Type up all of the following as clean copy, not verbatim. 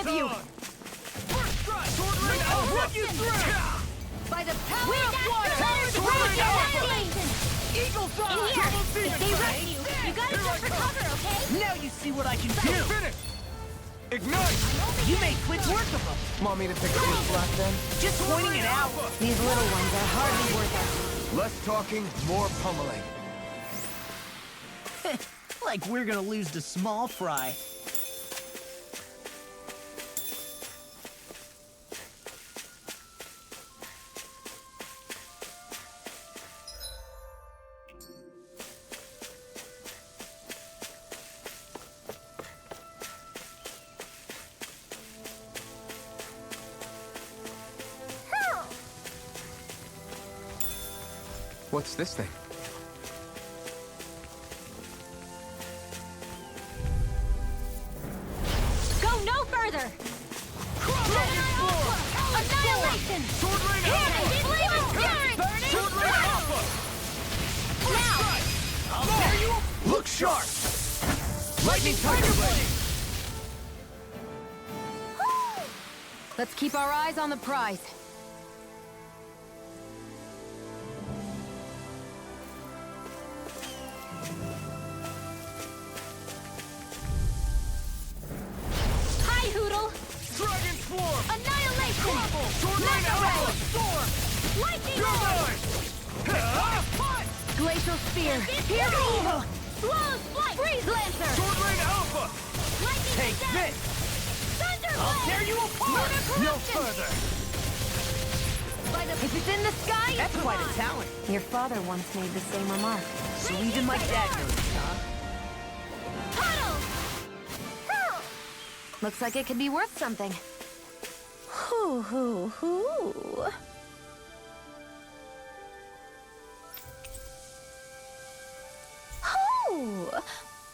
of you! First strike! Sword Ring Alpha! Rip you through! By the power of water! Sword Ring Alpha! Eagle's In Eye! here! Double Demon If they rush Blade. you, you gotta jump for cover, okay? Now you see what I can do! Finish! Ignite! You made quick work of them! Want me to pick up your slack then? Just pointing it out! These little ones are hardly worth it. Less talking, more pummeling. Like we're gonna lose to Small Fry. What's this thing? Go no further! Annihilation! Sword Ring Alpha! Flaming Fury! Sword Ring Alpha! Now! I'll tear you! Look sharp! Lightning Tiger Blade! Let's keep our eyes on the prize. Hi, Hoodle! Dragon Swarm! Annihilation! Sword Ring Mega Alpha! Ray! Storm! Lightning You're Ray! mine! Punch! Glacial Spear! Pierce Evil! Flaw's Flight! Freeze Lancer! Sword Ring Alpha! Lightning Take Attack! this! Thunder I'll Blade! tear you apart! No further! If it's in the sky, That's it's quite a mine. talent. Your father once made the same remark. So even my dad knows, huh? Puddle! Looks like it could be worth something. Hoo hoo hoo. Hoo!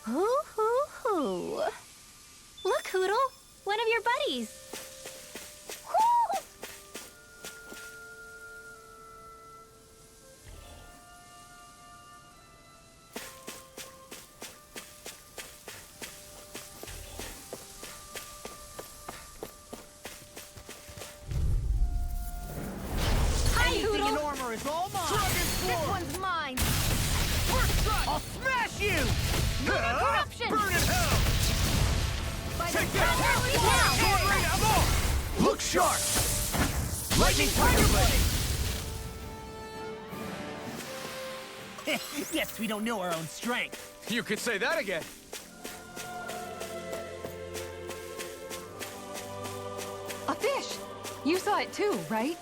Hoo hoo hoo. Look, Hoodle, one of your buddies. Hoo! Hi, Anything in Hoodle. armor is all mine! Dragon This Swarm! one's mine. First strike! I'll smash you! Corruption. Burn in hell! By the Take power that! of now. Sword Ring Alpha! Look sharp! Lightning Tiger Blade! Guess we don't know our own strength. You could say that again. A fish! You saw it too, right?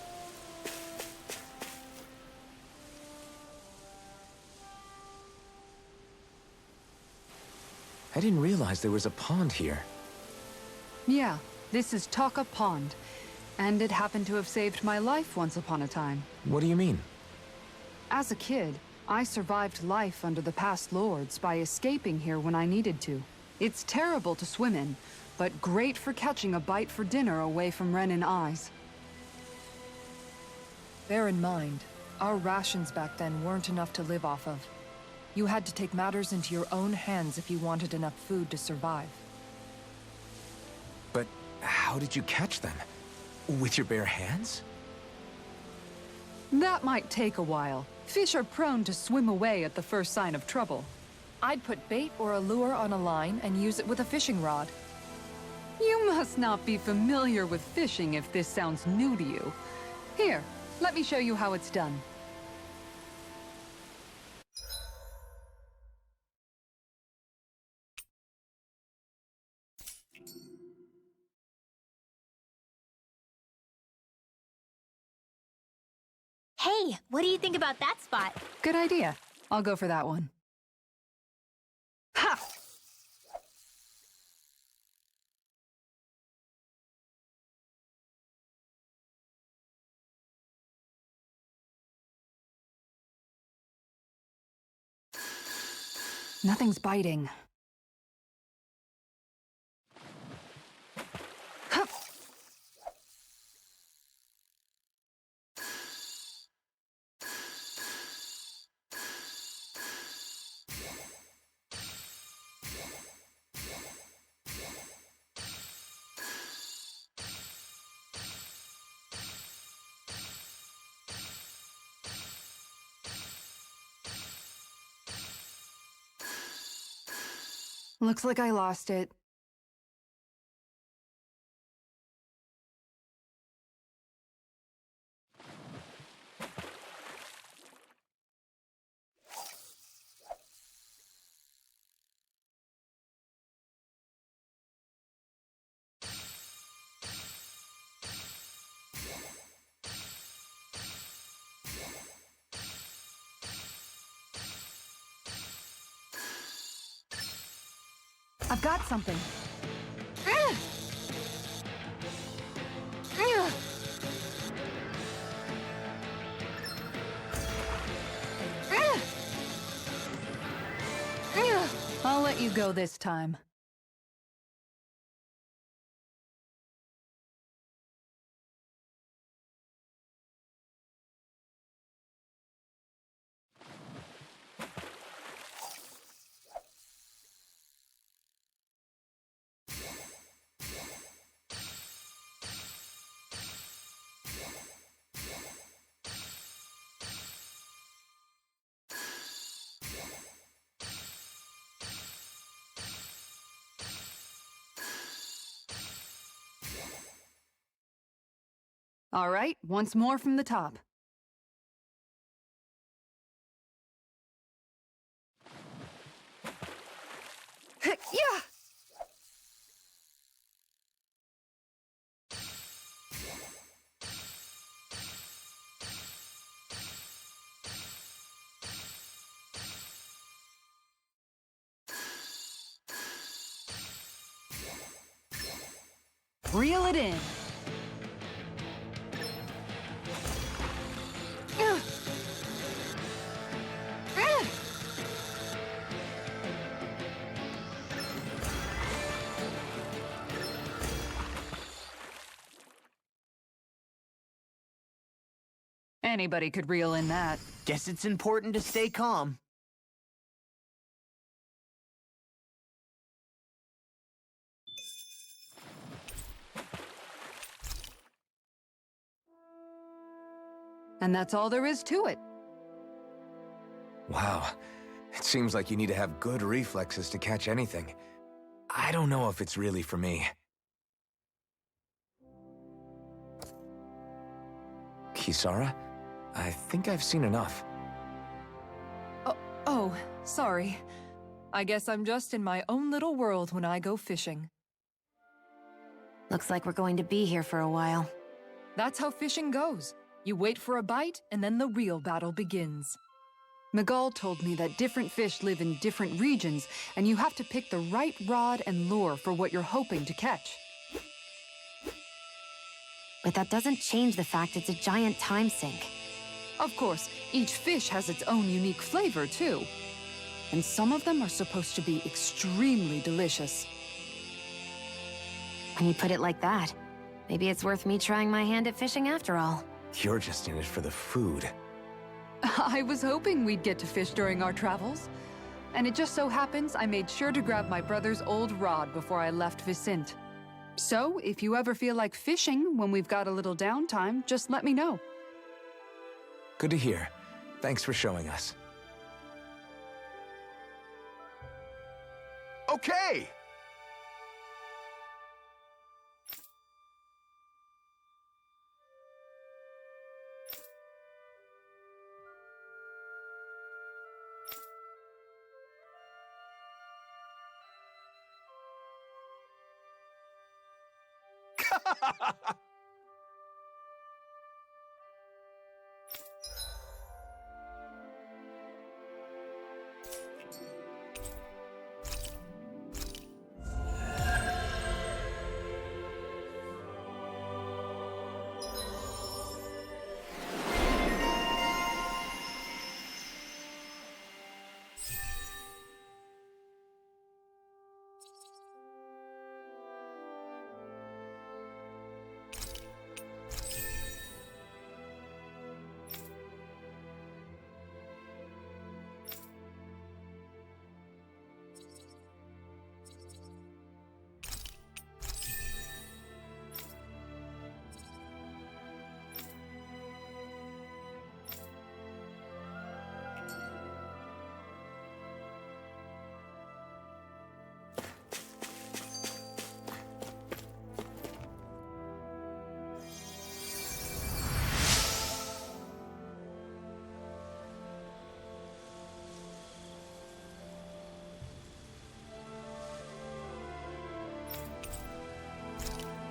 I didn't realize there was a pond here. Yeah, this is Taka Pond. And it happened to have saved my life once upon a time. What do you mean? As a kid, I survived life under the past lords by escaping here when I needed to. It's terrible to swim in, but great for catching a bite for dinner away from Renin eyes. Bear in mind, our rations back then weren't enough to live off of. You had to take matters into your own hands if you wanted enough food to survive. But how did you catch them? With your bare hands? That might take a while. Fish are prone to swim away at the first sign of trouble. I'd put bait or a lure on a line and use it with a fishing rod. You must not be familiar with fishing if this sounds new to you. Here, let me show you how it's done. Hey, what do you think about that spot? Good idea. I'll go for that one. Ha! Nothing's biting. Hup. Looks like I lost it. I've got something. I'll let you go this time. All right, once more from the top. Yeah! Reel it in. Anybody could reel in that. Guess it's important to stay calm. And that's all there is to it. Wow. It seems like you need to have good reflexes to catch anything. I don't know if it's really for me. Kisara? I think I've seen enough. Oh, sorry. I guess I'm just in my own little world when I go fishing. Looks like we're going to be here for a while. That's how fishing goes. You wait for a bite, and then the real battle begins. Miguel told me that different fish live in different regions, and you have to pick the right rod and lure for what you're hoping to catch. But that doesn't change the fact it's a giant time sink. Of course, each fish has its own unique flavor, too. And some of them are supposed to be extremely delicious. When you put it like that, maybe it's worth me trying my hand at fishing after all. You're just in it for the food. I was hoping we'd get to fish during our travels. And it just so happens I made sure to grab my brother's old rod before I left Vicente. So, if you ever feel like fishing when we've got a little downtime, just let me know. Good to hear. Thanks for showing us. Okay!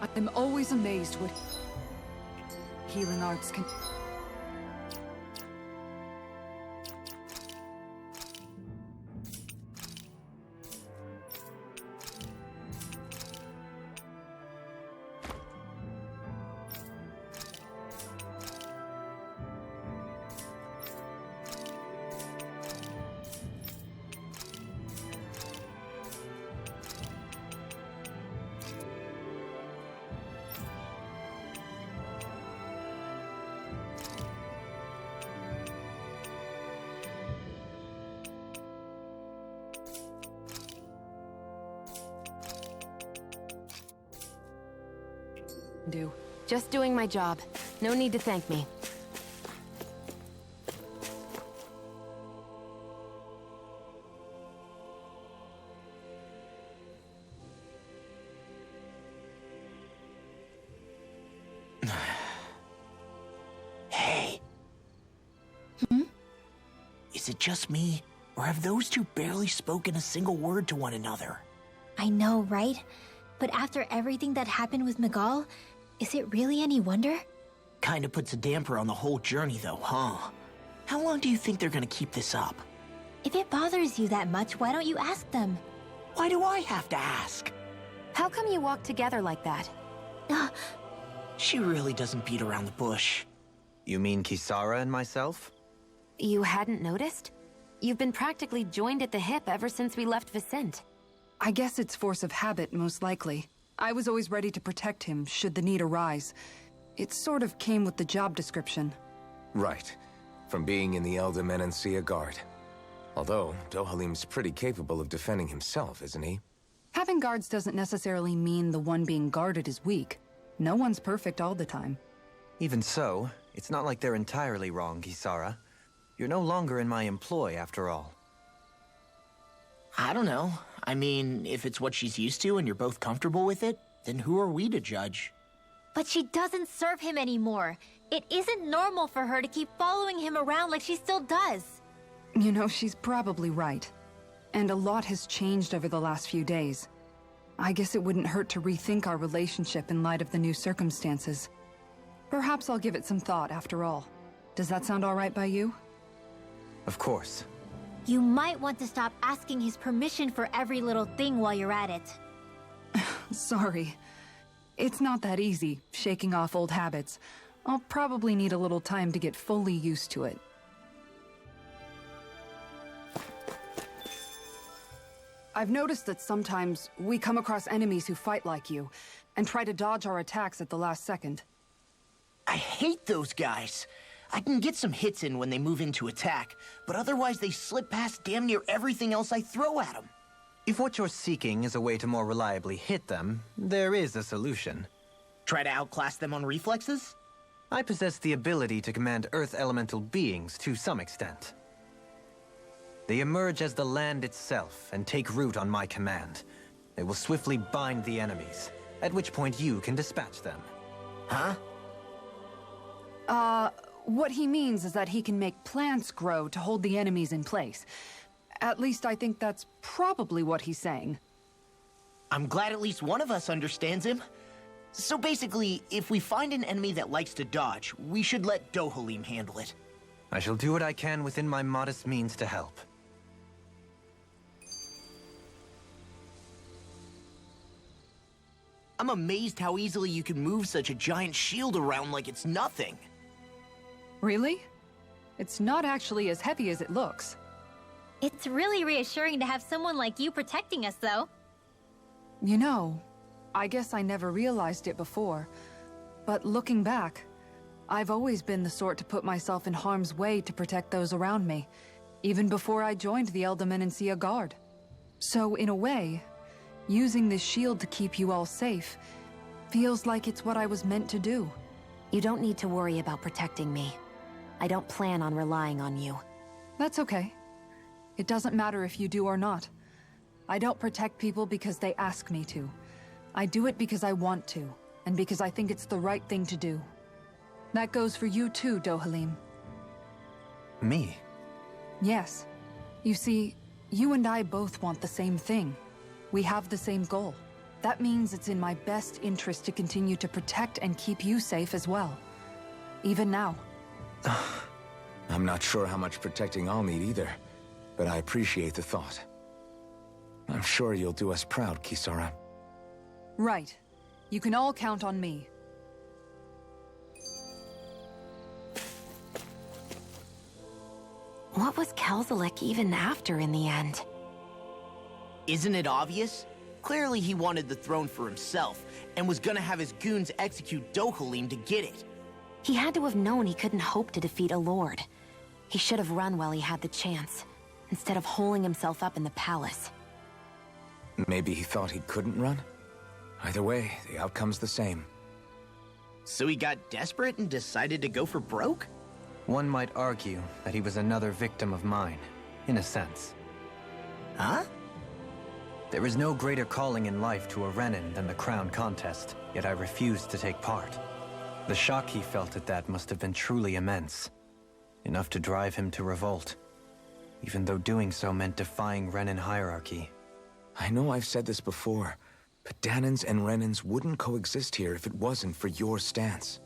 I'm always amazed what healing arts can... do. Just doing my job. No need to thank me. Hey. Is it just me, or have those two barely spoken a single word to one another? I know, right? But after everything that happened with Miguel, is it really any wonder? Kinda puts a damper on the whole journey, though, huh? How long do you think they're gonna keep this up? If it bothers you that much, why don't you ask them? Why do I have to ask? How come you walk together like that? She really doesn't beat around the bush. You mean Kisara and myself? You hadn't noticed? You've been practically joined at the hip ever since we left Vicente. I guess it's force of habit, most likely. I was always ready to protect him, should the need arise. It sort of came with the job description. Right. From being in the Elder Menancia Guard. Although, Dohalim's pretty capable of defending himself, isn't he? Having guards doesn't necessarily mean the one being guarded is weak. No one's perfect all the time. Even so, it's not like they're entirely wrong, Kisara. You're no longer in my employ, after all. I don't know. I mean, if it's what she's used to and you're both comfortable with it, then who are we to judge? But she doesn't serve him anymore. It isn't normal for her to keep following him around like she still does. You know, she's probably right. And a lot has changed over the last few days. I guess it wouldn't hurt to rethink our relationship in light of the new circumstances. Perhaps I'll give it some thought, after all. Does that sound all right by you? Of course. You might want to stop asking his permission for every little thing while you're at it. Sorry. It's not that easy, shaking off old habits. I'll probably need a little time to get fully used to it. I've noticed that sometimes we come across enemies who fight like you, and try to dodge our attacks at the last second. I hate those guys. I can get some hits in when they move into attack, but otherwise they slip past damn near everything else I throw at them. If what you're seeking is a way to more reliably hit them, there is a solution. Try to outclass them on reflexes? I possess the ability to command Earth elemental beings to some extent. They emerge as the land itself and take root on my command. They will swiftly bind the enemies, at which point you can dispatch them. Huh? What he means is that he can make plants grow to hold the enemies in place. At least I think that's probably what he's saying. I'm glad at least one of us understands him. So basically, if we find an enemy that likes to dodge, we should let Dohalim handle it. I shall do what I can within my modest means to help. I'm amazed how easily you can move such a giant shield around like it's nothing. Really? It's not actually as heavy as it looks. It's really reassuring to have someone like you protecting us, though. You know, I guess I never realized it before, but looking back, I've always been the sort to put myself in harm's way to protect those around me, even before I joined the Elder Menancia Guard. So in a way, using this shield to keep you all safe feels like it's what I was meant to do. You don't need to worry about protecting me. I don't plan on relying on you. That's okay. It doesn't matter if you do or not. I don't protect people because they ask me to. I do it because I want to, and because I think it's the right thing to do. That goes for you too, Dohalim. Me? Yes. You see, you and I both want the same thing. We have the same goal. that means it's in my best interest to continue to protect and keep you safe as well. Even now. I'm not sure how much protecting I'll need either, but I appreciate the thought. I'm sure you'll do us proud, Kisara. Right. You can all count on me. What was Kelzelik even after in the end? Isn't it obvious? Clearly he wanted the throne for himself, and was gonna have his goons execute Dohalim to get it. He had to have known he couldn't hope to defeat a lord. He should have run while he had the chance, instead of holding himself up in the palace. Maybe he thought he couldn't run? Either way, the outcome's the same. So he got desperate and decided to go for broke? One might argue that he was another victim of mine, in a sense. Huh? There is no greater calling in life to a Renin than the crown contest, yet I refused to take part. The shock he felt at that must have been truly immense. Enough to drive him to revolt, even though doing so meant defying Renin hierarchy. I know I've said this before, but Dahnans and Renins wouldn't coexist here if it wasn't for your stance.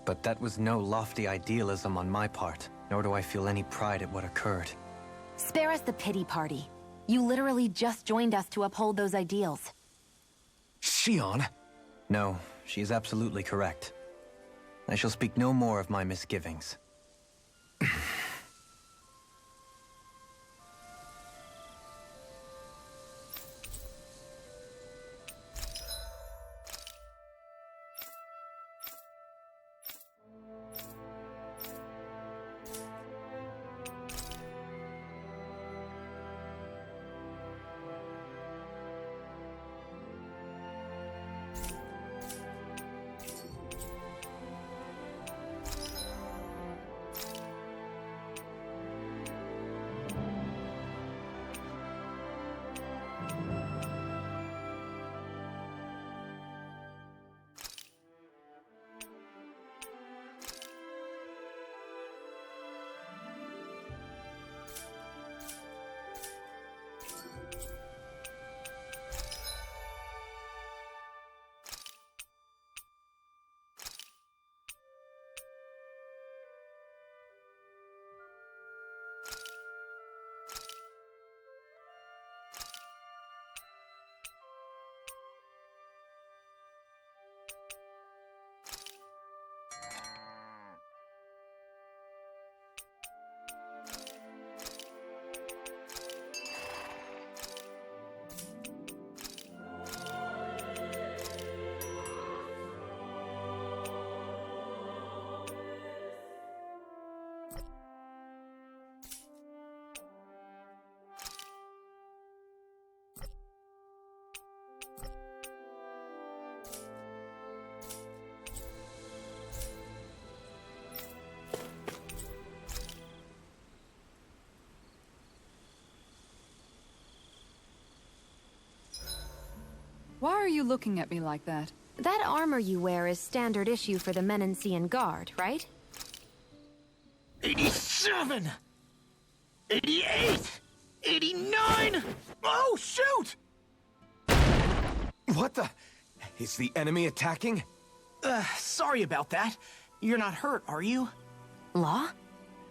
But that was no lofty idealism on my part, nor do I feel any pride at what occurred. Spare us the pity party. You literally just joined us to uphold those ideals. Shion! No, she is absolutely correct. I shall speak no more of my misgivings. Why are you looking at me like that? That armor you wear is standard issue for the Menancian Guard, right? 87! 88! 89! Oh, shoot! What the? Is the enemy attacking? Sorry about that. You're not hurt, are you? Law?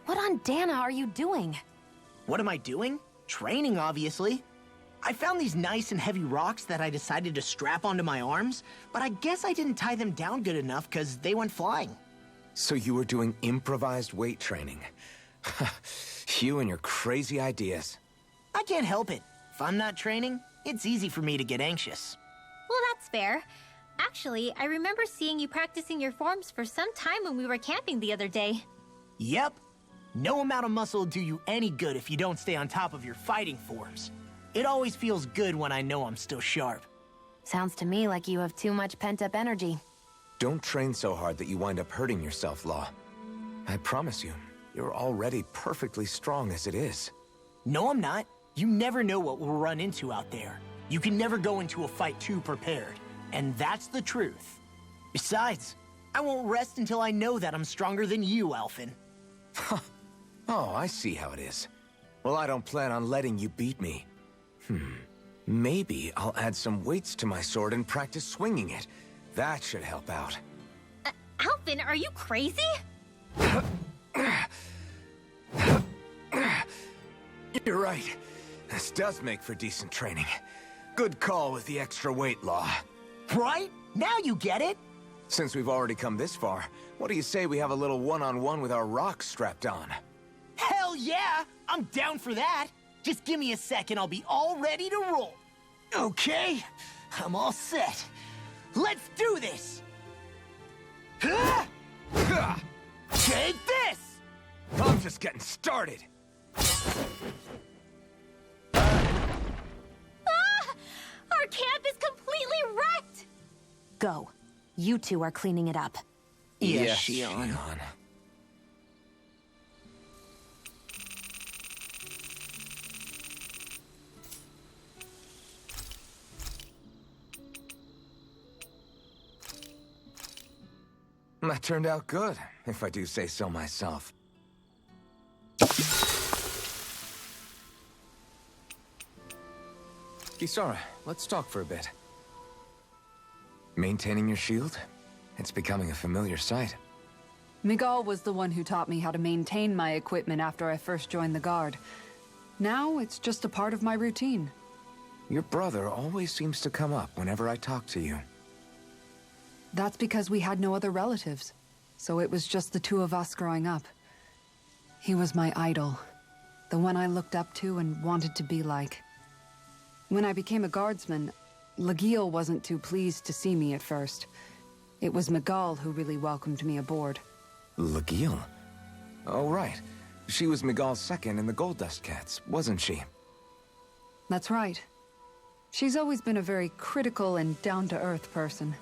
What on Dana are you doing? What am I doing? Training, obviously. I found these nice and heavy rocks that I decided to strap onto my arms, but I guess I didn't tie them down good enough because they went flying. So you were doing improvised weight training. You and your crazy ideas. I can't help it. If I'm not training, it's easy for me to get anxious. Well, that's fair. Actually, I remember seeing you practicing your forms for some time when we were camping the other day. Yep. No amount of muscle will do you any good if you don't stay on top of your fighting forms. It always feels good when I know I'm still sharp. Sounds to me like you have too much pent-up energy. Don't train so hard that you wind up hurting yourself, Law. I promise you, you're already perfectly strong as it is. No, I'm not. You never know what we'll run into out there. You can never go into a fight too prepared. And that's the truth. Besides, I won't rest until I know that I'm stronger than you, Alphen. Oh, I see how it is. Well, I don't plan on letting you beat me. Maybe I'll add some weights to my sword and practice swinging it. That should help out. Alvin, are you crazy? You're right. This does make for decent training. Good call with the extra weight law. Right? Now you get it! Since we've already come this far, what do you say we have a little one-on-one with our rocks strapped on? Hell yeah! I'm down for that! Just give me a second, I'll be all ready to roll. Okay, I'm all set. Let's do this! Take this! I'm just getting started. Our camp is completely wrecked! Go. You two are cleaning it up. Yes, Shion. That turned out good, if I do say so myself. Kisara, let's talk for a bit. Maintaining your shield? It's becoming a familiar sight. Miguel was the one who taught me how to maintain my equipment after I first joined the Guard. Now, it's just a part of my routine. Your brother always seems to come up whenever I talk to you. That's because we had no other relatives. So it was just the two of us growing up. He was my idol. The one I looked up to and wanted to be like. When I became a guardsman, Lagiel wasn't too pleased to see me at first. It was Miguel who really welcomed me aboard. Lagiel? Oh, right. She was Miguel's second in the Gold Dust Cats, wasn't she? That's right. She's always been a very critical and down-to-earth person.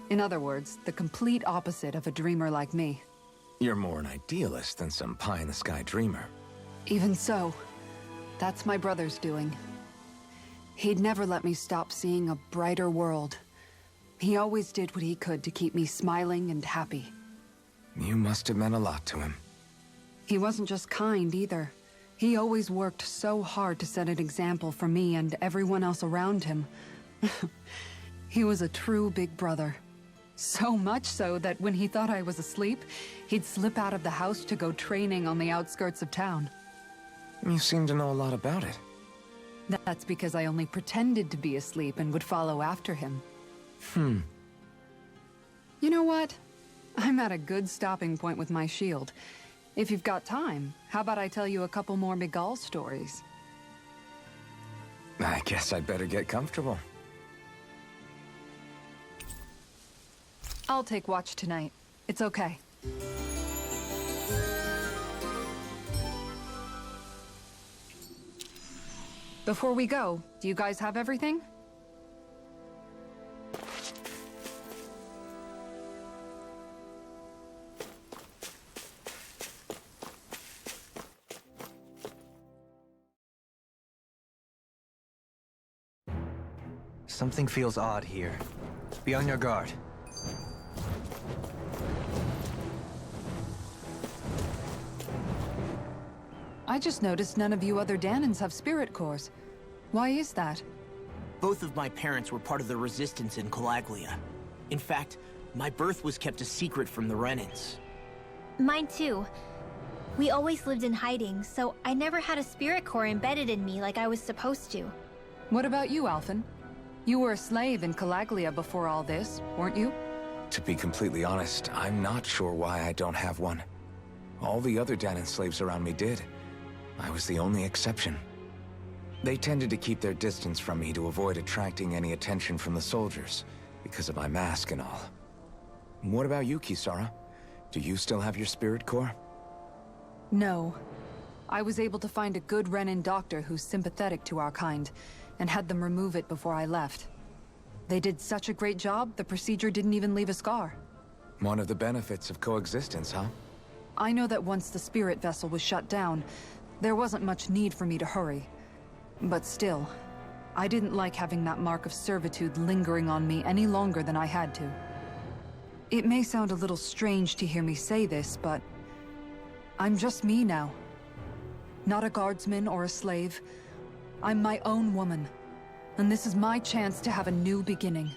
In other words, the complete opposite of a dreamer like me. You're more an idealist than some pie-in-the-sky dreamer. Even so, that's my brother's doing. He'd never let me stop seeing a brighter world. He always did what he could to keep me smiling and happy. You must have meant a lot to him. He wasn't just kind, either. He always worked so hard to set an example for me and everyone else around him. He was a true big brother. So much so that when he thought I was asleep, he'd slip out of the house to go training on the outskirts of town. You seem to know a lot about it. That's because I only pretended to be asleep and would follow after him. You know what? I'm at a good stopping point with my shield. If you've got time, how about I tell you a couple more Miguel stories? I guess I'd better get comfortable. I'll take watch tonight. It's okay. Before we go, do you guys have everything? Something feels odd here. Be on your guard. I just noticed none of you other Danans have spirit cores. Why is that? Both of my parents were part of the resistance in Calaglia. In fact, my birth was kept a secret from the Renans. Mine too. We always lived in hiding, so I never had a spirit core embedded in me like I was supposed to. What about you, Alphen? You were a slave in Calaglia before all this, weren't you? To be completely honest, I'm not sure why I don't have one. All the other Danan slaves around me did. I was the only exception. They tended to keep their distance from me to avoid attracting any attention from the soldiers, because of my mask and all. What about you, Kisara? Do you still have your spirit core? No. I was able to find a good Renan doctor who's sympathetic to our kind, and had them remove it before I left. They did such a great job, the procedure didn't even leave a scar. One of the benefits of coexistence, huh? I know that once the spirit vessel was shut down, there wasn't much need for me to hurry. But still, I didn't like having that mark of servitude lingering on me any longer than I had to. It may sound a little strange to hear me say this, but I'm just me now. Not a guardsman or a slave. I'm my own woman. And this is my chance to have a new beginning.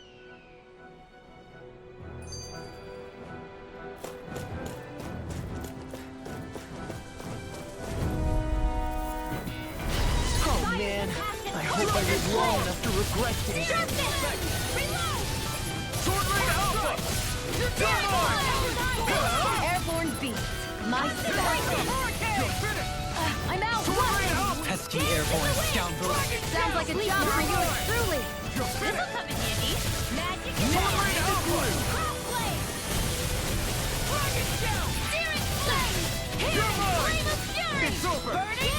Oh man, I hope I live long enough to regret this. Sword Rain Alpha! You're done! Airborne beast. My special. I'm out. Pesky airborne scoundrel. Sounds like a job for you truly. This'll come in handy. Magic Sword Rain Alpha! Crossblade! Dragon Shell! Searing Flame! You're mine! Flame of Fury! It's over! Burning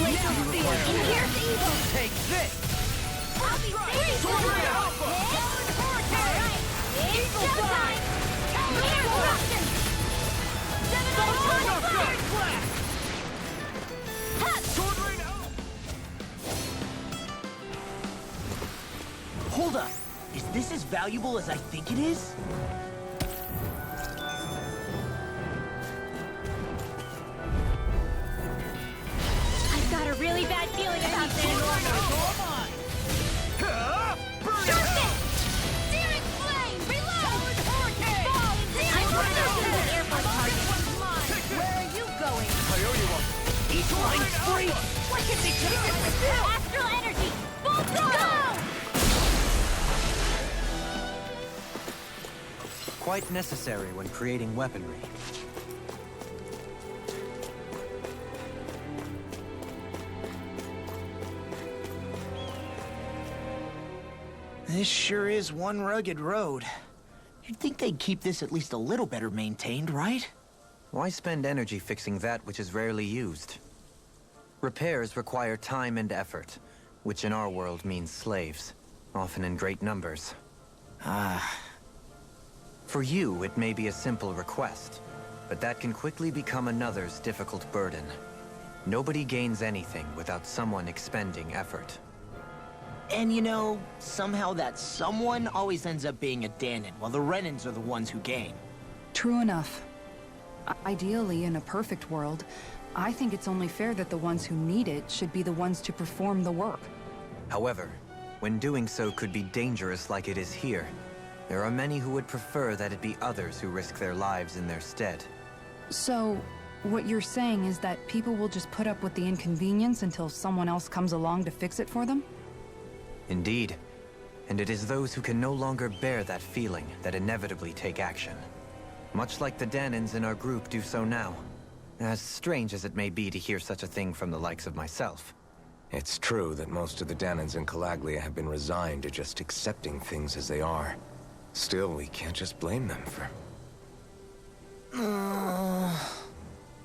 Laser! And here's evil! Take this! I'll be serious! Sword Rain Alpha! Alright, it's showtime! Here's Eruption! Seven on Third Blast! Hut! Sword Rain Alpha! Hold up. Is this as valuable as I think it is? I've got a really bad feeling about this. Sharp Fit! Searing Flame! Reload! Fall into I'm protecting the airport target. Where are you going? I owe you one. Each line free! What can they take it with this? Astral Energy! Full throttle! Quite necessary when creating weaponry. This sure is one rugged road. You'd think they'd keep this at least a little better maintained, right? Why spend energy fixing that which is rarely used? Repairs require time and effort, which in our world means slaves, often in great numbers. For you, it may be a simple request, but that can quickly become another's difficult burden. Nobody gains anything without someone expending effort. And you know, somehow that someone always ends up being a Danon, while the Renans are the ones who gain. True enough. Ideally, in a perfect world, I think it's only fair that the ones who need it should be the ones to perform the work. However, when doing so could be dangerous like it is here, there are many who would prefer that it be others who risk their lives in their stead. So, what you're saying is that people will just put up with the inconvenience until someone else comes along to fix it for them? Indeed. And it is those who can no longer bear that feeling that inevitably take action. Much like the Danons in our group do so now. As strange as it may be to hear such a thing from the likes of myself. It's true that most of the Danons in Calaglia have been resigned to just accepting things as they are. Still, we can't just blame them for...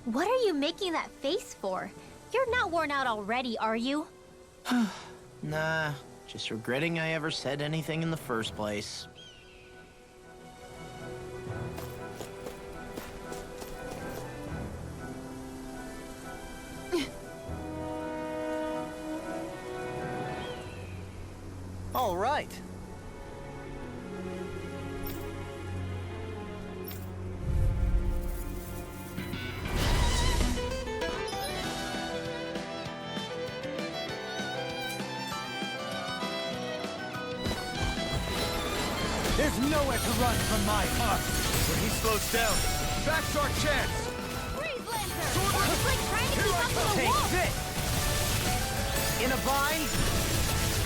What are you making that face for? You're not worn out already, are you? Nah, just regretting I ever said anything in the first place. All right. There's nowhere to run from my heart. When he slows down, that's our chance. Freeze Lancer! It's like trying to keep up with a Take wolf! this. In a bind?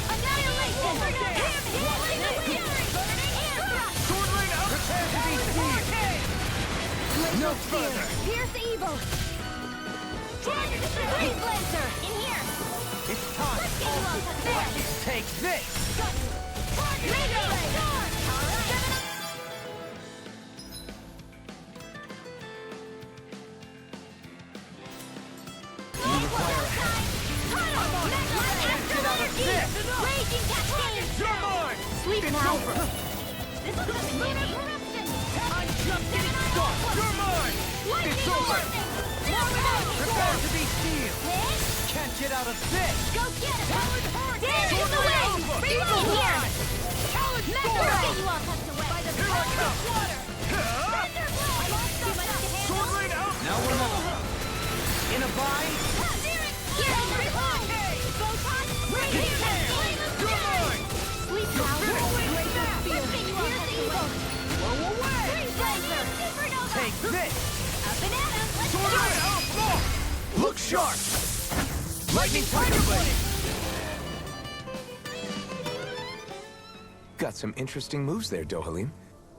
Annihilation! Sword Rain out. Prepare to be seized. No further. Here's evil! Freeze Lancer! In here! It's time. Let's get you off of there! Take this. Radio Ray! Raging Cascade! You're mine. Sleep now! This will come in handy! I'm just getting started. You're mine. It's over. Prepare to be sealed. Can't get out of this. Go get it! Dare in the way! Reload here! Metal will get you all tucked away! By the Here I come. water! Thunder Blade! Too much to handle? Sword Rain out. Now we're level. In a bind? Here, reload! Photon! Right here! Flame of fury! this! A banana! Let's Sword go! Eye out! Look! Look sharp! Lightning Tiger Blade! Got some interesting moves there, Dohalim.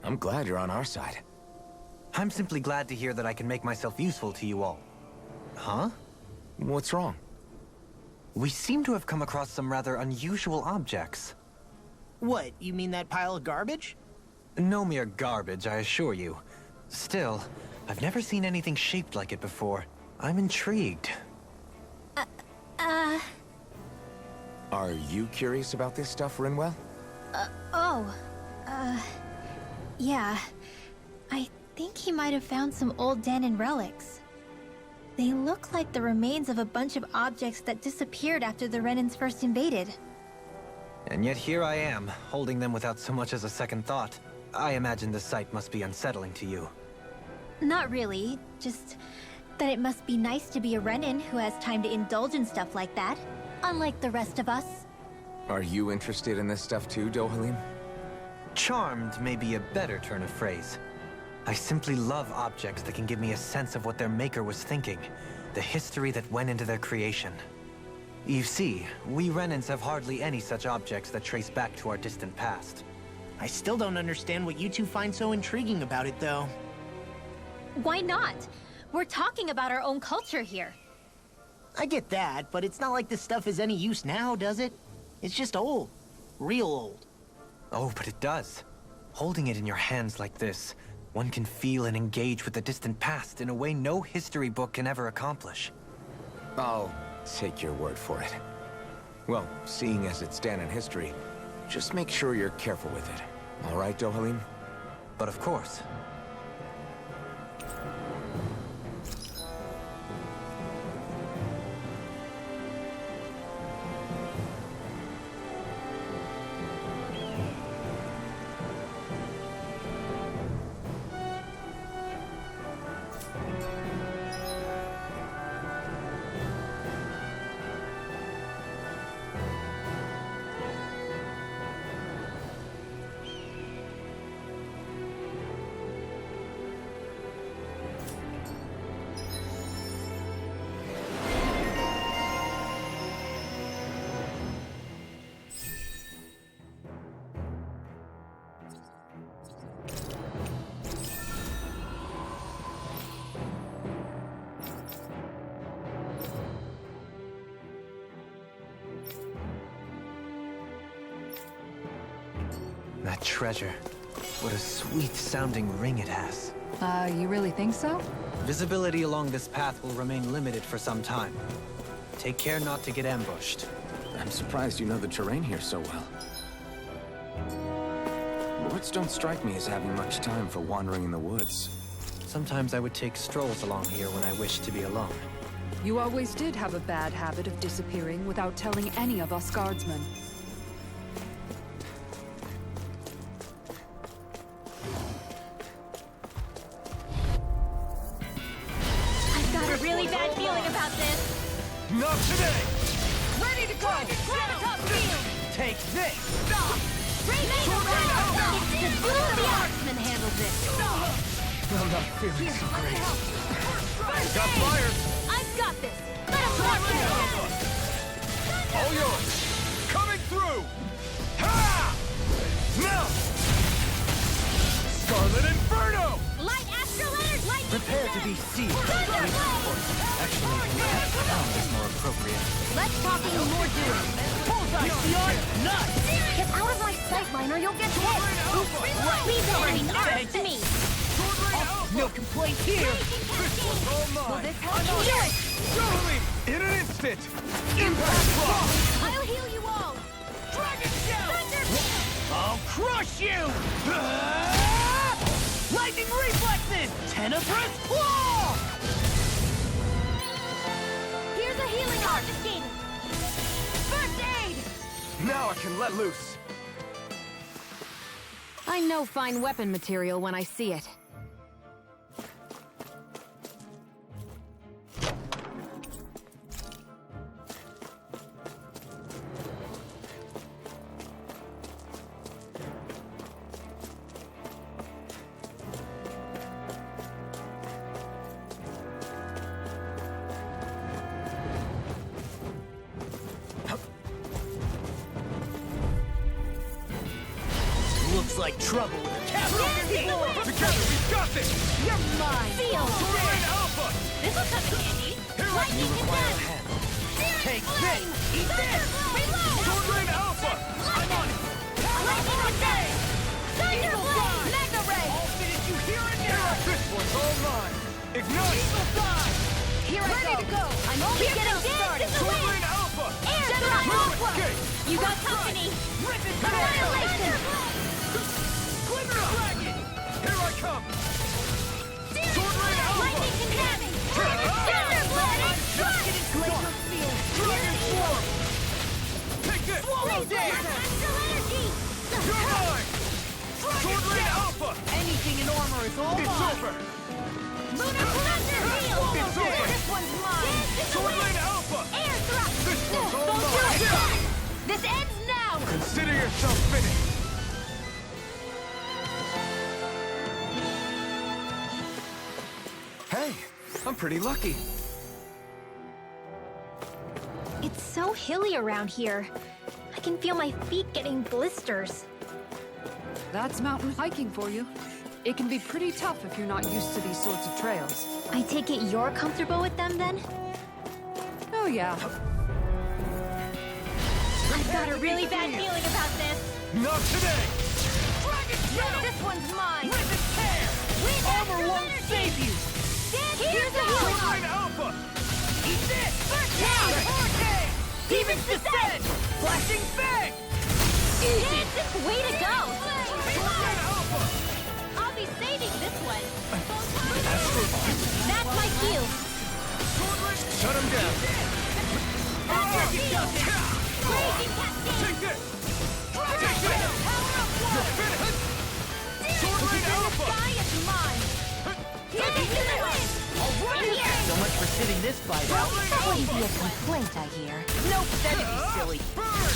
I'm glad you're on our side. I'm simply glad to hear that I can make myself useful to you all. Huh? What's wrong? We seem to have come across some rather unusual objects. What, you mean that pile of garbage? No mere garbage, I assure you. Still, I've never seen anything shaped like it before. I'm intrigued. Are you curious about this stuff, Rinwell? Yeah. I think he might have found some old Danon relics. They look like the remains of a bunch of objects that disappeared after the Renans first invaded. And yet here I am, holding them without so much as a second thought. I imagine the sight must be unsettling to you. Not really, just that it must be nice to be a Renan who has time to indulge in stuff like that, unlike the rest of us. Are you interested in this stuff too, Dohalim? Charmed may be a better turn of phrase. I simply love objects that can give me a sense of what their maker was thinking, the history that went into their creation. You see, we Renans have hardly any such objects that trace back to our distant past. I still don't understand what you two find so intriguing about it, though. Why not? We're talking about our own culture here. I get that, but it's not like this stuff is any use now, does it? It's just old. Real old. Oh, but it does. Holding it in your hands like this, one can feel and engage with the distant past in a way no history book can ever accomplish. I'll take your word for it. Well, seeing as it's Danon history, just make sure you're careful with it. All right, Dohalim? But of course. That treasure. What a sweet-sounding ring it has. You really think so? Visibility along this path will remain limited for some time. Take care not to get ambushed. I'm surprised you know the terrain here so well. Lords don't strike me as having much time for wandering in the woods. Sometimes I would take strolls along here when I wished to be alone. You always did have a bad habit of disappearing without telling any of us guardsmen. I've got a really bad feeling about this. Not today! Ready to go! Gravitas field! Take this! Raven! It's the blue the marksman handles it! I'm not feeling so great. First Got aid! fire! I've got this! Let him rock it! All yours! Coming through! Ha! Now! Scarlet Inferno! Light astral energy! Lightning Prepare to be seized. Actually, sound is more appropriate. Let's talk even more doom! Bullseye, Sion! Nuts! Get out of my sightline or you'll get hit! Leave the enemy arms to me! No complaints here! This one's all mine! Heal it! Totally! In an instant! Impact block! I'll heal you all! Dragon Shell! Thunder! I'll crush you! Lightning reflexes! Tenebrous claw! Here's a healing arc! First aid! Now I can let loose. I know fine weapon material when I see it. trouble with a Together, we've got this! You're mine. Feel Sword Rain Alpha! this will come in handy. Lightning condemned. Take this! Eat this! Reload. Sword Rain Alpha! I'm on it! Lightning condemned. Thunderblade. Mega ray. I'll finish you here and now! This one's all mine! Ignite! Here I go. I'm only getting started. Sword Rain Alpha! Air General Alpha. Escape! You got company. Rip it back! Annihilation. Glimmer Dragon! Here I come! Sword Rain Alpha! Lightning condemned. Thunderblade! Glacial Spear. Dragon Swarm! Take this! Swallow dance. Astral energy. You're mine! Sword Rain Alpha! Anything in armor is all It's mine. over! Lunar Cluster. It's over! This one's mine. Sword Rain Alpha! Air thrust. This one's all Don't do it. mine! This ends now. Consider yourself finished! Hey, I'm pretty lucky. It's so hilly around here. I can feel my feet getting blisters. That's mountain hiking for you. It can be pretty tough if you're not used to these sorts of trails. I take it you're comfortable with them then? Oh yeah. I've got a really bad feeling about this. Not today! This one's mine. Armor won't save you! Here's a Sword heal. Rain Alpha! Eat this! First down. Hurricane! Demons descend. Flashing Fang! Easy. Way to go. Sword Rain Alpha! I'll be saving this one. That's my cue. Shut him down! Raging Cascade. Take this! Take this! You're finished! Sword Rain Alpha! Sky is mine. Here's the wind. Right here. So much for sitting this fight out. That wouldn't be a complaint, I hear. Nope, that'd be silly. Burn!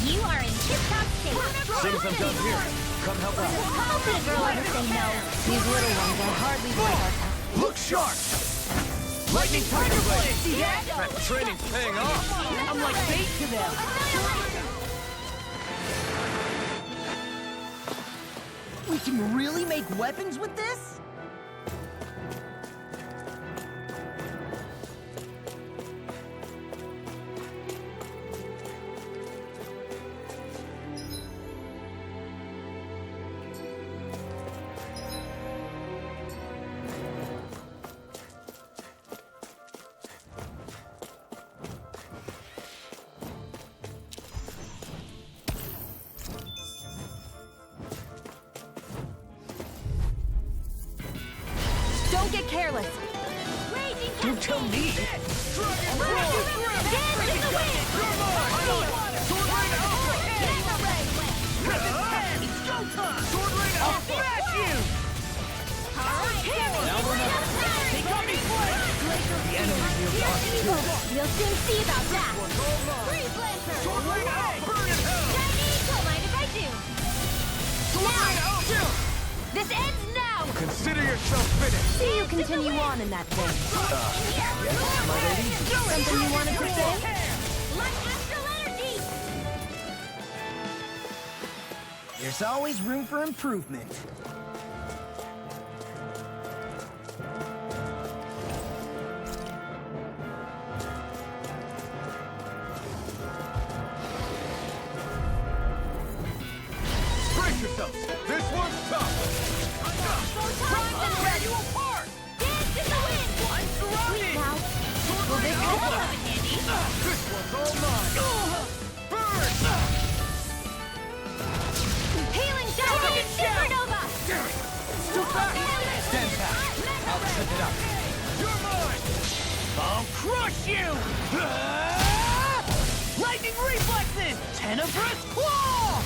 You are in tip-top shape. Since I'm done here, come help out. How could a girl ever say no? These little ones are hardly worth our time. Look sharp! Lightning Tiger Blade! See that? That training's paying off! I'm like bait to them. We can really make weapons with this? Don't get careless. Don't tell me. Dragon Roar! Dance in the wind. You're mine! Sword Rain Alpha! Gamma ray. It's go time! Sword Rain Alpha! Smash you. They got me flanked. The enemy We'll soon see about that. Freeze Lancer. Sword Rain Alpha! Burn in hell! Chinese, don't mind if I do. Sword Rain Alpha! This ends now. Consider yourself finished! See you continue on in that vein. Yes, my lady? Something you wanted to say? Like astral energy. There's always room for improvement. Brace yourselves! This one's tough! Tear you apart! Dance in the wind. I'm surrounded! Now, Sword Rain Alpha! come in handy. This one's all mine! Burn! Healing Dragon Supernova. Too fast! Stand back! I'll set it up! You're mine! I'll crush you! Lightning reflexes! Tenebrous claw!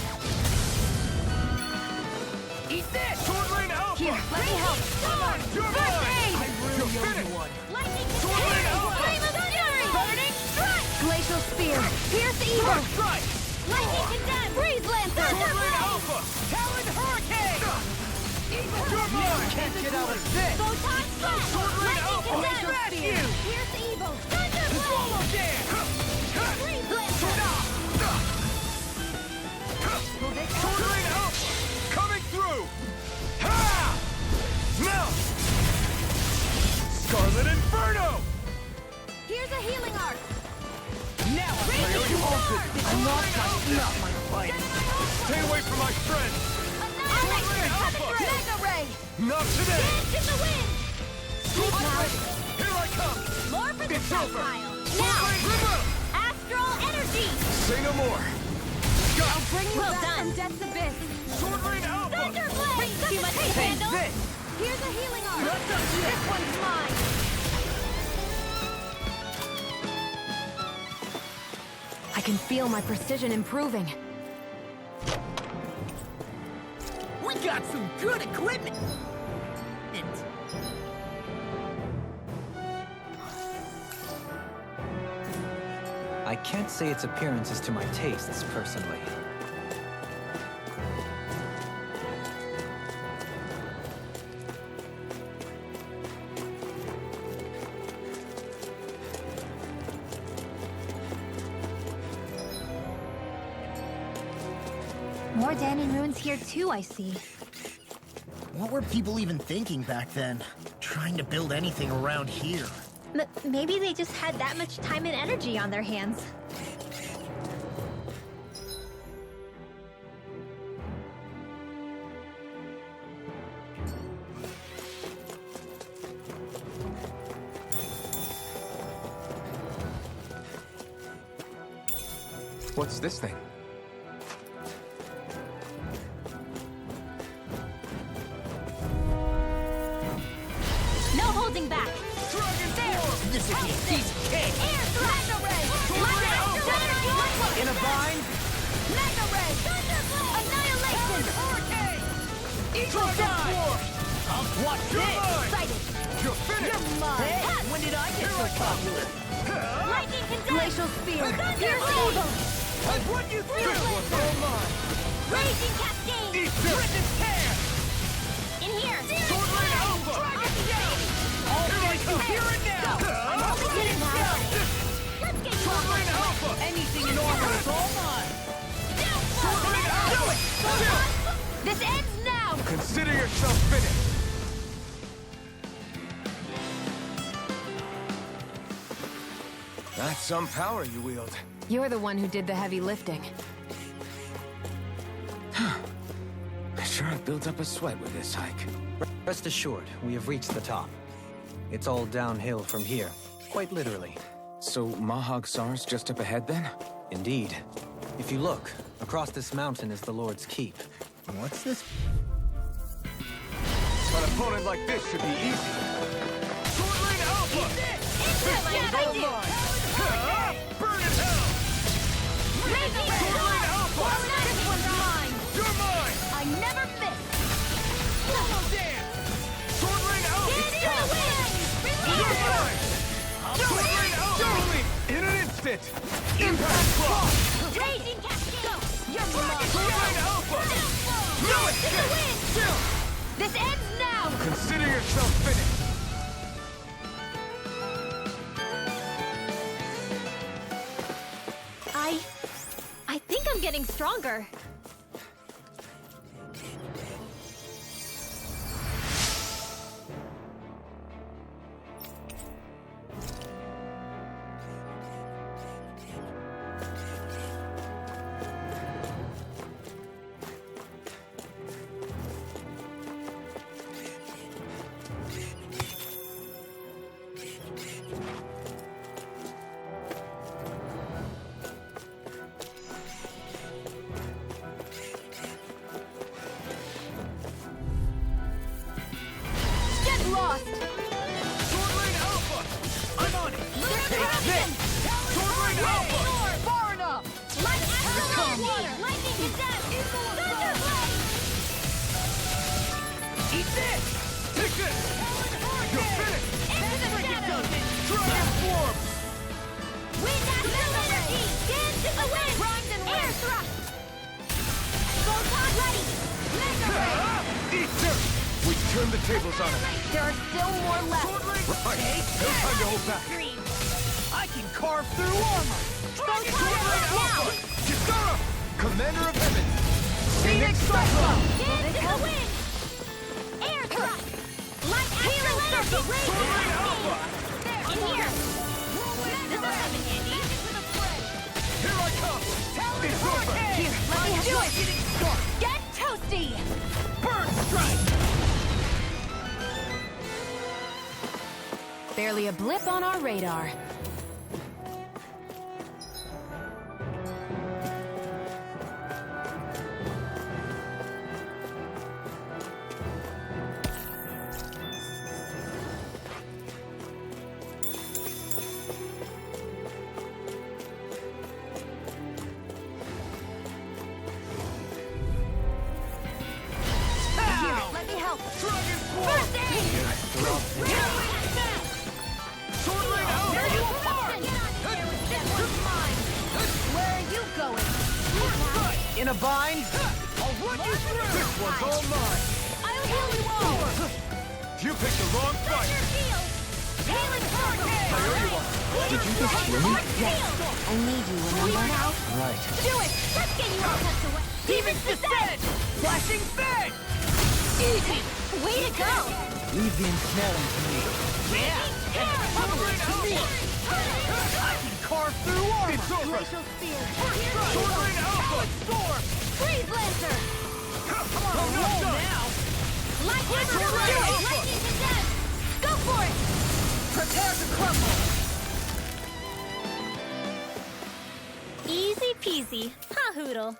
Eat this! Sword Rain Alpha! Here, let me help. Come on! You're mine! You're finished! Lightning Sword Rain Alpha! Flame of Fury. Burning Strike. Glacial Spear. Pierce evil. First strike! Lightning condemned. Freeze Lancer. Sword Rain Alpha! Talon Hurricane! You're mine! Can't get out of this! Photon Slash. Sword Rain Alpha! Lightning Smash condemned. you! Pierce evil. Thunderblade. Swallow dance! Freeze Lancer. Sword Rain Alpha! Coming through! I'm lost myself, my fighting. Stay away from my friends! Mega Ray! Not today! Dance in the wind! Sleep now! Here I come! More for the It's over! stockpile! Now! Astral energy! Say no more! I'll bring you back from Death's Abyss! Sword Rain Alpha! Thunderblade! Too much to handle! This! Here's a healing arm! This one's mine! I can feel my precision improving. We got some good equipment! I can't say its appearance is to my tastes, personally. More Danon ruins here too, I see. What were people even thinking back then? Trying to build anything around here. Maybe they just had that much time and energy on their hands. What's this thing? No holding back! This is a piece of cake! Air thrust! Mega Ray! In a bind? Mega Ray! Thunderblade! Annihilation! Hurricane! Eagle Force! Watch You're this! mine! Excited! You're finished! You're mine! Hey, when did I get so popular? Lightning Condense! Glacial Spear! Pierce Evil! I've run you through! This one's all mine! Raging Cascade! Eat this! Witness tear! In here! Sword Rain Alpha! Here I come! Here and now! Let's get Sword Rain Alpha! Anything in order is all mine! Sword Rain Alpha! This ends now! Consider yourself finished! That's some power you wield. You're the one who did the heavy lifting. I sure have built up a sweat with this hike. Rest assured, we have reached the top. It's all downhill from here, quite literally. So Mahag Sar's just up ahead then? Indeed. If you look, across this mountain is the Lord's Keep. What's this? An opponent like this should be easy. Sword Rain Alpha! All mine! Burn in hell! Sword Rain Alpha! This one's mine! You're mine! I never miss! Double dance! Sword Rain Alpha! Get in the wind! You're mine! Sword Rain Alpha! In an instant! Impact Block! Raging Cascade! You're Sword Rain Alpha! No escape! Chill! This ends now! Consider yourself finished! I think I'm getting stronger. Lost! Sword Rain Alpha! I'm on it! Lunar Take Corruption! this! Sword Rain Alpha! Far enough! Light Astral Water! Lightning Condense! Thunderblade! Eat this! Take this! You're finished! Into the shadows! Transform! Wind Accelerate! Dance in the wind! Primed and Air Thrust! Photon ready! Mega Ray! Eat dirt! We turned the tables on him. There are still more left! Right! No time to hold back! I can carve through armor! Sword Rain Alpha! Kisara! Commander of Heaven! Phoenix Cyclone! Dance in the wind! Air Thrust! Light Healing Circle! Sword Rain Alpha! In here! This will come in handy! Here I come! strike! Barely a blip on our radar. Let me help. Dragon Force! First aid! Sword Rain Alpha! There you are! This one's mine. Where are you going? In a bind? I'll run you through! This one's all mine! I'll heal you all. You picked the wrong Turn fight! your shield. Healing I owe you one! Did you just hear me? Yes. I need you, remember? Right. Do it. Let's get you all tucked away. Demon's Descent! Flashing Fang! Easy. Way to go. Leave the ensnaring to me. Yeah! I can carve through armor. It's over! Glacial spear. Sword Rain Alpha! Storm! Freeze Lancer. I'm not done! Lightning to Sword Rain Alpha! Lightning to death. Go for it. Prepare to crumble. Easy peasy. Ha Hoodle.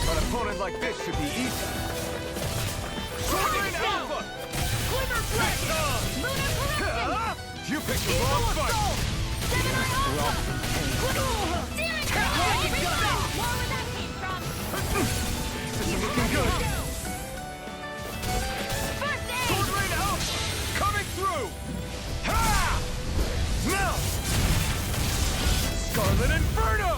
An opponent like this should be easy. Sword Rain Alpha! Glimmer Dragon! Lunar correction. You picked the wrong fight! Gemini Alpha. Searing Dragon. More where that came from. This isn't looking good! First aid. Sword Rain Alpha! Coming through! Ha! Now! Scarlet Inferno!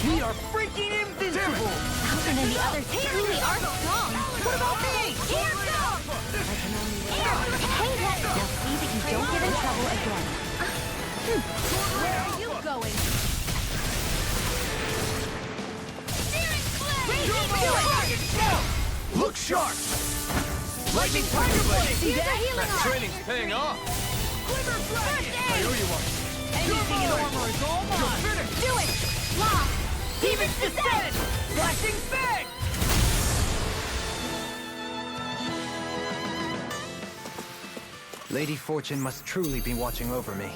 We are freaking invincible. Alvin and the others truly are strong. What about me? Here comes. Hang that. Now see that you don't get in trouble again. Where are you going? Searing flame. Look sharp! Lightning Tiger Blade! Here's a healing That arm. training's paying off! Glimmer Dragon! First aid. I owe you one! Anything in armor is all You're mine. finished! Do it. Lock. Demon's Descent! Flashing Fang! Lady Fortune must truly be watching over me.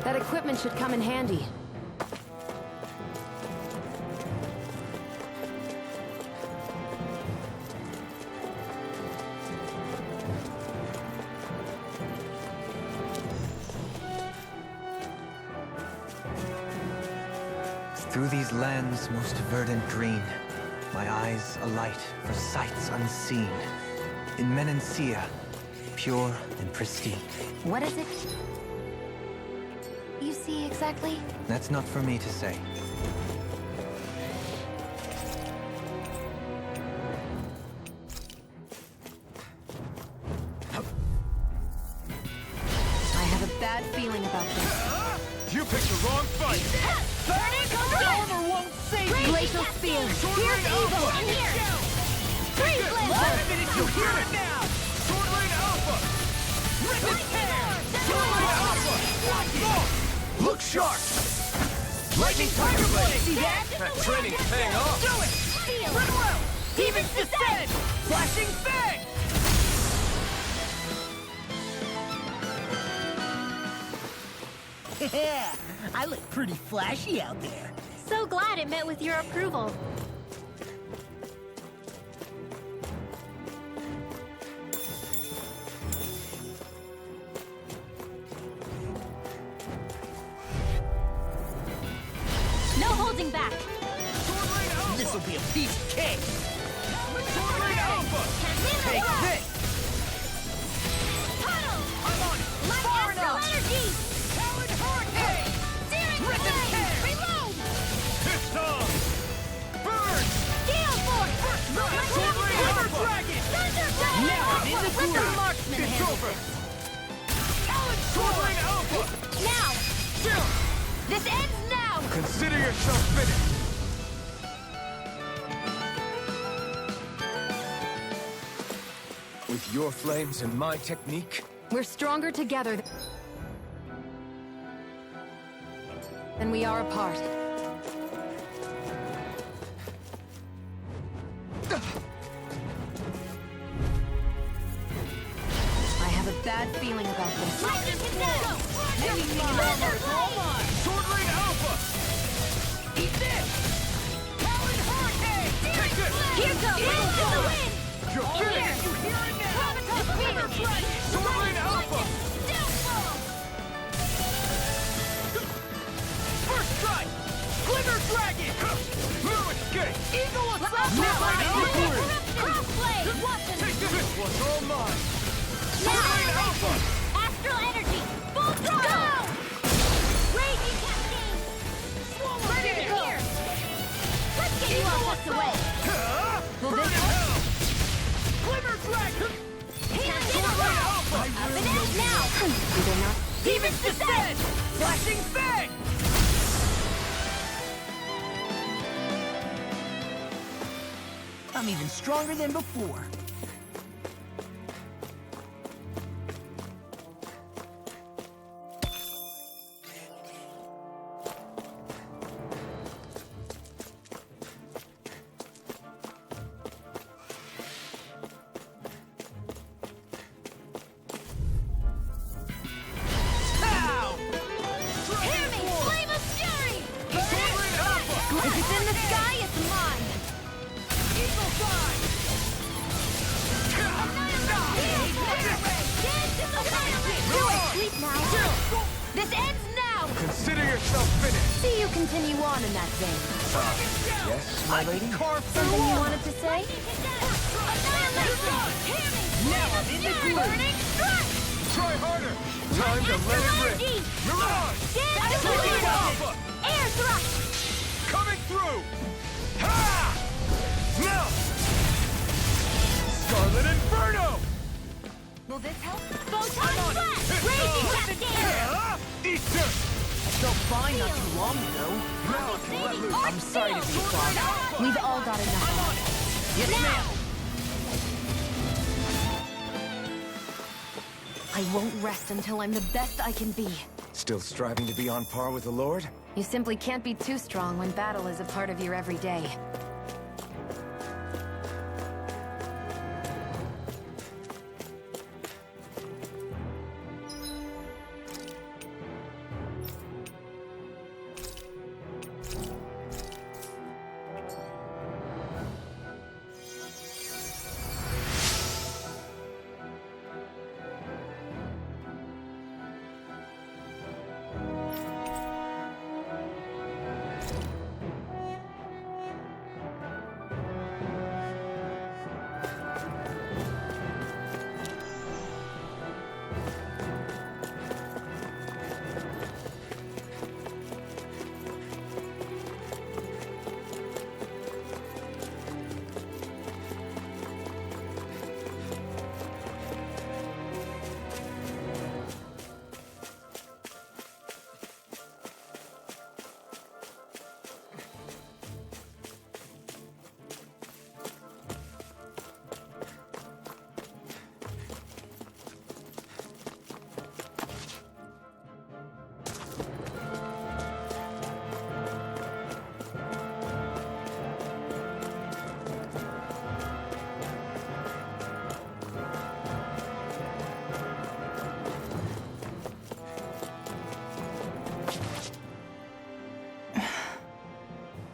That equipment should come in handy. Through these lands most verdant green, my eyes alight for sights unseen. In Menancia, pure and pristine. What is it you see exactly? That's not for me to say. I have a bad feeling about this. You picked the wrong fight! Burning correction. Armor won't save me. Glacial spear. Here's evil. In here. Freeze Lancer. You hear it now! Sword Rain Alpha! Rip and tear! Sword Rain Alpha! Look sharp! Lightning Tiger Blade! See that? That training's paying off! Do it. Feel it. Demon's Descent! Flashing Fang! Yeah, I look pretty flashy out there. So glad it met with your approval. No holding back. Sword Rain Alpha! This'll be a piece of cake. Sword Rain Alpha! Take this. Tunnel. I'm on it! Light astral energy. Talon Hurricane! Searing Rip and flame. tear. Reload. Pistol! Burn! Gale force. Sword Rain Alpha! Dragon. Thunder Now I'm in the Let the groove. marksman It's handle over! this. Talon Sword Rain Alpha! Now. This ends now! Consider yourself finished! With your flames and my technique, We're stronger together than we are apart. I have a bad feeling about this. Lightning Cadet! Sword Lane Alpha! Eat this! Talon Hurricane! Take this! Here goes! Into the wind! You're kidding! You hear it now! Glimmer Dragon! Sword Lane Alpha! Downfall! First strike! Glimmer Dragon! No escape! Eagle Assault! Crossblade! Take this! This one's all mine! Sword Now! Lane Alpha! Astral Energy! Full throttle! Raging Cascade! Ready to go! Let's get you all this away! Burn in hell! Glimmer Dragon! Hands in a row! Up and out now! Demon's Descent! Flashing Fang! I'm even stronger than before. Hear me! Flame of Fury! Sword Lane Alpha! If it's in the sky, it's mine! Eagle Fly! Sleep now! This ends now! Consider yourself finished! See you continue on in that vein. yes, my lady? Something you wanted to say? Now I'm in the groove! Burning strike! Try harder! Time to let it rip! Energy! Mirage! Dance to Sword Lane the Alpha! Air thrust! Coming through! Ha! Now! Scarlet Inferno! Will this help? Photon blast! Raging Cascade! Eat this! I felt fine not too long ago. Now I can let loose. I'm sorry to be foggy. We've all got enough. Yes, ma'am. I won't rest until I'm the best I can be. Still striving to be on par with the Lord? You simply can't be too strong when battle is a part of your everyday.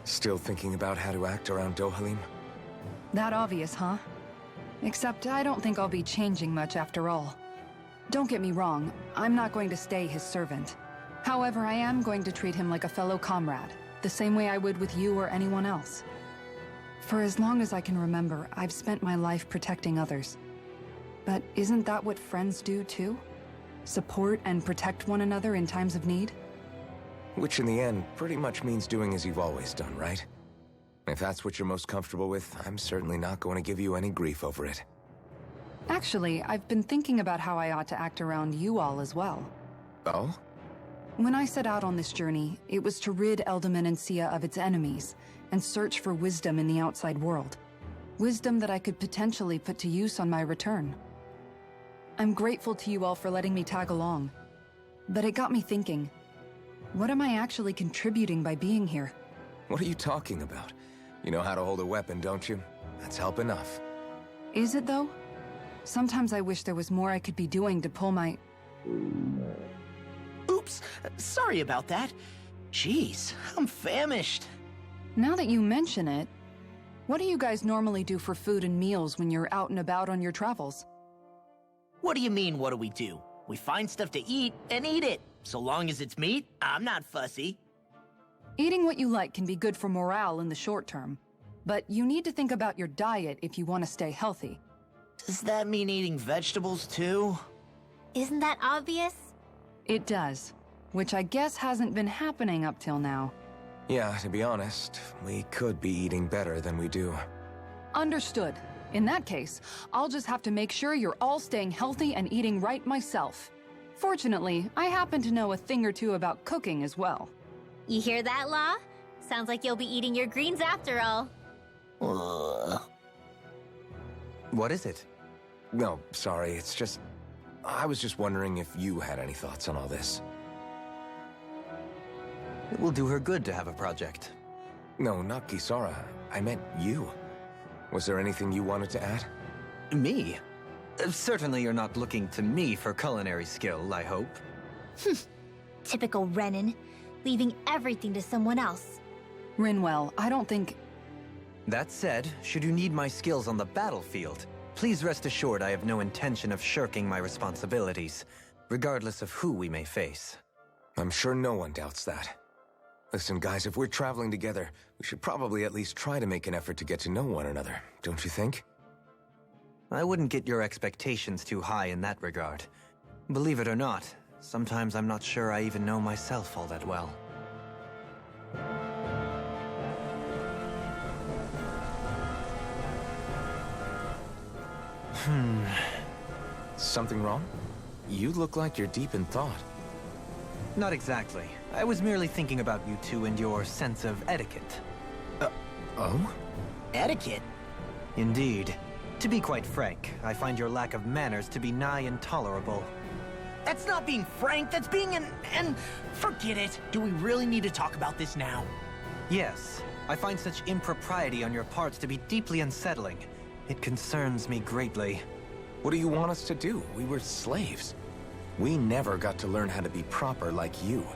Still thinking about how to act around Dohalim? That obvious, huh? Except I don't think I'll be changing much after all. Don't get me wrong, I'm not going to stay his servant. However, I am going to treat him like a fellow comrade, the same way I would with you or anyone else. For as long as I can remember, I've spent my life protecting others. But isn't that what friends do too? Support and protect one another in times of need? Which in the end pretty much means doing as you've always done, right? If that's what you're most comfortable with, I'm certainly not going to give you any grief over it. Actually, I've been thinking about how I ought to act around you all as well. Oh? When I set out on this journey, it was to rid Elde Menancia of its enemies and search for wisdom in the outside world. Wisdom that I could potentially put to use on my return. I'm grateful to you all for letting me tag along, but it got me thinking, what am I actually contributing by being here? What are you talking about? You know how to hold a weapon, don't you? That's help enough. Is it though? Sometimes I wish there was more I could be doing to pull my... Oops, sorry about that. Jeez, I'm famished. Now that you mention it, what do you guys normally do for food and meals when you're out and about on your travels? What do you mean, what do we do? We find stuff to eat and eat it. So long as it's meat, I'm not fussy. Eating what you like can be good for morale in the short term, but you need to think about your diet if you want to stay healthy. Does that mean eating vegetables too? Isn't that obvious? It does, which I guess hasn't been happening up till now. Yeah, to be honest, we could be eating better than we do. Understood. In that case, I'll just have to make sure you're all staying healthy and eating right myself. Fortunately, I happen to know a thing or two about cooking as well. You hear that, Law? Sounds like you'll be eating your greens after all. What is it? No, sorry, it's just... I was just wondering if you had any thoughts on all this. It will do her good to have a project. No, not Kisara. I meant you. Was there anything you wanted to add? Me? Certainly you're not looking to me for culinary skill, I hope. Typical Renan, leaving everything to someone else. Rinwell, I don't think... That said, should you need my skills on the battlefield, please rest assured I have no intention of shirking my responsibilities, regardless of who we may face. I'm sure no one doubts that. Listen, guys, if we're traveling together, we should probably at least try to make an effort to get to know one another, don't you think? I wouldn't get your expectations too high in that regard. Believe it or not, sometimes I'm not sure I even know myself all that well. Something wrong? You look like you're deep in thought. Not exactly. I was merely thinking about you two and your sense of etiquette. Oh? Etiquette? Indeed. To be quite frank, I find your lack of manners to be nigh intolerable. That's not being frank, that's being and forget it. Do we really need to talk about this now? Yes, I find such impropriety on your parts to be deeply unsettling. It concerns me greatly. What do you want us to do? We were slaves. We never got to learn how to be proper like you.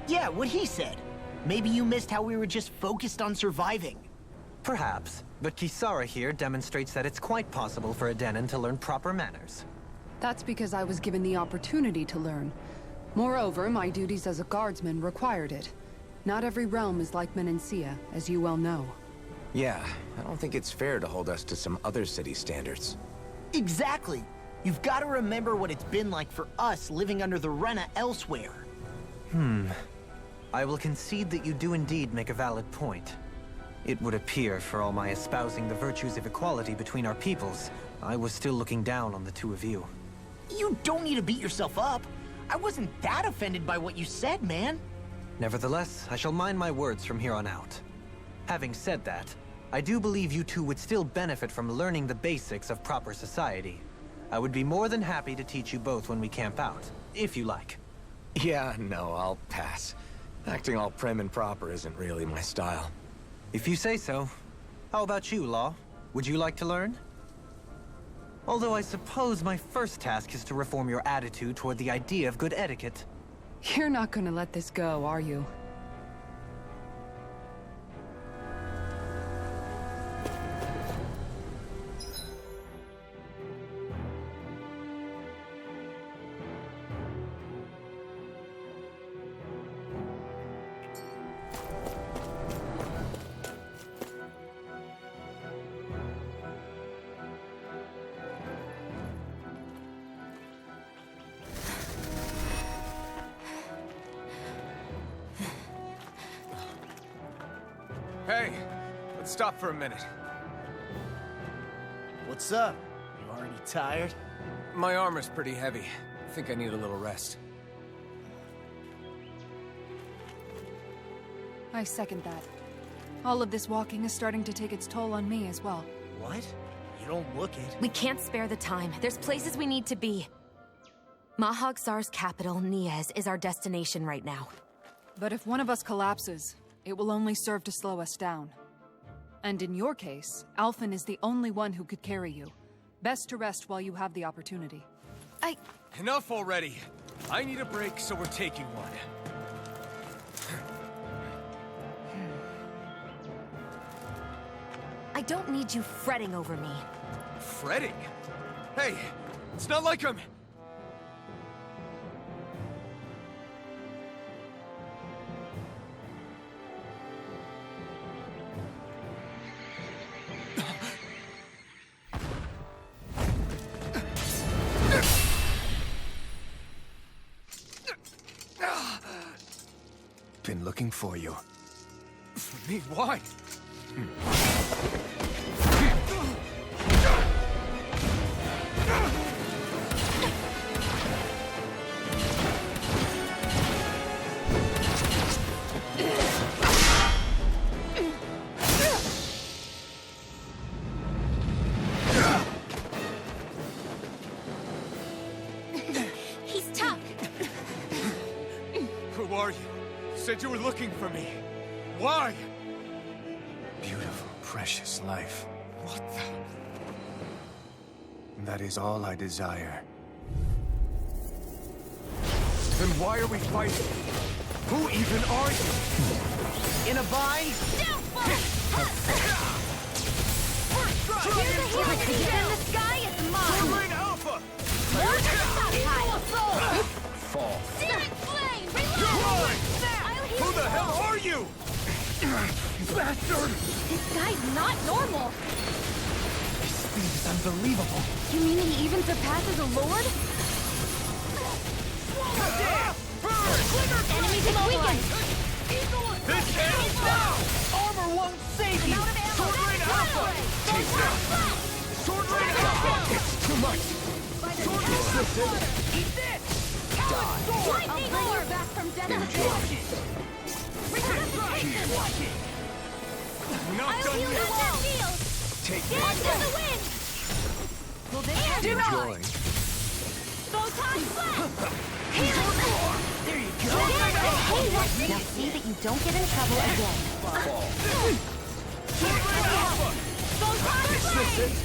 Yeah, what he said. Maybe you missed how we were just focused on surviving. Perhaps, but Kisara here demonstrates that it's quite possible for a Denon to learn proper manners. That's because I was given the opportunity to learn. Moreover, my duties as a guardsman required it. Not every realm is like Menancia, as you well know. Yeah, I don't think it's fair to hold us to some other city standards. Exactly. You've got to remember what it's been like for us living under the Rena elsewhere. I will concede that you do indeed make a valid point. It would appear, for all my espousing the virtues of equality between our peoples, I was still looking down on the two of you. You don't need to beat yourself up. I wasn't that offended by what you said, man. Nevertheless, I shall mind my words from here on out. Having said that, I do believe you two would still benefit from learning the basics of proper society. I would be more than happy to teach you both when we camp out, if you like. Yeah, no, I'll pass. Acting all prim and proper isn't really my style. If you say so. How about you, Law? Would you like to learn? Although I suppose my first task is to reform your attitude toward the idea of good etiquette. You're not gonna let this go, are you? Hey, let's stop for a minute. What's up? You already tired? My armor's pretty heavy. I think I need a little rest. I second that. All of this walking is starting to take its toll on me as well. What? You don't look it. We can't spare the time. There's places we need to be. Mahag Saar's capital, Niez, is our destination right now. But if one of us collapses, it will only serve to slow us down. And in your case, Alphen is the only one who could carry you. Best to rest while you have the opportunity. Enough already. I need a break, so we're taking one. I don't need you fretting over me. Fretting? Hey, it's not like I'm... Been looking for you. For me? Why? He's tough. Who are you? You said you were looking for me. Why? Beautiful, precious life. What the... That is all I desire. Then why are we fighting? Who even are you? In a bind? Here's a hero that is in the sky is mine! Turbine Alpha! Lord Stockpile! Fall. Searing Flame! Reload! Why? I'll heal Who the you. hell are you? Bastard! This guy's not normal! Speed is unbelievable. You mean he even surpasses a lord? Enemies immobilized! This ends now! Armor won't save you! Sword Rain Alpha! Take that! Sword Rain Alpha! It's too much! Sword Rain Alpha! Eat this! Lightning orb! Back from death! Not I'll done heal yet! that field! Take Dance to the wind! Will this Enjoy. Photon blast! There you go! Now see that you don't get in trouble again. Sword Rain Alpha! Photon flame!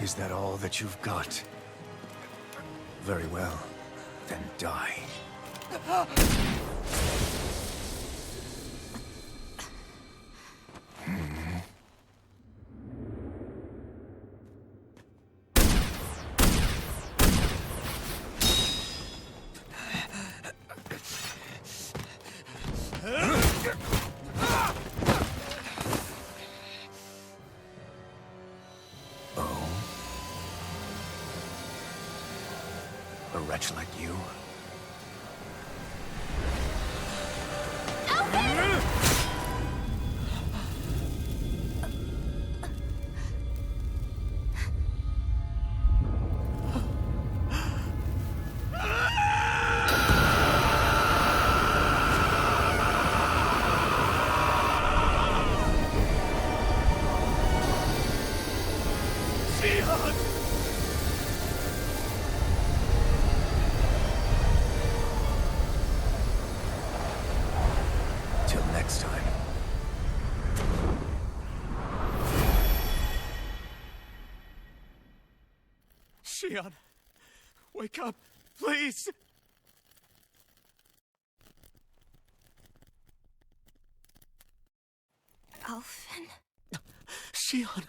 Is that all that you've got? Very well. Then die. A wretch like you? Shion, wake up, please! Alphen? Shion!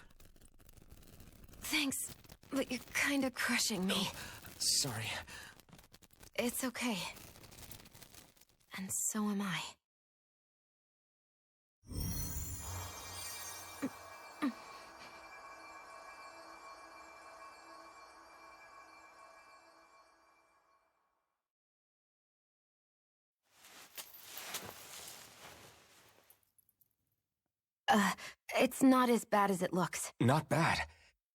Thanks, but you're kinda crushing me. Sorry. It's okay. And so am I. It's not as bad as it looks. Not bad.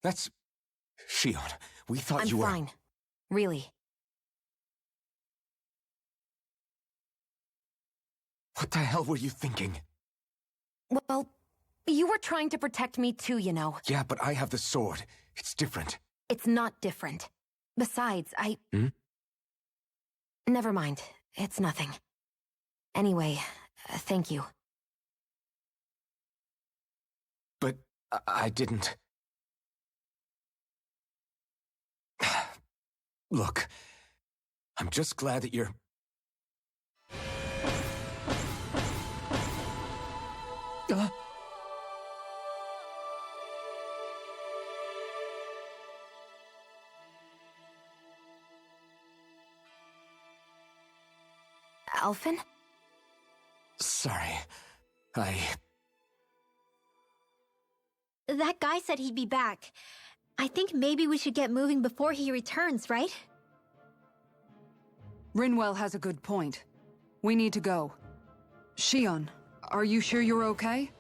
That's... Shion, we thought I'm you were... fine. Really. What the hell were you thinking? Well, you were trying to protect me too, you know. Yeah, but I have the sword. It's different. It's not different. Besides, Hmm? Never mind. It's nothing. Anyway, thank you. But I didn't... Look, I'm just glad that you're... Alphen? Sorry. That guy said he'd be back. I think maybe we should get moving before he returns, right? Rinwell has a good point. We need to go. Shion, are you sure you're okay?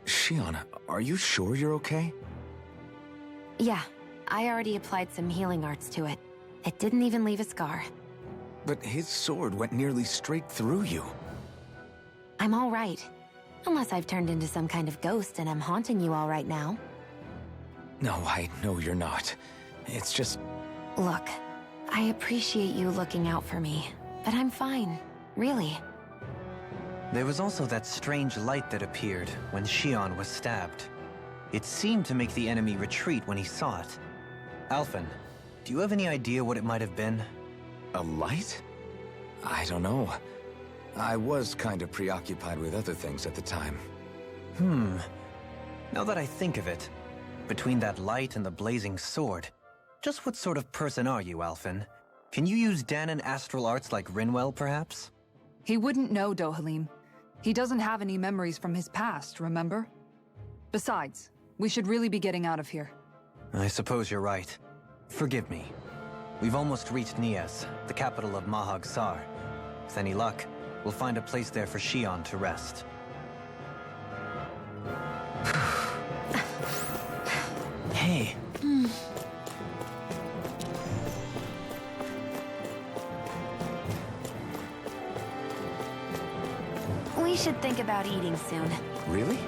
Shion, are you sure you're okay? Yeah, I already applied some healing arts to it. It didn't even leave a scar. But his sword went nearly straight through you. I'm all right. Unless I've turned into some kind of ghost and I'm haunting you all right now. No, I know you're not. It's just... Look, I appreciate you looking out for me, but I'm fine, really. There was also that strange light that appeared when Shion was stabbed. It seemed to make the enemy retreat when he saw it. Alphen, do you have any idea what it might have been? A light? I don't know. I was kind of preoccupied with other things at the time. Now that I think of it, between that light and the blazing sword, just what sort of person are you, Alphen? Can you use Dahnan astral arts like Rinwell, perhaps? He wouldn't know, Dohalim. He doesn't have any memories from his past, remember? Besides, we should really be getting out of here. I suppose you're right. Forgive me. We've almost reached Nias, the capital of Mahag Sar. With any luck, we'll find a place there for Shion to rest. Hey. We should think about eating soon. Really?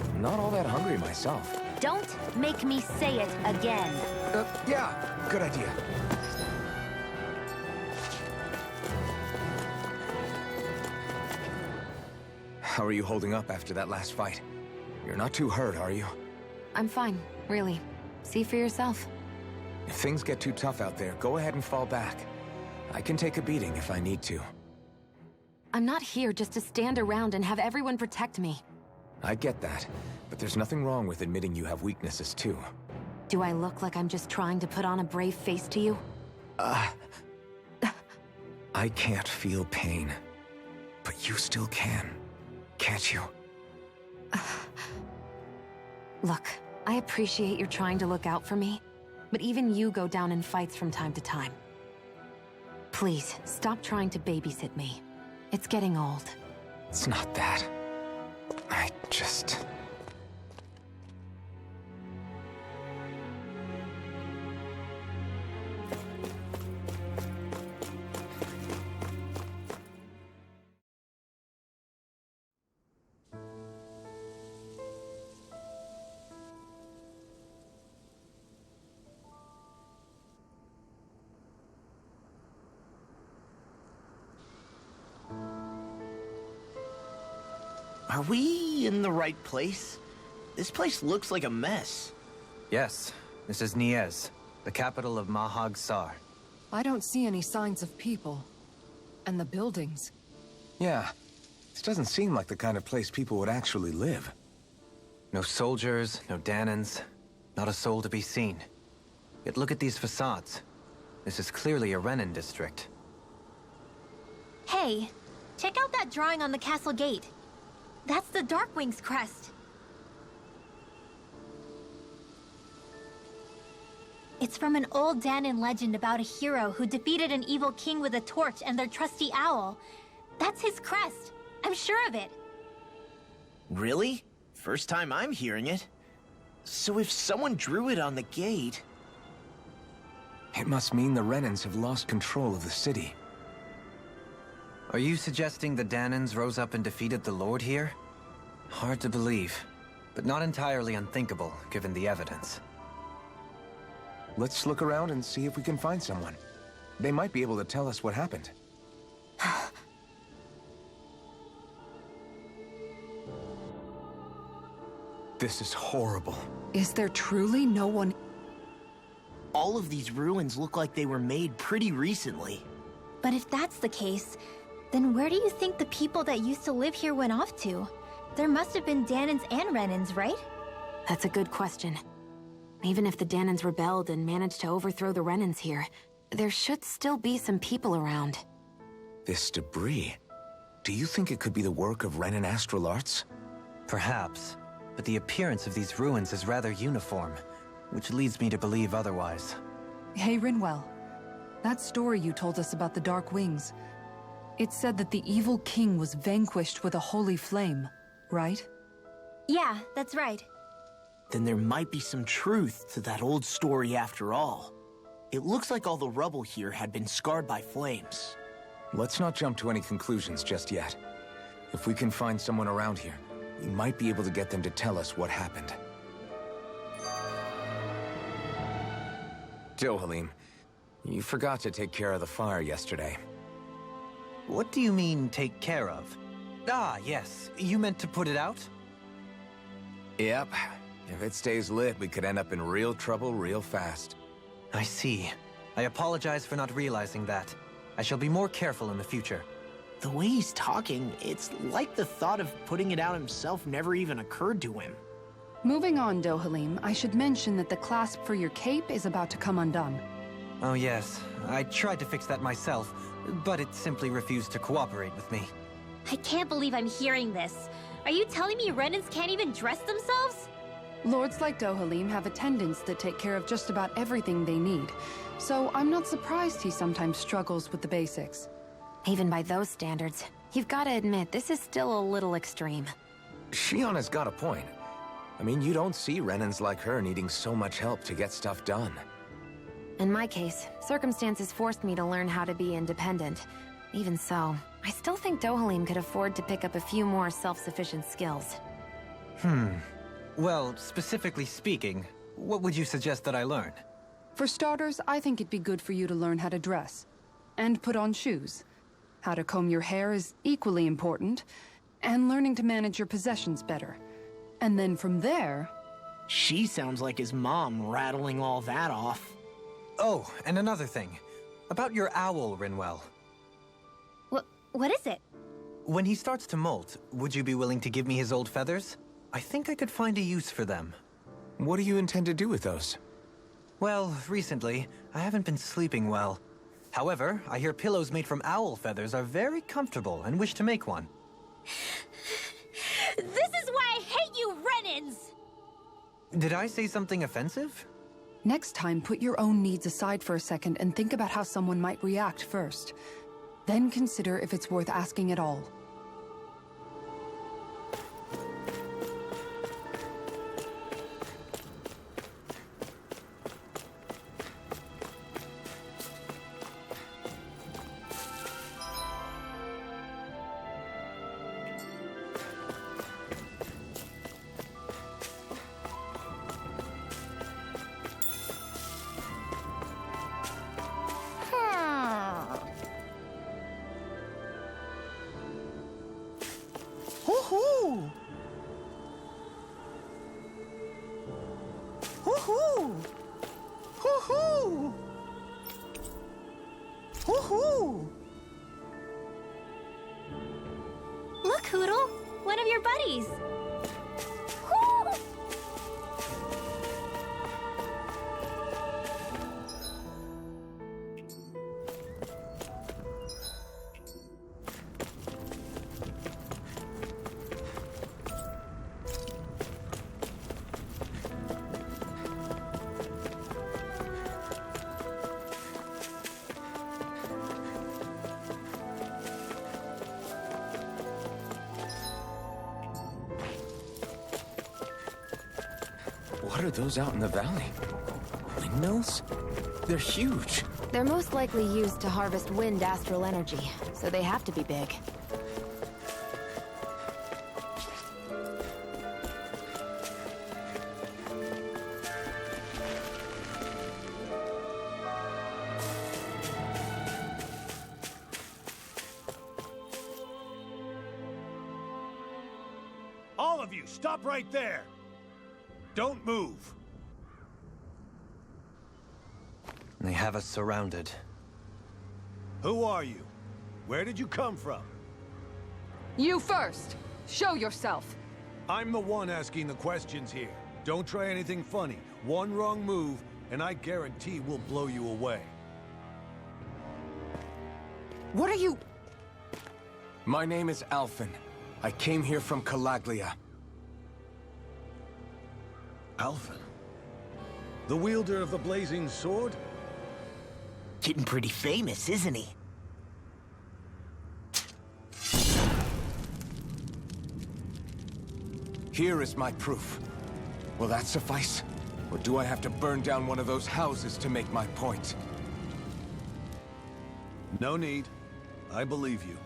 I'm not all that hungry myself. Don't make me say it again. Yeah, good idea. How are you holding up after that last fight? You're not too hurt, are you? I'm fine, really. See for yourself. If things get too tough out there, go ahead and fall back. I can take a beating if I need to. I'm not here just to stand around and have everyone protect me. I get that, but there's nothing wrong with admitting you have weaknesses too. Do I look like I'm just trying to put on a brave face to you? I can't feel pain, but you still can, can't you? Look, I appreciate you're trying to look out for me, but even you go down in fights from time to time. Please, stop trying to babysit me. It's getting old. It's not that. I just... Are we in the right place? This place looks like a mess. Yes, this is Niez, the capital of Mahag Sar. I don't see any signs of people. And the buildings. Yeah, this doesn't seem like the kind of place people would actually live. No soldiers, no Danans, not a soul to be seen. Yet look at these facades. This is clearly a Renan district. Hey, check out that drawing on the castle gate. That's the Darkwing's crest. It's from an old Danan legend about a hero who defeated an evil king with a torch and their trusty owl. That's his crest. I'm sure of it. Really? First time I'm hearing it. So if someone drew it on the gate... It must mean the Renans have lost control of the city. Are you suggesting the Danans rose up and defeated the Lord here? Hard to believe, but not entirely unthinkable, given the evidence. Let's look around and see if we can find someone. They might be able to tell us what happened. This is horrible. Is there truly no one? All of these ruins look like they were made pretty recently. But if that's the case, then where do you think the people that used to live here went off to? There must have been Danans and Renans, right? That's a good question. Even if the Danans rebelled and managed to overthrow the Renans here, there should still be some people around. This debris... Do you think it could be the work of Renan astral arts? Perhaps, but the appearance of these ruins is rather uniform, which leads me to believe otherwise. Hey, Rinwell. That story you told us about the Dark Wings. It said that the evil king was vanquished with a holy flame, right? Yeah, that's right. Then there might be some truth to that old story after all. It looks like all the rubble here had been scarred by flames. Let's not jump to any conclusions just yet. If we can find someone around here, we might be able to get them to tell us what happened. Dohalim, you forgot to take care of the fire yesterday. What do you mean, take care of? Ah, yes. You meant to put it out? Yep. If it stays lit, we could end up in real trouble real fast. I see. I apologize for not realizing that. I shall be more careful in the future. The way he's talking, it's like the thought of putting it out himself never even occurred to him. Moving on, Dohalim, I should mention that the clasp for your cape is about to come undone. Oh yes, I tried to fix that myself, but it simply refused to cooperate with me. I can't believe I'm hearing this. Are you telling me Renans can't even dress themselves? Lords like Dohalim have attendants that take care of just about everything they need, so I'm not surprised he sometimes struggles with the basics. Even by those standards, you've got to admit this is still a little extreme. Shion has got a point. I mean, you don't see Renans like her needing so much help to get stuff done. In my case, circumstances forced me to learn how to be independent. Even so, I still think Dohalim could afford to pick up a few more self-sufficient skills. Well, specifically speaking, what would you suggest that I learn? For starters, I think it'd be good for you to learn how to dress. And put on shoes. How to comb your hair is equally important. And learning to manage your possessions better. And then from there... She sounds like his mom rattling all that off. Oh, and another thing. About your owl, Rinwell. What is it? When he starts to molt, would you be willing to give me his old feathers? I think I could find a use for them. What do you intend to do with those? Well, recently, I haven't been sleeping well. However, I hear pillows made from owl feathers are very comfortable and wish to make one. This is why I hate you, Renans! Did I say something offensive? Next time, put your own needs aside for a second and think about how someone might react first. Then consider if it's worth asking at all. one of your buddies. Woo! What are those out in the valley? Windmills? They're huge. They're most likely used to harvest wind astral energy, so they have to be big. All of you, stop right there! Don't move! They have us surrounded. Who are you? Where did you come from? You first! Show yourself! I'm the one asking the questions here. Don't try anything funny. One wrong move, and I guarantee we'll blow you away. What are you... My name is Alphen. I came here from Calaglia. Alphen? The wielder of the blazing sword? Getting pretty famous, isn't he? Here is my proof. Will that suffice? Or do I have to burn down one of those houses to make my point? No need. I believe you.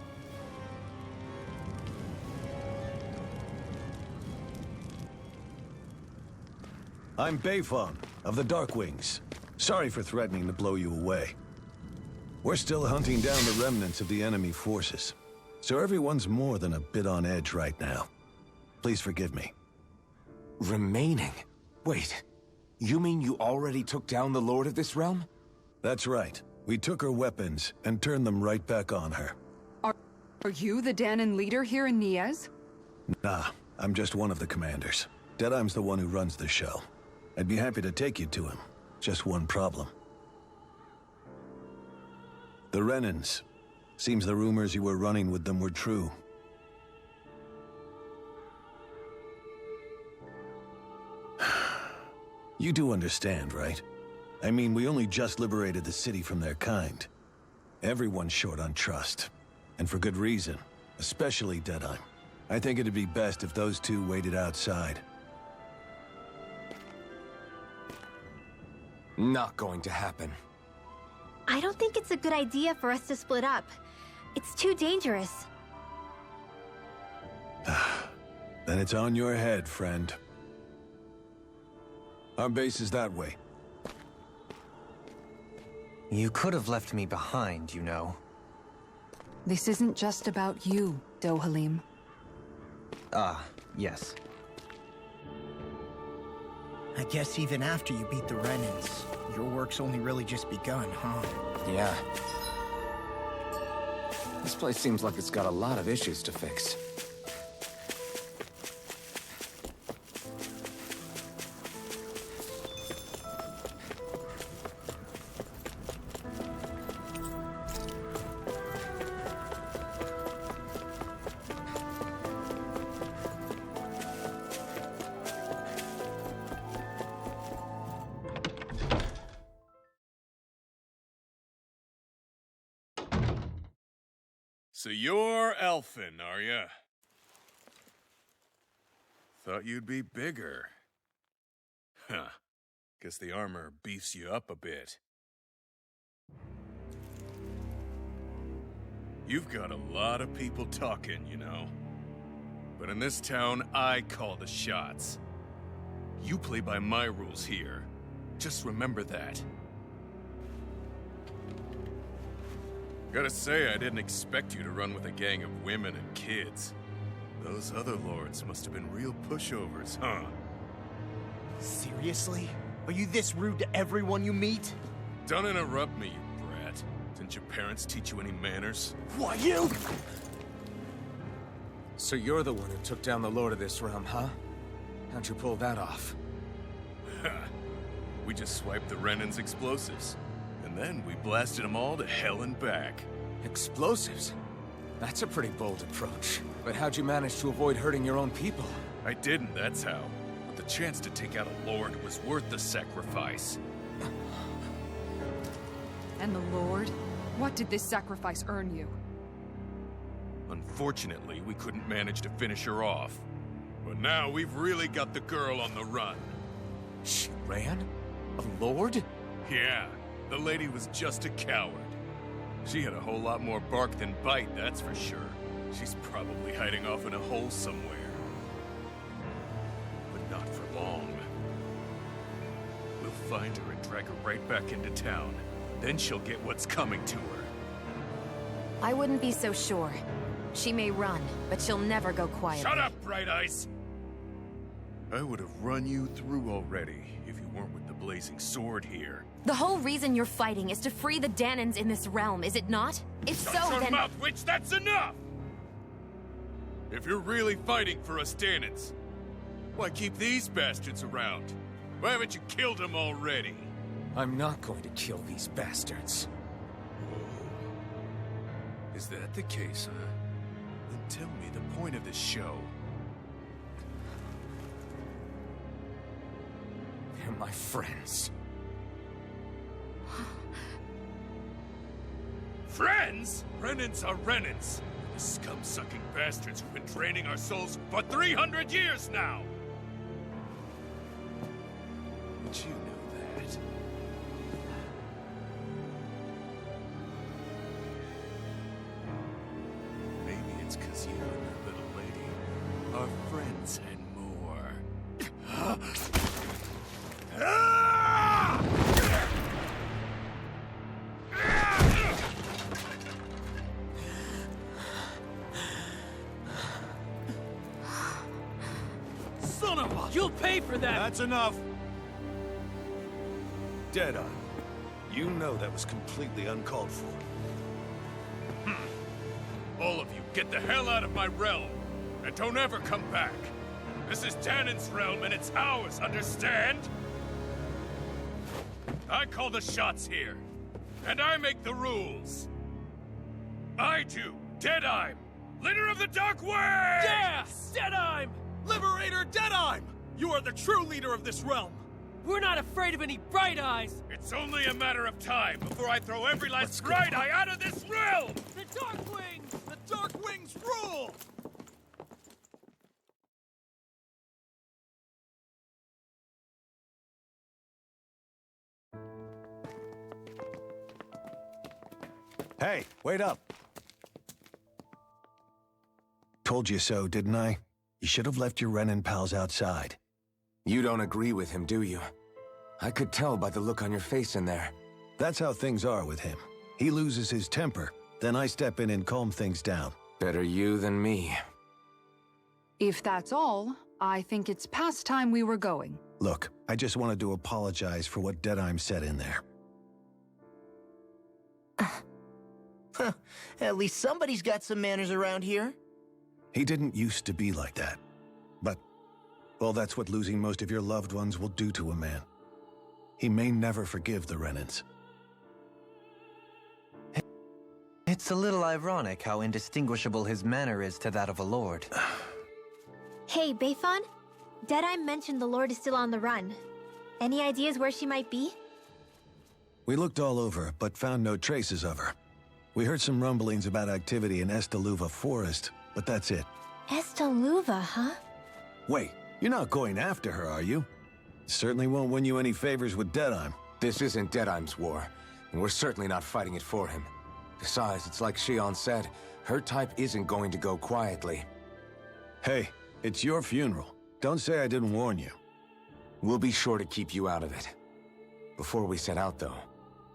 I'm Beifong, of the Darkwings. Sorry for threatening to blow you away. We're still hunting down the remnants of the enemy forces, so everyone's more than a bit on edge right now. Please forgive me. Remaining? Wait, you mean you already took down the Lord of this realm? That's right. We took her weapons and turned them right back on her. Are you the Dahnan leader here in Niez? Nah, I'm just one of the commanders. Deadheim's the one who runs the show. I'd be happy to take you to him. Just one problem. The Renans. Seems the rumors you were running with them were true. You do understand, right? I mean, we only just liberated the city from their kind. Everyone's short on trust. And for good reason. Especially Deadheim. I think it'd be best if those two waited outside. Not going to happen. I don't think it's a good idea for us to split up. It's too dangerous. Then it's on your head, friend. Our base is that way. You could have left me behind, you know. This isn't just about you, Dohalim. Ah, yes. I guess even after you beat the Renans, your work's only really just begun, huh? Yeah. This place seems like it's got a lot of issues to fix. So you're Alphen, are ya? Thought you'd be bigger. Huh. Guess the armor beefs you up a bit. You've got a lot of people talking, you know. But in this town, I call the shots. You play by my rules here. Just remember that. Gotta say, I didn't expect you to run with a gang of women and kids. Those other lords must have been real pushovers, huh? Seriously? Are you this rude to everyone you meet? Don't interrupt me, you brat. Didn't your parents teach you any manners? What, you? So you're the one who took down the Lord of this realm, huh? How'd you pull that off? We just swiped the Renan's explosives. And then we blasted them all to hell and back. Explosives? That's a pretty bold approach. But how'd you manage to avoid hurting your own people? I didn't, that's how. But the chance to take out a Lord was worth the sacrifice. And the Lord? What did this sacrifice earn you? Unfortunately, we couldn't manage to finish her off. But now we've really got the girl on the run. She ran? A Lord? Yeah, the lady was just a coward. She had a whole lot more bark than bite, that's for sure. She's probably hiding off in a hole somewhere. But not for long. We'll find her and drag her right back into town. Then she'll get what's coming to her. I wouldn't be so sure. She may run, but she'll never go quietly. Shut up, Bright Eyes! I would have run you through already if you weren't with the blazing sword here. The whole reason you're fighting is to free the Danans in this realm, is it not? If so, Shut your then... mouth, witch! That's enough! If you're really fighting for us Danans, why keep these bastards around? Why haven't you killed them already? I'm not going to kill these bastards. Is that the case, huh? Then tell me the point of this show. They're my friends. Friends? Renans are Renans. The scum-sucking bastards who've been draining our souls for 300 years now! But you know that. Maybe it's because you and that little lady are friends and more. Son of a... You'll pay for that! That's enough! Deadeye, you know that was completely uncalled for. All of you, get the hell out of my realm! And don't ever come back! This is Danan's realm and it's ours, understand? I call the shots here. And I make the rules. I do, Deadeye, leader of the Dark Wings! Yeah! Deadeye! Liberator Deadeye! You are the true leader of this realm! We're not afraid of any Bright Eyes! It's only a matter of time before I throw every last Bright Eye out of this realm! The Dark Wings! The Dark Wings rule! Hey, wait up! Told you so, didn't I? You should have left your Renan pals outside. You don't agree with him, do you? I could tell by the look on your face in there. That's how things are with him. He loses his temper, then I step in and calm things down. Better you than me. If that's all, I think it's past time we were going. Look, I just wanted to apologize for what Deadeye said in there. At least somebody's got some manners around here. He didn't used to be like that. But, well, that's what losing most of your loved ones will do to a man. He may never forgive the Renans. It's a little ironic how indistinguishable his manner is to that of a lord. Hey, Bayfon? Deadeye mentioned the Lord is still on the run. Any ideas where she might be? We looked all over, but found no traces of her. We heard some rumblings about activity in Estaluva Forest, but that's it. Estaluva, huh? Wait, you're not going after her, are you? Certainly won't win you any favors with Deadeye. This isn't Deadeye's war, and we're certainly not fighting it for him. Besides, it's like Shion said, her type isn't going to go quietly. Hey, it's your funeral. Don't say I didn't warn you. We'll be sure to keep you out of it. Before we set out, though,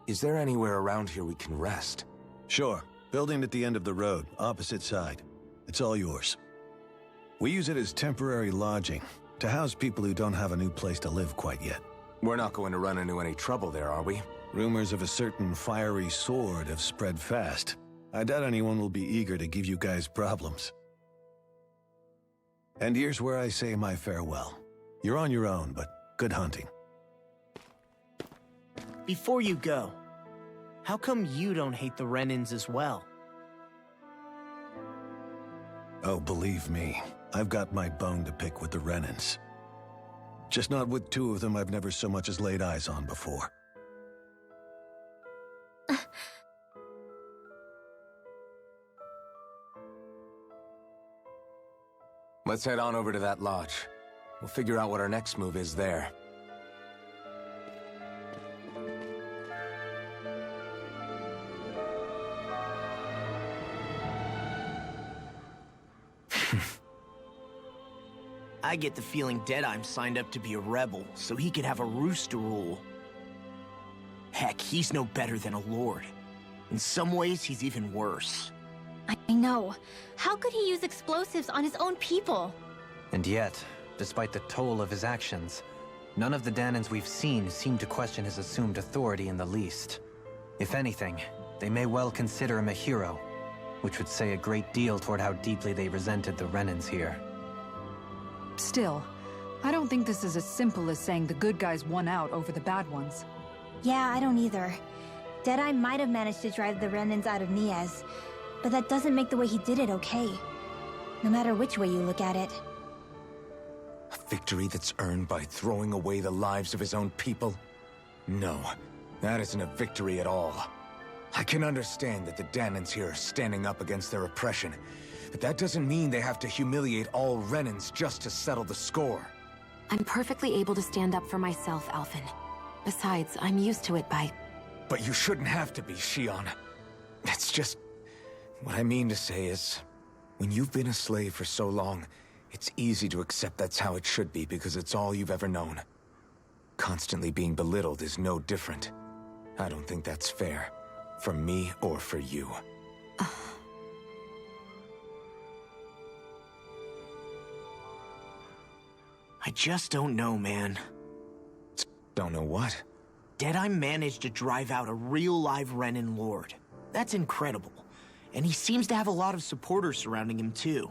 is there anywhere around here we can rest? Sure. Building at the end of the road, opposite side. It's all yours. We use it as temporary lodging, to house people who don't have a new place to live quite yet. We're not going to run into any trouble there, are we? Rumors of a certain fiery sword have spread fast. I doubt anyone will be eager to give you guys problems. And here's where I say my farewell. You're on your own, but good hunting. Before you go, how come you don't hate the Renans as well? Oh, believe me, I've got my bone to pick with the Renans. Just not with two of them I've never so much as laid eyes on before. Let's head on over to that lodge. We'll figure out what our next move is there. I get the feeling Deadeye signed up to be a rebel, so he could have a roost to rule. Heck, he's no better than a lord. In some ways, he's even worse. I know. How could he use explosives on his own people? And yet, despite the toll of his actions, none of the Danans we've seen seem to question his assumed authority in the least. If anything, they may well consider him a hero, which would say a great deal toward how deeply they resented the Renans here. Still, I don't think this is as simple as saying the good guys won out over the bad ones. Yeah, I don't either. Deadeye might have managed to drive the Renans out of Niez, but that doesn't make the way he did it okay. No matter which way you look at it. A victory that's earned by throwing away the lives of his own people? No, that isn't a victory at all. I can understand that the Danans here are standing up against their oppression, but that doesn't mean they have to humiliate all Renans just to settle the score. I'm perfectly able to stand up for myself, Alphen. Besides, I'm used to it by... But you shouldn't have to be, Shion. It's just... What I mean to say is, when you've been a slave for so long, it's easy to accept that's how it should be because it's all you've ever known. Constantly being belittled is no different. I don't think that's fair. For me or for you. I just don't know, man. Don't know what? Deadeye managed to drive out a real live Renan lord. That's incredible. And he seems to have a lot of supporters surrounding him, too.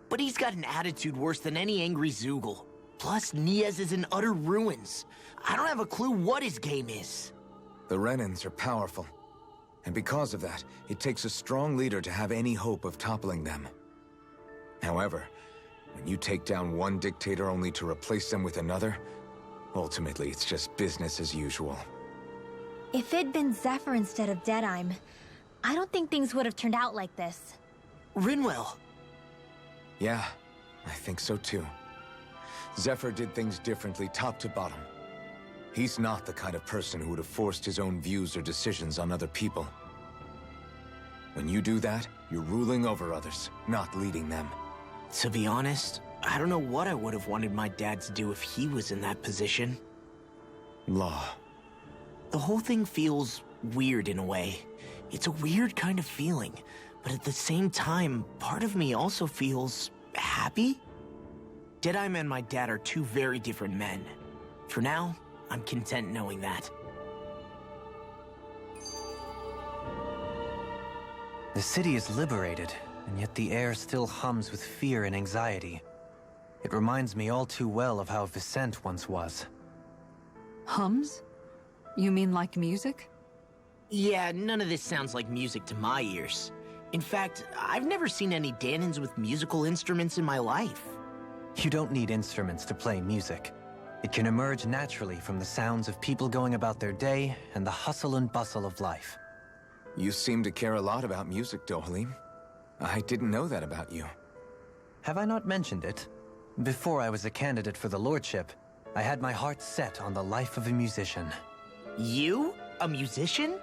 But he's got an attitude worse than any angry Zoogle. Plus, Niez is in utter ruins. I don't have a clue what his game is. The Renans are powerful. And because of that, it takes a strong leader to have any hope of toppling them. However, when you take down one dictator only to replace them with another, ultimately it's just business as usual. If it'd been Zephyr instead of Deadeye, I don't think things would have turned out like this. Rinwell. Yeah, I think so too. Zephyr did things differently top to bottom. He's not the kind of person who would have forced his own views or decisions on other people. When you do that, you're ruling over others, not leading them. To be honest, I don't know what I would have wanted my dad to do if he was in that position. Law. The whole thing feels weird in a way. It's a weird kind of feeling, but at the same time, part of me also feels happy. Deadeye and my dad are two very different men. For now, I'm content knowing that. The city is liberated, and yet the air still hums with fear and anxiety. It reminds me all too well of how Vicente once was. Hums? You mean like music? Yeah, none of this sounds like music to my ears. In fact, I've never seen any Danans with musical instruments in my life. You don't need instruments to play music. It can emerge naturally from the sounds of people going about their day and the hustle and bustle of life. You seem to care a lot about music, Dohalim. I didn't know that about you. Have I not mentioned it? Before I was a candidate for the lordship, I had my heart set on the life of a musician. You? A musician?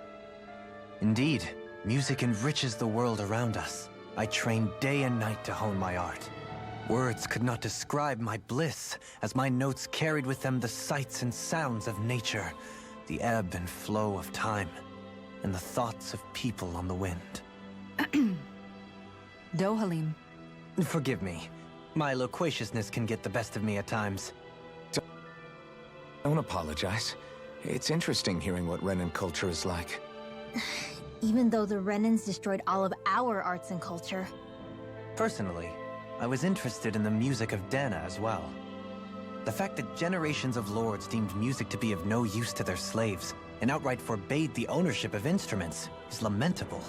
Indeed, music enriches the world around us. I trained day and night to hone my art. Words could not describe my bliss, as my notes carried with them the sights and sounds of nature, the ebb and flow of time, and the thoughts of people on the wind. Dohalim. Forgive me. My loquaciousness can get the best of me at times. Don't apologize. It's interesting hearing what Renan culture is like. Even though the Renans destroyed all of our arts and culture. Personally, I was interested in the music of Dana as well. The fact that generations of lords deemed music to be of no use to their slaves and outright forbade the ownership of instruments is lamentable.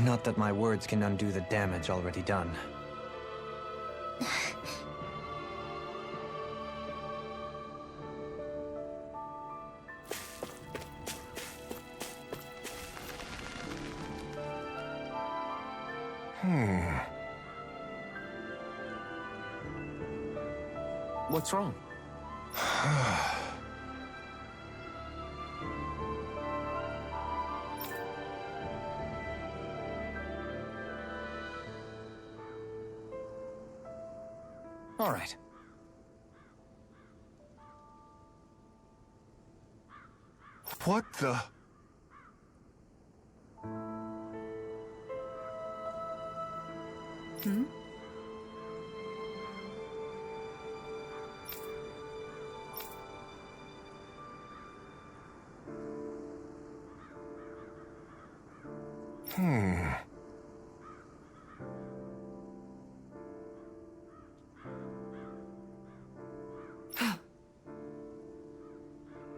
Not that my words can undo the damage already done. What's wrong? All right. What the? Hmm?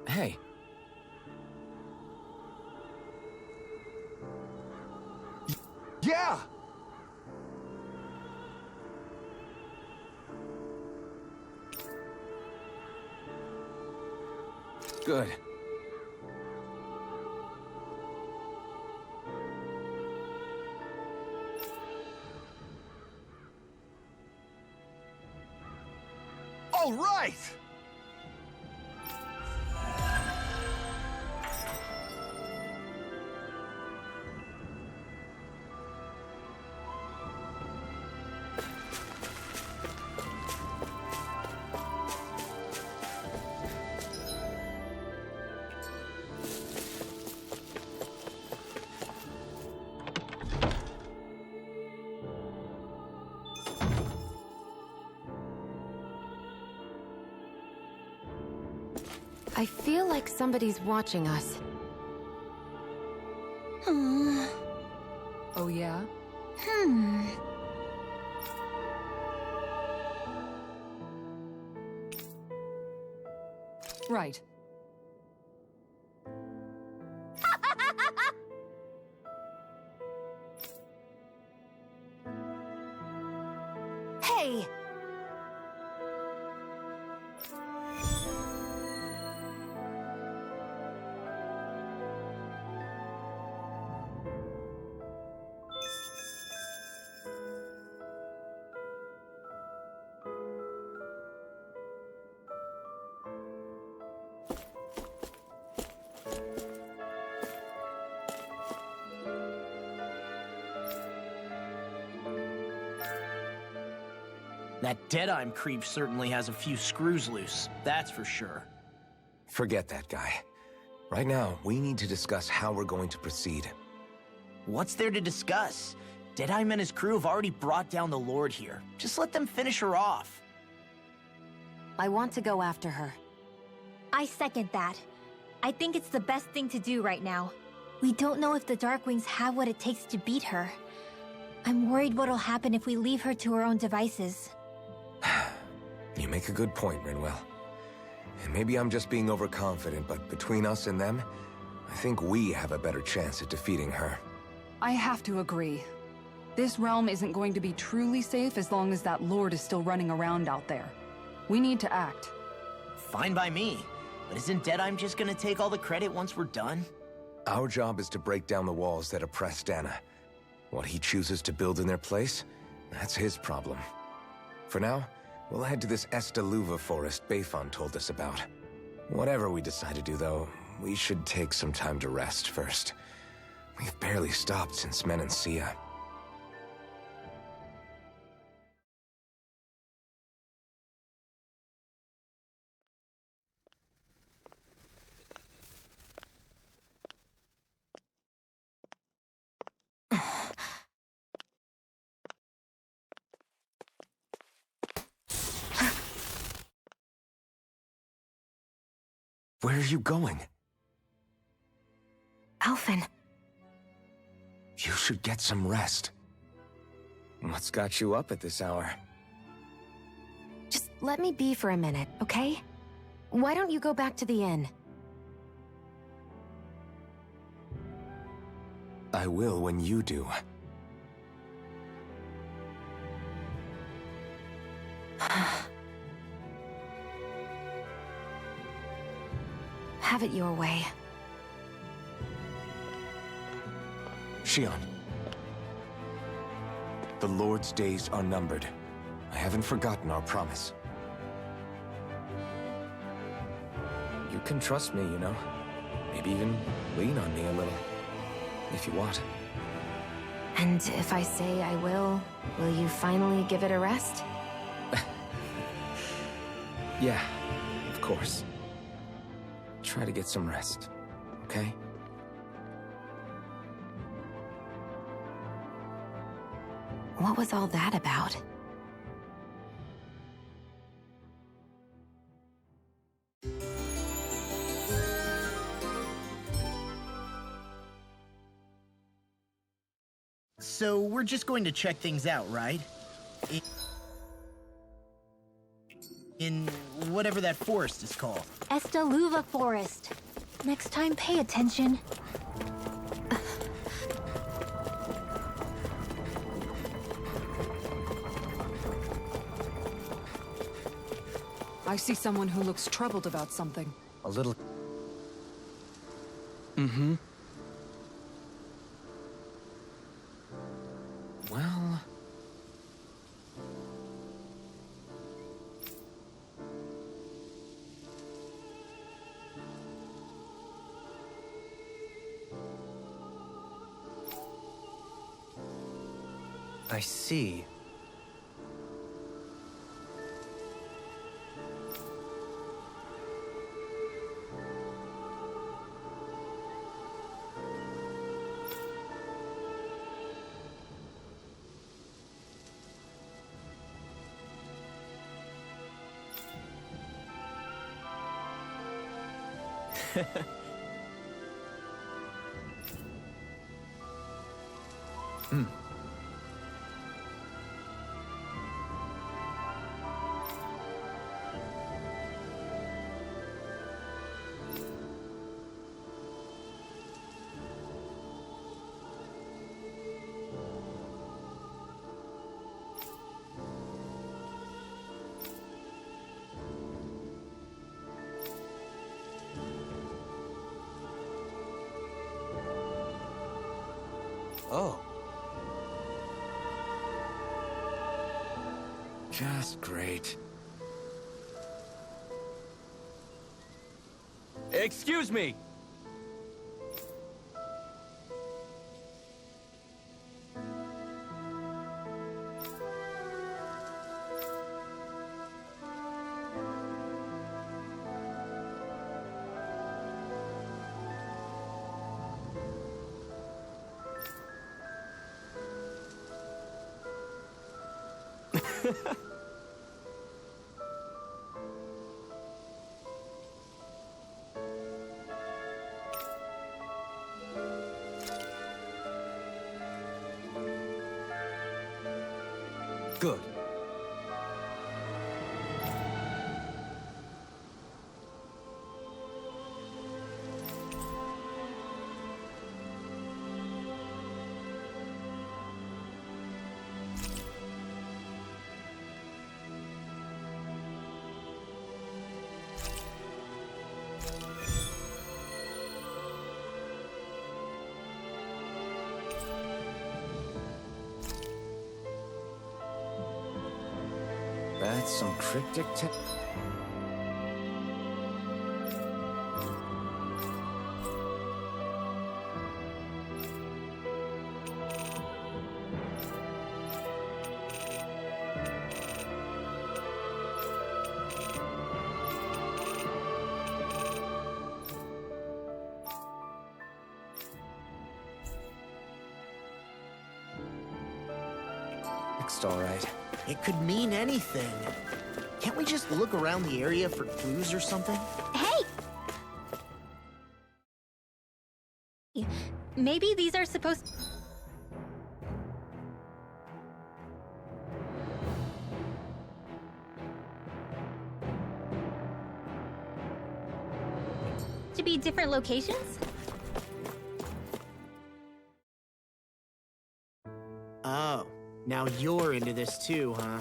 Hey. Yeah! Good. All right! I feel like somebody's watching us. Oh yeah? Right. Hey! That Deadeye creep certainly has a few screws loose, that's for sure. Forget that guy. Right now, we need to discuss how we're going to proceed. What's there to discuss? Deadeye and his crew have already brought down the Lord here. Just let them finish her off. I want to go after her. I second that. I think it's the best thing to do right now. We don't know if the Darkwings have what it takes to beat her. I'm worried what'll happen if we leave her to her own devices. You make a good point, Rinwell. And maybe I'm just being overconfident, but between us and them, I think we have a better chance at defeating her. I have to agree. This realm isn't going to be truly safe as long as that Lord is still running around out there. We need to act. Fine by me. But isn't Deadeye just gonna take all the credit once we're done? Our job is to break down the walls that oppress Dana. What he chooses to build in their place, that's his problem. For now, we'll head to this Estaluva forest Bayfon told us about. Whatever we decide to do, though, we should take some time to rest first. We've barely stopped since Menancia. Where are you going? Alphen. You should get some rest. What's got you up at this hour? let me be for a minute, okay? Why don't you go back to the inn? I will when you do. Have it your way. Shion. The Lord's days are numbered. I haven't forgotten our promise. You can trust me, you know. Maybe even lean on me a little. If you want. And if I say I will you finally give it a rest? Yeah, of course. Try to get some rest, okay? What was all that about? So we're just going to check things out, right? In whatever that forest is called. Estaluva Forest. Next time, pay attention. I see someone who looks troubled about something. A little... Mm-hmm. Well... I see. Oh. Just great. Excuse me! Good. That's some cryptic It's all right. It could mean anything. Can't we just look around the area for clues or something? Hey! Maybe these are supposed... to be different locations? Oh, now you're into this too, huh?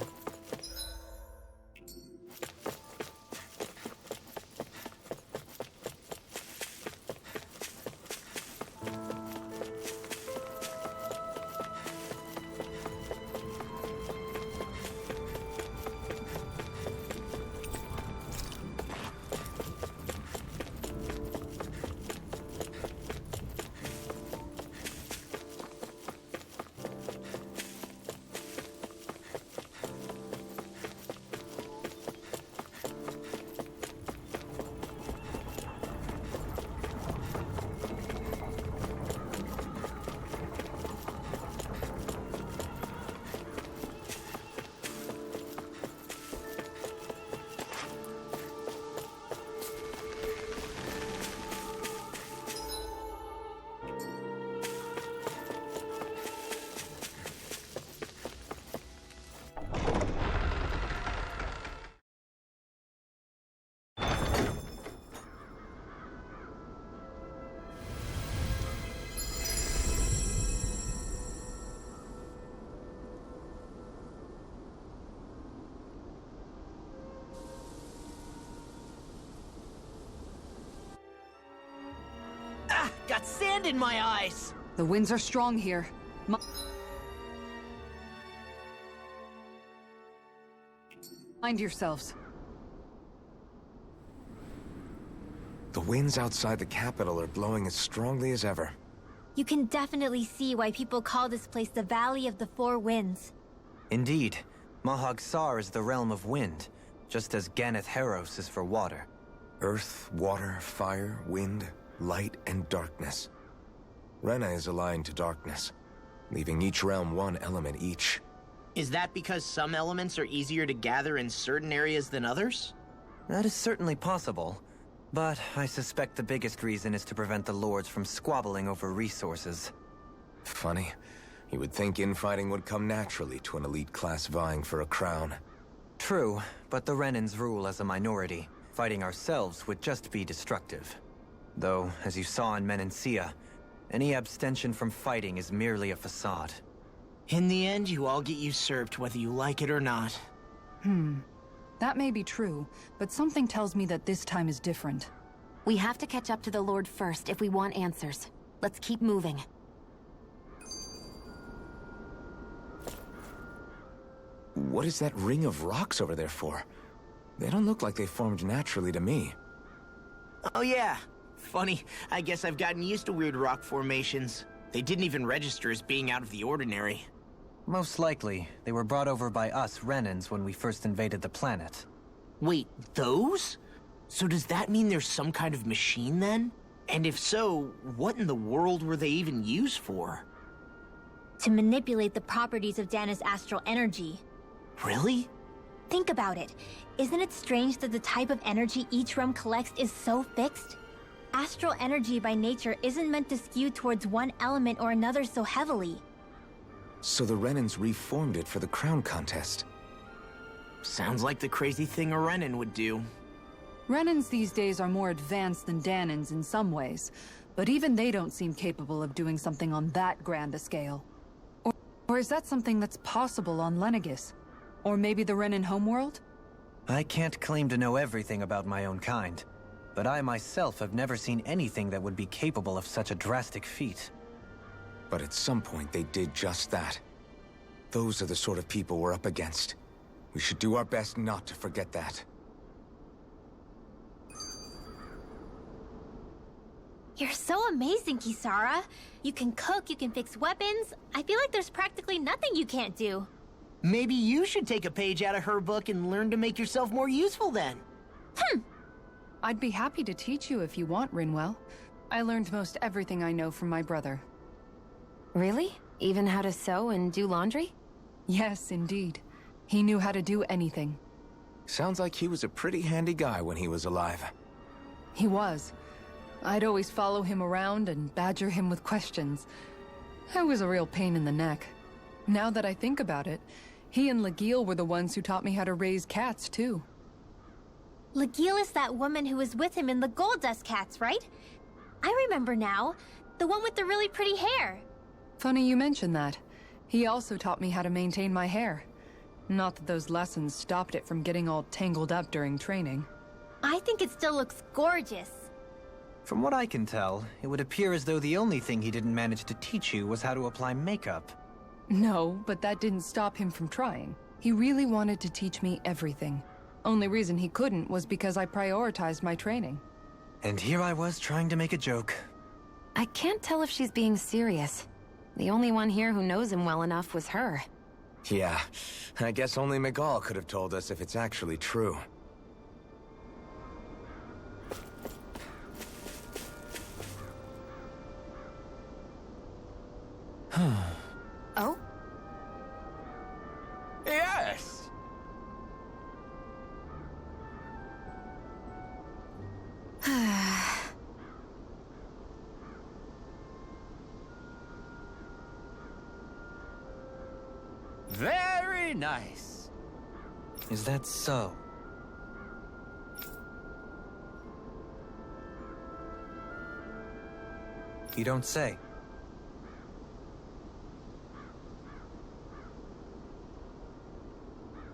Got sand in my eyes! The winds are strong here. Mind yourselves. The winds outside the capital are blowing as strongly as ever. You can definitely see why people call this place the Valley of the Four Winds. Indeed. Mahag Saar is the realm of wind, just as Ganeth Heros is for water. Earth, water, fire, wind, light, and darkness. Rena is aligned to darkness, leaving each realm one element each. Is that because some elements are easier to gather in certain areas than others? That is certainly possible, but I suspect the biggest reason is to prevent the lords from squabbling over resources. Funny. You would think infighting would come naturally to an elite class vying for a crown. True, but the Renans rule as a minority. Fighting ourselves would just be destructive. Though, as you saw in Menancia, any abstention from fighting is merely a facade. In the end, you all get usurped whether you like it or not. That may be true, but something tells me that this time is different. We have to catch up to the Lord first if we want answers. Let's keep moving. What is that ring of rocks over there for? They don't look like they formed naturally to me. Oh yeah. Funny, I guess I've gotten used to weird rock formations. They didn't even register as being out of the ordinary. Most likely, they were brought over by us Renans when we first invaded the planet. Wait, those? So does that mean there's some kind of machine then? And if so, what in the world were they even used for? To manipulate the properties of Dana's astral energy. Really? Think about it. Isn't it strange that the type of energy each realm collects is so fixed? Astral energy by nature isn't meant to skew towards one element or another so heavily. So the Renans reformed it for the crown contest. Sounds like the crazy thing a Renan would do. Renans these days are more advanced than Danans in some ways, but even they don't seem capable of doing something on that grand a scale. Or is that something that's possible on Lenegis? Or maybe the Renan homeworld? I can't claim to know everything about my own kind, but I myself have never seen anything that would be capable of such a drastic feat. But at some point they did just that. Those are the sort of people we're up against. We should do our best not to forget that. You're so amazing, Kisara. You can cook, you can fix weapons. I feel like there's practically nothing you can't do. Maybe you should take a page out of her book and learn to make yourself more useful then. I'd be happy to teach you if you want, Rinwell. I learned most everything I know from my brother. Really? Even how to sew and do laundry? Yes, indeed. He knew how to do anything. Sounds like he was a pretty handy guy when he was alive. He was. I'd always follow him around and badger him with questions. I was a real pain in the neck. Now that I think about it, he and Lagiel were the ones who taught me how to raise cats, too. Legilis, that woman who was with him in the Gold Dust Cats, right? I remember now. The one with the really pretty hair. Funny you mention that. He also taught me how to maintain my hair. Not that those lessons stopped it from getting all tangled up during training. I think it still looks gorgeous. From what I can tell, it would appear as though the only thing he didn't manage to teach you was how to apply makeup. No, but that didn't stop him from trying. He really wanted to teach me everything. Only reason he couldn't was because I prioritized my training. And here I was trying to make a joke. I can't tell if she's being serious. The only one here who knows him well enough was her. Yeah, I guess only Miguel could have told us if it's actually true. Oh? Yes! Very nice. Is that so? You don't say.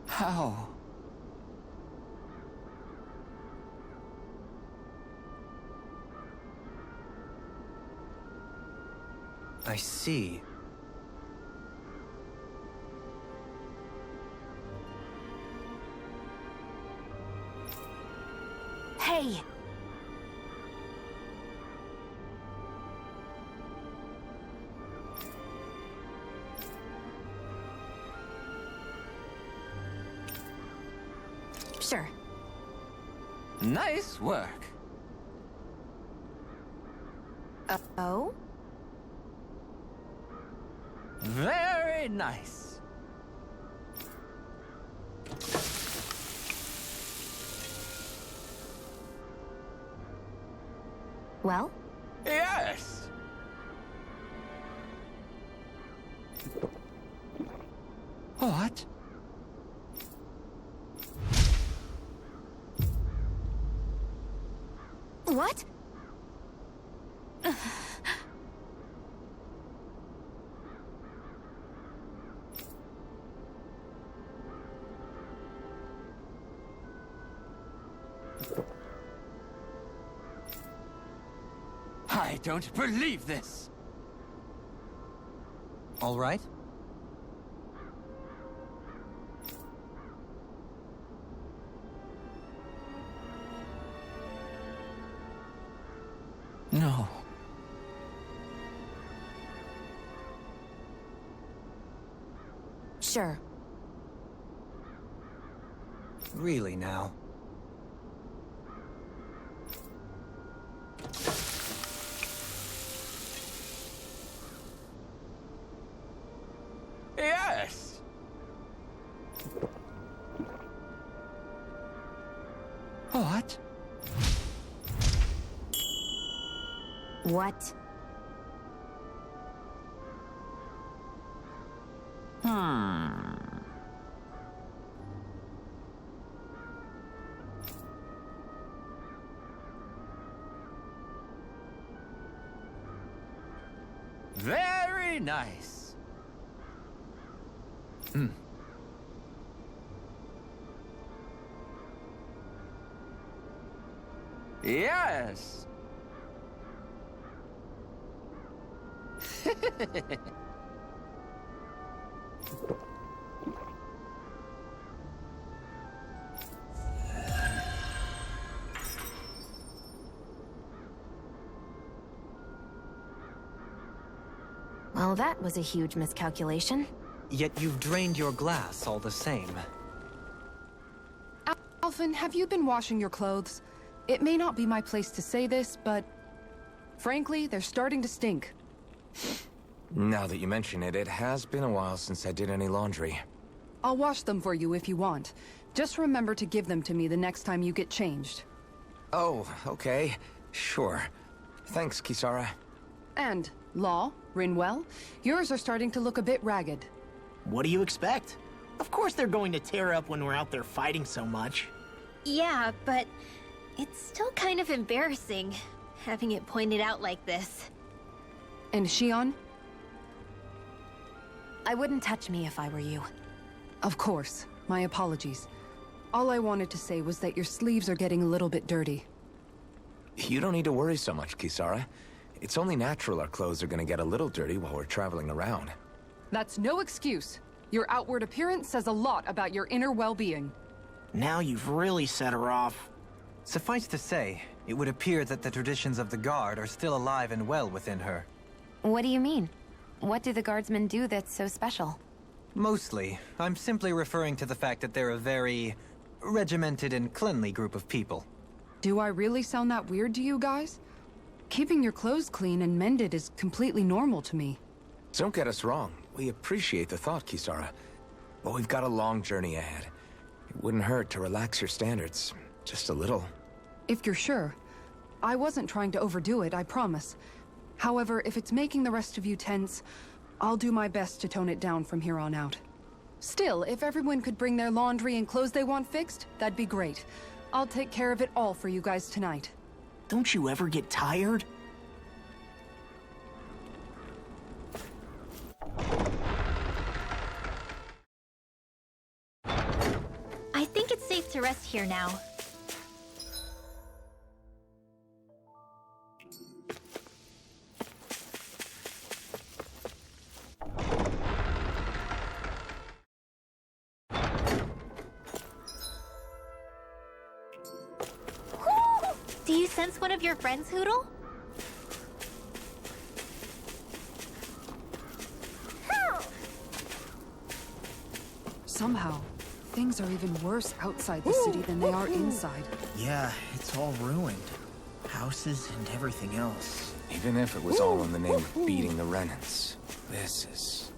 How? I see. Hey! Sure. Nice work. Oh? Very nice. Well? Yes! What? What? I don't believe this. All right. No. Sure. Really now. Yes! What? What? Very nice. Yes. Well, that was a huge miscalculation. Yet you've drained your glass all the same. Alphen, have you been washing your clothes? It may not be my place to say this, but frankly, they're starting to stink. Now that you mention it, it has been a while since I did any laundry. I'll wash them for you if you want. Just remember to give them to me the next time you get changed. Oh, okay. Sure. Thanks, Kisara. And, Law, Rinwell, yours are starting to look a bit ragged. What do you expect? Of course they're going to tear up when we're out there fighting so much. Yeah, but it's still kind of embarrassing, having it pointed out like this. And Shion? I wouldn't touch me if I were you. Of course. My apologies. All I wanted to say was that your sleeves are getting a little bit dirty. You don't need to worry so much, Kisara. It's only natural our clothes are gonna get a little dirty while we're traveling around. That's no excuse. Your outward appearance says a lot about your inner well-being. Now you've really set her off. Suffice to say, it would appear that the traditions of the Guard are still alive and well within her. What do you mean? What do the Guardsmen do that's so special? Mostly, I'm simply referring to the fact that they're a very regimented and cleanly group of people. Do I really sound that weird to you guys? Keeping your clothes clean and mended is completely normal to me. Don't get us wrong. We appreciate the thought, Kisara. But we've got a long journey ahead. It wouldn't hurt to relax your standards. Just a little. If you're sure. I wasn't trying to overdo it, I promise. However, if it's making the rest of you tense, I'll do my best to tone it down from here on out. Still, if everyone could bring their laundry and clothes they want fixed, that'd be great. I'll take care of it all for you guys tonight. Don't you ever get tired? I think it's safe to rest here now. Do you sense one of your friends, Hootle? Somehow, things are even worse outside the city than they are inside. Yeah, it's all ruined. Houses and everything else. Even if it was all in the name of beating the Renans, this is...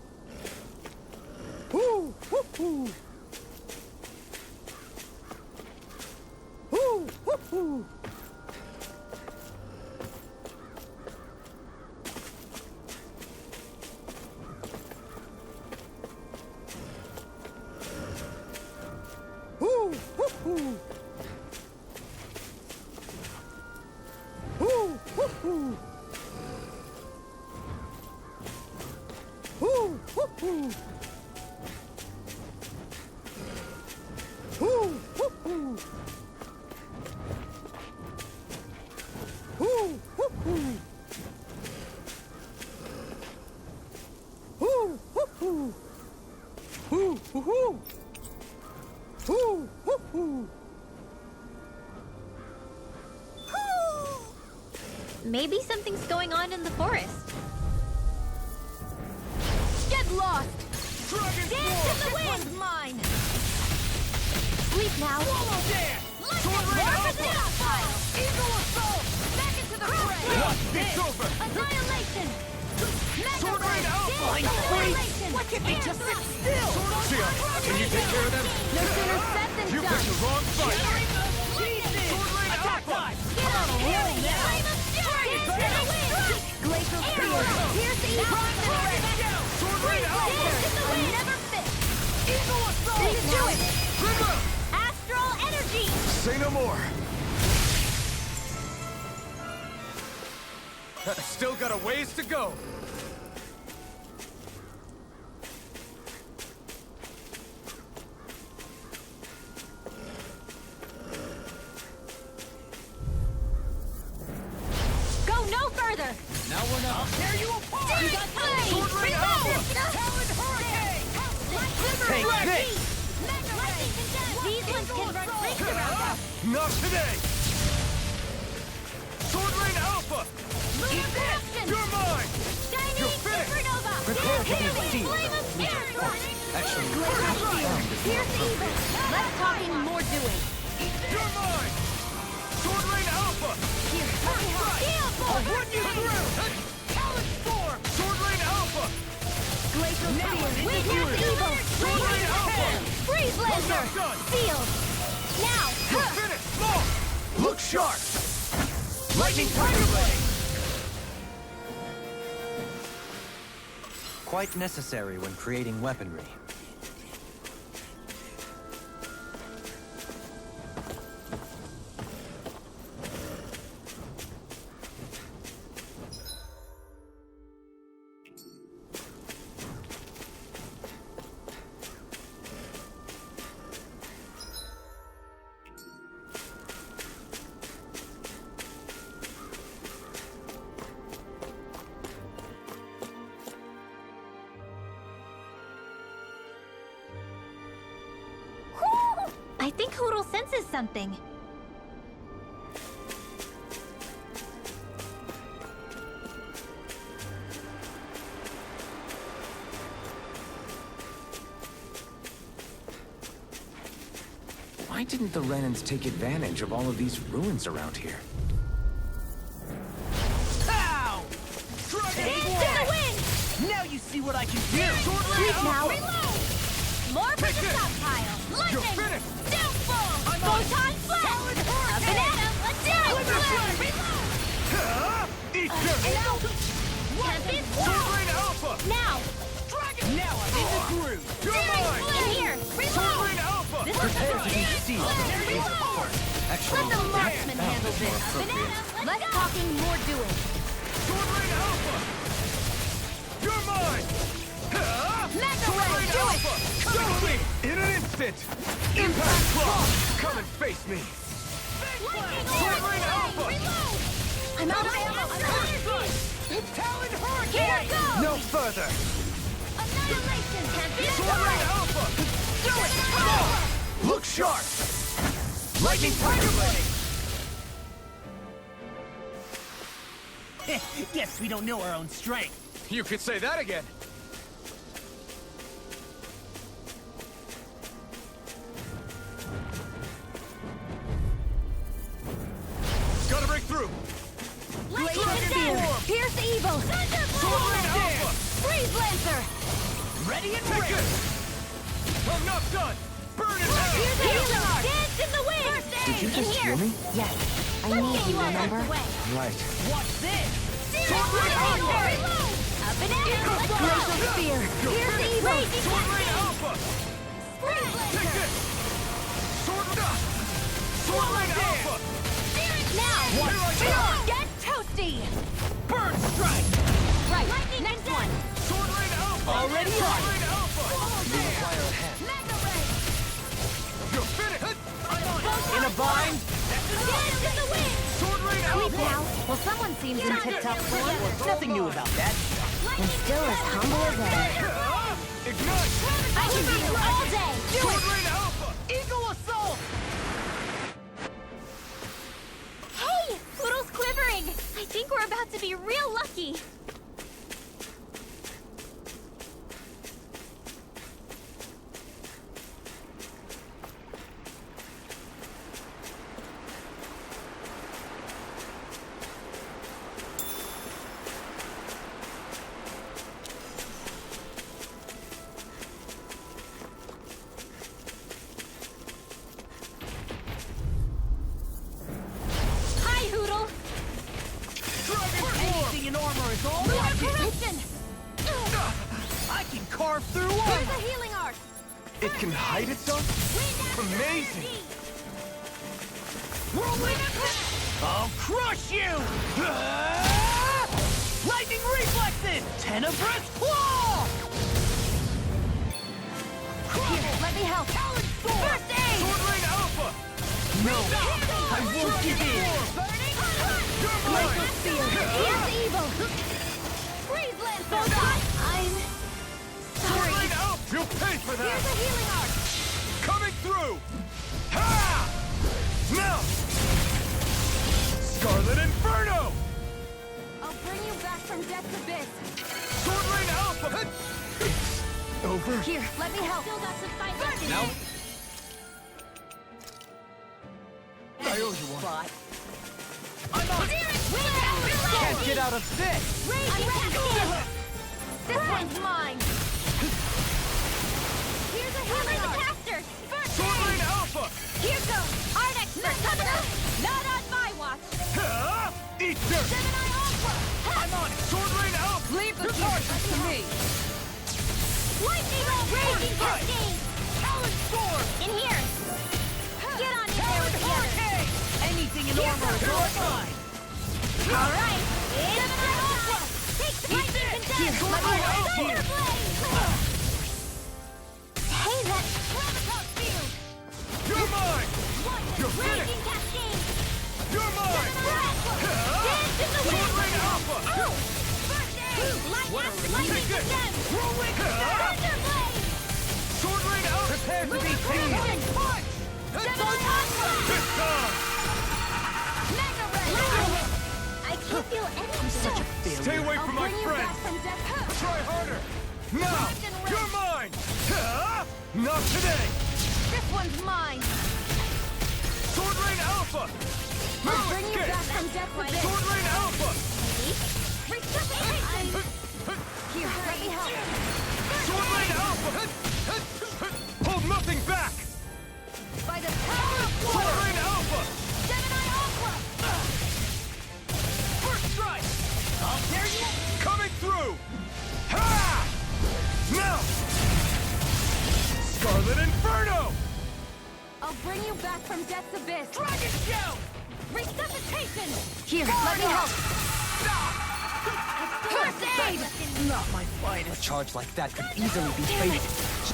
Maybe something's going on in the forest. Get lost! Dance in the wind! Mine! Sleep now. Swallow dance! Eagle assault! Back into the fray! It's over! Annihilation! Sword Rain Alpha! Annihilation! Why can't they just sit still? Sion, can you take care of them? No sooner said than You done! picked the wrong fight! Sword Rain Alpha! Get on a roll now! Glacial Spear! Pierce the Sword Rain Alpha! Never fit! Eagle assault! Do it! Trigger! Astral energy! Say no more! Still got a ways to go! Go no further! Now we're not. I'll tear you apart! You got flame! Sword Rain Alpha! Talon Hurricane! Take this! These ones can burn flakes around us! Not today! Sword Rain Alpha! Lunar corruption! You're mine! Shiny You're finished! supernova! Prepare to be sealed. Flame of spirit! Actually, Here's the evil! Less talking, more doing! You're mine! Sword Rain Alpha! Here, let me help! Heal I'll run you through! Talon Storm! Sword Rain Alpha! Glacial Spear! Here's Here's the evil! Sword Rain Alpha! Freeze Lancer! Not done! Sealed! Now! You're finished! More! Look sharp! Lightning Tiger Blade! quite necessary when creating weaponry. senses something. Why didn't the Renans take advantage of all of these ruins around here? Pow! Dance in the wind! Now you see what I can do! Freeze now! Reload! More for the stockpile! Lightning! Downfall! Photon flash! A banana! Let's do it! Reload! Eat dirt! Tempest Sword Rain Alpha! Now! Now I'm in the groove! You're mine! In here! Sword Rain Alpha! This is Prepare to be sealed. Reload! Actually, Let the marksman handle this! Less talking, more doing! Sword Rain Alpha! You're mine! Mega Ray, do it! Come me! In an instant! Impact Claw! Come and face me! Sword Rain Alpha! Reload! I'm out of ammo! Talon Here Hurricane! goes! No further! Annihilation! Tempest Sword Rain Alpha! Do it! Power! Look sharp! Lightning Tiger Blade! Guess we don't know our own strength. You could say that again! Gotta break through! Blaze Spear! Pierce Evil! Sword Rain Alpha! Freeze Lancer! Ready and Take ready! it! I'm not done! Burn it out! Here's a healer! Dance in the wind! First aid! Did you just hear me? Yes, I Let's need get you, you out remember? of the way! Right. Watch this! Sword Rain Alpha! Reload! A banana! Let's go! Glacial Spear! Pierce Evil! Raging Sword Rain Cascade! Alpha! Freeze Take Lancer! this! Sword Rain Alpha! Now! Here I come! Get toasty! Burn strike! Right, next one! Sword Rain Alpha! Already Sword on. Rain Alpha! Mega Ray! You're finished! In a bind? Dance in the wind! Sword Rain Sleep Alpha! now. Well, someone seems in tip-top form. Nothing new about that. And still as humble as ever. Ignite! I can beat you all day! Do Sword it! Rain Alpha! Eagle assault! Hey! Poodle's quivering! I think we're about to be real lucky. Hi, Hoodle! Anything in armor is all Lunar rocket. corruption! I can carve through Here's armor! a healing arc! It can hide itself? Amazing! I'll crush you! Lightning reflexes! Tenebrous claw! Here, let me help! First aid! Sword Rain Alpha! No, I won't give in! You're mine! Here's evil! Freeze Lancer! I'm Sword sorry. Rain Alpha! You'll pay for Here's that! a healing arc! Coming through! Ha! Now! Scarlet Inferno! I'll bring you back from death's abyss! Sword Rain Alpha! Over? Here, let me help! Still got some fight left in Now, you. I owe you one. but I'm on it! Can't get out of this! This one's mine! Here's a healing caster. Sword Rain Alpha! Here goes! Our expert coming up! Not on my watch! Ha! Eat dirt! Gemini Ultra! I'm on it! Sword Rain Alpha! Leave the charges to me. Lightning Raging Cascade! Talon Storm! In here! Get on in there with the others! Anything in armor is all mine! Alright! Gemini Ultra! Take the lightning condensed! Sword Rain Alpha! Thunderblade! Hey, that... Graviton Field! You're mine! You're Raging finished! Cascade! You're mine! Dance in the wind! Sword Rain Alpha! Ow! First aid! Lightning Take this! condensed! Whirlwind! Thunderblade! Sword Rain Alpha! Prepare to be Lunar sealed! corruption! Punch! I can't feel anything. Such a failure. Stay away from my friend! Try harder! Now! You're mine! Not today! This one's mine! Sword Rain Alpha! I'll bring you back from death with this! Sword Rain Alpha! Resuscitation! Here, let me help! Sword Rain Alpha! Hold nothing back! By the power of Sword water! Rain Alpha! Gemini Aqua! First strike! I'll tear you! Coming through! Ha! Now! Scarlet Inferno! I'll bring you back from death's abyss! Dragon Shell! Resuscitation! Here, let me help! First aid! Not my fight. A charge like that could easily be fated.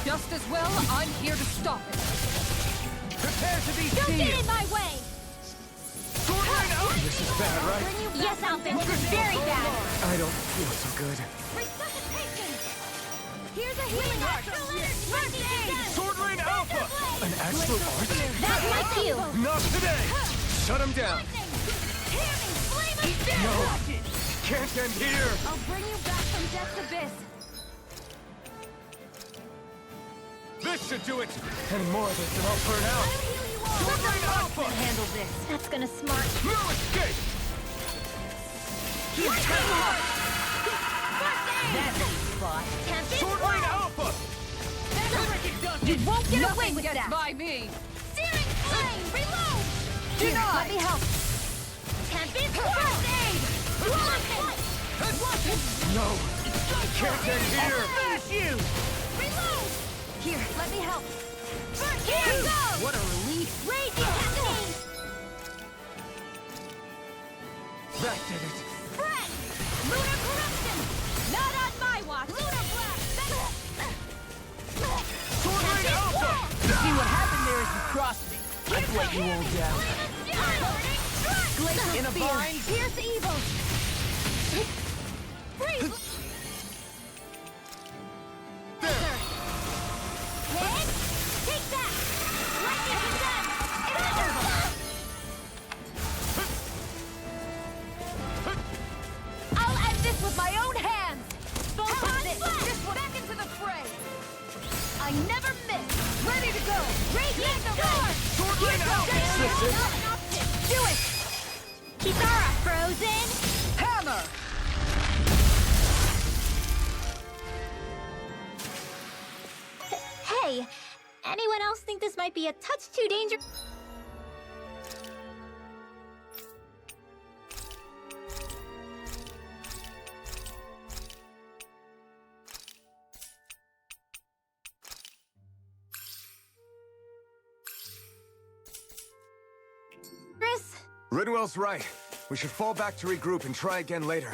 Just as well, I'm here to stop it. Prepare to be Don't seen! get in my way! Sword Rain Alpha! This is bad, right? Yes, Alvin, this is very bad! I don't feel so good. Resuscitation! Here's a healing arch! First aid! Sword Rain Alpha! An astral arch? That's my cue! Not today! Shut him down. Hear me! Flame of death! No! Can't end here! I'll bring you back from death's abyss! This should do it! Any more of this and I'll burn out! Sword Rain Alpha! Handle this! That's gonna smart. No escape! Sword Rain Alpha! You won't get away Nothing with gets that! by me! Searing flame! Reload! Here, let me help! Tempest first aid! No! Can't end here! Reload! Here, let me help! Here goes! What a relief. Raging Destiny! That did it! Friend! Lunar corruption! Not on my watch! Lunar blast! Sword Rain Alpha! See what happened there as you crossed me. I'd let you all down. In a bind. Here's the evil! Freeze! There! Head! Take that! Lightning condemned! I'll end this with my own hands! Come on, this one! Back into the fray! I never miss! Ready to go! Radiate the sword! Sword Rain Alpha! Do it! Kitara frozen! Hammer! Hey, anyone else think this might be a touch too dangerous? Ridwell's right. We should fall back to regroup and try again later.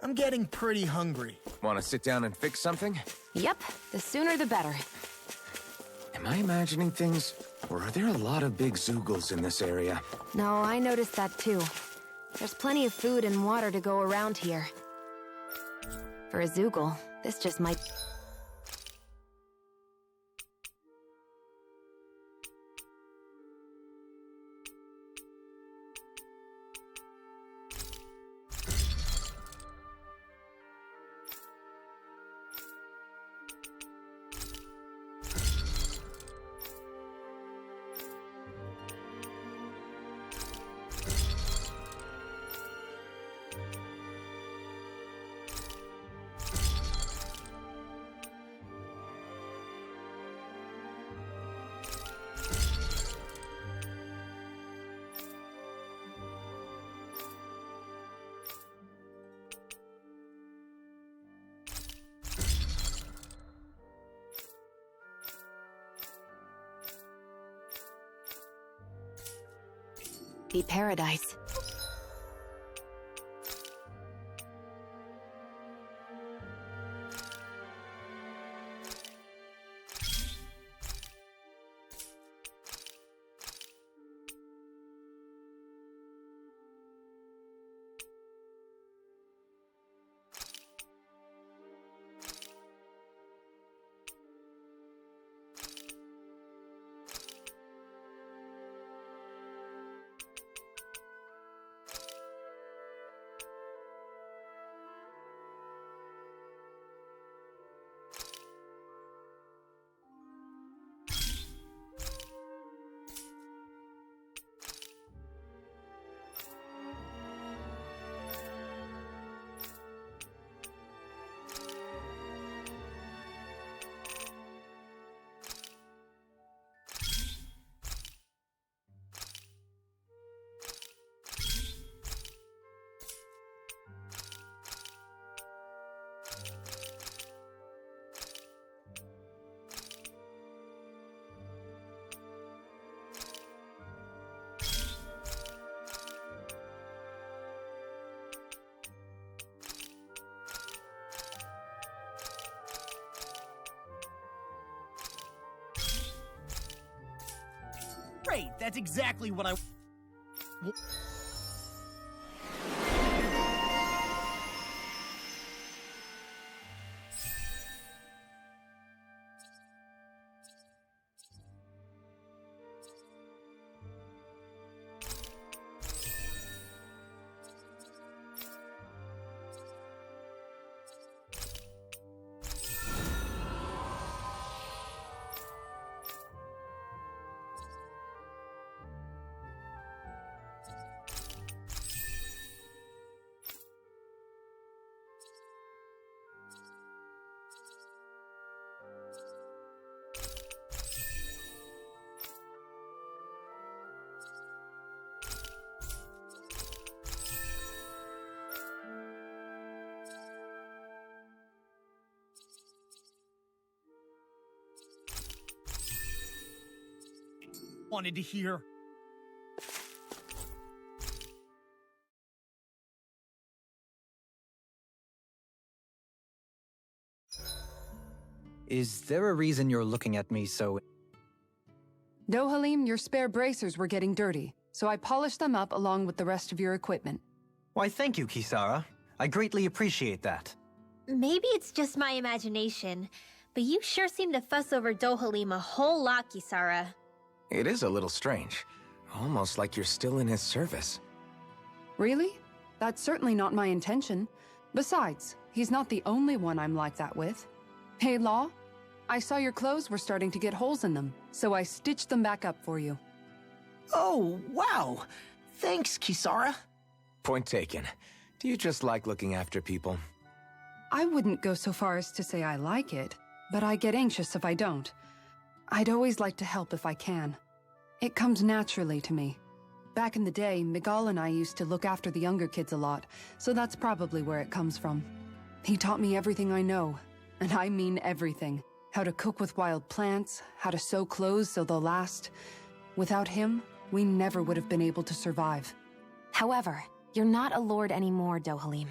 I'm getting pretty hungry. Want to sit down and fix something? Yep, the sooner the better. Am I imagining things? Or are there a lot of big Zoogles in this area? No, I noticed that too. There's plenty of food and water to go around here. For a Zoogle, this just might... be paradise. Great, that's exactly what I... wanted to hear. Is there a reason you're looking at me so... Dohalim, your spare bracers were getting dirty, so I polished them up along with the rest of your equipment. Why, thank you, Kisara. I greatly appreciate that. Maybe it's just my imagination, but you sure seem to fuss over Dohalim a whole lot, Kisara. It is a little strange. Almost like you're still in his service. Really? That's certainly not my intention. Besides, he's not the only one I'm like that with. Hey, Law, I saw your clothes were starting to get holes in them, so I stitched them back up for you. Oh, wow. Thanks, Kisara. Point taken. Do you just like looking after people? I wouldn't go so far as to say I like it, but I get anxious if I don't. I'd always like to help if I can. It comes naturally to me. Back in the day, Miguel and I used to look after the younger kids a lot, so that's probably where it comes from. He taught me everything I know, and I mean everything. How to cook with wild plants, how to sew clothes so they'll last. Without him, we never would have been able to survive. However, you're not a lord anymore, Dohalim.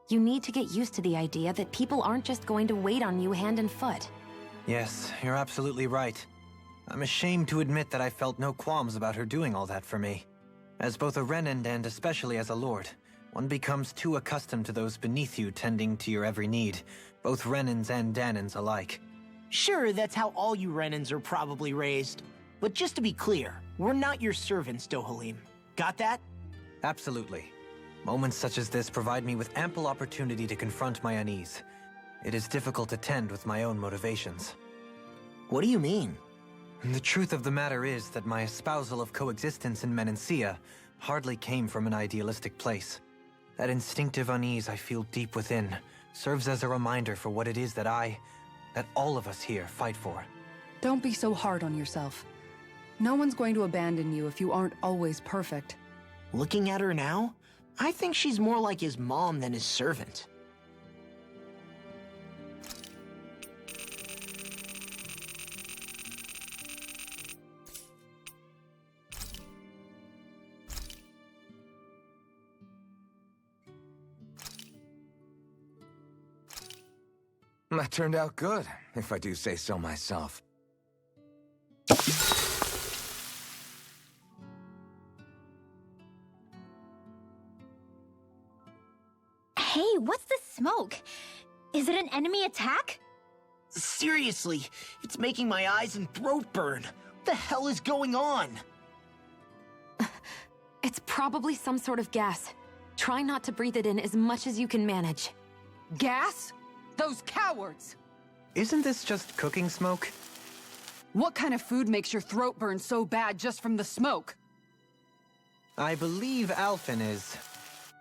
You need to get used to the idea that people aren't just going to wait on you hand and foot. Yes, you're absolutely right. I'm ashamed to admit that I felt no qualms about her doing all that for me. As both a Renan and especially as a lord, one becomes too accustomed to those beneath you tending to your every need, both Renans and Danans alike. Sure, that's how all you Renans are probably raised. But just to be clear, we're not your servants, Dohalim. Got that? Absolutely. Moments such as this provide me with ample opportunity to confront my unease. It is difficult to tend with my own motivations. What do you mean? The truth of the matter is that my espousal of coexistence in Menancia hardly came from an idealistic place. That instinctive unease I feel deep within serves as a reminder for what it is that all of us here fight for. Don't be so hard on yourself. No one's going to abandon you if you aren't always perfect. Looking at her now, I think she's more like his mom than his servant. That turned out good, if I do say so myself. Hey, what's the smoke? Is it an enemy attack? Seriously, it's making my eyes and throat burn. What the hell is going on? It's probably some sort of gas. Try not to breathe it in as much as you can manage. Gas? Those cowards! Isn't this just cooking smoke? What kind of food makes your throat burn so bad just from the smoke? I believe Alphen is...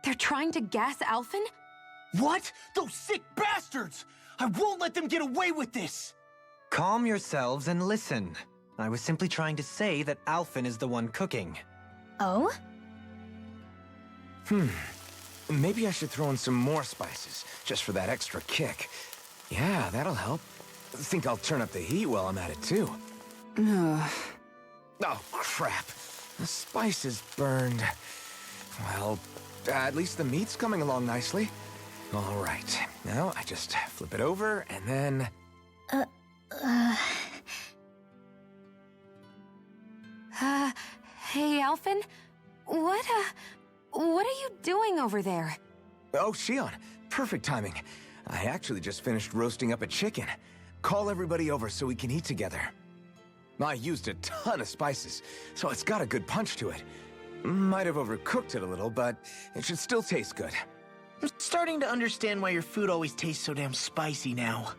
They're trying to gas Alphen? What? Those sick bastards! I won't let them get away with this! Calm yourselves and listen. I was simply trying to say that Alphen is the one cooking. Oh? Maybe I should throw in some more spices, just for that extra kick. Yeah, that'll help. Think I'll turn up the heat while I'm at it, too. Oh, crap. The spices burned. Well, at least the meat's coming along nicely. All right. Now, I just flip it over, and then... Hey, Alphen? What are you doing over there? Oh, Shion. Perfect timing. I actually just finished roasting up a chicken. Call everybody over so we can eat together. I used a ton of spices, so it's got a good punch to it. Might have overcooked it a little, but it should still taste good. I'm starting to understand why your food always tastes so damn spicy now.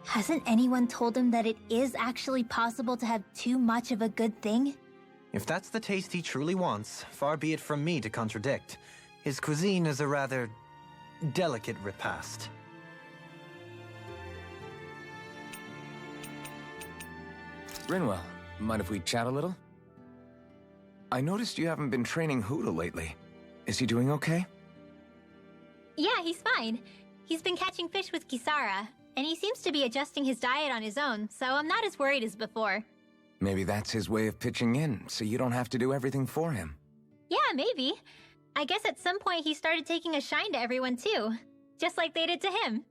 Hasn't anyone told him that it is actually possible to have too much of a good thing? If that's the taste he truly wants, far be it from me to contradict. His cuisine is a rather delicate repast. Rinwell, mind if we chat a little? I noticed you haven't been training Hootle lately. Is he doing okay? Yeah, he's fine. He's been catching fish with Kisara, and he seems to be adjusting his diet on his own, so I'm not as worried as before. Maybe that's his way of pitching in, so you don't have to do everything for him. Yeah, maybe. I guess at some point he started taking a shine to everyone too, just like they did to him.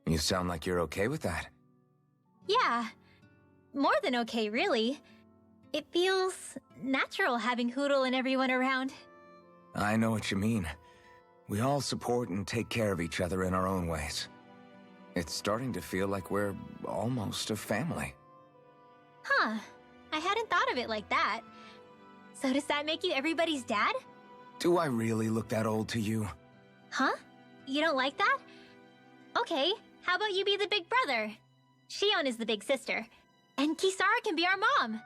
You sound like you're okay with that. Yeah. More than okay, really. It feels natural having Hootle and everyone around. I know what you mean. We all support and take care of each other in our own ways. It's starting to feel like we're almost a family. Huh. I hadn't thought of it like that. So does that make you everybody's dad? Do I really look that old to you? Huh? You don't like that? Okay, how about you be the big brother? Shion is the big sister. And Kisara can be our mom.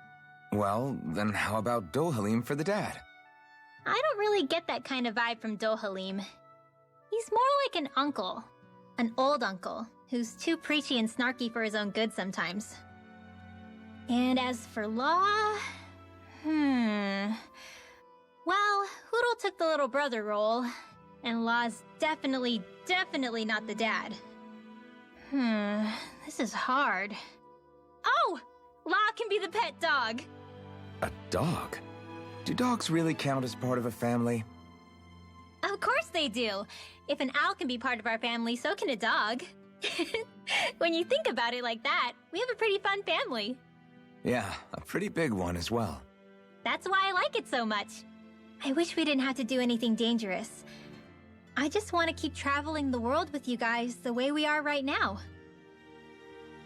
Well, then how about Dohalim for the dad? I don't really get that kind of vibe from Dohalim. He's more like an uncle. An old uncle, who's too preachy and snarky for his own good sometimes. And as for Law... Well, Hootle took the little brother role, and Law's definitely not the dad. This is hard. Oh! Law can be the pet dog! A dog? Do dogs really count as part of a family? Of course they do! If an owl can be part of our family, so can a dog. When you think about it like that, we have a pretty fun family. Yeah, a pretty big one as well. That's why I like it so much. I wish we didn't have to do anything dangerous. I just want to keep traveling the world with you guys the way we are right now.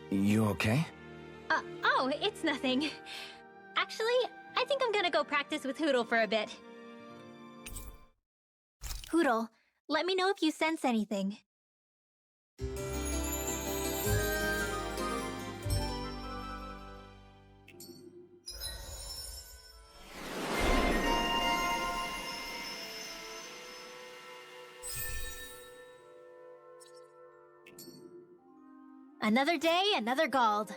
You okay? Oh, it's nothing. Actually, I think I'm gonna go practice with Hootle for a bit. Hootle, let me know if you sense anything. Another day, another Gald.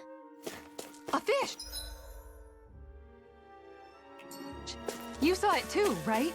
A fish! You saw it too, right?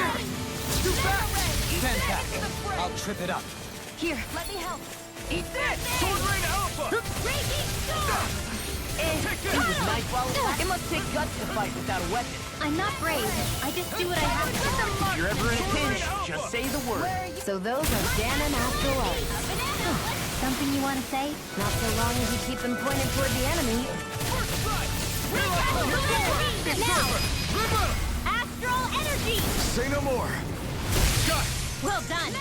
Too fast! Stand back. I'll trip it up. Here, let me help. Eat this! Sword Rain Alpha! Raging storm! It must take guts to fight without a weapon. I'm not brave. I just do what I have to. If you're ever in a pinch, just say the word. So those are Ganon afterlife. Something you want to say? Not so long as you keep them pointed toward the enemy. Now! Astral energy! Say no more. Well done!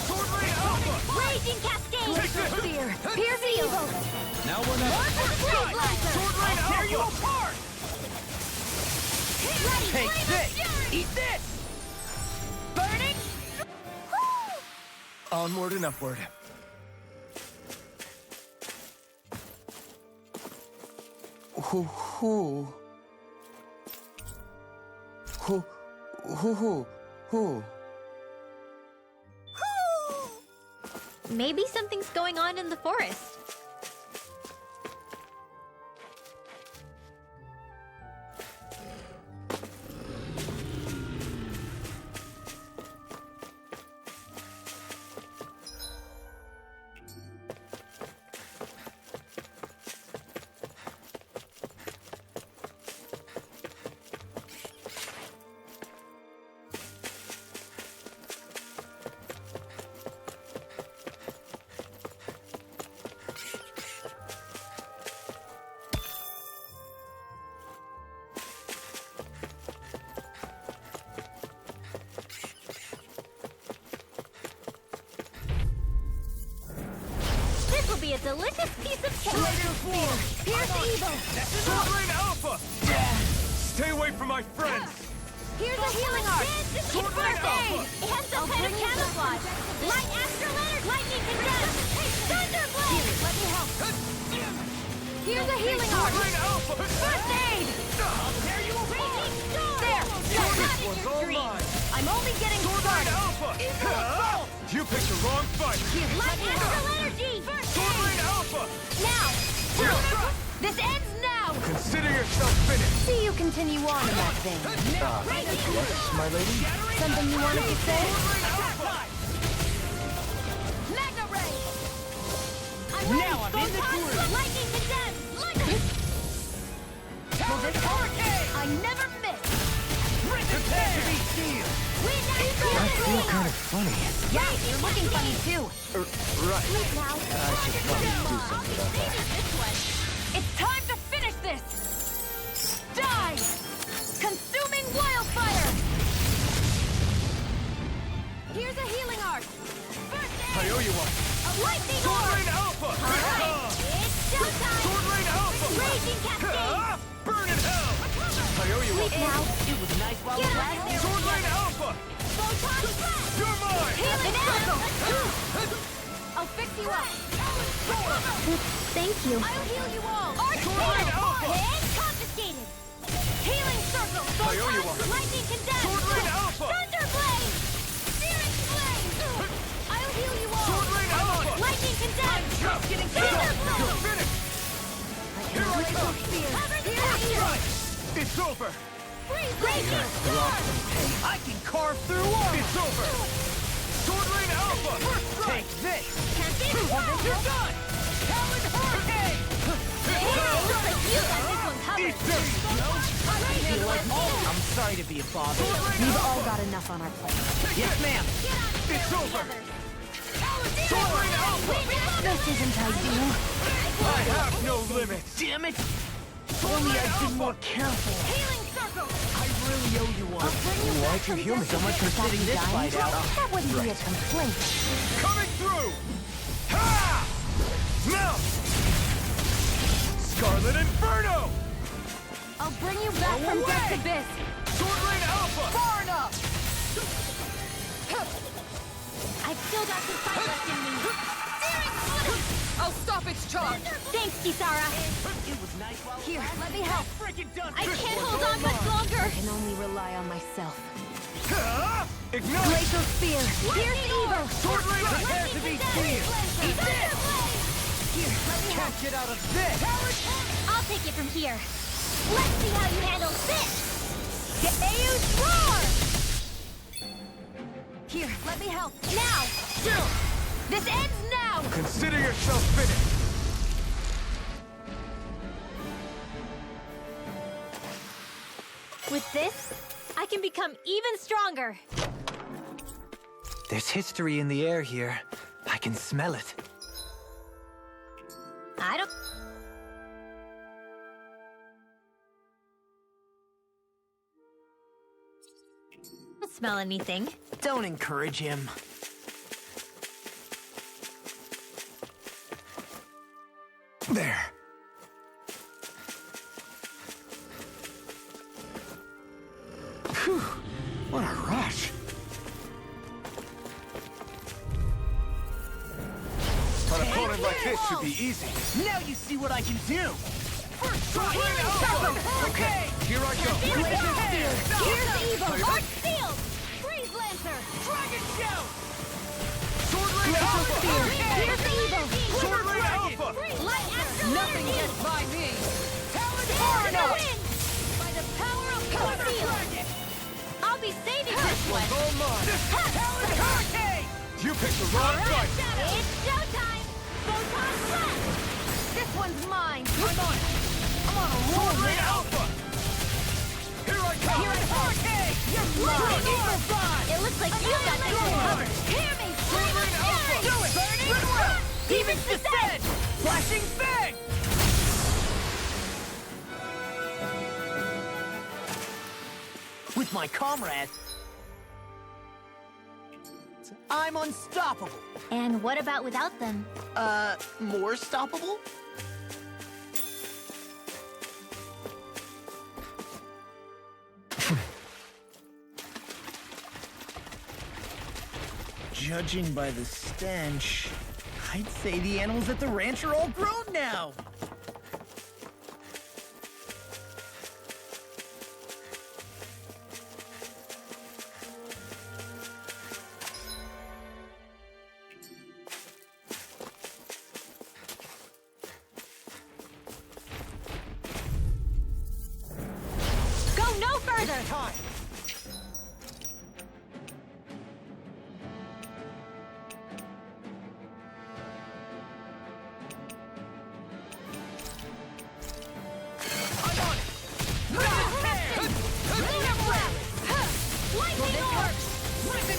Sword Rain Alpha! Raging cascade! Spear, pierce evil. Now we're not. Sword Rain Alpha! Tear you apart! Ready, Take flame this! of fury! Eat this! Burning! Onward and upward. Maybe something's going on in the forest. This will be a delicious piece of cake! Pierce evil! Sword Rain Alpha! Stay away from my friends! Here's a healing art! It's Sword Rain first aid! Alpha! It has some kind of camouflage! Light astral energy! Lightning condemn! Thunderblade! Let me help! Here's a healing art! Sword Rain Alpha! First aid! Raging storm! There! You're not in your dream! I'm only getting Sword Rain started! Alpha! You picked the wrong fight! Light astral energy! First Sword Rain aid! Alpha! Now! This ends now! Consider yourself finished! See you continue on in that vein. Yes, my lady? Something you wanted to say? Magna Ray! Now I'm in the groove. Lightning condemned! Lightning! Hurricane! I never miss! Prepare to be sealed! I feel kind of funny. Yeah, you're looking funny too. Right. Now, I should probably do something about that. this one. It's time to finish this! Die! Consuming wildfire! Here's a healing art. First I aid! owe you one! A lightning Sword orb! Rain Alpha! Alright, it's showtime! Sword Rain Alpha! Raging cascade! Burn in hell! I owe you one! Now, It was nice while it get out lasted. there! Sword Rain Alpha! Photon blast! You're mine! Healing circle! I'll fix you up! Thank you. I'll heal you all! Arch Sword Rain Alpha! And confiscated! Healing circle! I owe you one! Lightning condemned! Sword Rain Alpha! Thunderblade! Spirit flame! I'll heal you all! Sword Rain Alpha! Lightning condemned! Just getting Thunderblade! You're finished! Here I come! Cover the action! It's over! Raging storm! I can carve through armor. It's over! Sword Rain Alpha! Take this. Can't be stopped! You're done! Talon Hurricane! Looks like you got this one covered! Eat dirt! I'm sorry to be a bother. We've all got enough on our plate. Yes, ma'am. It's over! Sword Rain Alpha! This isn't ideal. I have no limits! Damn it. If only I'd been more careful. Healing circle! I really owe you one. Why'd you heal me? So much for sitting this fight out. That wouldn't be a complaint. Coming through! Ha! Now! Scarlet Inferno! I'll bring you back from death's abyss! Sword Rain Alpha! Far enough! I've still got some fight left in me! Searing flame! I'll stop its charge! Thanks, Kisara! It was nice while Here, let me help! freaking done. I can't hold on much longer! I can only rely on myself. Ha! Ignite! Glacial Spear! Pierce evil! Sword Rain Prepare to be sealed. Eat this! Here, can't get out of this. I'll take it from here. Let's see how you handle this! Deus Roar! Here, let me help. Now! This ends now! Consider yourself finished! With this, I can become even stronger. There's history in the air here. I can smell it. I don't... smell anything. Don't encourage him. There. Phew, what a rush. An opponent like this should be easy. Now you see what I can do. Okay, here I go. Here's the evil! Heart sealed! Freeze Lancer! Dragon Shout! Sword Rain Alpha! Here's the evil! Sword Rain Alpha! Light Astral Nothing Lightning! gets by me! Talon Tornado! By the power of Conceal! I'll be saving this one! All mine. Talon Hurricane! You picked the wrong fight. It's showtime! Photon Blast! This one's mine! I'm on it. I'm on a roll. Sword Rain Alpha! Here I come! Hurricane! You're mine! It looks like you got this one covered! Hear me! Flame of Fury! Do it! Burning Breath! Demon's Descent! Flashing Fang! With my comrades, I'm unstoppable. And what about without them? More stoppable? Judging by the stench, I'd say the animals at the ranch are all grown now. Go no further! Time.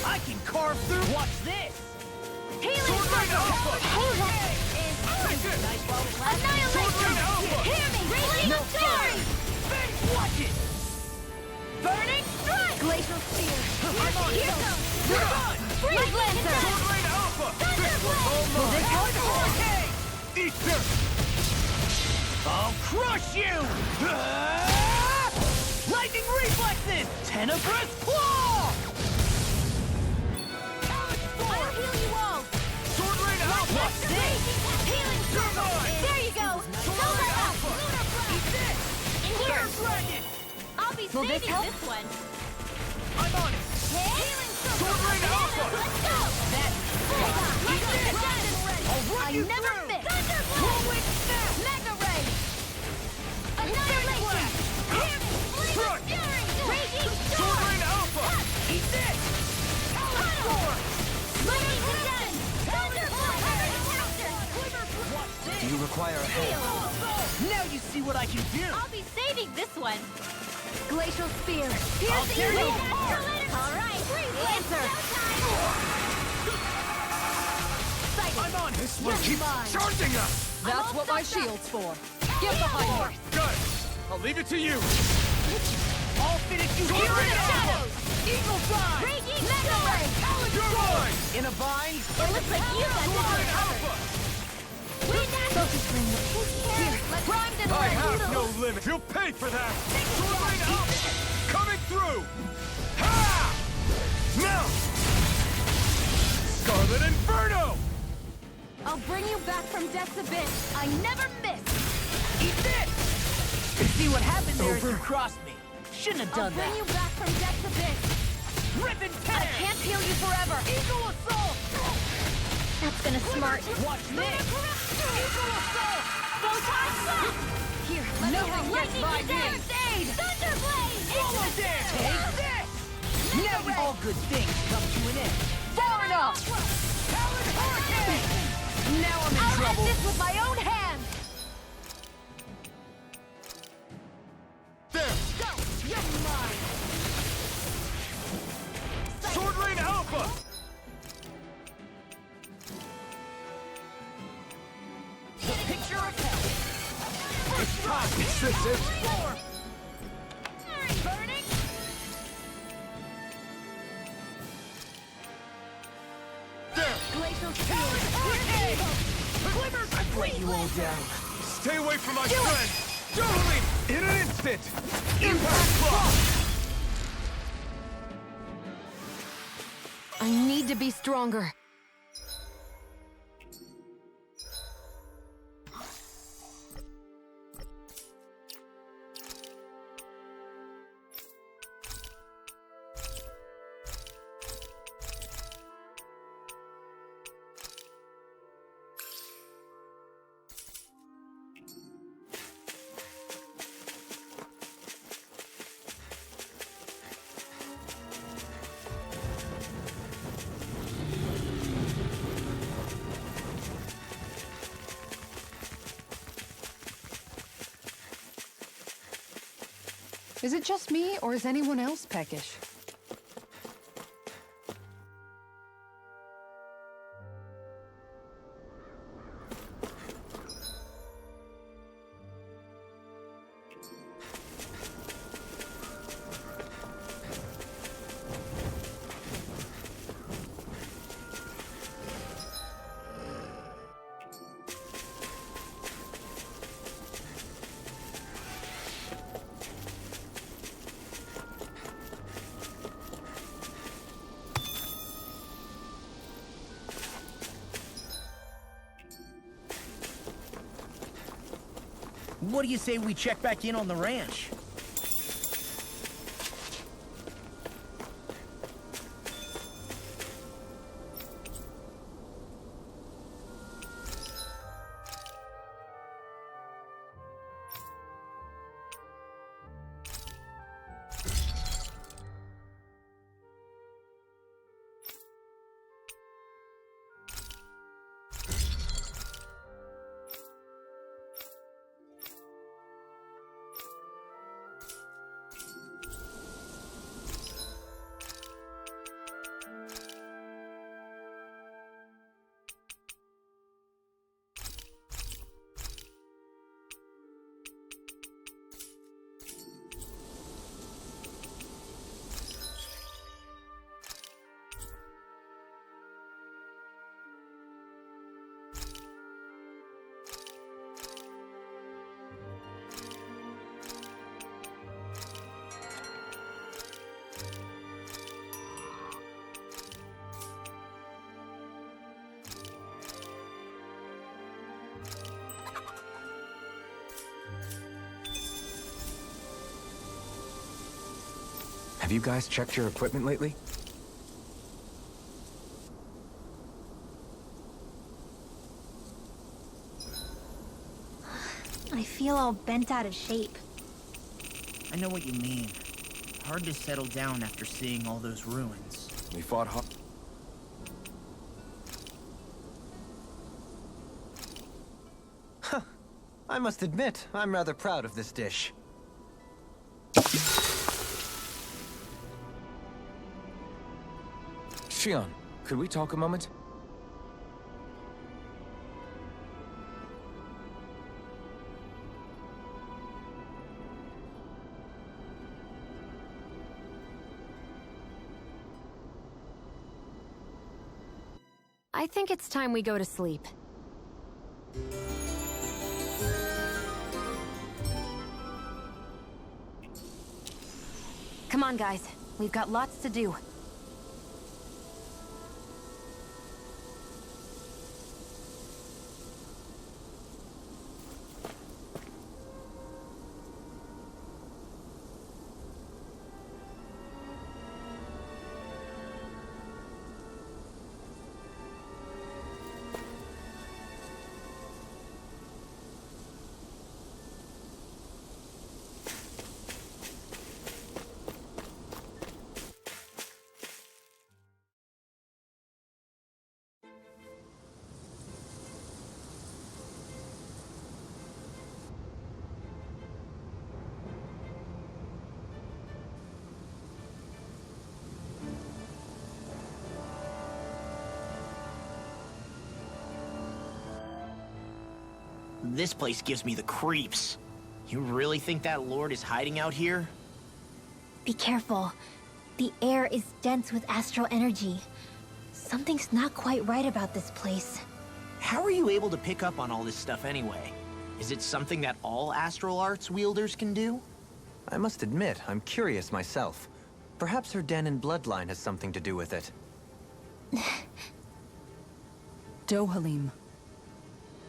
I can carve through. Watch this. Healing Circle! Annihilation! Hear me! Radiant No Fury! Watch it. Burning Strike! Glacial Spear! Here comes! Freeze Lancer! Thunderblade! Eat dirt! I'll crush you! Lightning reflexes! Tenebrous claw! I'll heal you all! Sword Rain Alpha! Healing Circle! There you go! Solar Alpha! Eat this! In here! I'll be saving this one! I'm on it! Healing Circle! Sword Rain Alpha! Let's go! I never miss! Thunderblade! Mega Ray! Annihilation! Flame of Fury! Raging Storm! Sword Rain Alpha! Eat this! Sword! Lightning Descent! Thunderblade! Do you require a hand? Now you see what I can do! I'll be saving this one! Glacial Spear! Here's I'll the tear you evil! apart! Alright! Lancer! I'm on! This one keeps charging us! That's what my shield's for. Get behind me! Good! I'll leave it to you! I'll finish you Sword here Rain in a Alpha! shadow! Eagle Fly! Raging Mega Ray! You're mine! In a bind? It looks like you got Sword this Rain one Alpha! Focus Ring. Here, primed and I ready. have no limit! You'll pay for that! Sword Rain Alpha! Coming through! Ha! Now! Scarlet Inferno! I'll bring you back from Death's Abyss. I never miss. Eat this! See what happened there as you crossed me. Shouldn't have I'll done bring that. you back from Death's Abyss. Rip and I tear! can't heal you forever. Eagle Assault! That's gonna smart. Watch this! Eagle Assault! Photon Blast! Here, let Nothing me gets help. by me. Lightning Aid! Thunderblade! Swallow dare! Take this! Now all good things come to an end. Far enough! Talon Hurricane! Now I'm in I'll trouble. end this with my own hands! There! Go! You're mine! Sword Rain Alpha! The picture of hell! It's time! Is this it? Burning! There! Glacial Talon Hurricane! Glimmers I've let you all down. Stay away from my friend! Totally! In an instant! Impact Block! I need to be stronger. Is it just me, or is anyone else peckish? What do you say we check back in on the ranch? Have you guys checked your equipment lately? I feel all bent out of shape. I know what you mean. Hard to settle down after seeing all those ruins. We fought hard. I must admit, I'm rather proud of this dish. Shion, could we talk a moment? I think it's time we go to sleep. Come on, guys. We've got lots to do. This place gives me the creeps. You really think that Lord is hiding out here? Be careful. The air is dense with astral energy. Something's not quite right about this place. How are you able to pick up on all this stuff anyway? Is it something that all astral arts wielders can do? I must admit, I'm curious myself. Perhaps her Dahnan bloodline has something to do with it. Dohalim.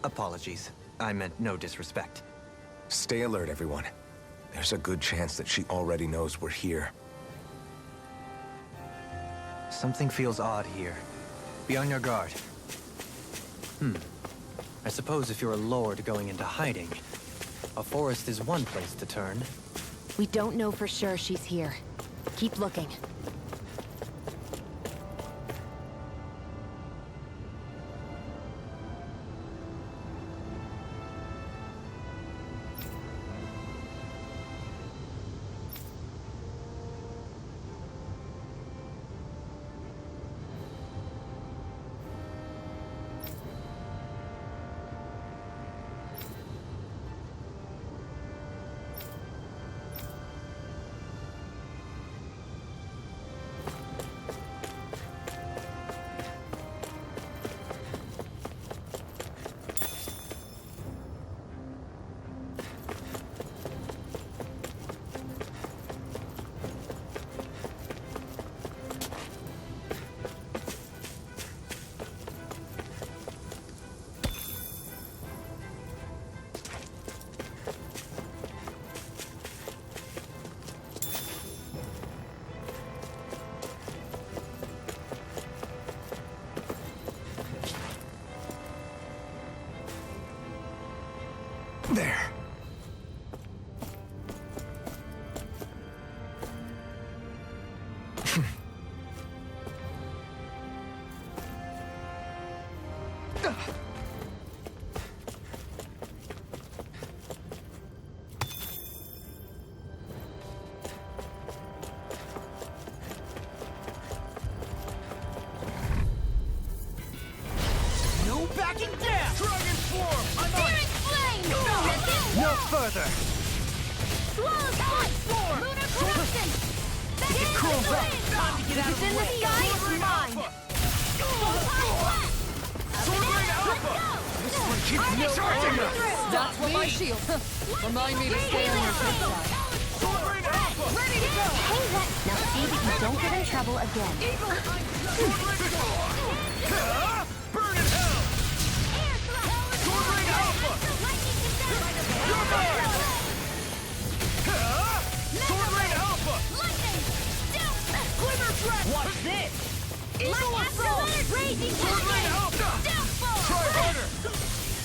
Apologies. I meant no disrespect. Stay alert, everyone. There's a good chance that she already knows we're here. Something feels odd here. Be on your guard. I suppose if you're a lord going into hiding, a forest is one place to turn. We don't know for sure she's here. Keep looking. There. No backing down! Dragon form! I'm on Searing flame! No further! Swallow form! Lunar corruption! Back into cool, the bro. wind! Time to get out of It's in the the way. sky, it's mine! Photon blast! Sword Up Rain and out, Alpha! let's go! This one keeps me charging up! That's what my shield. Remind me to stay on your good side. Sword Rain Alpha! Ready to go! Hey, now see that you don't get in trouble again. Burn in hell! Air thrust! Sword Rain Alpha! Lightning condenser! You're mine! Sword Rain Alpha! Lightning! Glimmer Threat! Watch this! Eagle Astral! Raging Sword Rain Alpha! Downfall! Try harder!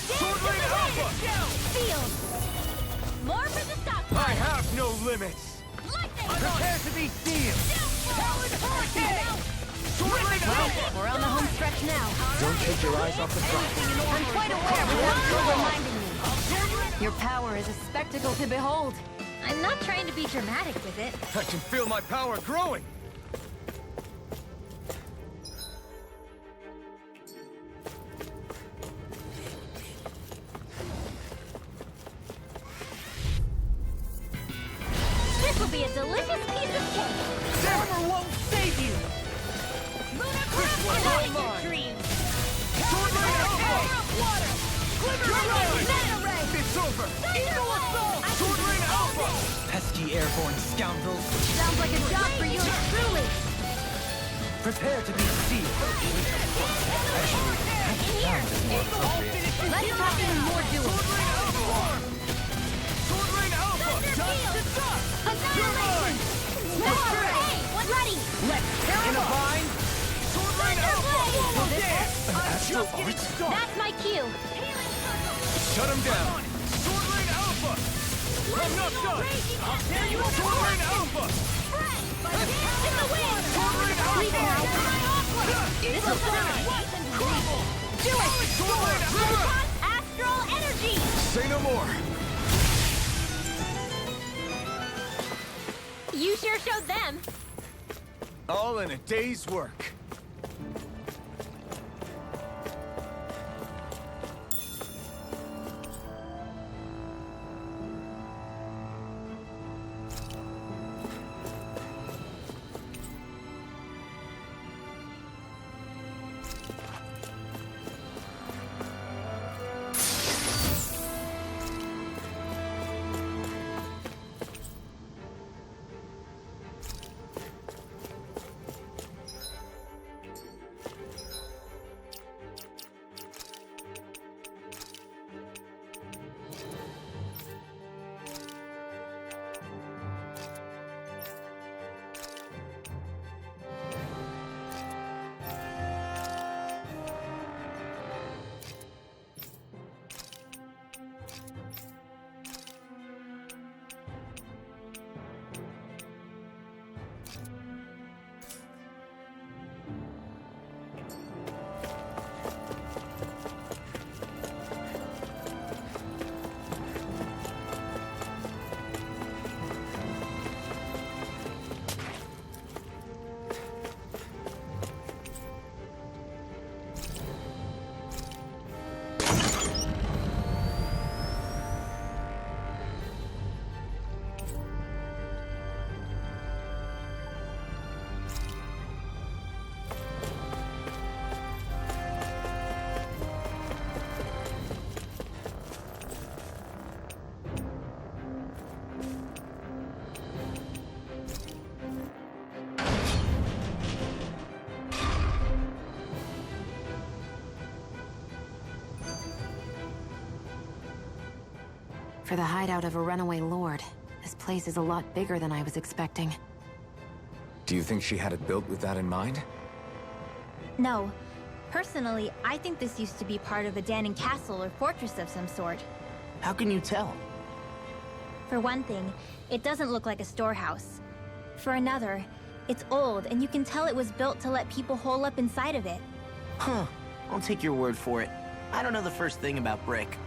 Sword Rain Alpha! Field! More for the stockpile! I have no limits! Lightning! Prepare to be sealed! Talon Hurricane! Sword Rain Alpha! We're on the home stretch now. Don't take your eyes off the prize. I'm quite aware, but thanks for reminding me. Your power is a spectacle to behold. I'm not trying to be dramatic with it. I can feel my power growing! This will be a delicious piece of cake! Armor won't save you! Lunar one's corruption! mine. Dream! Sword Rain Alpha! Water! You're Mana ray! It's over! Eagle assault! Sword Rain Alpha! Pesky airborne scoundrels. Sounds like a job for you, truly. Prepare to be sealed. Let's talk even more duels. Sword Rain Alpha! Sword Rain Alpha! Annihilation! Power ray! Ready! In a bind? Sword Rain Alpha! Just getting started! That's my cue! Shut him down! Sword Rain Alpha! I'm not done! I'll tear you apart! Sword Rain Alpha! In the wind! Sword Rain Alpha! This will finish! Do it! Sword Rain Alpha! Astral energy! Say no more! You sure showed them! All in a day's work. for the hideout of a runaway lord. This place is a lot bigger than I was expecting. Do you think she had it built with that in mind? No. Personally, I think this used to be part of a Danon castle or fortress of some sort. How can you tell? For one thing, it doesn't look like a storehouse. For another, it's old, and you can tell it was built to let people hole up inside of it. Huh. I'll take your word for it. I don't know the first thing about brick.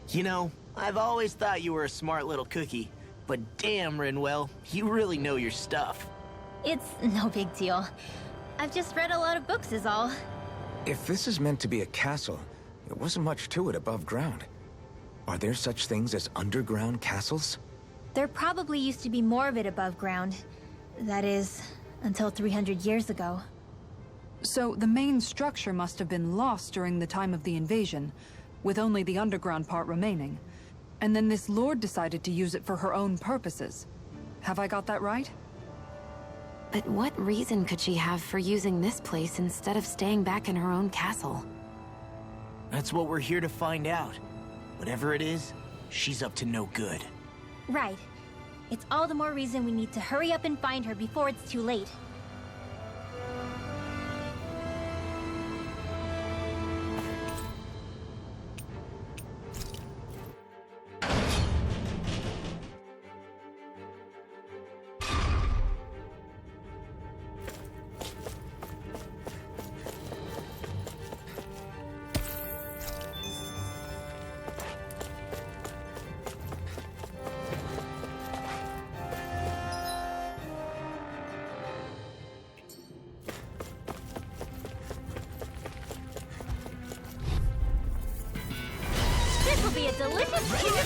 You know, I've always thought you were a smart little cookie, but damn, Rinwell, you really know your stuff. It's no big deal. I've just read a lot of books is all. If this is meant to be a castle, there wasn't much to it above ground. Are there such things as underground castles? There probably used to be more of it above ground. That is, until 300 years ago. So the main structure must have been lost during the time of the invasion, with only the underground part remaining. And then this lord decided to use it for her own purposes. Have I got that right? But what reason could she have for using this place instead of staying back in her own castle? That's what we're here to find out. Whatever it is, she's up to no good. Right. It's all the more reason we need to hurry up and find her before it's too late. This will be a delicious cheer!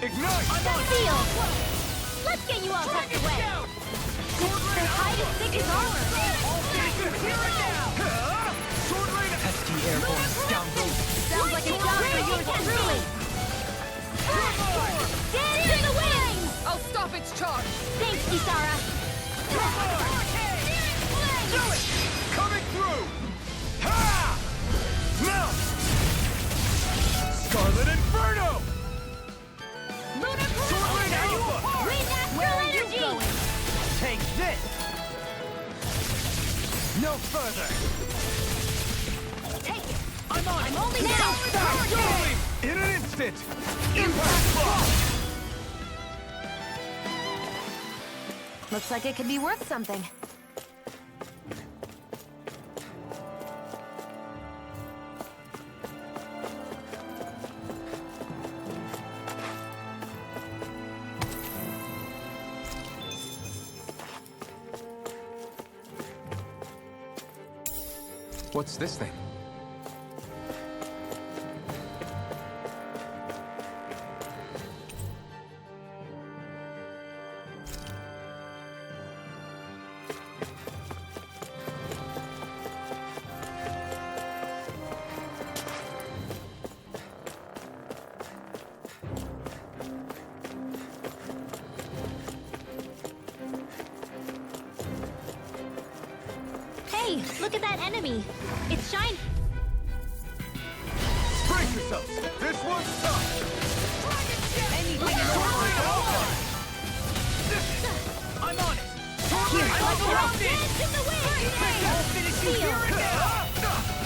Ignite! Seal! Let's get you all tucked away! The hide is thick as armor! Pesky airborne scoundrel! Sounds like a job for yours truly! Get in the wings! I'll stop its charge! Thanks, Kisara! Do it! Coming through! Ha! Now! Scarlet Inferno! Lunar Corruption! Green Natural Energy! Take this! No further! Take it! I'm on! I'm only now! Hurricane! In an instant! Impact Block! Looks like it could be worth something. What's this thing? Hey, look at that enemy! It's shiny! Brace yourselves! This one's tough! Anything in I'm on it! Here, I'm surrounded! dance in the wind! I'll finish you here and now!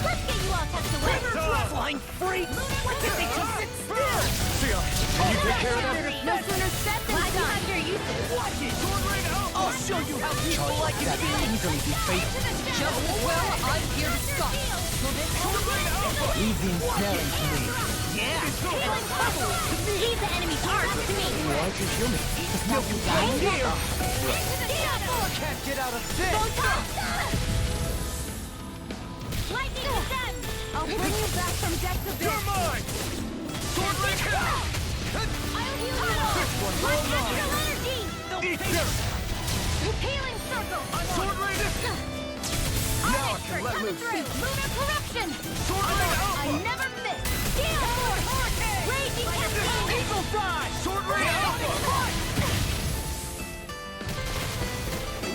Let's get you all tucked away! Flying freak! What did they just sit still? Sia, can you take care of that? No sooner said than done! Watch it! I'll show you how people I can be! Easily defeated. Just as well, I'm here to stop. Easy and smelling to me. Yeah! Feeling trouble! Leave the enemy's arms to me! Why'd you kill me? No, you got here! Can't get out of this! Lightning descend! I'll bring you back from death to You're mine! Sword Ring out! I'll heal you all! My natural energy! Eat this! Healing circle! Sword Ring! Now I can let loose. Lunar corruption! Sword Ring I Alpha! never miss! Gale Force! Raging Cascade! Eagle Fly! Sword Ring Alpha!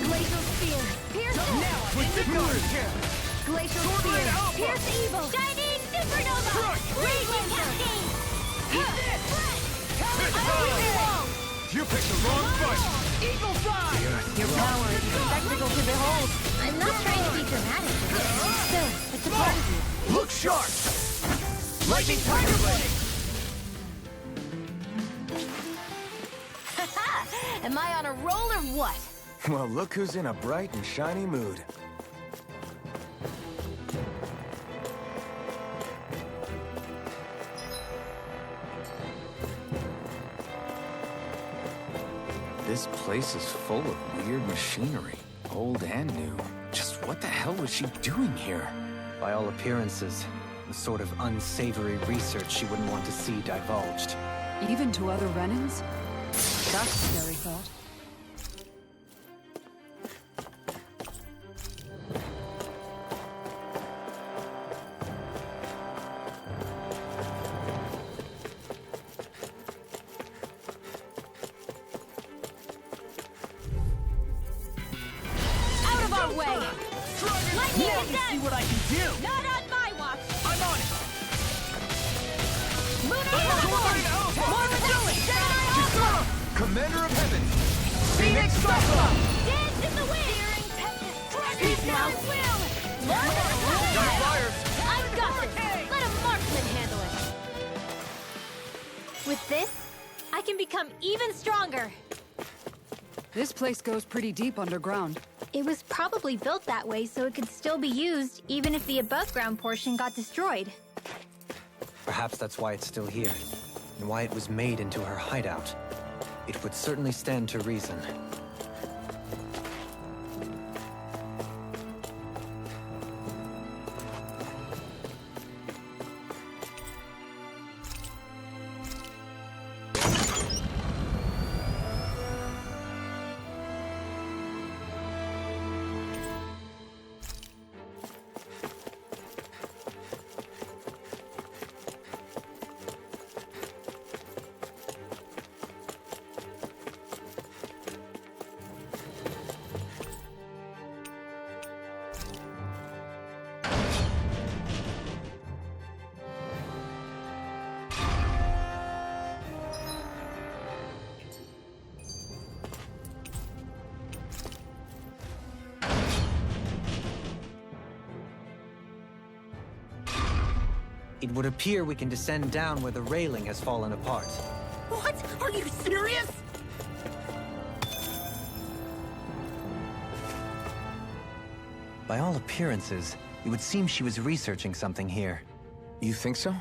Glacial Spear! Pierce With the guard here! Glacial Sword Ring Spear! Alpha! Pierce evil! Shining Supernova! Raging Cascade! Eat this! You picked the wrong fight! Eagle Fly! Your power is a spectacle to behold. I'm not trying to be dramatic. Still, it's a part of you. Look sharp! Lightning Tiger Blade! Am I on a roll or what? Well, look who's in a bright and shiny mood. This place is full of weird machinery, old and new. Just what the hell was she doing here? By all appearances, the sort of unsavory research she wouldn't want to see divulged. Even to other Renans? That's a scary thought. Out of our way! Lightning Now is you see done! what I can do! Not on my watch! I'm on it! Lunar Teleport! More resilience! Jedi Alpha! Commander of Heaven! Phoenix Cyclone! Dance in the wind! Searing Tempest! Peace now! Will! More Got fires! I've got this! Let a marksman handle it! With this, I can become even stronger. This place goes pretty deep underground. It was probably built that way so it could still be used, even if the above-ground portion got destroyed. Perhaps that's why it's still here, and why it was made into her hideout. It would certainly stand to reason. It would appear we can descend down where the railing has fallen apart. What? Are you serious? By all appearances, it would seem she was researching something here. You think so?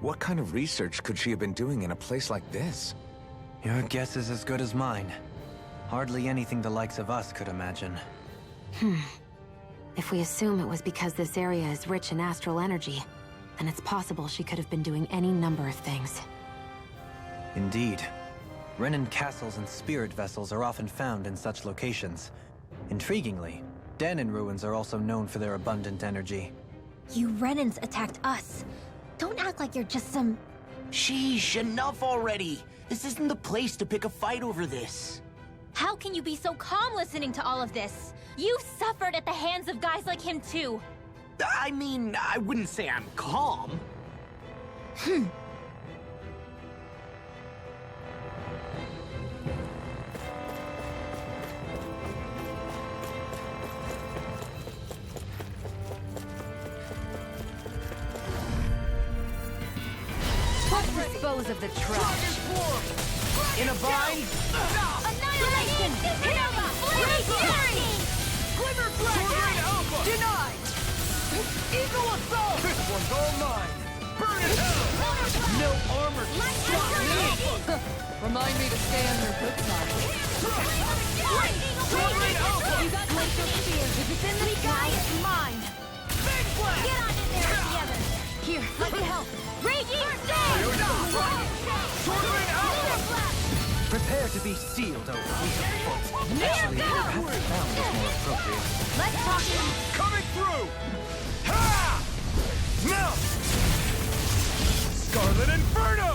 What kind of research could she have been doing in a place like this? Your guess is as good as mine. Hardly anything the likes of us could imagine. If we assume it was because this area is rich in astral energy, then it's possible she could have been doing any number of things. Indeed. Renan castles and spirit vessels are often found in such locations. Intriguingly, Dahnan ruins are also known for their abundant energy. You Renans attacked us. Don't act like you're just some... Sheesh, enough already. This isn't the place to pick a fight over this. How can you be so calm listening to all of this? You suffered at the hands of guys like him too. I mean, I wouldn't say I'm calm. Let's dispose of the trash. In a bind! Annihilation! Nova! Blazing Fury! Glimmer Dragon! Alpha! Denied! Eagle Assault! This one's all mine! Burn in hell! No armor can stop me! Remind me to stay on your good side. Lightning Awakening! You got Glacial Spears. If it's in the sky, it's mine. Big Blast! Get on in there together! Here, let me help. Raging Storm! Sword Rain Alpha! Prepare to be sealed, O fleet of foot. Actually, perhaps sound is more appropriate. Let's talk Coming through! Ha! Now! Scarlet Inferno!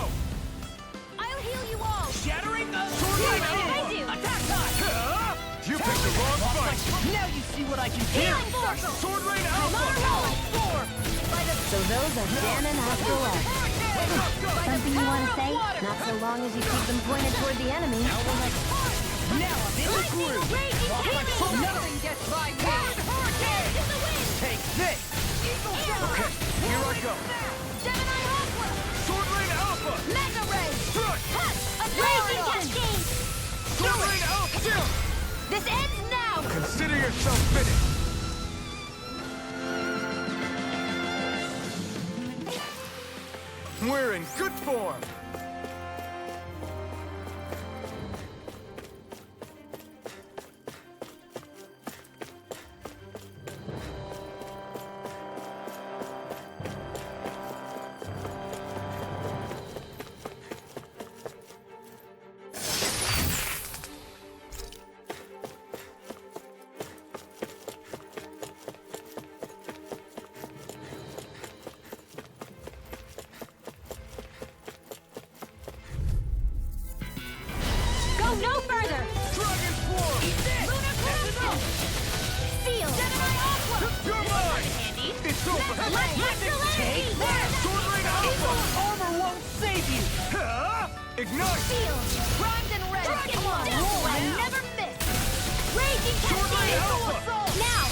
I'll heal you all! Shattering the Sword Rain I Alpha! do! Attack time! Ha! You picked the wrong fight! Now you see what I can do! Healing Circle! Sword Rain I'm on a Alpha! roll! By the So those are Dan and Astral F. Something you want to say? Not so long as you keep them pointed toward the enemy. Now I'm in the groove. Nothing gets by me! Take this. Okay, here I go. Gemini Aqua! Sword Rain Alpha! Mega Ray! Strike! Raging Cascade! Sword Rain Alpha! This ends now! Consider yourself finished! We're in good form! Go no further! Dragon Swarm! Lunar Corruption! Seal! Gemini Aqua! You're mine! Handy! It's over! Let Astral Energy! Sword Rain Alpha! Armor won't save you. Ignite! Seal! Primed and ready! Come on, roll I now. never miss! Raging Sword Rain Cascade! Alpha! Now!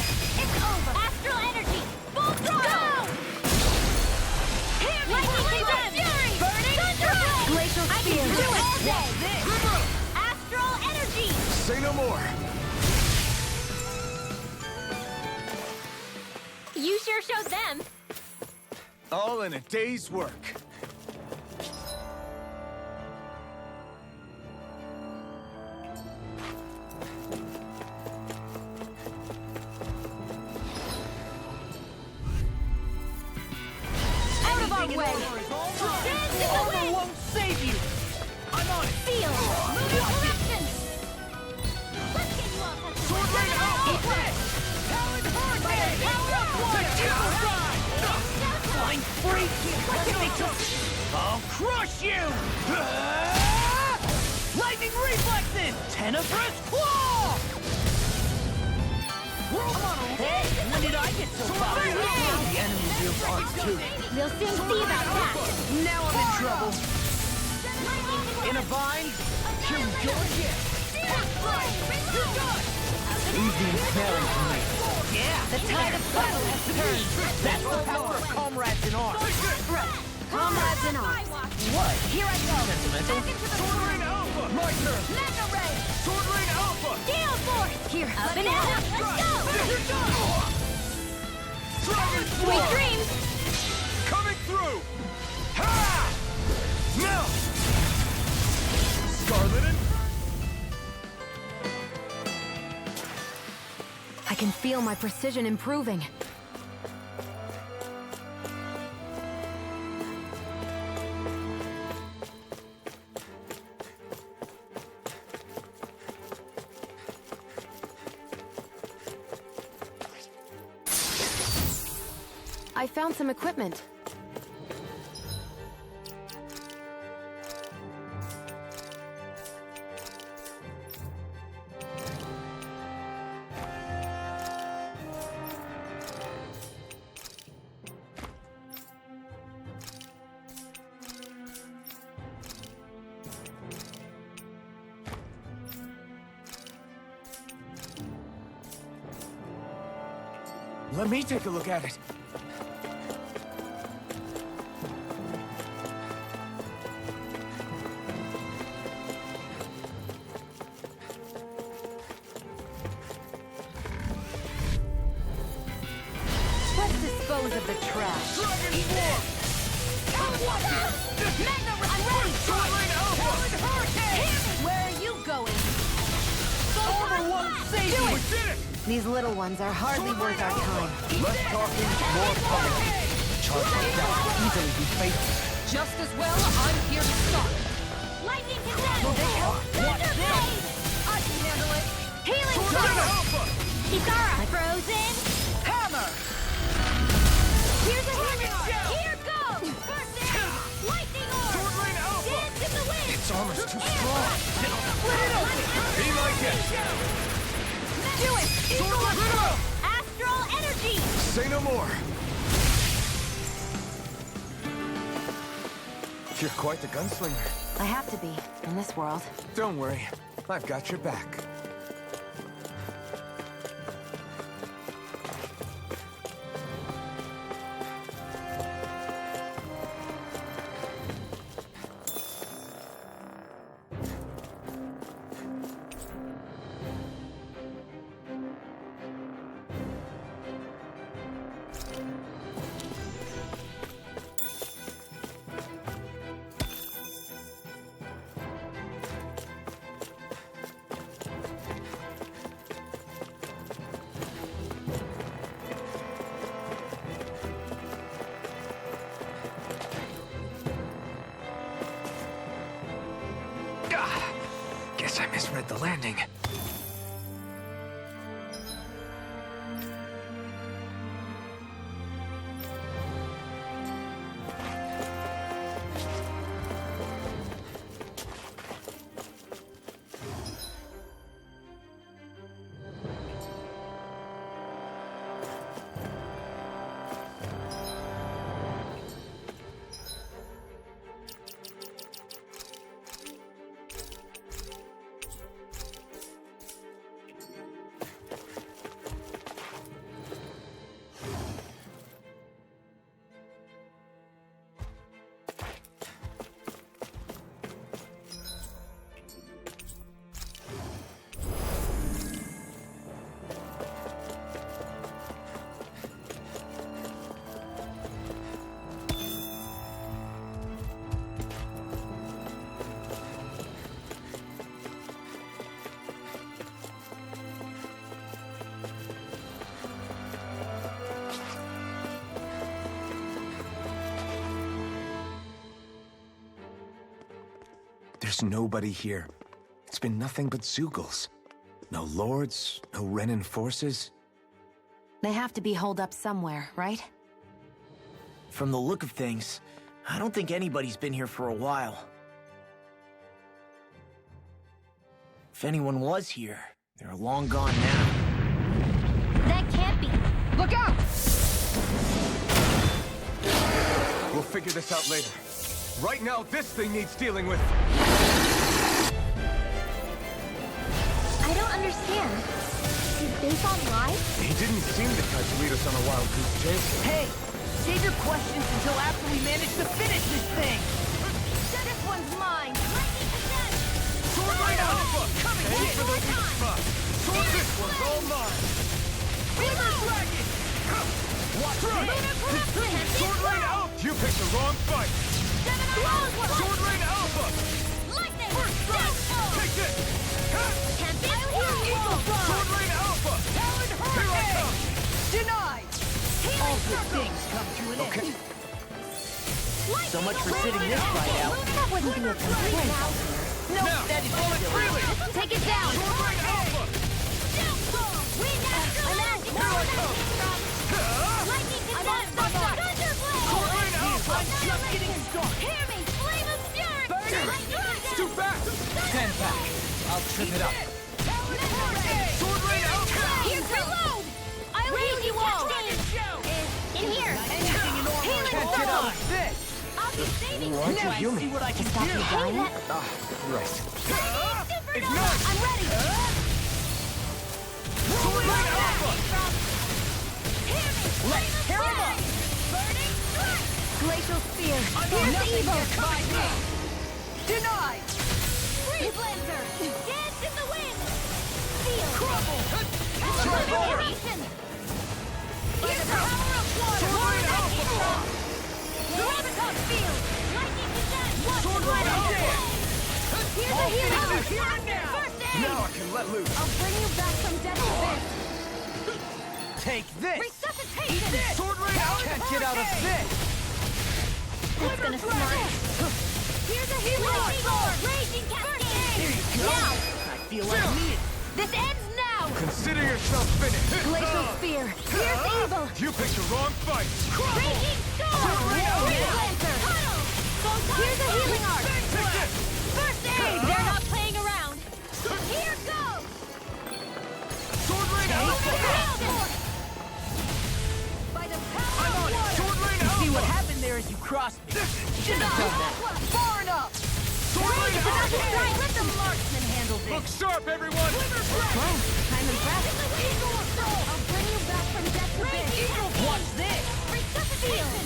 It's over! Astral Energy! Full throttle! Lightning Condemned! Fury! Burning Thunderblade! Glacial I can Spear. do it all day! River! Astral Energy! Say no more! You sure showed them! All in a day's work. Out of our way! Dance in the Armor wind! won't save you. I'm on it. Seal! Lunar Corruption! Let's get you off that Sword Rain Alpha! Powered Hurricane! Power up Flying free. I'll crush you. Lightning reflexes. Tenebrous claw. Hey, when did I get so far? The enemy wields arms too. We'll soon see about that! Now I'm in trouble. In a bind. Here we go again. Easy ensnaring to me. Yeah, The tide of battle has turned. that's the power of comrades in arms. Comrades in arms. What? Here I go. Sentimental? Sword Rain Alpha! My turn! Mega Ray! Sword Rain Alpha! Gale Force! Here. Up and out! Let's go! Dragon Sweet Swarm! dreams! Coming through! Ha! Now! Scarlet and... I can feel my precision improving. I found some equipment. Let me take a look at it. Let's dispose of the trash. Dragon Swarm! Mega Ray! I'm ready! Sword Rain Alpha! Where are you going? Armor won't save you. We did it! These little ones are hardly worth our time. Less talking, more fighting. Charge like that can easily be fatal. Just as well, I'm here to stop. Lightning Condemned! Thunderblade! I can handle it. Healing Sword Rain Force! Alpha! Kisara! Frozen! Hammer! Here's a healing shell! Here goes! First aid! Lightning Orb! Sword Rain Alpha! Dance in the wind! Its armor's too strong. Split it open! Be like it! Do it! Sword Rain Alpha! Astral Energy! Say no more! You're quite the gunslinger. I have to be, in this world. Don't worry. I've got your back. Guess I misread the landing. There's nobody here. It's been nothing but Zeugles. No lords, no Renan forces. They have to be holed up somewhere, right? From the look of things, I don't think anybody's been here for a while. If anyone was here, they're long gone now. That can't be. Look out! We'll figure this out later. Right now, this thing needs dealing with. I don't understand. Is Bayfon live? He didn't seem to try to lead us on a wild goose chase. Hey, save your questions until after we manage to finish this thing. This one's mine. Sword Rain Alpha! Aim for the weak spot. Sword, this one's all mine. Beaver Dragon! Watch it! Sword Rain Alpha! You picked the wrong fight. Sword Rain Alpha! Lightning! First strike! Take this! Sword Rain Alpha! Talon Here I come! Denied! All good things come to an end. So much for sitting this fight out. That wouldn't be a complaint. No, that is Roll it freely! Take it down! Sword Rain Alpha! I'm out! Here I come! Lightning Thunderblade! Sword Rain Alpha! I'm just getting started. Hear me! Flame of Fury! Too fast! Stand back. I'll trip it up. Sword Rain Alpha! Here, reload! I'll heal you all! In here! Anything in order. Healing Get Sword! out of this. I'll be saving you! Now I see what I can Stop do. you dying? Right. Ignite! I'm ready! Sword Rain Alpha! Hear me! Let's tear 'em up. Burning Strike! Glacial Spear! Here's Nothing evil! gets by me. Denied! Freeze Lancer! Dance in the wind! Feel! Crumble! Transformation! Here's the power of water! Sword Rain Alpha! Graviton Field! Lightning Descent! Sword Rain Alpha! Here's the hero! Here now! First aid! Now I can let loose. I'll bring you back from death's abyss! Take this! Resuscitation! Sword Rain Alpha! Can't get out of this! That's gonna smart. Here's a healing sword! Raging Cascade! Here you go! Now! I feel like me. This ends now! Consider yourself finished. Glacial Spear! Here's evil! You picked the wrong fight. Raging Storm! Freeze Lancer! Tunnel! Here's a healing arc! Take this! First aid! They're not playing around! Here goes! Sword Rain Alpha! By the power I'm on of it! water! Sword Rain See what Alpha! happened there as you crossed me. Should have done that. about to strike! Let the marksman handle this! Look sharp, everyone! Whoa, I'm impressed. I'll bring you back from death to this! Watch this! Resuscitation!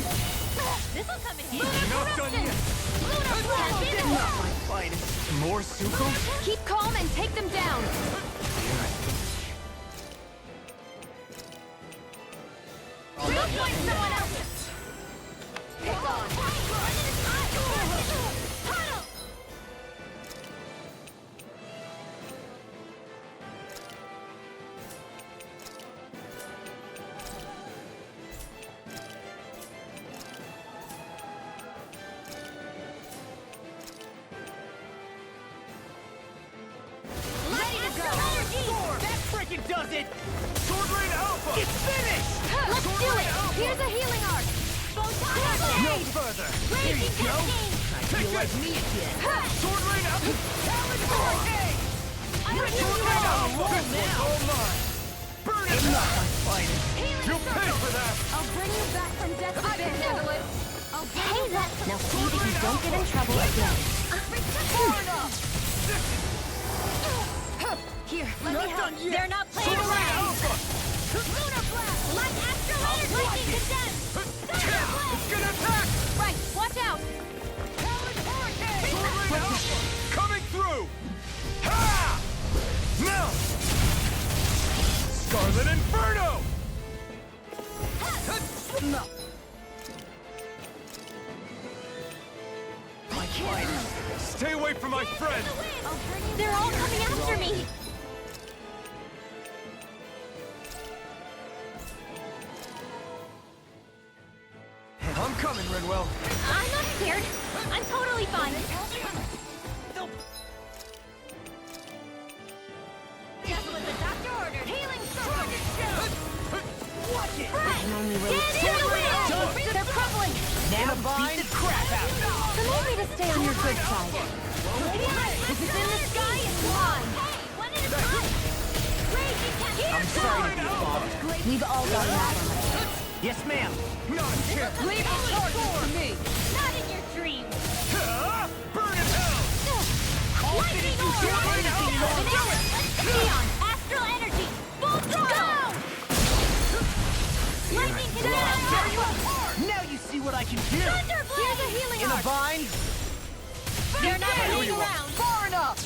This'll come in handy! Not done yet! Lunar blast! Not my finest. More Suko? Keep calm and take them down. Looks like someone else! Pick on! Tunnel! Ready to go! That freaking does it! Sword Rain Alpha! It's finished! Let's do it! Here's a healing arc! Photon No blade! further! Raging cascade! I feel like me again. Sword Rain Alpha! Talon Hurricane! I'm Sword giving Rain you all! Alpha! This one's all mine! Burn it! Not my finest. Healing You'll pay circle! for that! I'll bring you back from death to I can handle it. I'll bring you back to Now see that you don't get in trouble again. Far enough! Here, let Not me help. done yet. They're not playing around. Lunar blast! Like astral energy! Lightning condensed! Thunder blast! It's gonna attack! Right, watch out! Sword Rain Alpha! Coming through! Ha! Now! Scarlet Inferno! No. My finest. Stay away from my friend! I'll bring you They're all coming after me! I'm coming, Redwell. I'm not scared. I'm totally fine. Just what the doctor ordered. Healing circle! Watch it! Get in the way! They're crumbling! Now beat the crap out of me! Remind me to stay on your good side. If it's in the sky, it's mine! Hey, one at a time! Raging cascade! I'm sorry to be a bother. We've all done that. Yes, ma'am. Not a chance! Leave the charges to me. Not in your dreams! Burn in hell! Lightning orb! Neon, astral energy! Full throttle! Lightning condensed! Now you see what I can do. Thunder blade! Here's a healing In a arc! bind. They're not playing around! Far enough.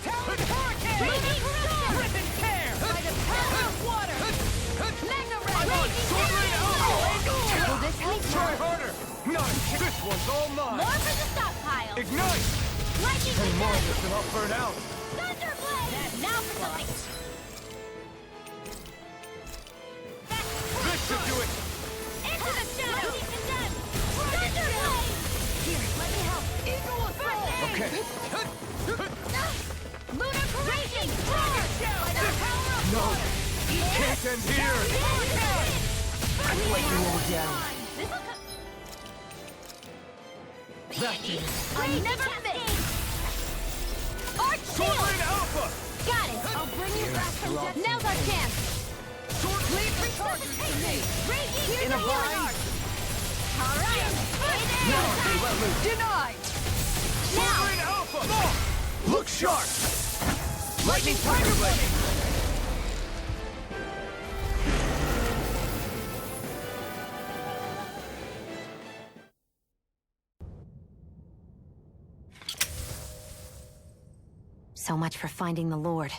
Talon Hurricane! Lightning storm! Rip and tear! By the power of water! Magna Ray! Will this help? Try harder! Not a chance! This one's all mine! More for the stockpile! Ignite! Lightning Hey, Mars condensed! doesn't all burn out! Thunder blade! Now for the light! This should do it! Into the shadow! Lightning condensed! Thunder blade! Here, let me help! Eagle assault! Okay. Lunar raging charge! By the power of No! water! Can't end here! I let you all down. This'll come... That's it. I never miss! Arch Sword shield! Rain Alpha! Got it! I'll bring you back from death. Now's our chance! Sword Leave recharges to me! Raging! Here's In a a healing bind. arc! Alright! No, they let loose. Denied. Sword Rain Alpha! Look sharp. Lightning Tiger Blade. So much for finding the Lord.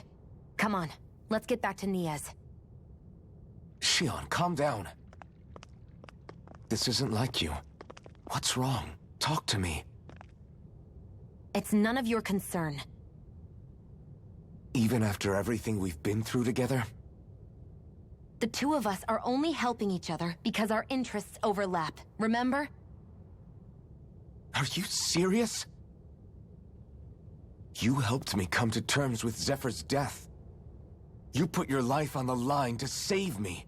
Come on, let's get back to Niaz. Shion, calm down. This isn't like you. What's wrong? Talk to me. It's none of your concern. Even after everything we've been through together? The two of us are only helping each other because our interests overlap, remember? Are you serious? You helped me come to terms with Zephyr's death. You put your life on the line to save me.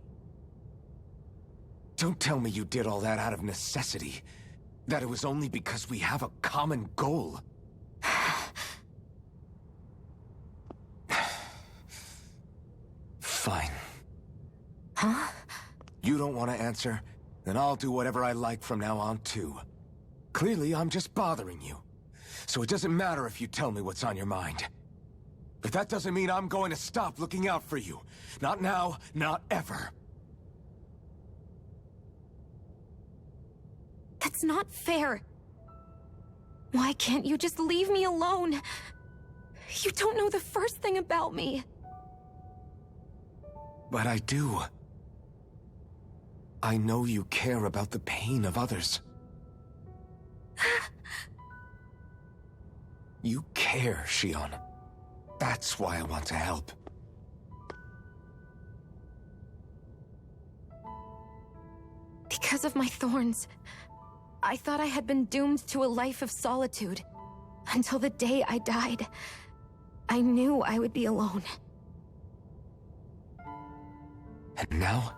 Don't tell me you did all that out of necessity. That it was only because we have a common goal. Fine. Huh? You don't want to answer? Then I'll do whatever I like from now on, too. Clearly, I'm just bothering you. so it doesn't matter if you tell me what's on your mind. But that doesn't mean I'm going to stop looking out for you. Not now, not ever. That's not fair. Why can't you just leave me alone? You don't know the first thing about me. But I do. I know you care about the pain of others. You care, Shionne. That's why I want to help. Because of my thorns, I thought I had been doomed to a life of solitude. Until the day I died, I knew I would be alone. And now?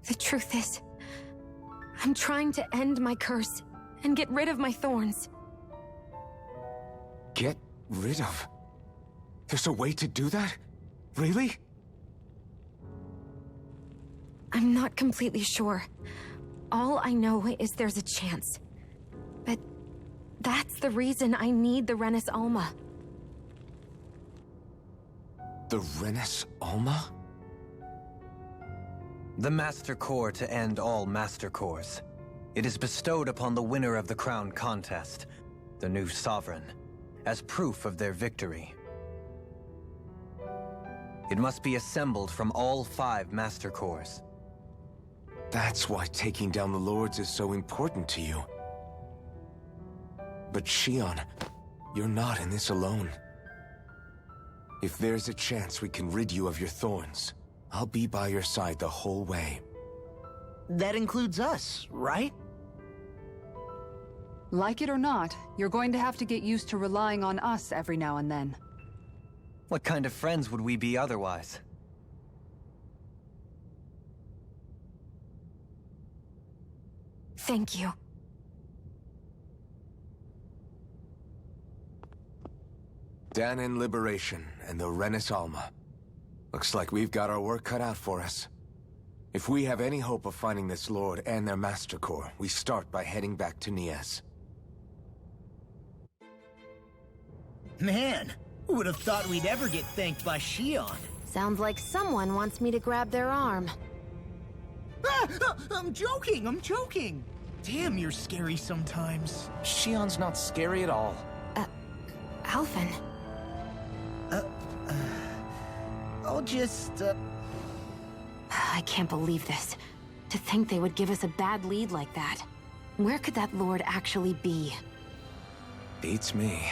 The truth is, I'm trying to end my curse and get rid of my thorns. Get rid of? There's a way to do that? Really? I'm not completely sure. All I know is there's a chance. But that's the reason I need the Renis Alma. The Renis Alma? The Master Core to end all Master Cores. It is bestowed upon the winner of the Crown Contest, the new Sovereign, as proof of their victory. It must be assembled from all 5 Master Cores. That's why taking down the Lords is so important to you. But Shionne, you're not in this alone. If there's a chance we can rid you of your thorns, I'll be by your side the whole way. That includes us, right? Like it or not, you're going to have to get used to relying on us every now and then. What kind of friends would we be otherwise? Thank you. Dahnan Liberation and the Renis Alma. Looks like we've got our work cut out for us. If we have any hope of finding this Lord and their Master Core, we start by heading back to Niez. Man, who would have thought we'd ever get thanked by Shionne? Sounds like someone wants me to grab their arm. I'm joking! Damn, you're scary sometimes. Shionne's not scary at all. Alphen. I'll just, I can't believe this. To think they would give us a bad lead like that. Where could that Lord actually be? Beats me.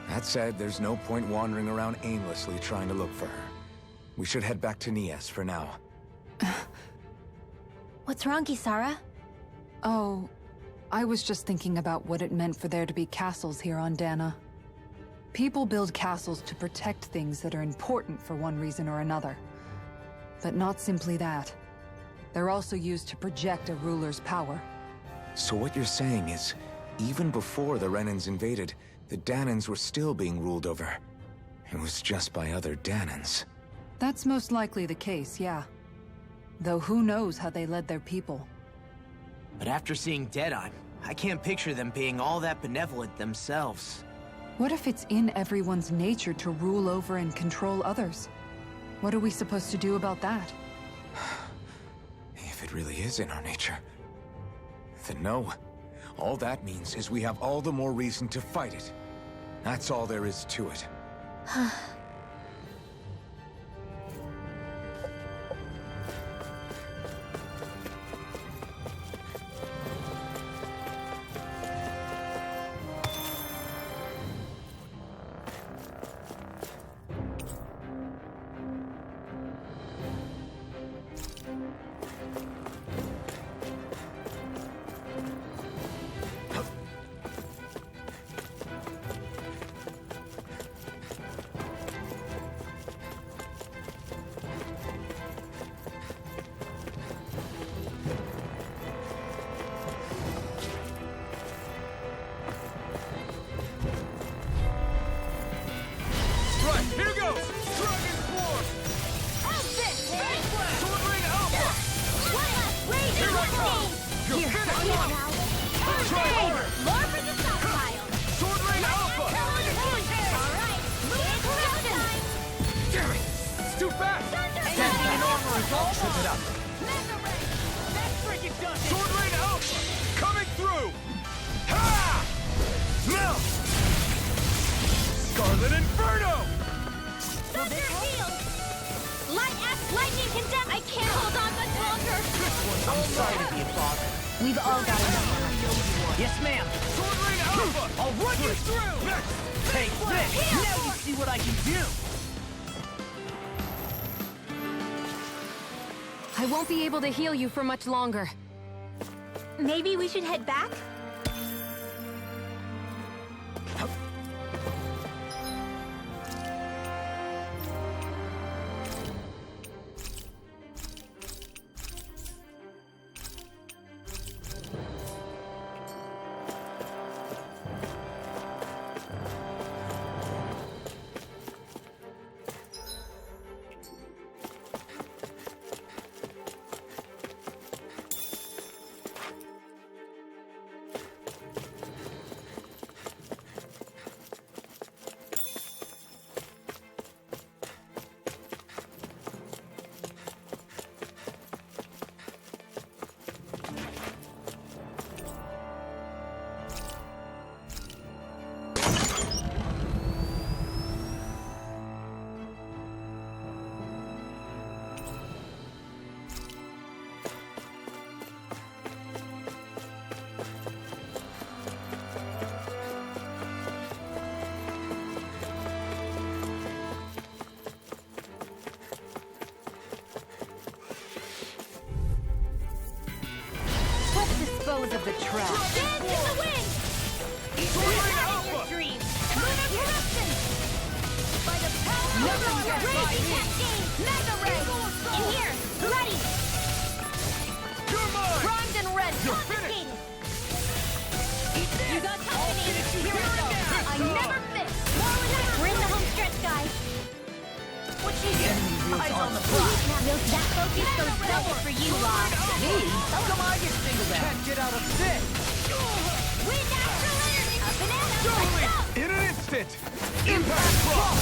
That said, there's no point wandering around aimlessly trying to look for her. We should head back to Niez for now. What's wrong, Kisara? Oh, I was just thinking about what it meant for there to be castles here on Dahna. People build castles to protect things that are important for one reason or another. But not simply that. They're also used to project a ruler's power. So what you're saying is, even before the Renans invaded, the Dahnans were still being ruled over. It was just by other Dahnans. That's most likely the case, yeah. Though who knows how they led their people. But after seeing Deadeye, I can't picture them being all that benevolent themselves. What if it's in everyone's nature to rule over and control others? What are we supposed to do about that? If it really is in our nature, then no. All that means is we have all the more reason to fight it. That's all there is to it. Testing an armor is all Trip it up. That freaking does it! Sword Rain Alpha! Coming through! Ha! Melt! Scarlet Inferno! Thunder Field! Lightning condemn! I can't hold on much longer! I'm sorry to be a bother. We've all got enough. Yes, ma'am. Sword Rain Alpha! I'll run you through! Take this. Now you see what I can do. I won't be able to heal you for much longer. Maybe we should head back? Let's dispose of the trash. Dance in the wind! Sword Rain Your Alpha! dreams! Lunar corruption! By the power of the Raging Cascade! Mega Ray! In here! Ready! You're mine! Primed and ready! Confiscated! You got company! Here we go! I never miss! Forward now! We're in the home stretch, guys! What you do? Eyes on the prize. That focus goes double for you, Rob! Me? How come I get singled out? Can't get out of this! Wind astral energy! A banana! Let's go! In an instant! Impact Cross!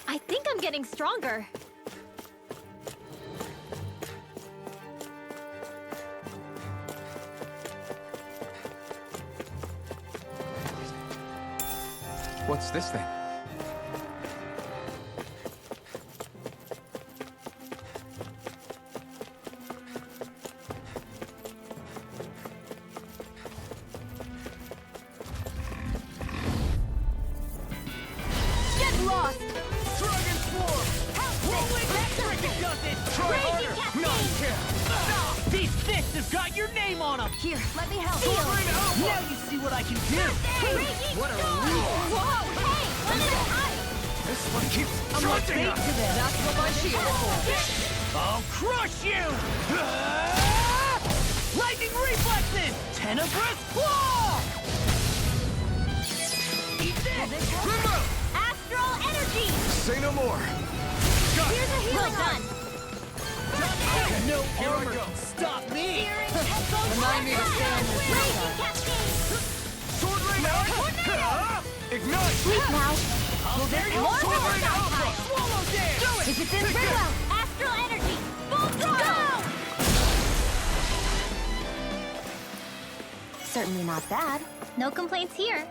I think I'm getting stronger. What's this thing? Get lost! Dragon Swarm! That freaking does it! Try Raging harder! Cascade! These fists have got your name on them. Here, let me help. Sword Rain Alpha! Now you see what I can do. Raging What a Storm! relief. Whoa! Hey! One at a time! This one keeps I'm like trusting bait us! to them. That's what my shield is for. I'll crush you! Lightning reflexes! Tenebrous claw! Eat this! Remote! Astral energy! Say no more! Here's a healing done. No Here I armor go. can stop me! Remind me to stay on this Raging Cascade! Sword Rain Alpha! Ignite! Sleep now. Oh, there you More go! power Alpha! time! Swallow dance! If it's in Very well! Astral energy! Full throttle! certainly not bad. No complaints here.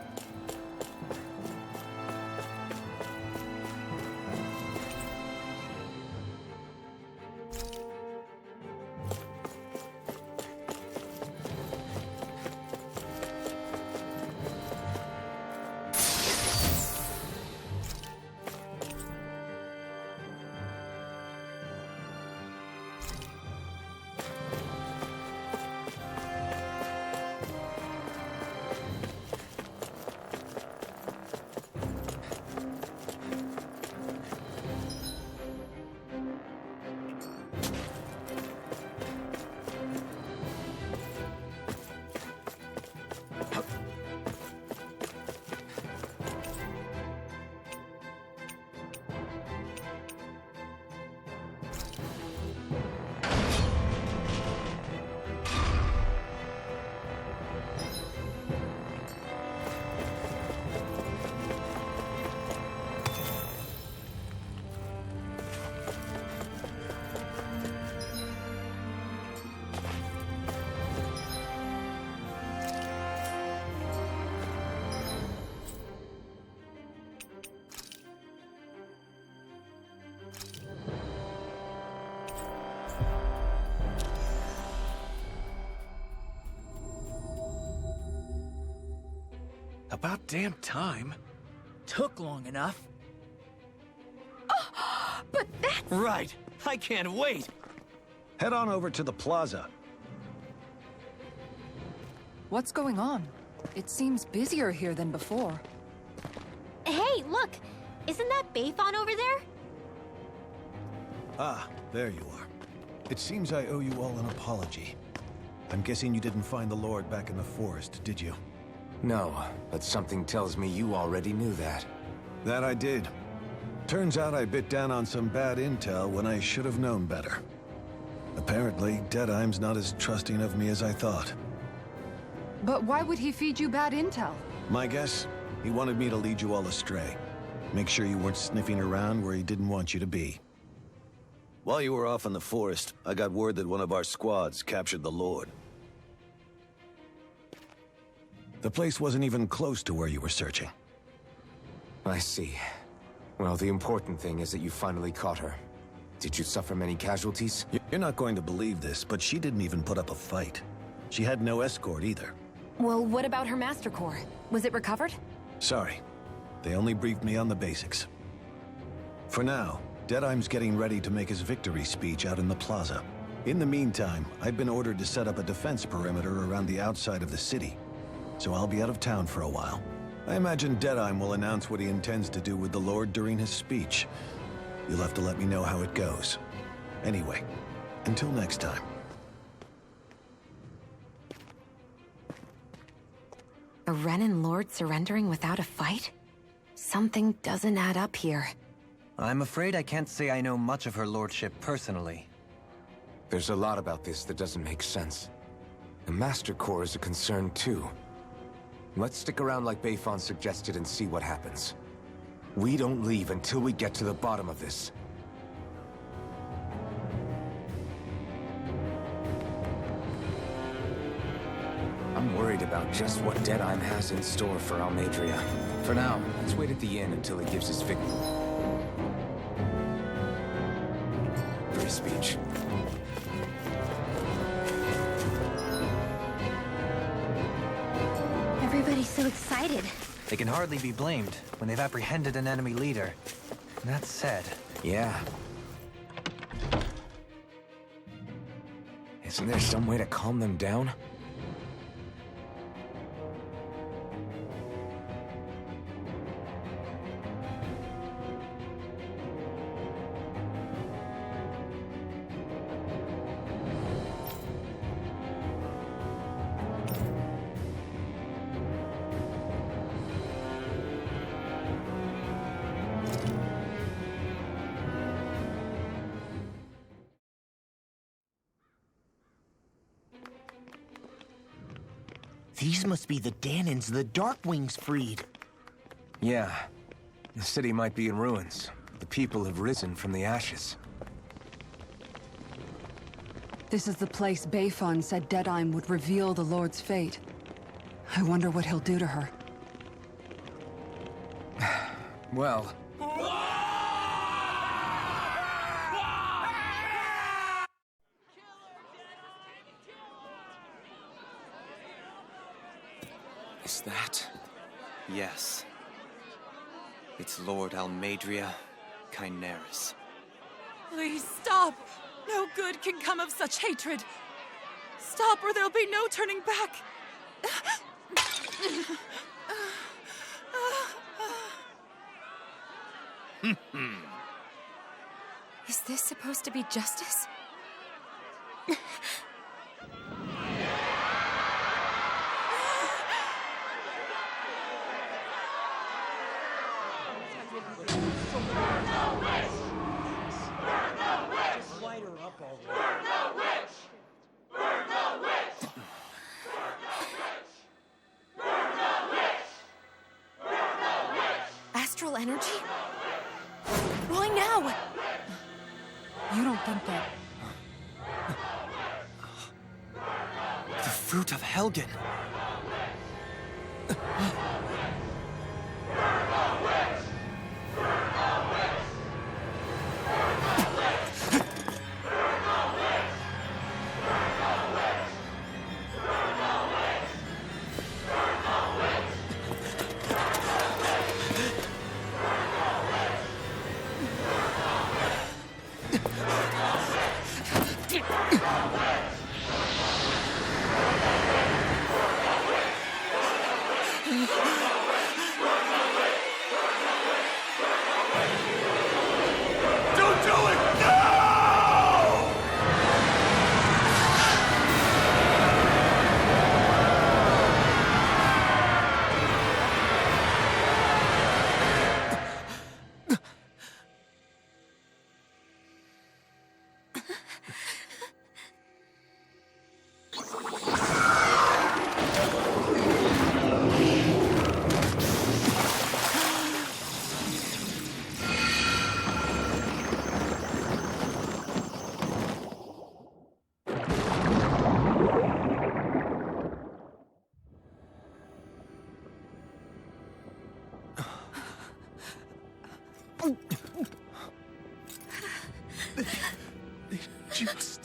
About damn time. Took long enough. But that's... Right. I can't wait. Head on over to the plaza. What's going on? It seems busier here than before. Hey, look! Isn't that Bayfon over there? Ah, there you are. It seems I owe you all an apology. I'm guessing you didn't find the Lord back in the forest, did you? No, but something tells me you already knew that. That I did. Turns out I bit down on some bad intel when I should have known better. Apparently, Deadeye's not as trusting of me as I thought. But why would he feed you bad intel? My guess? He wanted me to lead you all astray. Make sure you weren't sniffing around where he didn't want you to be. While you were off in the forest, I got word that one of our squads captured the Lord. The place wasn't even close to where you were searching. I see. Well, the important thing is that you finally caught her. Did you suffer many casualties? You're not going to believe this, but she didn't even put up a fight. She had no escort either. Well, what about her Master Core? Was it recovered? Sorry. They only briefed me on the basics. For now, Deadeye's getting ready to make his victory speech out in the plaza. In the meantime, I've been ordered to set up a defense perimeter around the outside of the city. So I'll be out of town for a while. I imagine Deadeye will announce what he intends to do with the Lord during his speech. You'll have to let me know how it goes. Anyway, until next time. A Renan Lord surrendering without a fight? Something doesn't add up here. I'm afraid I can't say I know much of her lordship personally. There's a lot about this that doesn't make sense. The Master Core is a concern too. Let's stick around like Bayfon suggested and see what happens. We don't leave until we get to the bottom of this. I'm worried about just what Deadeye has in store for Almeidrea. For now, let's wait at the inn until he gives his victory speech. Everybody's so excited. They can hardly be blamed when they've apprehended an enemy leader. That said... Yeah. Isn't there some way to calm them down? These must be the Danans the Darkwings freed. Yeah. The city might be in ruins. The people have risen from the ashes. This is the place Bayfon said Deadeye would reveal the Lord's fate. I wonder what he'll do to her. Well... Is that... Yes. It's Lord Almeidrea Kynaris. Please stop! No good can come of such hatred. Stop or there'll be no turning back. Is this supposed to be justice? Astral energy? Why now? You don't think that... The fruit of Helgen. Just...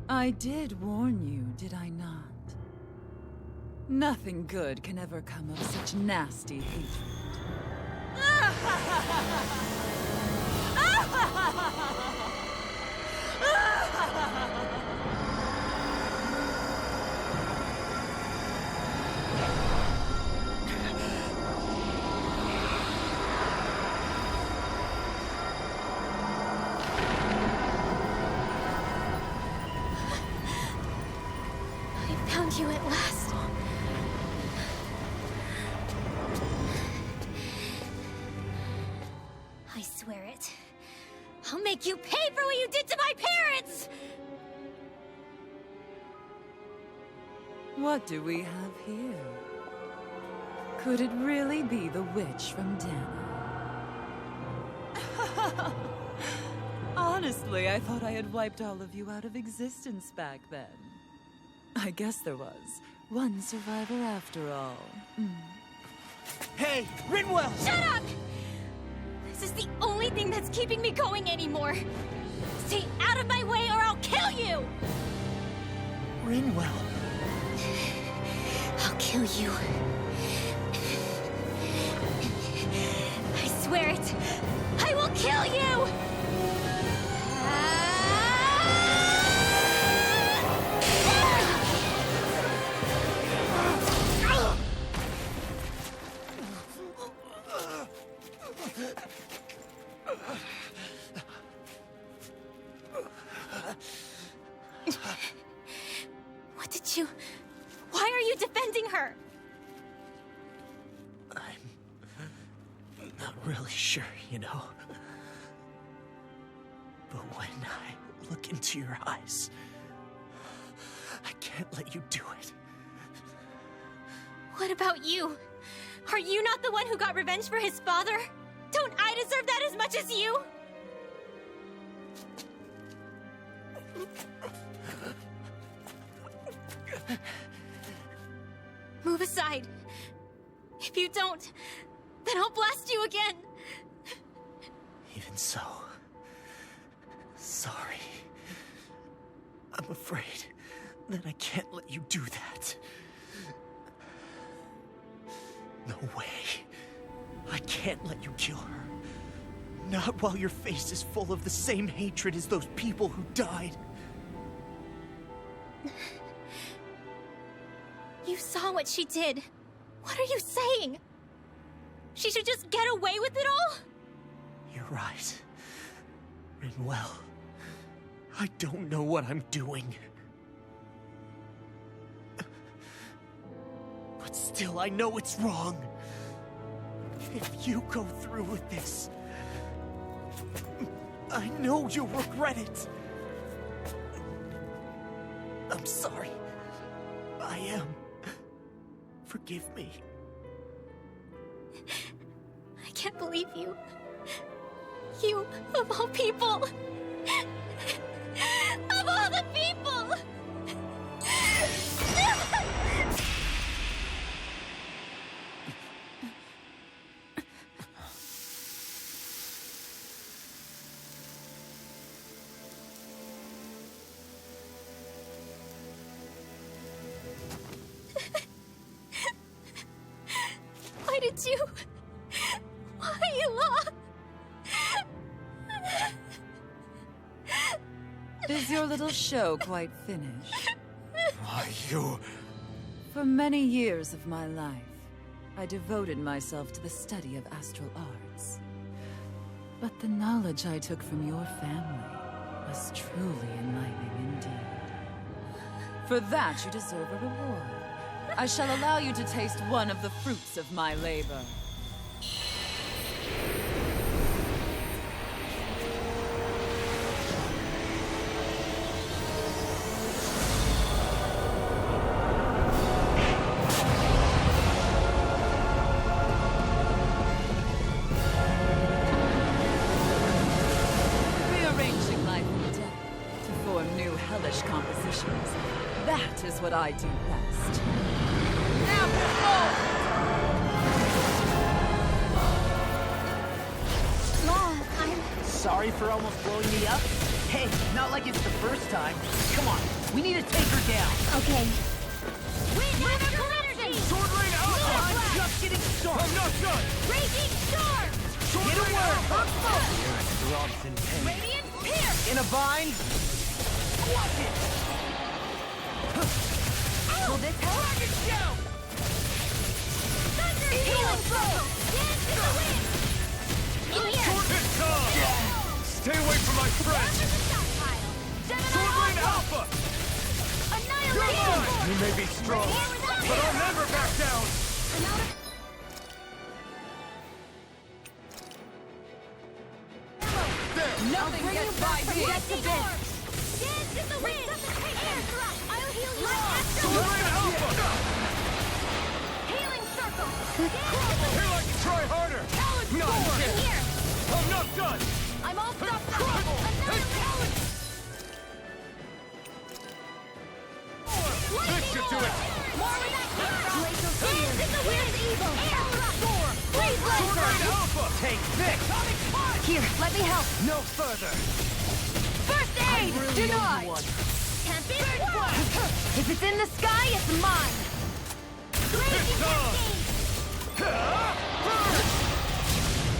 I did warn you, did I not? Nothing good can ever come of such nasty hatred. Found you at last. I swear it. I'll make you pay for what you did to my parents! What do we have here? Could it really be the witch from Dana? Honestly, I thought I had wiped all of you out of existence back then. I guess there was one survivor after all. Hey, Rinwell! Shut up! This is the only thing that's keeping me going anymore. Stay out of my way or I'll kill you! Rinwell. I'll kill you. I swear it. I will kill you! What did you... Why are you defending her? I'm not really sure, you know. But when I look into your eyes, I can't let you do it. What about you? Are you not the one who got revenge for his father? Don't I deserve that as much as you? Move aside. If you don't, then I'll blast you again. Even so, sorry. I'm afraid that I can't let you do that. No way. I can't let you kill her. Not while your face is full of the same hatred as those people who died. You saw what she did. What are you saying? She should just get away with it all? You're right. Rinwell, I don't know what I'm doing. But still, I know it's wrong. If you go through with this, I know you'll regret it. I'm sorry. I am. Forgive me. I can't believe you. You, of all people. Of all the people! Why did you... Why, Ela? Is your little show quite finished? Why, you... For many years of my life, I devoted myself to the study of astral arts. But the knowledge I took from your family was truly enlightening indeed. For that, you deserve a reward. I shall allow you to taste one of the fruits of my labor. Rearranging life and death to form new hellish compositions. That is what I do best. Now behold! Law, I'm... Sorry for almost blowing me up? Hey, not like it's the first time. Come on, we need to take her down. Okay. Wind after energy! Sword Rain Alpha! I'm just getting started. I'm not done! Raging storm! Sword Get a Rain word. Alpha! Drops in pain. Radiant pierce! In a bind? Watch it! Will this help? Dragon Shout! Thunder healing circle! Dance in the wind! Here! Sword Hit Tom! Stay away from my friend! After the stockpile! Sword Rain Alpha! You're Annihilation! mine! You may be strong, but I'll never back down! Nothing gets by me! Dance in the wind! Air thrust! I'll heal you all! Sword Rain Alpha! Healing circle! Here I can try harder! Talon Not sword! yet. Here! I'm not done! I'm all stopped up! Annihilation! This should do it! More with that dance in the wind! Evil! Air thrust! Freeze Sword Rain laser! Alpha! Take this! Here, let me help. No further! First aid! Really Denied! owe you one. Tempest one! If it's in the sky, it's mine. Raging Tom! cascade!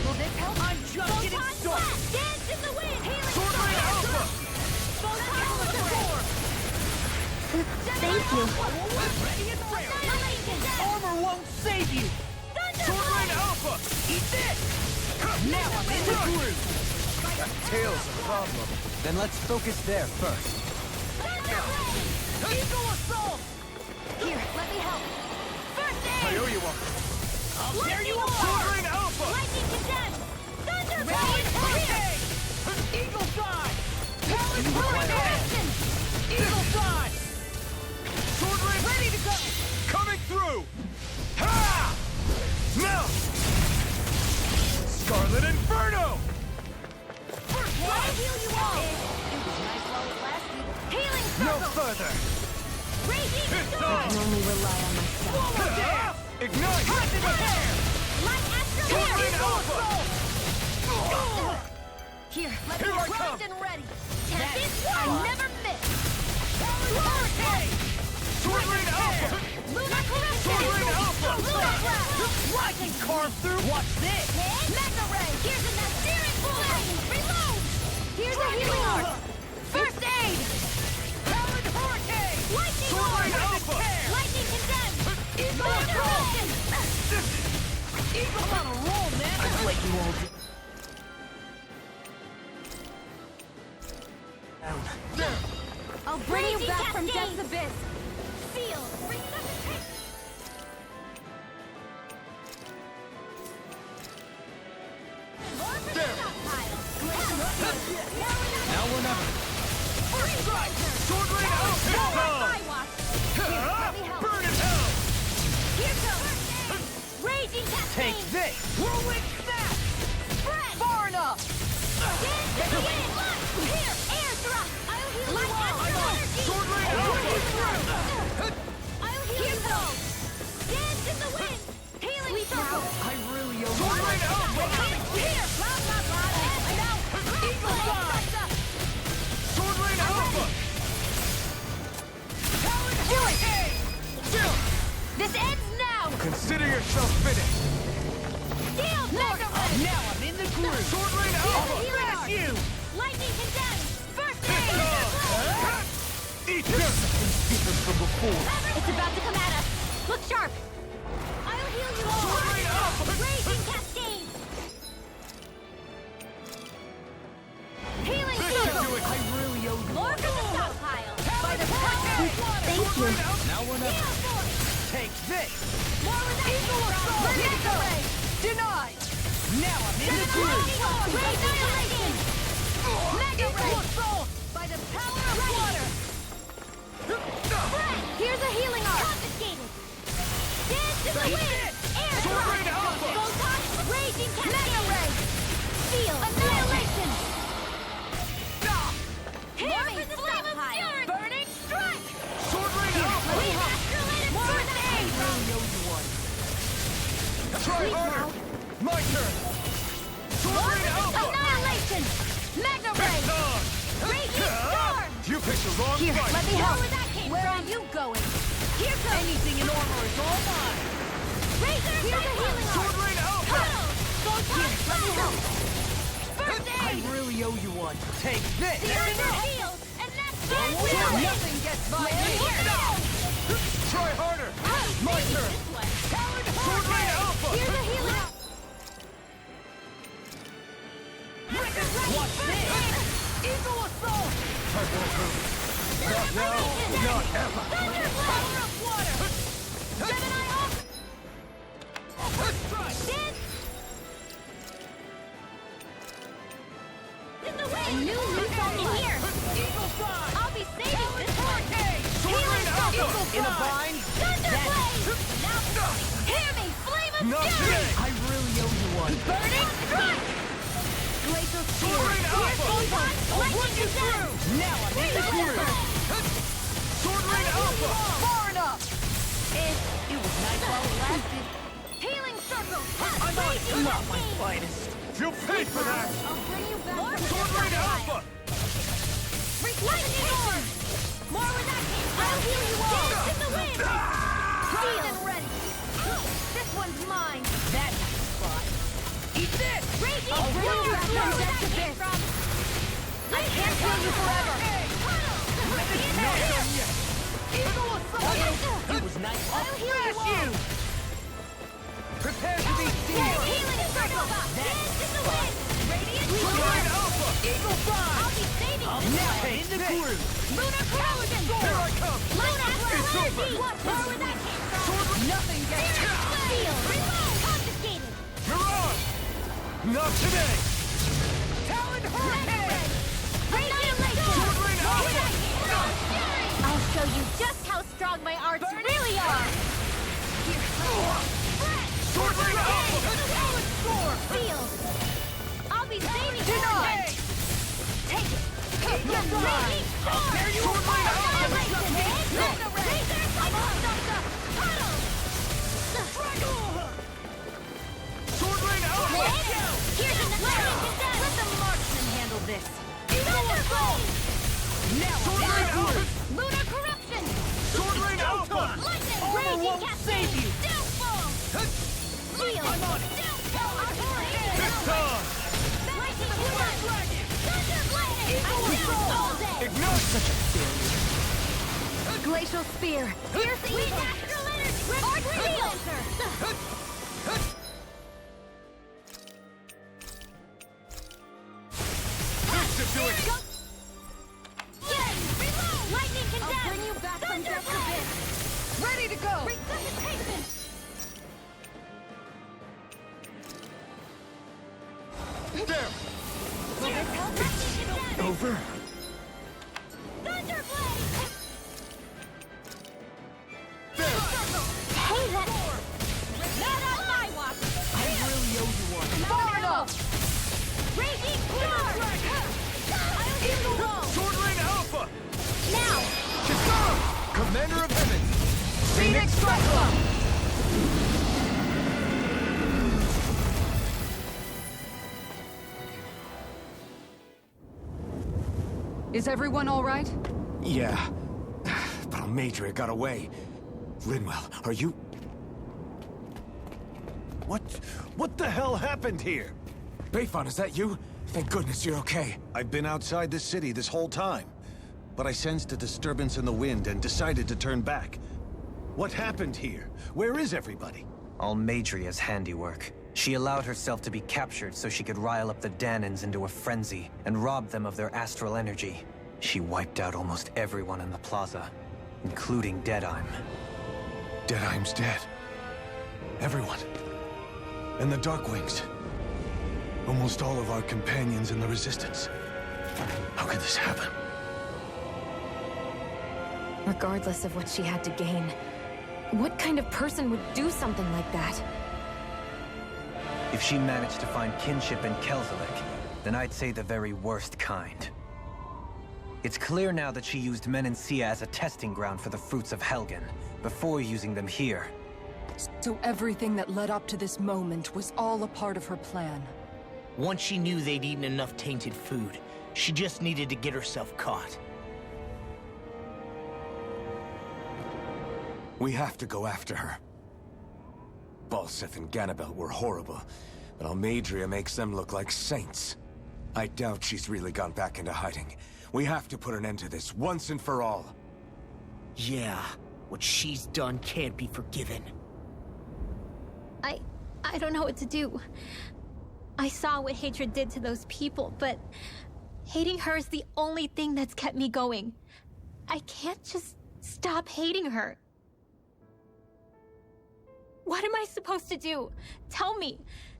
Will this help? I'm just getting Photon started! blast! Dance in the wind! Healing Sword Rain Alpha! Photon sword! Thank you. Ready and raring! Annihilation! Armor won't save you! Sword Rain Alpha! Eat this! Now I'm in the groove! That tail's a problem. Then let's focus there first. Eagle assault! Here, let me help. First I aid! owe you one. I'll tear you Sword apart! Rain Alpha! Lightning condemned! Thunder Radiant blade! hurricane! Eagle dive! Talon hurricane! Eagle dive! Sword Rain Ready to go! coming through! Ha! Now! Scarlet Inferno! I'll heal you all! It was nice while it lasted. Healing No circle! further! Raging Hit storm! Tom! Only rely on myself. Ha! Ignite! Light astral Sword Rain hair! Alpha! Here, let Here me I come! primed and ready. Tempest I one! never miss. Hurricane! Sword Rain Alpha! Lunar corruption! Sword Rain Alpha! Lunar blast! I can carve through! Watch this! Mega ray! Here's an Asteric blast! Reload! Here's a healing art! First aid! Talon hurricane! Lightning Sword Rain orb! Alpha! Lightning condemned! Eagle Thunder assault! ray! Eagle on a roll, man! I'd like you all to... I'll bring you Raging back from cascade. death's abyss. Seal! Resuscitate! More for the stockpile! Now or never. Freeze laser! Sword Rain Alpha! Hit Tom! Firewatch! Ha! Burn in hell! Here goes! Raging cascade! Take this! Whirlwind snap! Spread! Far enough! Dance in the wind! Here! Air thrust! I'll heal you all! Energy! Sword Rain Alpha! I'll heal you all! Dance in the wind! Healing circle! I really owe Sword you. Rain Alpha! Here! Blah, blah, blah! I'm out! Eagle dive! Sword Rain Alpha! Talon hurricane! Still! This ends now. Consider yourself finished! Steel Mega ray! Now I'm in the groove! Sword Rain Alpha! Finish you! Lightning condemned! First Hit aid! Tom! Eat this! different from before. It's about to come at us. Look sharp. I'll heal you all. Raging cascade. Healing circle. I really owe you. More from the stockpile. By the power of water. Thank you. Now we're not. Heal force. Take this. More with that Eagle assault. Ready to go. Denied. Now I'm in the groove. Raging cascade. Mega Eagle ray. assault. By the power of water. Here's a healing arc. Confiscated. Dance in the wind. Air Sword drop. Raid Alpha. Photon. Raging cascade. Mega ray. Seal. Annihilation. Hear me. Flame of fury. Burning strike. Sword Raid Alpha! We astrolated more than I really owe you one. Try harder! My turn! Sword Raid Alpha! Annihilation. Mega ray. Baton! Raging storm. You picked the wrong Here, fight! let me help. Where that came Where from? Are you going? Here goes. Anything in armor is all mine. Razor, here's a healing arc. Sword Raid Alpha! Tunnel. Photon. Let me help. First I aid. really owe you one. Take this. Here's your heals. And that's Whoa, it. nothing gets by me. Try harder! My turn! Sword Raid Alpha! Here's a healing arc. Watch this. Eagle assault. Not now, not ever! Thunderblade. Power of water. Gemini off. Dance. In the way. A new leaf in here. Eagle fly. I'll be saving this one. Sword Raid Alpha! In a bind. Thunderblade. Now, hear me. Flame of Not fury. today! I really owe you one. Burning strike. Glacial spear. Sword Raid Alpha! I'll run you through. Now I'm in the groove. Sword Raid Alpha! Far enough. It was nice while it lasted. Healing circle. I'm not my finest. You'll pay for that! I'll bring you back. Sword Raid Alpha! Lightning orb. More with that. I'll heal you all. Dance in the wind. Seal and ready. This one's mine. That's a spot. Eat this. Raging I'll bring you storm. through. Where that came from. I can't heal you forever. Eagle assault. It was nice. I'll heal you all. Prepare to be sealed. Healing circle. Dance in the wind. Radiant Sword Raid Alpha! Eagle fly. I'll be saving Now this in the groove. Lunar corrosion. Here I come! Lunar It's over. energy. Where would that came from? Nothing gets. Seal. Reload. Confiscated. You're on! Not today! Talon hurricane. Annihilation. Sword Raid Alpha! I'll show you just how strong my arts really are. Sword Raid Alpha! Seal. I'll be saving Denied. you. Take it. Yes, Raging storm. There you Sword Raid Alpha! Annihilation. Razor. I'm on the tunnel. Sword Raid Alpha! Here's an attack. Let the marksman handle this. Thunderblade. Now Sword Raid Alpha! Lunar corruption. Sword Raid Alpha! Lightning. Armor Raging won't cascade. save you. Downfall. Seal. I'm on it. Downfall. It's on! Lightning blood. Thunder lightning. I'm down all day. Ignite! such a failure. Glacial spear. Here's the evil. Astral energy. Arc reveal. This should do it! Yay! Reload. Lightning condemned. I'll bring you back from Thunder depths blast. Ready to go. Resuscitation. There! Lightning condemned. Over? Thunderblade. There! Hey, that. Not on my watch. I really owe you one. Far enough. Raging storm. I'll heal you all. Sword Raid Alpha! Now. Kisara! Commander of Heaven! Phoenix Strike. Is everyone all right? Yeah. But Almeidrea got away. Linwell, are you... What the hell happened here? Bayfon, is that you? Thank goodness you're okay. I've been outside the city this whole time. but I sensed a disturbance in the wind and decided to turn back. What happened here? Where is everybody? Almeidria's handiwork. She allowed herself to be captured so she could rile up the Dahnans into a frenzy and rob them of their astral energy. She wiped out almost everyone in the plaza, including Deadheim. Deadheim's dead. Everyone. And the Darkwings. Almost all of our companions in the Resistance. How could this happen? Regardless of what she had to gain, what kind of person would do something like that? If she managed to find kinship in Kelzelik, then I'd say the very worst kind. It's clear now that she used Menancia as a testing ground for the fruits of Helgen, before using them here. So everything that led up to this moment was all a part of her plan. Once she knew they'd eaten enough tainted food, she just needed to get herself caught. We have to go after her. Balseth and Ganabel were horrible, but Almeidria makes them look like saints. I doubt she's really gone back into hiding. We have to put an end to this once and for all. Yeah, what she's done can't be forgiven. I don't know what to do. I saw what hatred did to those people, but hating her is the only thing that's kept me going. I can't just stop hating her. What am I supposed to do? Tell me.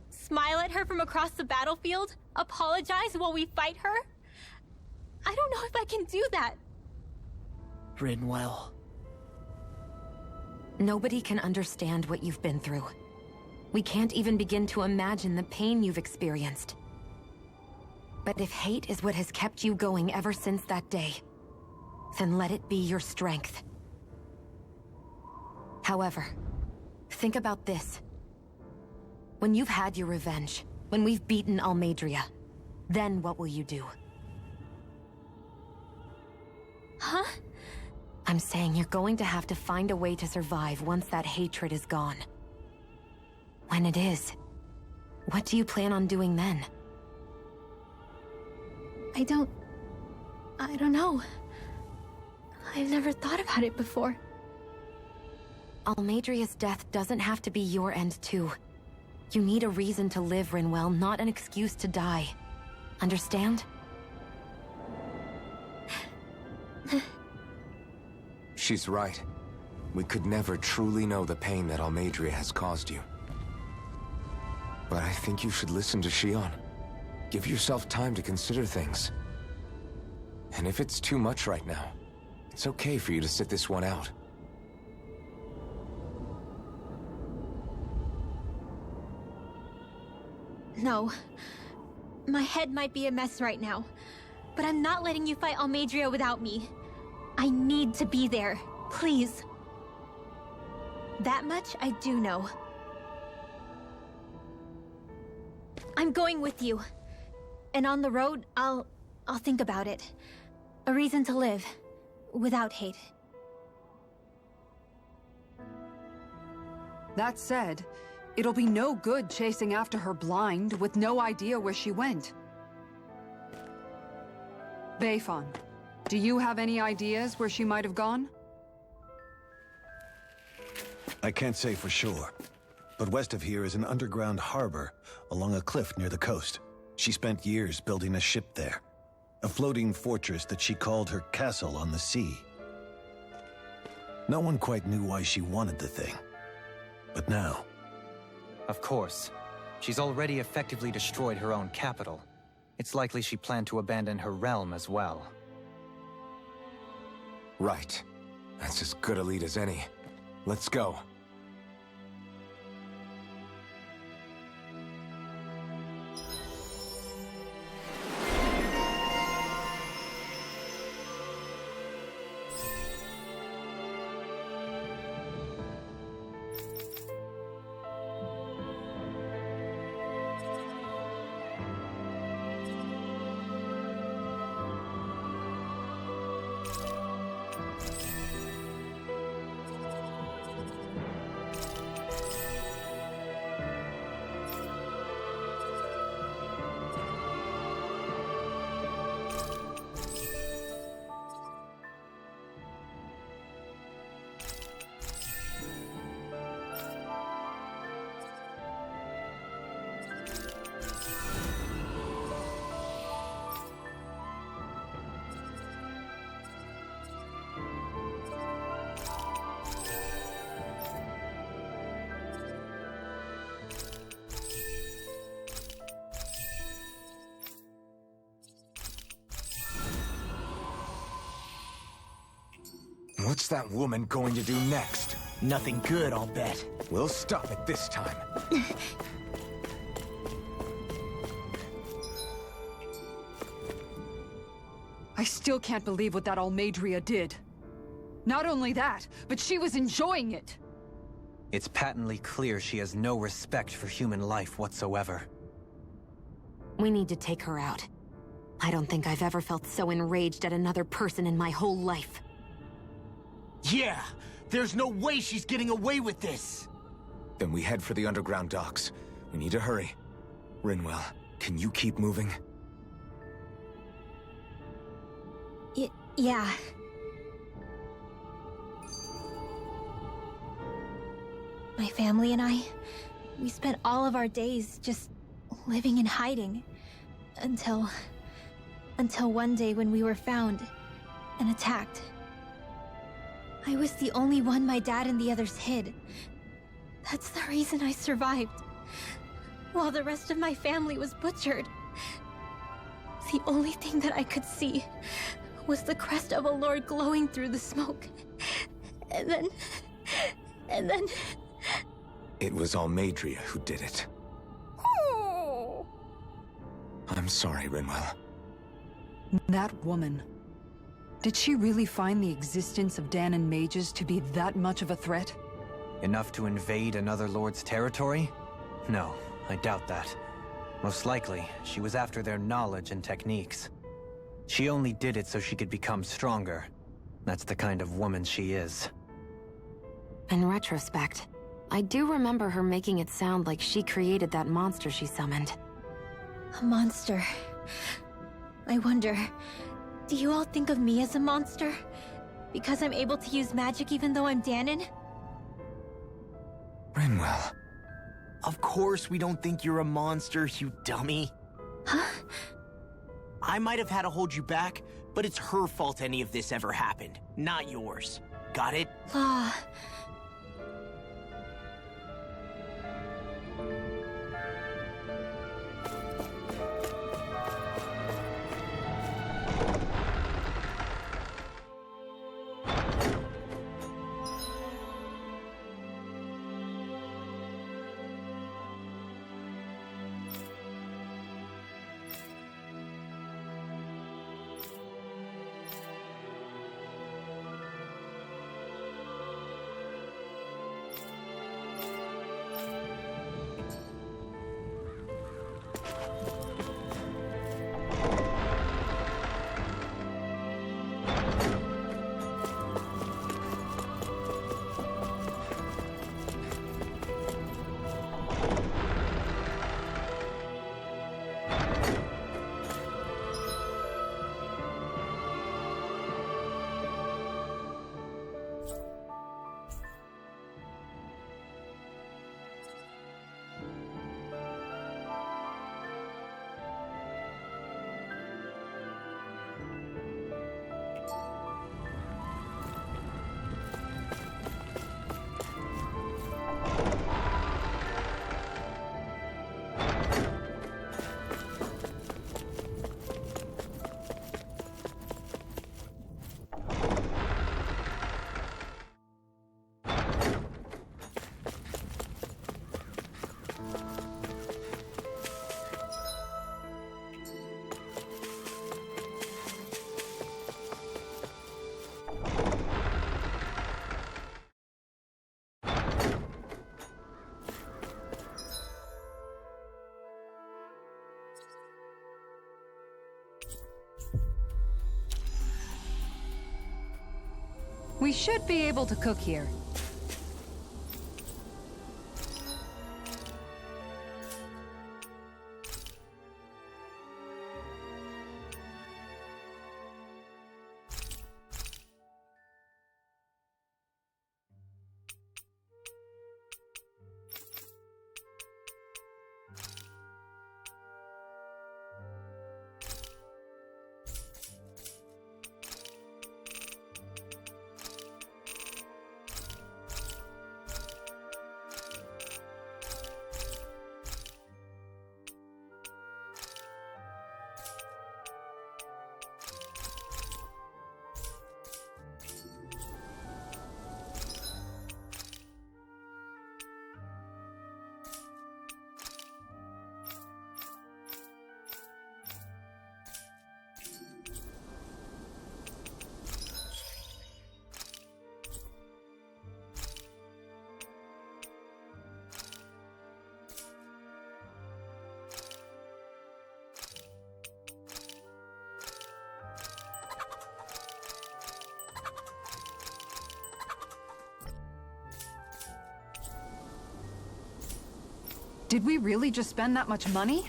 Smile at her from across the battlefield? Apologize while we fight her? I don't know if I can do that. Rinwell. Nobody can understand what you've been through. We can't even begin to imagine the pain you've experienced. But if hate is what has kept you going ever since that day, then let it be your strength. However, think about this. When you've had your revenge, when we've beaten Almeidria, then what will you do? Huh? I'm saying you're going to have to find a way to survive once that hatred is gone. When it is, what do you plan on doing then? I don't know. I've never thought about it before. Almeidria's death doesn't have to be your end too. You need a reason to live, Rinwell, not an excuse to die. Understand? She's right. We could never truly know the pain that Almeidria has caused you. But I think you should listen to Shionne. Give yourself time to consider things. And if it's too much right now, it's okay for you to sit this one out. No. My head might be a mess right now, but I'm not letting you fight Almeidria without me. I need to be there. Please. That much I do know. I'm going with you. And on the road, I'll think about it. A reason to live. Without hate. That said, it'll be no good chasing after her blind, with no idea where she went. Beifan, do you have any ideas where she might have gone? I can't say for sure, but west of here is an underground harbor along a cliff near the coast. She spent years building a ship there, a floating fortress that she called her castle on the sea. No one quite knew why she wanted the thing, but now... Of course. She's already effectively destroyed her own capital. It's likely she planned to abandon her realm as well. Right. That's as good a lead as any. Let's go. What's that woman going to do next? Nothing good, I'll bet. We'll stop it this time. I still can't believe what that Almeidrea did. Not only that, but she was enjoying it. It's patently clear she has no respect for human life whatsoever. We need to take her out. I don't think I've ever felt so enraged at another person in my whole life. Yeah! There's no way she's getting away with this! Then we head for the underground docks. We need to hurry. Rinwell, can you keep moving? Yeah. My family and I, we spent all of our days just living in hiding. Until one day when we were found and attacked. I was the only one my dad and the others hid. That's the reason I survived. While the rest of my family was butchered. The only thing that I could see was the crest of a lord glowing through the smoke. And then... It was Almeidrea who did it. Oh. I'm sorry, Rinwell. That woman. Did she really find the existence of Dahnan mages to be that much of a threat? Enough to invade another lord's territory? No, I doubt that. Most likely, she was after their knowledge and techniques. She only did it so she could become stronger. That's the kind of woman she is. In retrospect, I do remember her making it sound like she created that monster she summoned. A monster. I wonder, do you all think of me as a monster? Because I'm able to use magic even though I'm Dahnan? Rinwell. Of course we don't think you're a monster, you dummy. Huh? I might have had to hold you back, but it's her fault any of this ever happened, not yours. Got it? Law. We should be able to cook here. Did we really just spend that much money?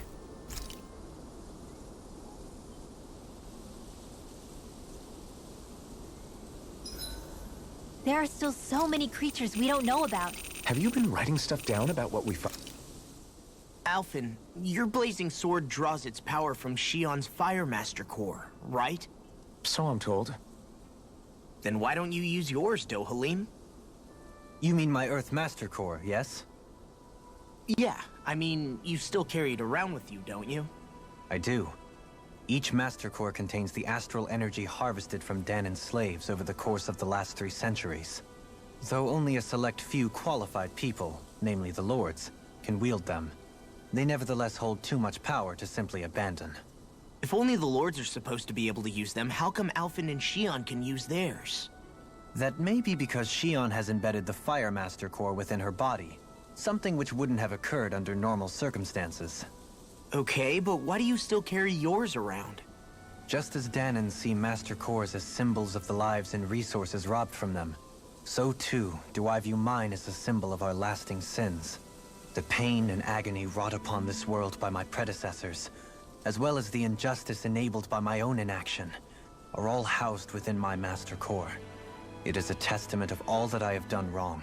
There are still so many creatures we don't know about. Have you been writing stuff down about what we found? Alphen, your blazing sword draws its power from Shion's Fire Master core, right? So I'm told. Then why don't you use yours, Dohalim? You mean my Earth Master core, yes? Yeah, I mean, you still carry it around with you, don't you? I do. Each Master Core contains the astral energy harvested from Danan's slaves over the course of the last 3 centuries. Though only a select few qualified people, namely the Lords, can wield them, they nevertheless hold too much power to simply abandon. If only the Lords are supposed to be able to use them, how come Alphen and Shion can use theirs? That may be because Shion has embedded the Fire Master Core within her body, something which wouldn't have occurred under normal circumstances. Okay, but why do you still carry yours around? Just as Danans see Master Cores as symbols of the lives and resources robbed from them, so too do I view mine as a symbol of our lasting sins. The pain and agony wrought upon this world by my predecessors, as well as the injustice enabled by my own inaction, are all housed within my Master Core. It is a testament of all that I have done wrong.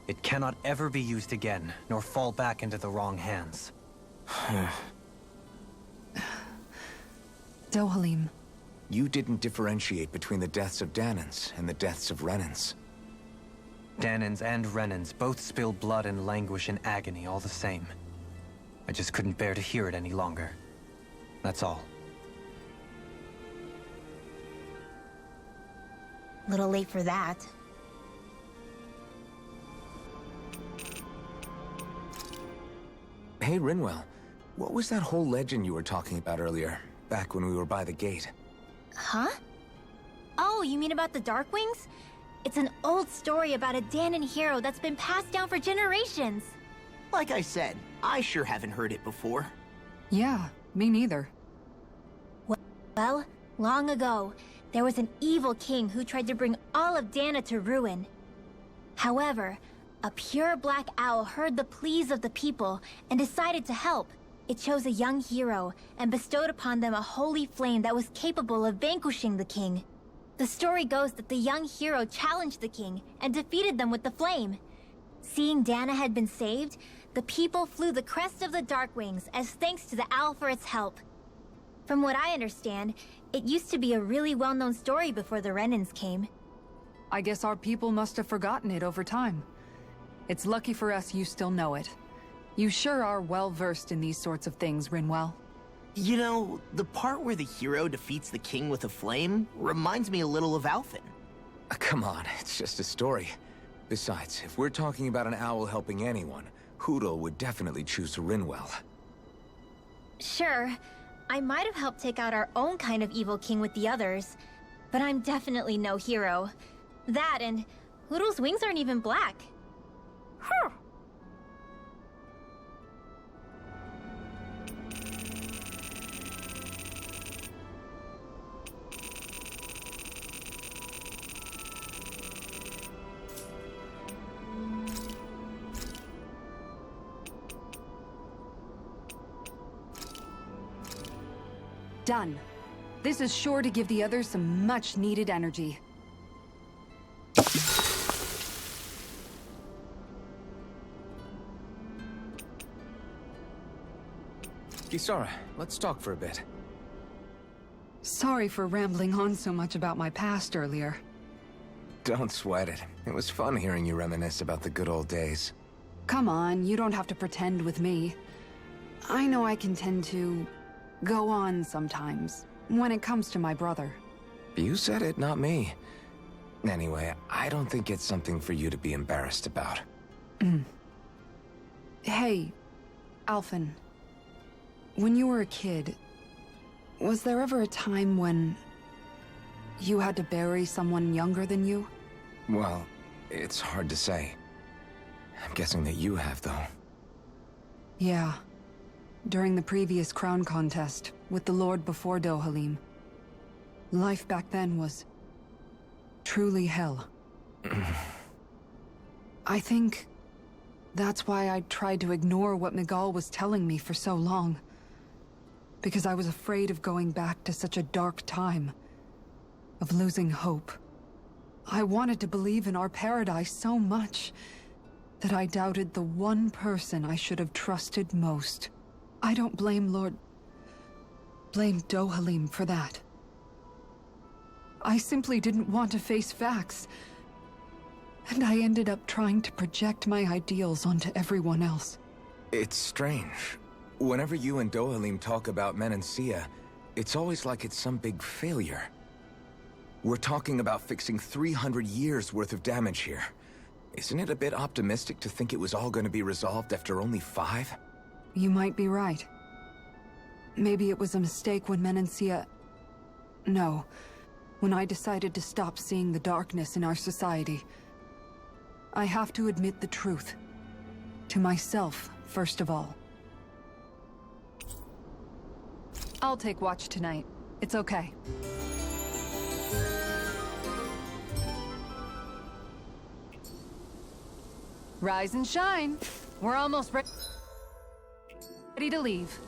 It cannot ever be used again, nor fall back into the wrong hands. Dohalim. You didn't differentiate between the deaths of Danans and the deaths of Renans. Danans and Renans both spill blood and languish in agony all the same. I just couldn't bear to hear it any longer. That's all. Little late for that. Hey, Rinwell. What was that whole legend you were talking about earlier, back when we were by the gate? Huh? Oh, you mean about the Darkwings? It's an old story about a Danan hero that's been passed down for generations. Like I said, I sure haven't heard it before. Yeah, me neither. Well, long ago, there was an evil king who tried to bring all of Dana to ruin. However, a pure black owl heard the pleas of the people and decided to help. It chose a young hero and bestowed upon them a holy flame that was capable of vanquishing the king. The story goes that the young hero challenged the king and defeated them with the flame. Seeing Dana had been saved, the people flew the crest of the Darkwings as thanks to the owl for its help. From what I understand, it used to be a really well-known story before the Renans came. I guess our people must have forgotten it over time. It's lucky for us you still know it. You sure are well-versed in these sorts of things, Rinwell. You know, the part where the hero defeats the king with a flame reminds me a little of Alphen. Come on, it's just a story. Besides, if we're talking about an owl helping anyone, Hootle would definitely choose Rinwell. Sure, I might have helped take out our own kind of evil king with the others, but I'm definitely no hero. That and Hootle's wings aren't even black. Huh. Done. This is sure to give the others some much-needed energy. Kisara, let's talk for a bit. Sorry for rambling on so much about my past earlier. Don't sweat it. It was fun hearing you reminisce about the good old days. Come on, you don't have to pretend with me. I know I can tend to go on sometimes, when it comes to my brother. You said it, not me. Anyway, I don't think it's something for you to be embarrassed about. Hey, Alphen. When you were a kid, was there ever a time when you had to bury someone younger than you? Well, it's hard to say. I'm guessing that you have, though. Yeah. During the previous crown contest, with the Lord before Dohalim. Life back then was truly hell. I think That's why I tried to ignore what Miguel was telling me for so long. Because I was afraid of going back to such a dark time. Of losing hope. I wanted to believe in our paradise so much that I doubted the one person I should have trusted most. I don't blame blame Dohalim for that. I simply didn't want to face facts. And I ended up trying to project my ideals onto everyone else. It's strange. Whenever you and Dohalim talk about Menancia, it's always like it's some big failure. We're talking about fixing 300 years worth of damage here. Isn't it a bit optimistic to think it was all going to be resolved after only 5? You might be right. Maybe it was a mistake when Menancia... No. When I decided to stop seeing the darkness in our society. I have to admit the truth. To myself, first of all. I'll take watch tonight. It's okay. Rise and shine. We're almost ready to leave.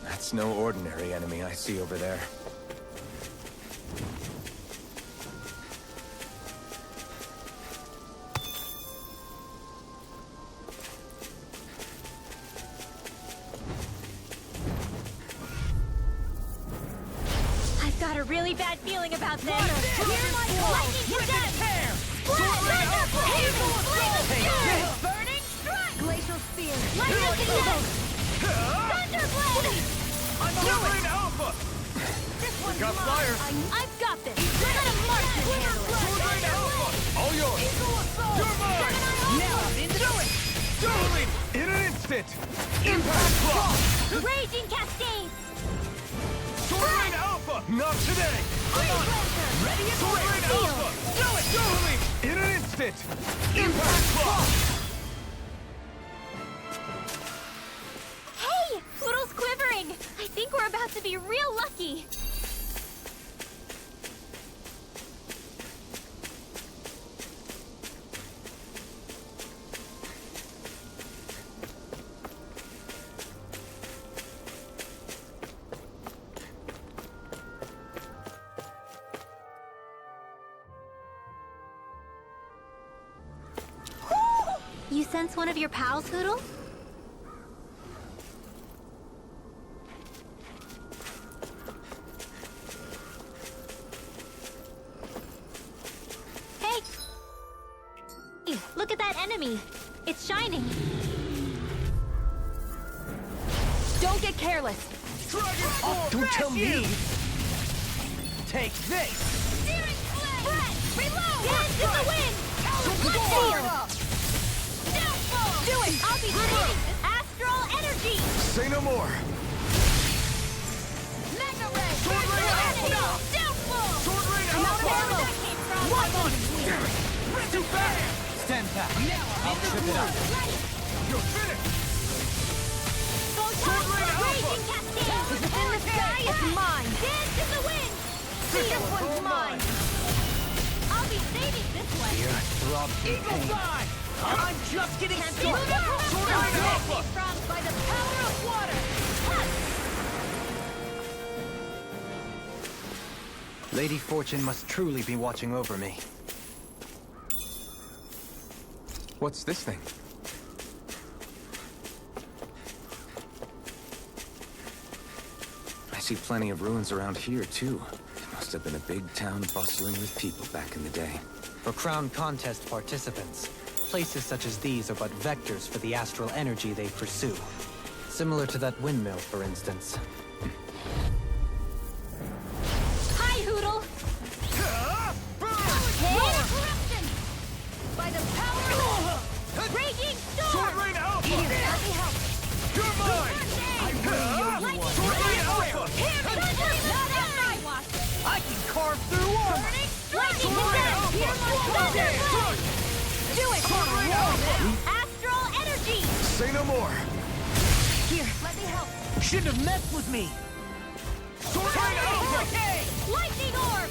That's no ordinary enemy I see over there. I've got a really bad feeling about this. Hear my call! Lightning to death! Split! Thunderblade! Burning strike! Glacial spear! Lightning to death! Thunderblade! I'm delivering Alpha! This one's got mine. fire. I've got this! Let a Martian handle it! Sword Alpha! All yours! Eagle assault! You're mine! Now I'm into it! Dueling! In an instant! Impact block! Raging cascades! Sword Alpha! Not today! Ready as Sword Alpha! Do it! Dueling! In an instant! Impact block! Hey! Poodle's quivering! I think we're about to be real lucky! You sense one of your pals, Poodle? Hey! Look at that enemy! It's shining! Don't get careless! Don't tell me! Take this! Steering flame! Brett! Reload! Dance in the wind! Let's Downfall! Do it! I'll be saving this astral energy! Say no more! Mega Ray! Sword Ray Alpha! Downfall! Sword Ray I'm out of Alpha! ammo! That came from! Walk on it! Damn it! Too fast! Stand back. Now I'll trip it up. You're finished! Photon Ray Alpha! raging cascade! If it's in the sky, it's mine! Dance in the wind! This one's mine! I'll be saving this one! Eagle fly! I'm just getting started. Sword Ray Alpha! From by the power of water! Lady Fortune must truly be watching over me. What's this thing? I see plenty of ruins around here, too. It must have been a big town bustling with people back in the day. For Crown Contest participants, places such as these are but vectors for the astral energy they pursue. Similar to that windmill, for instance. Do it! Astral energy! Say no more! Here, Let me help! shouldn't have messed with me. Sword Rain Alpha! Lightning orb!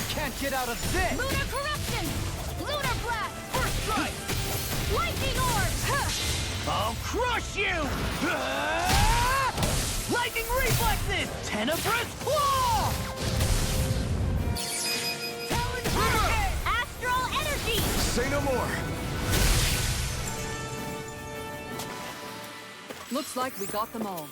Can't get out of this! Lunar corruption! Lunar blast! First strike! Lightning orb! I'll crush you! Lightning reflexes! Tenebrous claw! Talon Hurricane! Astral energy! Say no more! Looks like we got them all.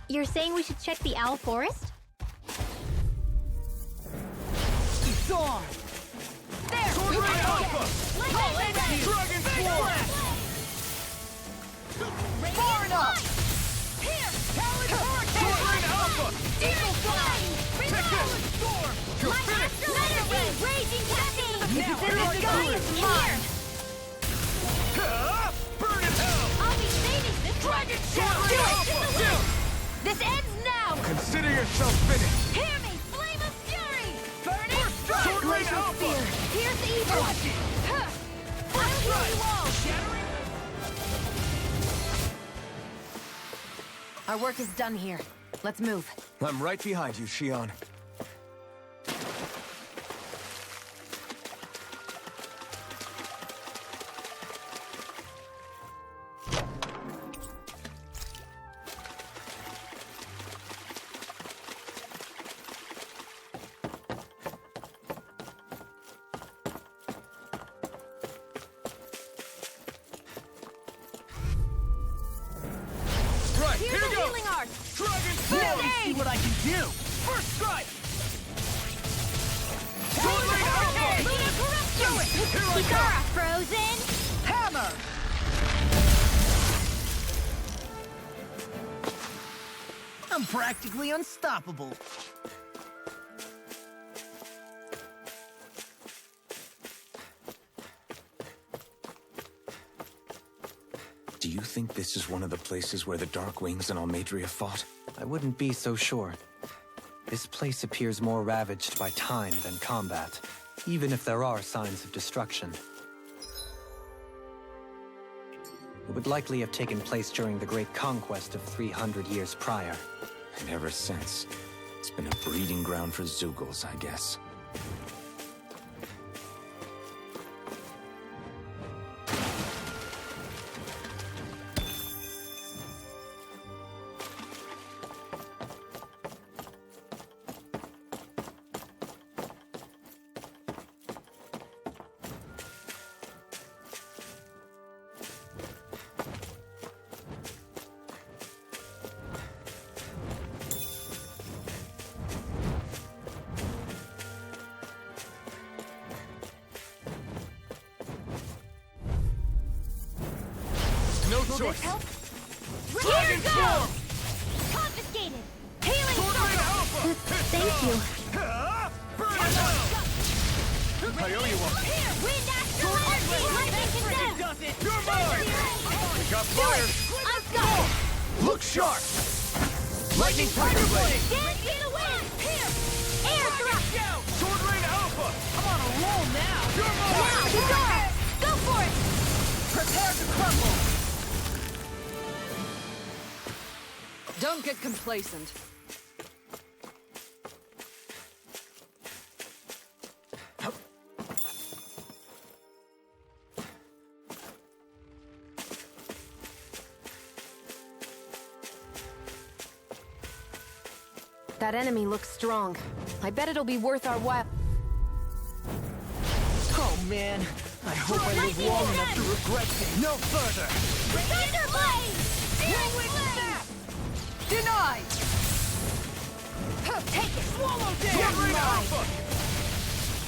You're saying we should check the Owl Forest? It's on! There! Sword Rain Alpha! Dragon Blast! Far enough! Here! Talon Sword Hurricane! Rain Alpha! Demon flame! Take Reload! this! Storm! My astral energy! Raging cascade! Now, This here I sky go! is mine! Burn in hell! I'll be saving this Dragon one! Shell! Do it! This ends now! Consider yourself finished! Hear me! Flame of fury! Burning strike! Sword Rain Glacial Alpha! spear! Here's the evil! Watch it! I'll heal you all! Our work is done here. Let's move. I'm right behind you, Shion. Right, Here's here the goes! healing art! Dragon Let Blast! me see what I can do! First strike! Sword Rain Alpha! Lunar corruption! Do it! Here I Kikara frozen! Hammer! I'm practically unstoppable. Do you think this is one of the places where the Dark Wings and Almeidria fought? I wouldn't be so sure. This place appears more ravaged by time than combat, even if there are signs of destruction. It would likely have taken place during the Great Conquest of 300 years prior. And ever since, it's been a breeding ground for Zeugles, I guess. choice. Here Dragon goes! form! Confiscated! Healing Sword Rain Alpha! Thank you. Burn it down! I owe you one. Here! Wind astral energy! Lightning condemned! Does it? You're mine! We got fire! I've got it! Look sharp! Lightning Tiger Blade! Dance in the wind! Here! Air thrust! Sword Rain Alpha! I'm on a roll now. You're Now, mine! Ghidorah! Go for it! Prepare to crumble. Don't get complacent. That enemy looks strong. I bet it'll be worth our while. Oh man, I hope I live long enough to regret this. No further! Thunder Blade! Whirlwind snap. Denied! Take it! Swallow Sword down. Rain Alpha!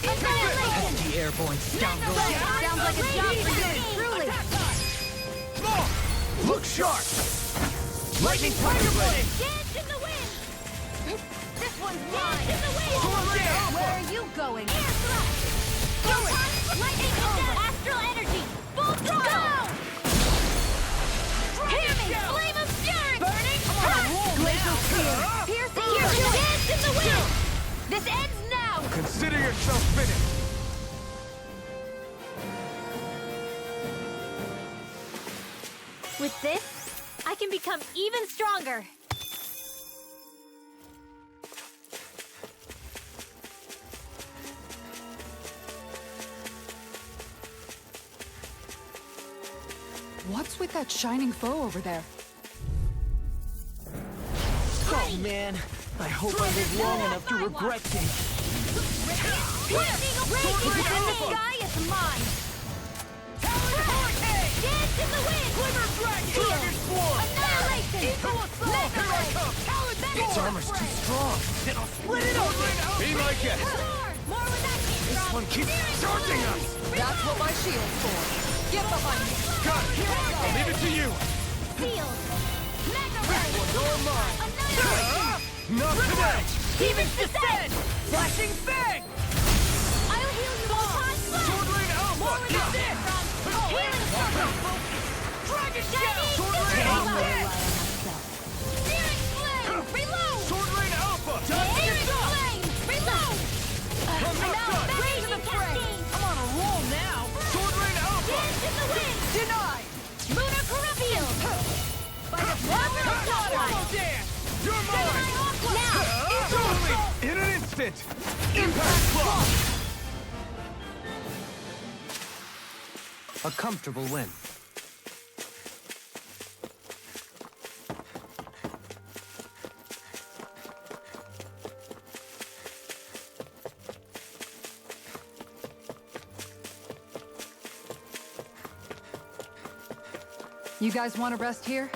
Annihilation! The airborne scoundrel. Sounds like a job for you, truly. Look sharp! Lightning Tiger Blade! Dance in the wind! This one's mine! Dance in the wind! Sword Rain Alpha! Where are you going? Air thrust! Lightning condemned! Astral energy! Full throttle! Hear me! Flame of fury! Burning! Glacial spear. Piercing your dance in the wind! This ends now! Consider yourself finished! With this, I can become even stronger! What's with that shining foe over there? Oh man, I hope I live long enough to regret this. Raging in the sky is mine! Dance in the wind! Glimmer Dragon. Dragon Swarm! Annihilation! Eagle assault. Mega Here I Ray! come. Talon Its Sword. armor's too strong! Then I'll split it open! Be my guest! More with that This one keeps charging us! That's what my shield's for. Get behind me. Got it! I'll leave it to you! Sealed! Mega Ray! You're mine! Annihilation! Not today! Demon's descent. Flashing fang. I'll heal you all! Sword Rain Alpha! More with that healing circle! Dragon Shining Sword Super Rain Alpha! Alpha! Searing Flame! Reload! Sword Rain Alpha! Searing Flame! Reload! I'm not done! Raging Cascade! I'm on a roll now. Sword Rain Alpha! Dance in the wind! Denied. Lunar Corruption! By the power of Swallow Godlight! dance. You're mine! Now! Totally! In an instant! Impact Claw! A comfortable win. You guys want to rest here?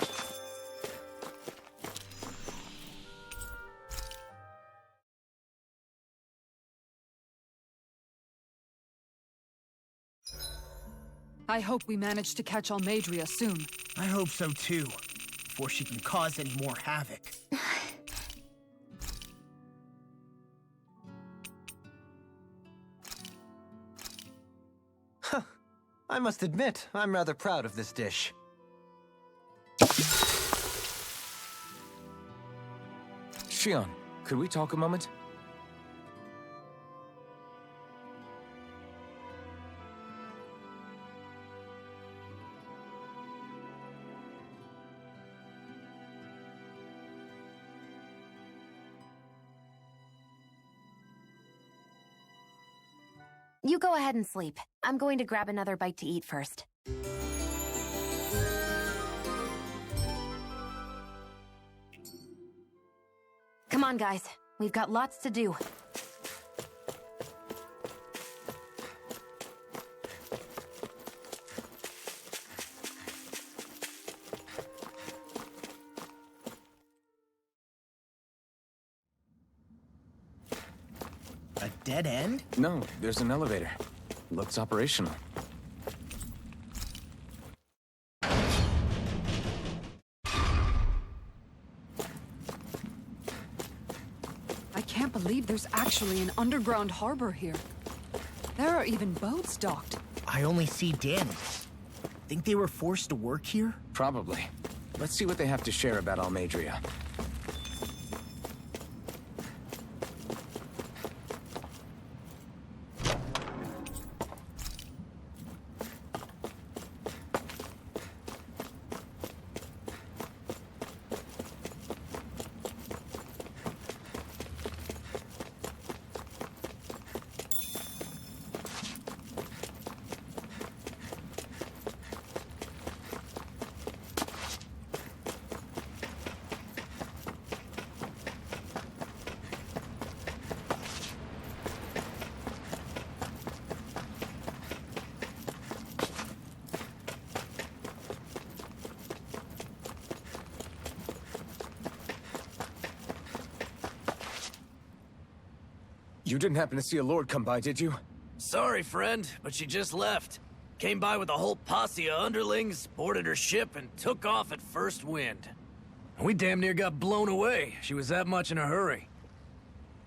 I hope we manage to catch Almadria soon. I hope so too, before she can cause any more havoc. I must admit, I'm rather proud of this dish. Shion, could we talk a moment? You go ahead and sleep. I'm going to grab another bite to eat first. Come on, guys. We've got lots to do. A dead end? No, there's an elevator. Looks operational. can't believe there's actually an underground harbor here. There are even boats docked. I only see Danans. Think they were forced to work here? Probably. Let's see what they have to share about Almeidrea. You didn't happen to see a lord come by, did you? Sorry, friend, but she just left. Came by with a whole posse of underlings, boarded her ship, and took off at first wind. We damn near got blown away. She was that much in a hurry.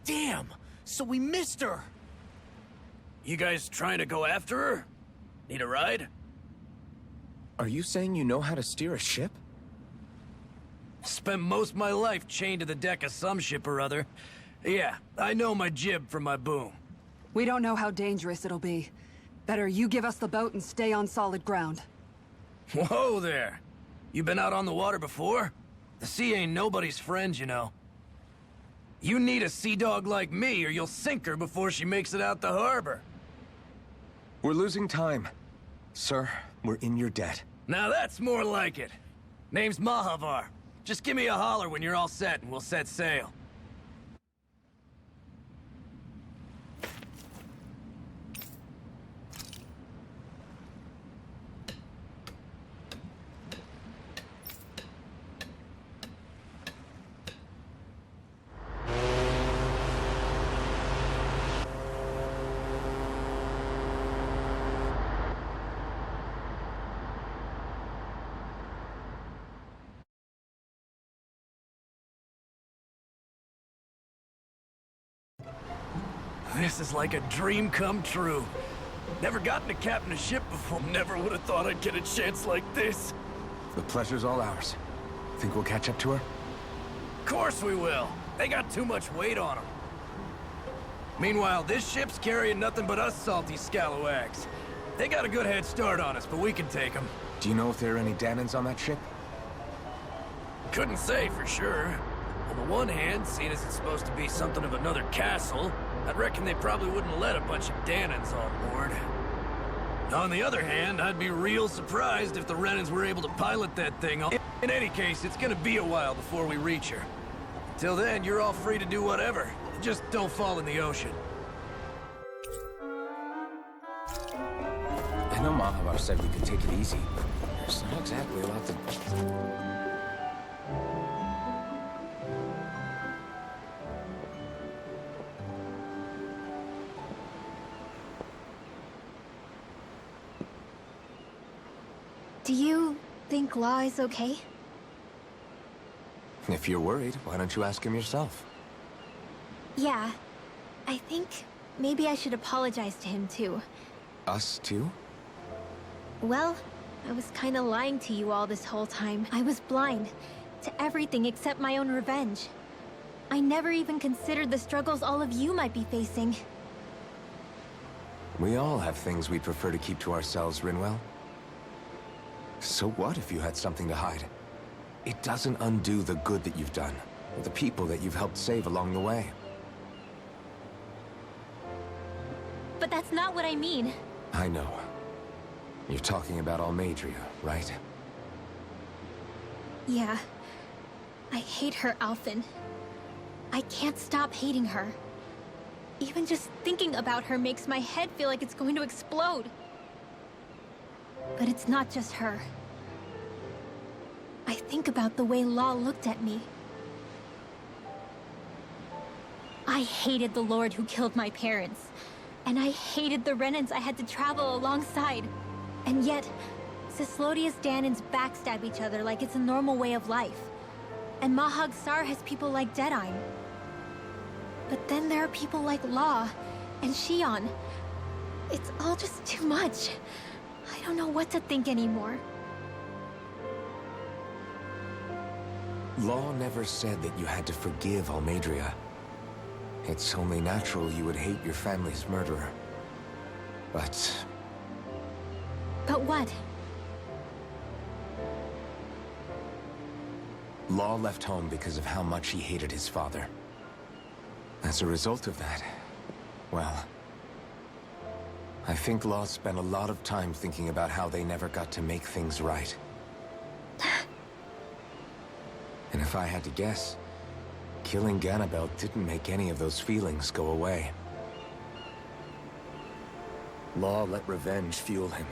Damn! So we missed her! You guys trying to go after her? Need a ride? Are you saying you know how to steer a ship? Spent most of my life chained to the deck of some ship or other. Yeah, I know my jib from my boom. We don't know how dangerous it'll be. Better you give us the boat and stay on solid ground. Whoa there! You been out on the water before? The sea ain't nobody's friend, you know. You need a sea dog like me, or you'll sink her before she makes it out the harbor. We're losing time. Sir, we're in your debt. Now that's more like it. Name's Mahavar. Just give me a holler when you're all set and we'll set sail. This is like a dream come true. Never gotten to captain a ship before. Never would have thought I'd get a chance like this. The pleasure's all ours. Think we'll catch up to her? Of course we will. They got too much weight on them. Meanwhile, this ship's carrying nothing but us salty scalawags. They got a good head start on us, but we can take them. Do you know if there are any Danans on that ship? Couldn't say for sure. On the one hand, seeing as it's supposed to be something of another castle, I'd reckon they probably wouldn't let a bunch of Danans on board. On the other hand, I'd be real surprised if the Renans were able to pilot that thing. In any case, it's gonna be a while before we reach her. Till then, you're all free to do whatever. Just don't fall in the ocean. I know Mahavar said we could take it easy, but there's not exactly a lot to... Do you think Law is okay? If you're worried, why don't you ask him yourself? Yeah. I think maybe I should apologize to him too. Us too? Well, I was kinda lying to you all this whole time. I was blind to everything except my own revenge. I never even considered the struggles all of you might be facing. We all have things we'd prefer to keep to ourselves, Rinwell. So what if you had something to hide? It doesn't undo the good that you've done, or the people that you've helped save along the way. But that's not what I mean. I know. You're talking about Almeidrea, right? Yeah. I hate her, Alphen. I can't stop hating her. Even just thinking about her makes my head feel like it's going to explode. But it's not just her. I think about the way Law looked at me. I hated the Lord who killed my parents. And I hated the Renans I had to travel alongside. And yet, Cyslodia's Danans backstab each other like it's a normal way of life. And Mahag Saar has people like Deadeye. But then there are people like Law and Shion. It's all just too much. I don't know what to think anymore. Law never said that you had to forgive Almeidrea. It's only natural you would hate your family's murderer. But what? Law left home because of how much he hated his father. As a result of that, well, I think Law spent a lot of time thinking about how they never got to make things right. And if I had to guess, killing Ganabel didn't make any of those feelings go away. Law let revenge fuel him,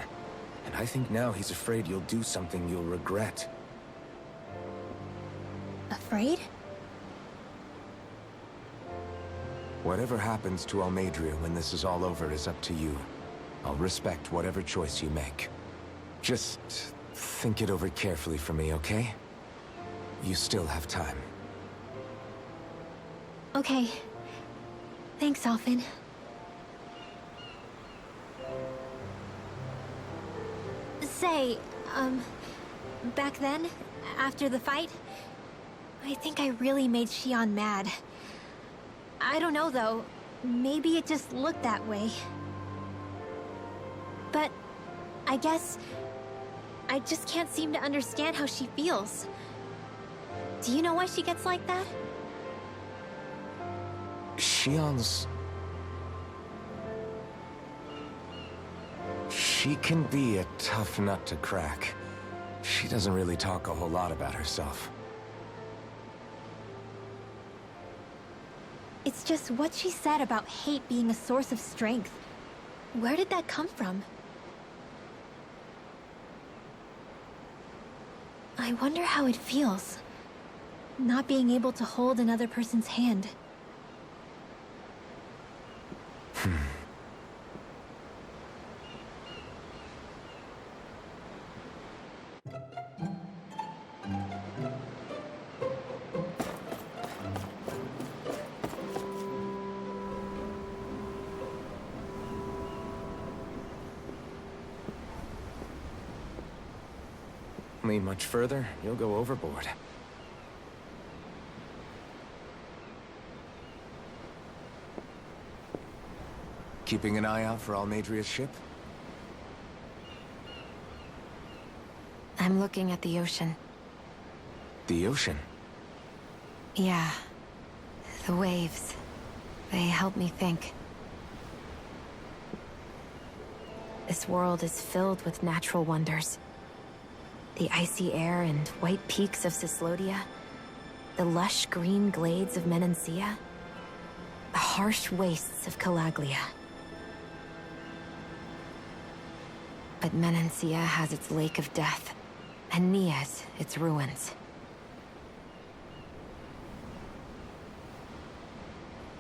and I think now he's afraid you'll do something you'll regret. Afraid? Whatever happens to Almeidrea when this is all over is up to you. I'll respect whatever choice you make. Just think it over carefully for me, okay? You still have time. Okay. Thanks, Alphen. Say, back then, after the fight, I think I really made Shion mad. I don't know, though. Maybe it just looked that way. But I guess I just can't seem to understand how she feels. Do you know why she gets like that? Shion's... She can be a tough nut to crack. She doesn't really talk a whole lot about herself. It's just what she said about hate being a source of strength. Where did that come from? I wonder how it feels, not being able to hold another person's hand. Lean much further, you'll go overboard. Keeping an eye out for Almeidrea's ship? I'm looking at the ocean. The ocean? Yeah. The waves. They help me think. This world is filled with natural wonders. The icy air and white peaks of Cyslodia. The lush green glades of Menancia. The harsh wastes of Calaglia. But Menancia has its Lake of Death, and Nias its ruins.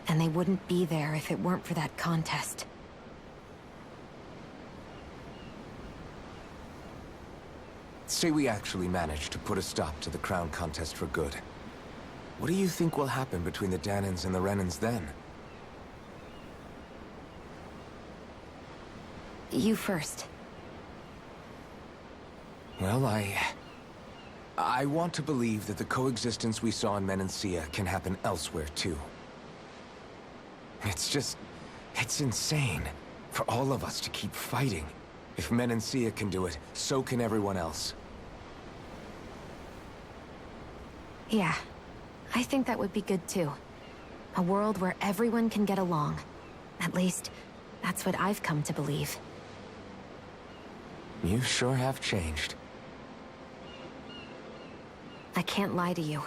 And they wouldn't be there if it weren't for that contest. Say we actually manage to put a stop to the crown contest for good. What do you think will happen between the Dahnans and the Renans then? You first. Well, I want to believe that the coexistence we saw in Menancia can happen elsewhere, too. It's insane for all of us to keep fighting. If Menancia can do it, so can everyone else. Yeah, I think that would be good too. A world where everyone can get along. At least, that's what I've come to believe. You sure have changed. I can't lie to you.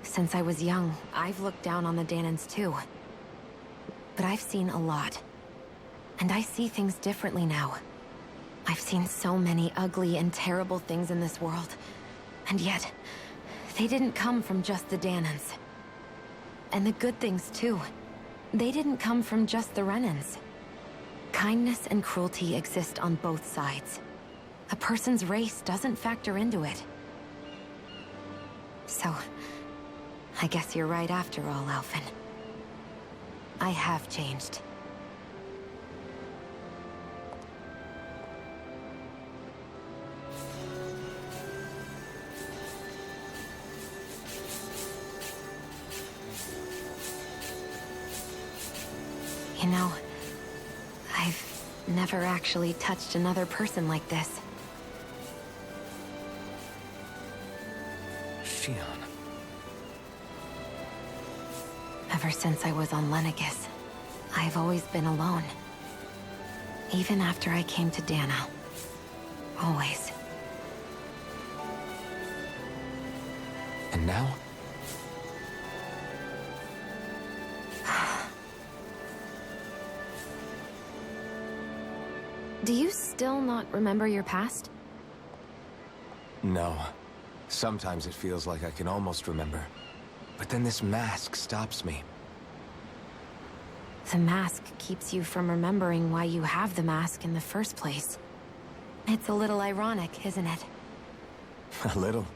Since I was young, I've looked down on the Dahnans too. But I've seen a lot. And I see things differently now. I've seen so many ugly and terrible things in this world. And yet, they didn't come from just the Dahnans. And the good things too. They didn't come from just the Renans. Kindness and cruelty exist on both sides. A person's race doesn't factor into it. So, I guess you're right after all, Alphen. I have changed. You know, I've never actually touched another person like this. Shionne. Ever since I was on Lenegis, I've always been alone. Even after I came to Dahna. Always. And now? Do you still not remember your past? No. Sometimes it feels like I can almost remember. But then this mask stops me. The mask keeps you from remembering why you have the mask in the first place. It's a little ironic, isn't it? A little.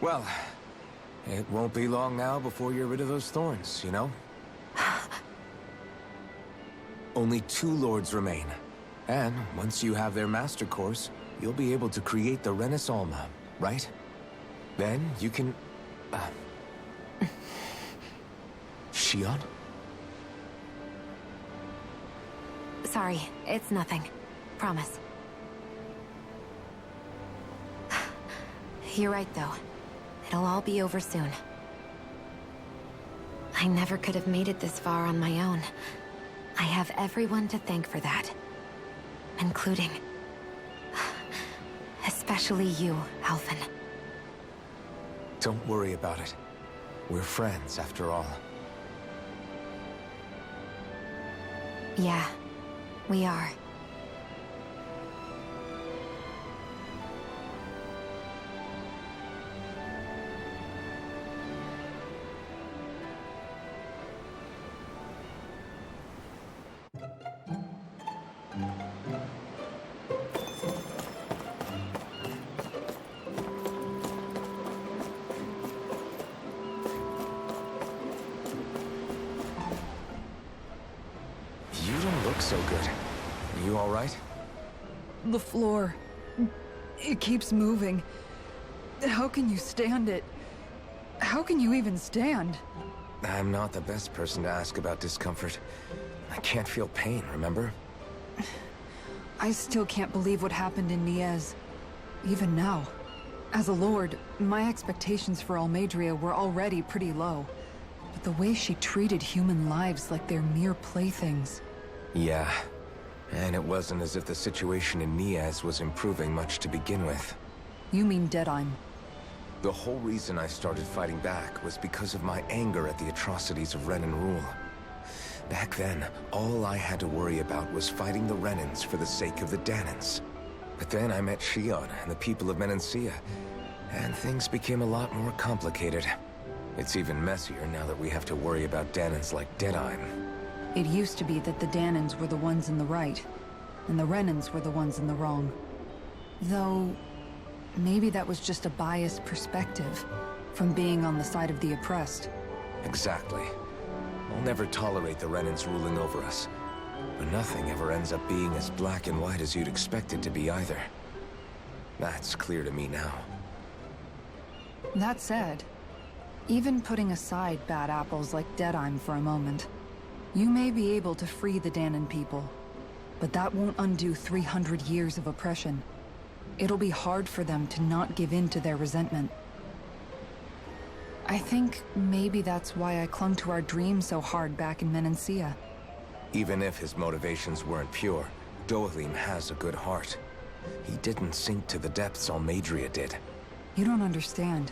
Well, it won't be long now before you're rid of those thorns, you know? Only 2 lords remain. And once you have their master course, you'll be able to create the Renis Alma, right? Then you can... Shionne? Sorry, it's nothing. Promise. You're right, though. It'll all be over soon. I never could have made it this far on my own. I have everyone to thank for that. Including... especially you, Alphen. Don't worry about it. We're friends, after all. Yeah, we are. So good. You all right? The floor. It keeps moving. How can you stand it? How can you even stand? I'm not the best person to ask about discomfort. I can't feel pain, remember? I still can't believe what happened in Niez. Even now. As a lord, my expectations for Almeidrea were already pretty low. But the way she treated human lives like they're mere playthings... Yeah. And it wasn't as if the situation in Niez was improving much to begin with. You mean Deadheim? The whole reason I started fighting back was because of my anger at the atrocities of Renan rule. Back then, all I had to worry about was fighting the Renans for the sake of the Dahnans. But then I met Shionne and the people of Menancia, and things became a lot more complicated. It's even messier now that we have to worry about Dahnans like Deadheim. It used to be that the Dahnans were the ones in the right, and the Renans were the ones in the wrong. Though, maybe that was just a biased perspective, from being on the side of the oppressed. Exactly. I'll never tolerate the Renans ruling over us. But nothing ever ends up being as black and white as you'd expect it to be either. That's clear to me now. That said, even putting aside bad apples like Deadheim for a moment, you may be able to free the Dahnan people, but that won't undo 300 years of oppression. It'll be hard for them to not give in to their resentment. I think maybe that's why I clung to our dream so hard back in Menancia. Even if his motivations weren't pure, Dohalim has a good heart. He didn't sink to the depths Almeidrea did. You don't understand.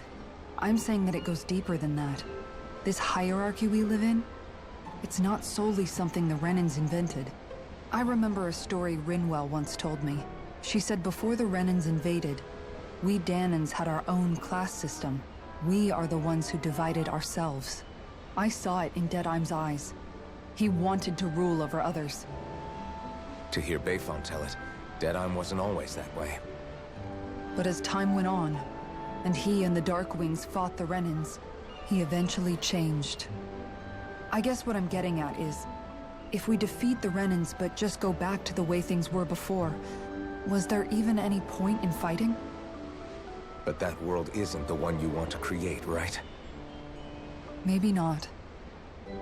I'm saying that it goes deeper than that. This hierarchy we live in, it's not solely something the Renans invented. I remember a story Rinwell once told me. She said before the Renans invaded, we Dahnans had our own class system. We are the ones who divided ourselves. I saw it in Deadheim's eyes. He wanted to rule over others. To hear Bayfon tell it, Deadheim wasn't always that way. But as time went on, and he and the Darkwings fought the Renans, he eventually changed. I guess what I'm getting at is, if we defeat the Renans but just go back to the way things were before, was there even any point in fighting? But that world isn't the one you want to create, right? Maybe not.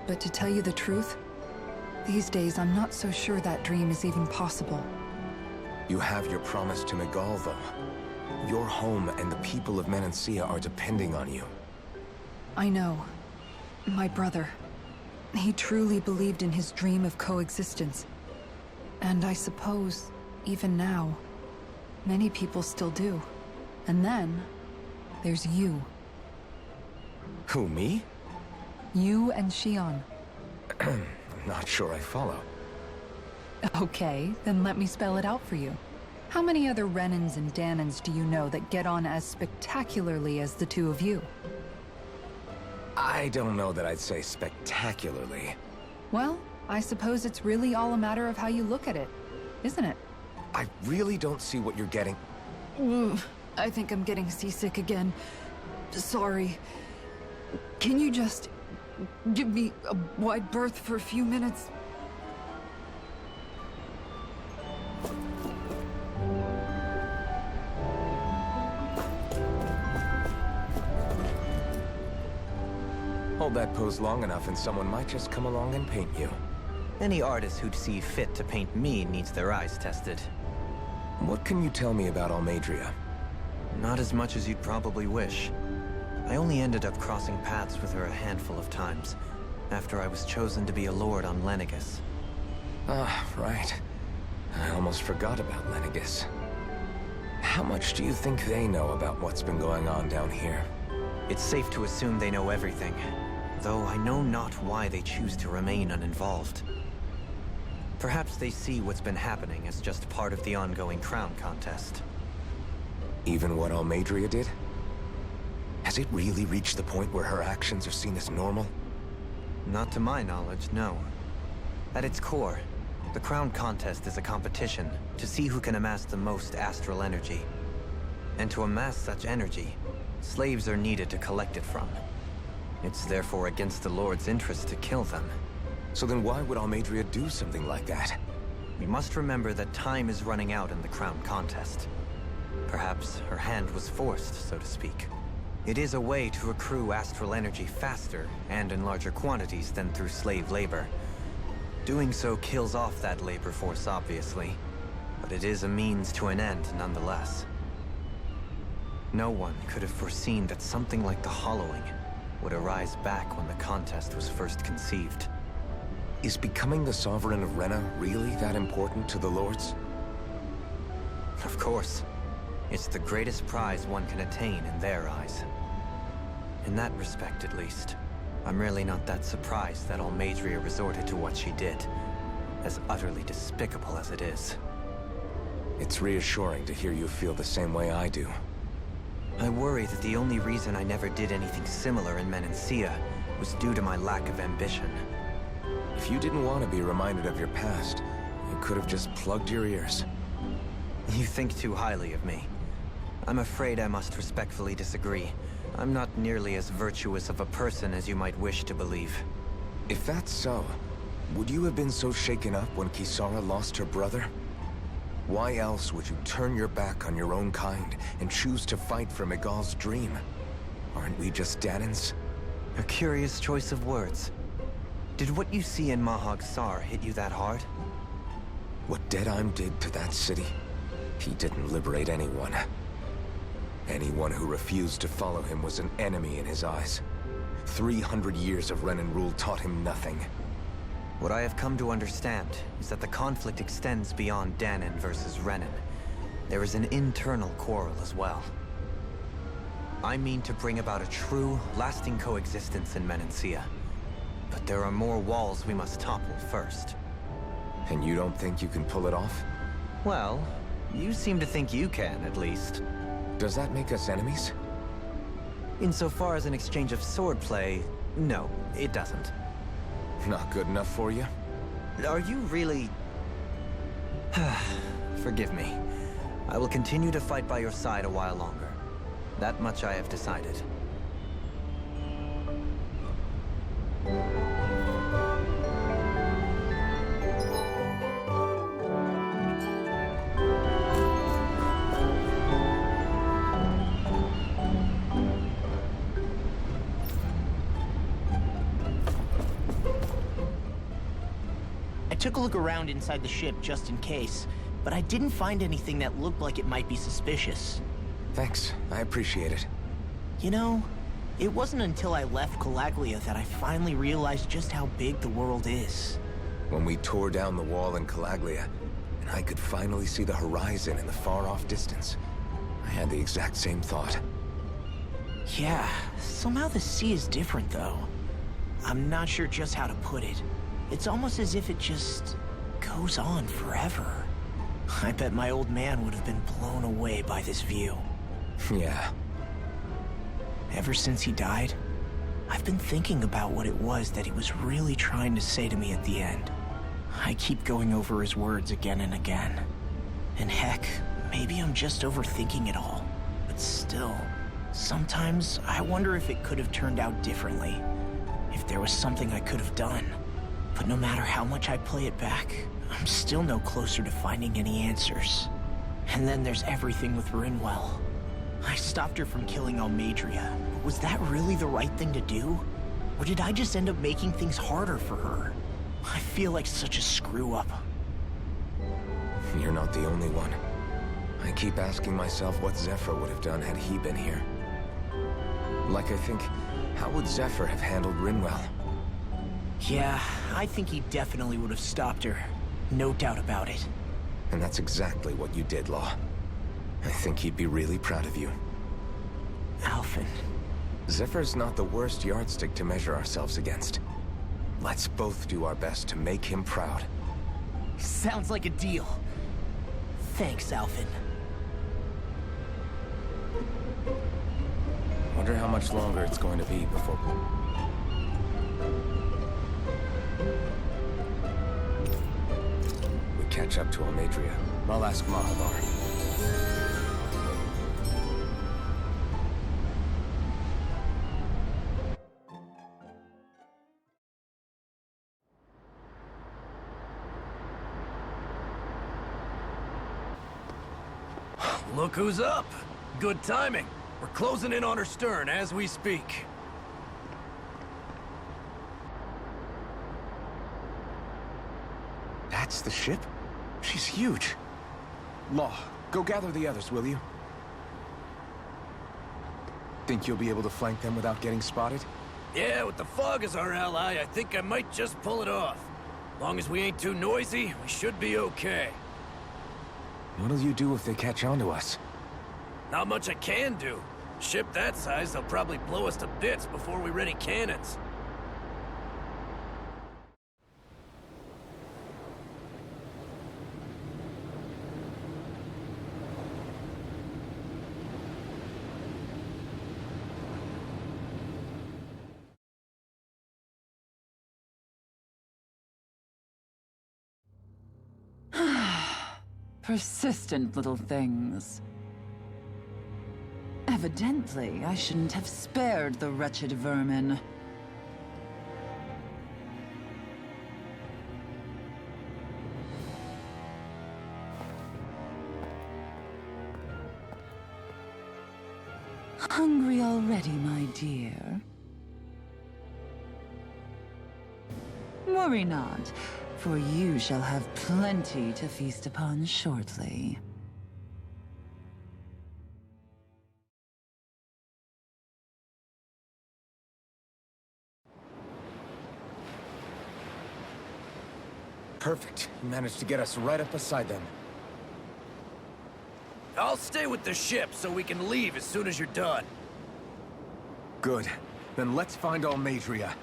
But to tell you the truth, these days I'm not so sure that dream is even possible. You have your promise to Miguel, though. Your home and the people of Menancia are depending on you. I know. My brother. He truly believed in his dream of coexistence. And I suppose, even now, many people still do. And then, there's you. Who, me? You and Xion. Not sure I follow. Okay, then let me spell it out for you. How many other Renans and Danans do you know that get on as spectacularly as the two of you? I don't know that I'd say spectacularly. Well, I suppose it's really all a matter of how you look at it, isn't it? I really don't see what you're getting. I think I'm getting seasick again. Sorry. Can you just give me a wide berth for a few minutes? Hold that pose long enough and someone might just come along and paint you. Any artist who'd see fit to paint me needs their eyes tested. What can you tell me about Almeidrea? Not as much as you'd probably wish. I only ended up crossing paths with her a handful of times, after I was chosen to be a lord on Lenegis. Ah, right. I almost forgot about Lenegis. How much do you think they know about what's been going on down here? It's safe to assume they know everything, though I know not why they choose to remain uninvolved. Perhaps they see what's been happening as just part of the ongoing crown contest. Even what Almeidrea did? Has it really reached the point where her actions are seen as normal? Not to my knowledge, no. At its core, the crown contest is a competition to see who can amass the most astral energy. And to amass such energy, slaves are needed to collect it from. It's therefore against the Lord's interest to kill them. So then why would Almeidrea do something like that? We must remember that time is running out in the crown contest. Perhaps her hand was forced, so to speak. It is a way to accrue astral energy faster and in larger quantities than through slave labor. Doing so kills off that labor force, obviously, but it is a means to an end nonetheless. No one could have foreseen that something like the Hollowing would arise back when the contest was first conceived. Is becoming the Sovereign of Renna really that important to the Lords? Of course. It's the greatest prize one can attain in their eyes. In that respect, at least, I'm really not that surprised that Almeidrea resorted to what she did, as utterly despicable as it is. It's reassuring to hear you feel the same way I do. I worry that the only reason I never did anything similar in Menancia was due to my lack of ambition. If you didn't want to be reminded of your past, you could have just plugged your ears. You think too highly of me. I'm afraid I must respectfully disagree. I'm not nearly as virtuous of a person as you might wish to believe. If that's so, would you have been so shaken up when Kisara lost her brother? Why else would you turn your back on your own kind and choose to fight for Miguel's dream? Aren't we just Danans? A curious choice of words. Did what you see in Mahag Saar hit you that hard? What Deadheim did to that city, he didn't liberate anyone. Anyone who refused to follow him was an enemy in his eyes. 300 years of Renan rule taught him nothing. What I have come to understand is that the conflict extends beyond Danan versus Renan. There is an internal quarrel as well. I mean to bring about a true, lasting coexistence in Menancia. But there are more walls we must topple first. And you don't think you can pull it off? Well, you seem to think you can, at least. Does that make us enemies? Insofar as an exchange of swordplay, no, it doesn't. Not good enough for you? Are you really... Forgive me. I will continue to fight by your side a while longer. That much I have decided. I took a look around inside the ship just in case, but I didn't find anything that looked like it might be suspicious. Thanks, I appreciate it. You know, it wasn't until I left Calaglia that I finally realized just how big the world is. When we tore down the wall in Calaglia, and I could finally see the horizon in the far-off distance, I had the exact same thought. Yeah, somehow the sea is different though. I'm not sure just how to put it. It's almost as if it just goes on forever. I bet my old man would have been blown away by this view. Yeah. Ever since he died, I've been thinking about what it was that he was really trying to say to me at the end. I keep going over his words again and again. And heck, maybe I'm just overthinking it all. But still, sometimes I wonder if it could have turned out differently. If there was something I could have done. But no matter how much I play it back, I'm still no closer to finding any answers. And then there's everything with Rinwell. I stopped her from killing Almadria. Was that really the right thing to do? Or did I just end up making things harder for her? I feel like such a screw-up. You're not the only one. I keep asking myself what Zephyr would have done had he been here. Like I think, how would Zephyr have handled Rinwell? Yeah, I think he definitely would have stopped her. No doubt about it. And that's exactly what you did, Law. I think he'd be really proud of you. Alphen. Zephyr's not the worst yardstick to measure ourselves against. Let's both do our best to make him proud. Sounds like a deal. Thanks, Alphen. Wonder how much longer it's going to be before... we catch up to Almadria. I'll ask Mahavar. Look who's up! Good timing. We're closing in on her stern as we speak. That's the ship? She's huge. Law, go gather the others, will you? Think you'll be able to flank them without getting spotted? Yeah, with the fog as our ally, I think I might just pull it off. Long as we ain't too noisy, we should be okay. What'll you do if they catch on to us? Not much I can do. Ship that size, they'll probably blow us to bits before we ready cannons. Persistent little things. Evidently, I shouldn't have spared the wretched vermin. Hungry already, my dear? Worry not, for you shall have plenty to feast upon shortly. Perfect. You managed to get us right up beside them. I'll stay with the ship so we can leave as soon as you're done. Good. Then let's find Almadria.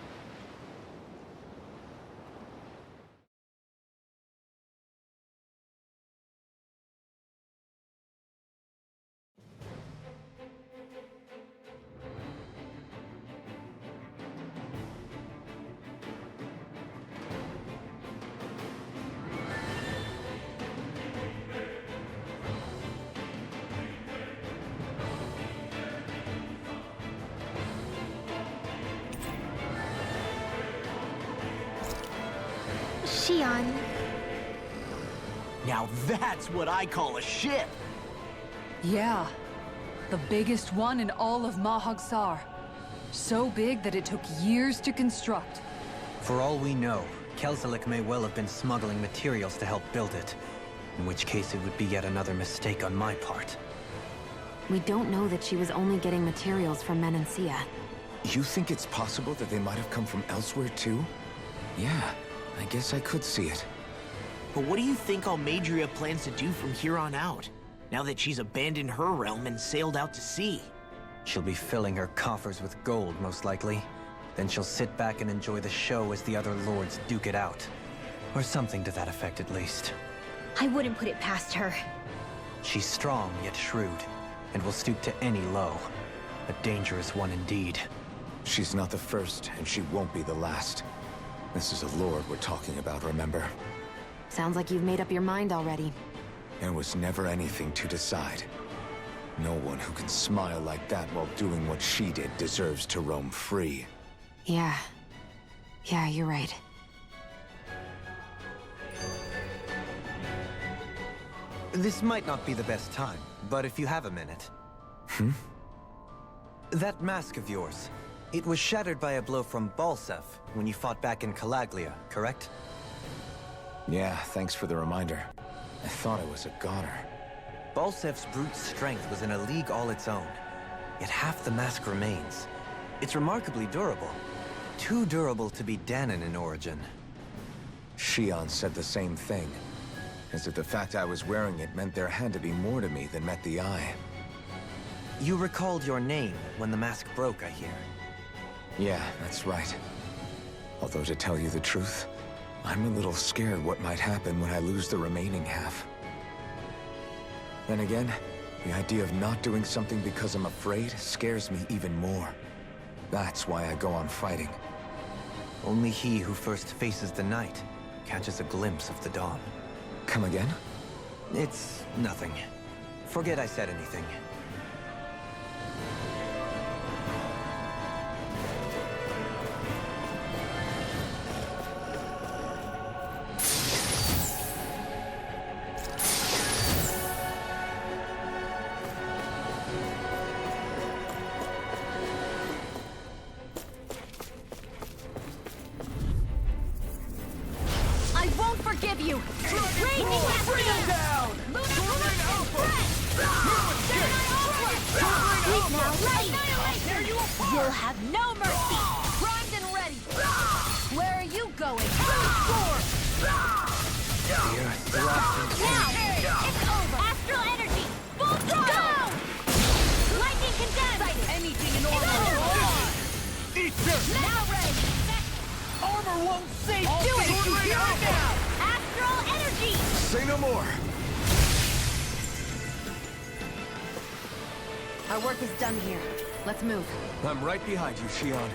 Shion. Now that's what I call a ship! Yeah. The biggest one in all of Mahag-Sar. So big that it took years to construct. For all we know, Kelzelik may well have been smuggling materials to help build it. In which case it would be yet another mistake on my part. We don't know that she was only getting materials from Menancia. You think it's possible that they might have come from elsewhere too? Yeah, I guess I could see it. But what do you think Almadria plans to do from here on out? Now that she's abandoned her realm and sailed out to sea? She'll be filling her coffers with gold, most likely. Then she'll sit back and enjoy the show as the other lords duke it out. Or something to that effect, at least. I wouldn't put it past her. She's strong, yet shrewd, and will stoop to any low. A dangerous one indeed. She's not the first, and she won't be the last. This is a lord we're talking about, remember? Sounds like you've made up your mind already. There was never anything to decide. No one who can smile like that while doing what she did deserves to roam free. Yeah. Yeah, you're right. This might not be the best time, but if you have a minute. That mask of yours, it was shattered by a blow from Balsef when you fought back in Calaglia, correct? Yeah, thanks for the reminder. I thought it was a goner. Balsef's brute strength was in a league all its own, yet half the mask remains. It's remarkably durable. Too durable to be Dahnan in origin. Shion said the same thing. As if the fact I was wearing it meant there had to be more to me than met the eye. You recalled your name when the mask broke, I hear. Yeah, that's right. Although to tell you the truth, I'm a little scared what might happen when I lose the remaining half. Then again, the idea of not doing something because I'm afraid scares me even more. That's why I go on fighting. Only he who first faces the night catches a glimpse of the dawn. Come again? It's nothing. Forget I said anything. You'll have no mercy! Primed and ready! Where are you going? Now! It's over! Astral energy! Full throttle! Go! Lightning condensed! Anything in order! Eat this! Now ready! Armor won't save Do it! Sword Here Rain now! Astral energy! Say no more! Our work is done here. Let's move. I'm right behind you, Shion.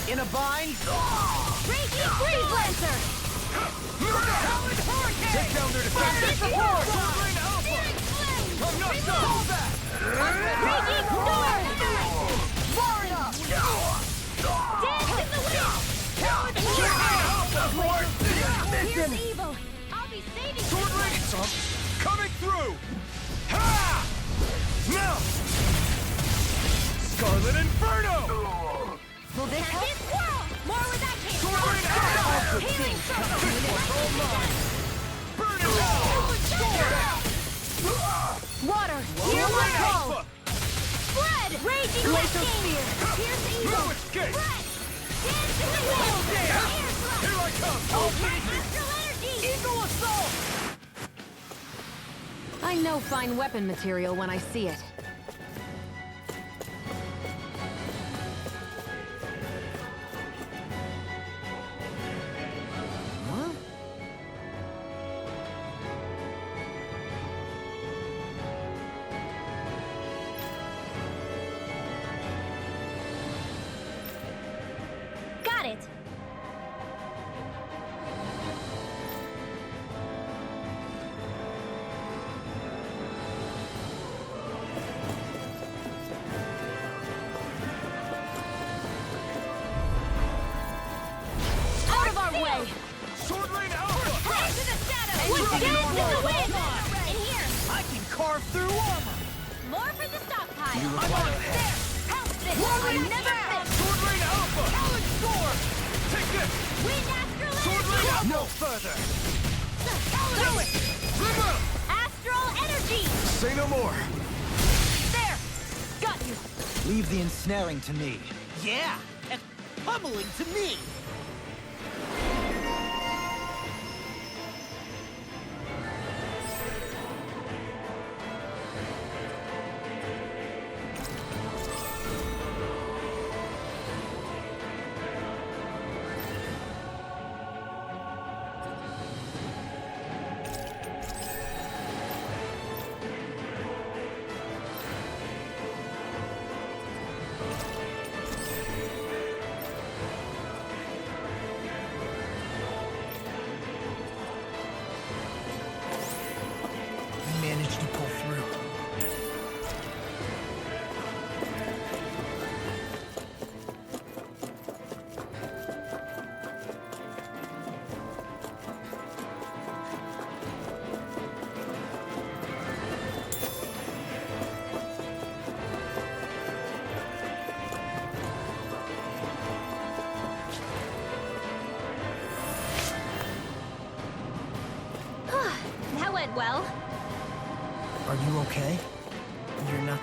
In a bind? Raging Freeze Lancer! Talon Hurricane! Take down their defenses! Support! Sword Rain Alpha! I'm not done! Hold that! Raging Storm! Roaring up! Dance in the wind! Talon Hurricane Alpha! Here's evil! I'll be saving Sword you! Rain coming through! Ha! Now! Scarlet Inferno! Will this help? Whirl! More where that came from! Sword Rain Alpha! Healing circle! Burn it down! Water! Hear my call! Spread! Raging Laser Sphere! Here's evil! No escape! Spread! Dance in the wind! Air thrust! Here I come! Astral energy! Eagle assault! I know fine weapon material when I see it. Dance in the wind! In here! I can carve through armor! More for the stockpile! You require help. Help this! Sword I Rain never down! miss! Sword Rain Alpha! Talon Storm! Take this! Wind Astral Sword Rain Energy! Alpha! No further! Do it! River! Astral Energy! Say no more! There! Got you! Leave the ensnaring to me. Yeah! And pummeling to me! Managed to pull through. That went well. Are you okay? You're not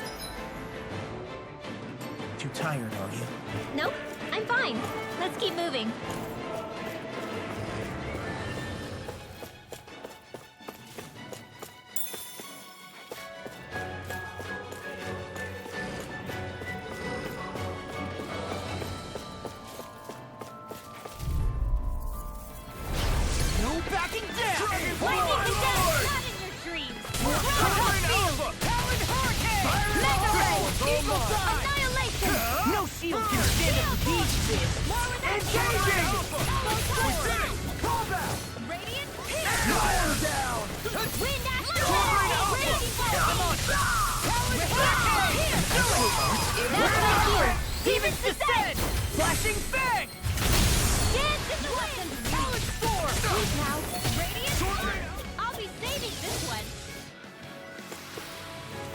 too tired, are you? Nope, I'm fine. Let's keep moving. No backing down! Lightning me down! Not in your dreams! Alpha! Talon Hurricane! Mega Ray! Eagle Dive! Annihilation! No shield can stand up against this! More with that Engaging! Double We power! did it! Combat! Radiant Pierce! Fire down! Wind Astral Sword Rain Alpha! Raging Come on! Talon Hurricane! That's my gear! Demon's Descent! Flashing Fang! Dance in the wind! Talon Storm! Now, Radiant Sword Rain Alpha! I'll be saving this one!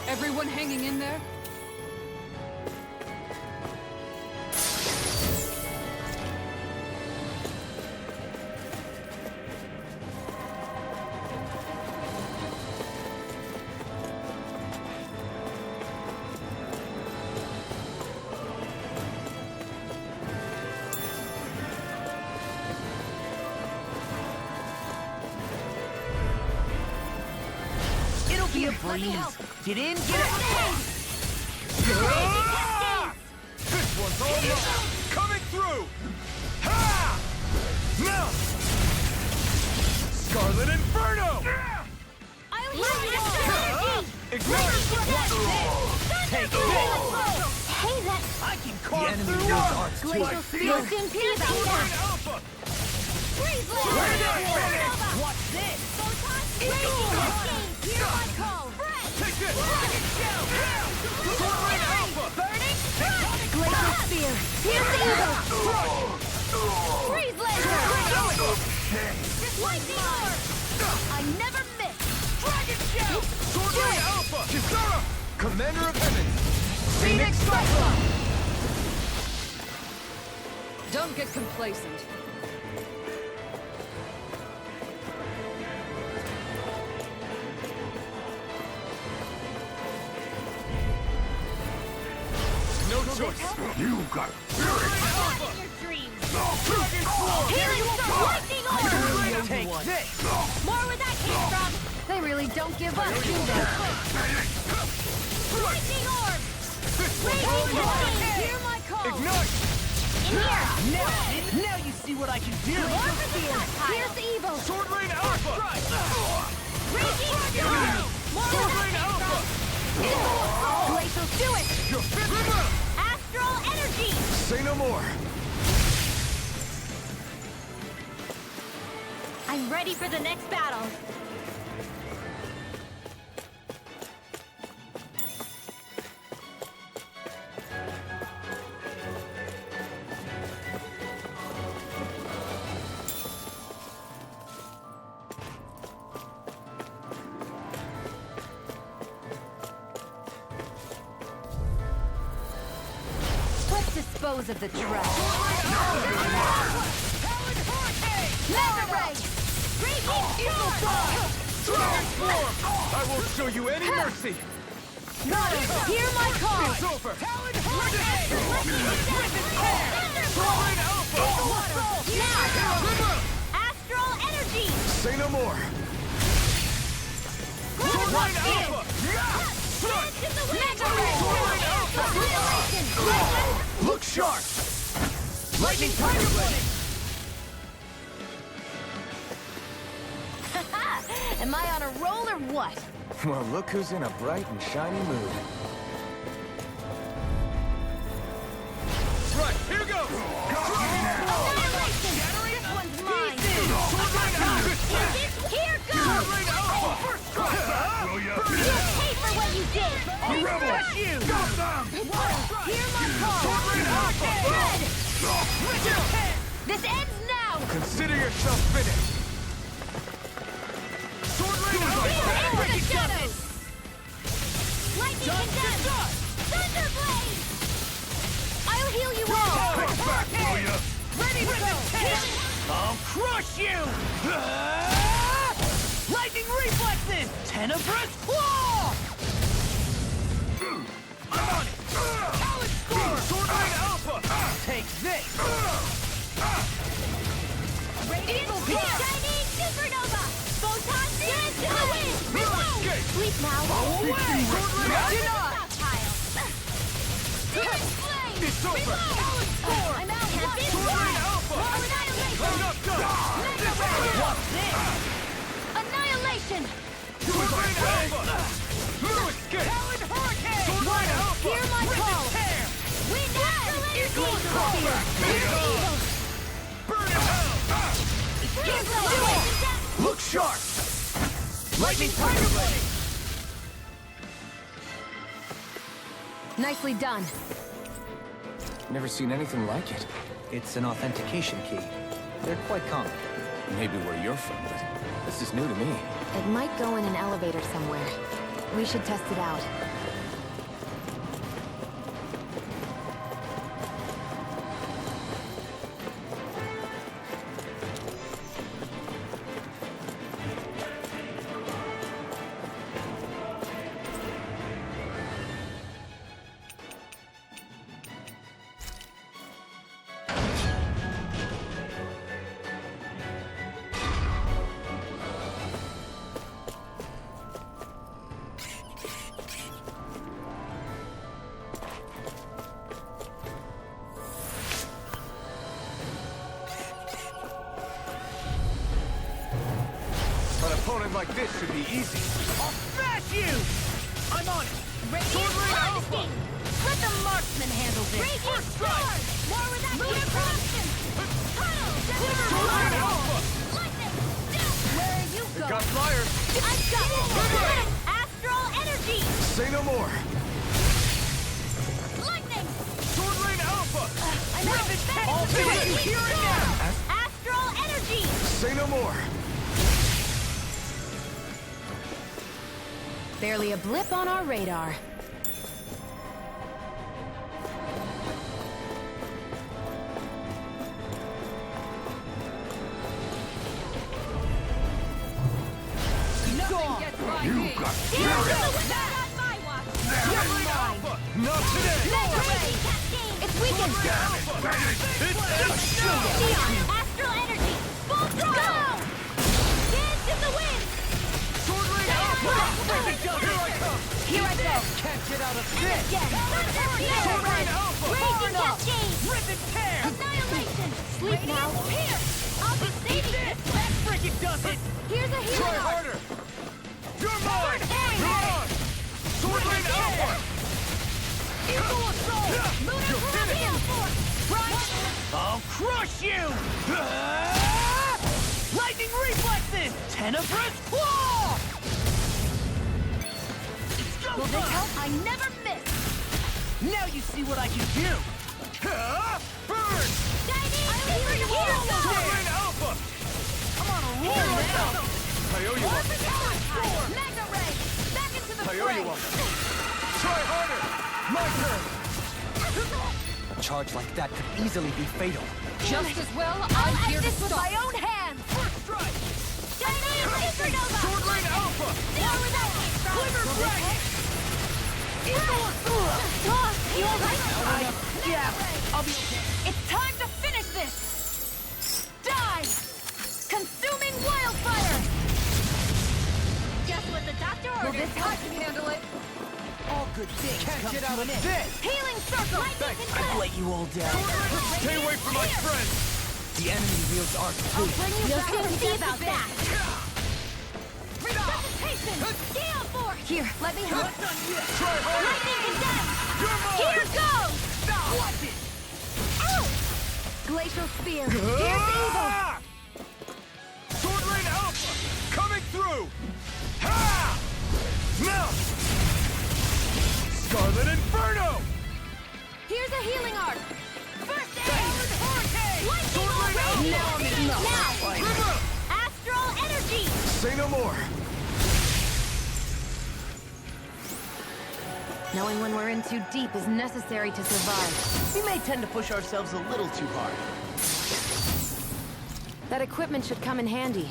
Everyone hanging in there? It'll be a breeze. Get in, get out! Ah! This one's all yours! Coming through! Ha! Now! Scarlet Inferno! I'll use energy! Ignite! Take this! Hey, that I can The carve enemy through knows armor! ours too. glacial steel soon be about Sword Rain that! Alpha! Freeze Sword Rain Alpha! What's this? Photon Raging Cascade! Hear my call! Take this! Sword Rain Alpha! Burning Strike! Glacial Spear! Here's the eagle! Freeze Laser! Lightning Orb! I never miss! Dragon Shell! Sword Rain Alpha! Kisara! Commander of Heaven! Phoenix Cyclone! Don't get complacent. No choice! You got Not in your dreams! Healing Storm! Lightning Orb! Take this! More where that came from! They really don't give up, do they? Lightning Orb! This one's Raging all yours! Cascade! Hear my call! Ignite! In here! Now you see what I can do! More for the stockpile! Here's the evil! Sword Rain Alpha! Raging Storm! More Sword where Rain that came Alpha! from! Glacial, do it! Your fifth river! Astral Energy! Say no more! I'm ready for the next battle! dispose of the trash. Mega Ray! Evil Dawn! Dragon Form! I won't show you any mercy! Hear my call! It's over! Now! Astral Energy! Say no more! Sword Alpha! Mega Ray! Look sharp! Lightning Tiger Blade! Am I on a roll or what? Well, look who's in a bright and shiny mood. Right, here goes! Annihilation! This one's mine! Here goes! First strike! You'll pay for what you did! Crush you! Got them! Hear my call! Red! This ends now! Consider yourself finished! Into the shadows! Lightning condemned! Thunderblade! I'll heal you all! Ready to go! I'll crush you! Lightning reflexes! Tenebrous claw! I'm on it! Talon Storm! Sword Rain Alpha! Take this! Radiant Shining Supernova! Photon Dance to the wind! Reload! Sleep now! Away! Sword Rain Alpha! Demon Flame! It's over! Reload! Talon Storm! I'm out! Tempest Sword Rain Fire! Alpha! Annihilation! Load up, go! Mega Ray! What's this? Annihilation! Sword Rain Alpha! Lewis, get! Talon Hurricane! Sword Rain Alpha! Hear my call! Wind Astral Energy! Evil! Burn in hell! Look sharp! Lightning Tiger Blade! Nicely done. Never seen anything like it. It's an authentication key. They're quite common. Maybe where you're from, but this is new to me. It might go in an elevator somewhere. We should test it out. An opponent like this should be easy. I'll smash you! I'm on it! Sword Rain Alpha! Let the marksman handle this! Raging Sword! More with that corruption! Tunnel! Sword Rain Alpha! Lightning! Where you go? Got flyers! I've got it! Astral Energy! Say no more! Lightning! Sword Rain Alpha! I'm out! All finish! Here and now! Astral Energy! Say no more! Barely a blip on our radar. You got not today! It's weakened! Astral Energy! Full throttle! Dance in the wind! Sword Rain Alpha! Here I go! Can't get out of this! Sword Rain Alpha! Raging Cascade! Rip and tear! Annihilation! Sleep now! Here! I'll be saving this! That frickin' does it! Here's a healing Try art! harder! You're mine! You're on! Sword Rain Alpha! Evil Assault! You're finished! I'll crush you! Lightning reflexes! Tenebrous claw! Will this help? I never miss! Now you see what I can do! Burn! Shining Hero! Sword Rain Alpha! I'm on a roll now! I owe you one. Mega Ray! Back into the I owe you fray! one. Try harder! My turn! A charge like that could easily be fatal. Just as well, I'll I'm end here to this with stop. my own hands! First strike! Dynamic Supernova! Sword Rain Alpha! Deal with that! Glitter Dragon! You alright? Yeah, I'll be okay. It's time to finish this! Die! Consuming wildfire! Just what the doctor Well, ordered. this guy can handle it. All good things Can't come get to out an of end. this! Healing circle! I've let you all down. Stay away from my friends! The enemy wields arc I'll too. bring you You'll back soon to see see about about that! Resuscitation! Gale Force! Here, let me help. Try harder! Lightning condemned! You're mine! Here goes! Watch it! Ow! Glacial Spear. Here's evil. Ah! Sword Rain Alpha! Coming through! Ha! Melt! Scarlet Inferno! Here's a healing arc! First aid! Hurricane! Lightning Sword Rain Alpha! Now I'm in River! Astral energy! Say no more! Knowing when we're in too deep is necessary to survive. We may tend to push ourselves a little too hard. That equipment should come in handy.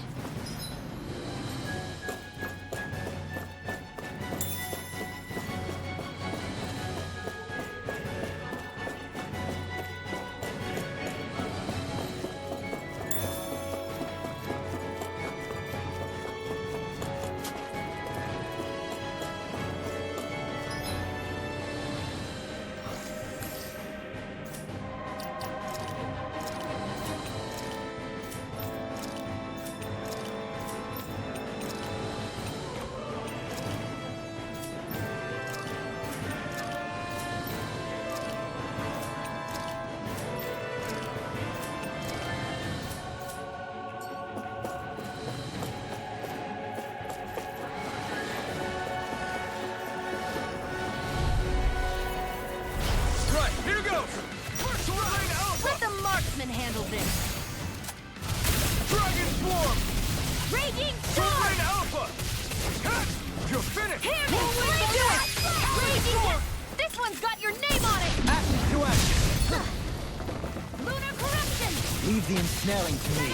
Right, here goes! Sword Rain Alpha! Let the marksman handle this! Dragon Swarm! Raging Sword Storm! Rain Alpha! Ha! You're finished! Here, Raging Storm! This one's got your name on it! Action to action. Lunar Corruption! Leave the ensnaring to me.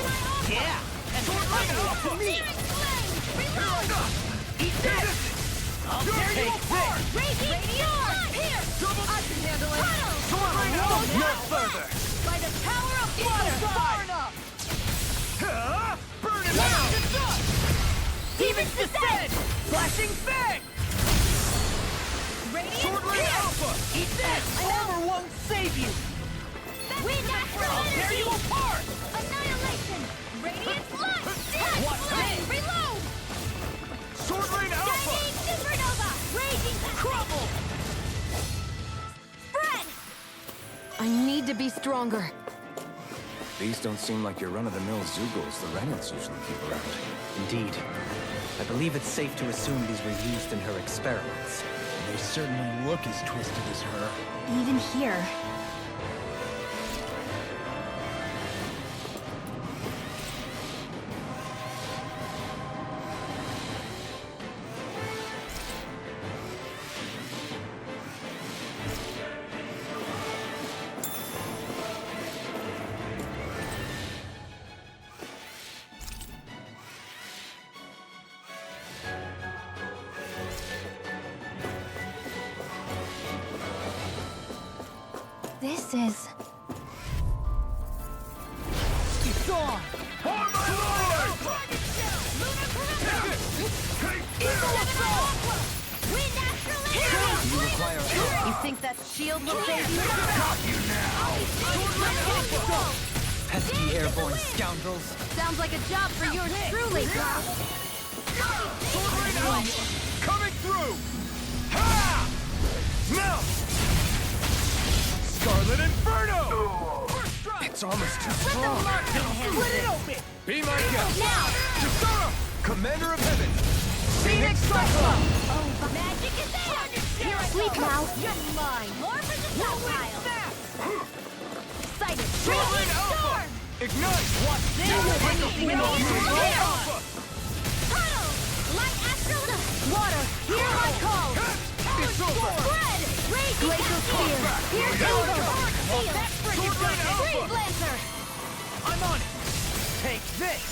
Yeah! And Sword Rain Alpha! Reload! Eat this! I'll take this! Raging Storm! Here! Double I can handle it. Tunnel! Sword Rain Alpha! No further! By the power of water! Far enough! Ha! Burn it out! Demon's Descent! Flashing Fang! Radiant Sword Rain Pierce! Alpha! Eat this! Armor won't save you! Wind Astral I'll tear Energy! you apart! Annihilation! Radiant Light! Watch Flame! this! Reload! Sword Rain Alpha! Shining Supernova! Raging Crumble! Spread! I need to be stronger. These don't seem like your run-of-the-mill Zeugles the Renans usually keep around. Indeed. I believe it's safe to assume these were used in her experiments. They certainly look as twisted as her. Even here. This is... It's on! Wind Astral Energy! You require help. You think that shield will save you? Pesky airborne scoundrels. Sounds like a job for yours truly. Sword Rain Alpha! Coming through! Ha! Melt! Scarlet Inferno! First strike! Its armor's too Let the strong. marksman handle Split it this! open! Be my guest! Now! Kisara! Commander of Heaven! Phoenix Cyclone! Oh, magic is there! Here I Sleep go. now. You're mine! More for the stockpile! Sighted! Sword Rain Raging Alpha! Storm! Ignite! Watch this! Alpha! Tunnel! Light Astral! Water, hear my call! It's over! Spread! Raging Glacial Cascade! Spear! Here's Here we over! go. Force Field! money! Take this!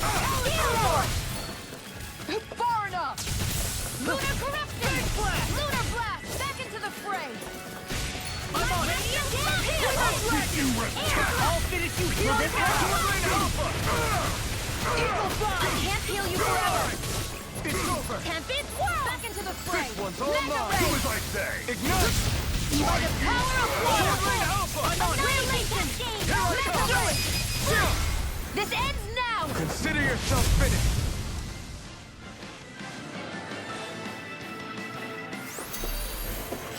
Far enough! Lunar corruption! Big blast! Lunar blast! Back into the fray! I'm on it! I'll finish you here and now! I can't heal you forever! It's over! Tempest, back into the fray! This one's all Mega mine! ray! Do as I say! Ignite! You are the power of water! Alpha! I'm on it! Annihilation! Here I come! Do it! This ends now! Consider yourself finished!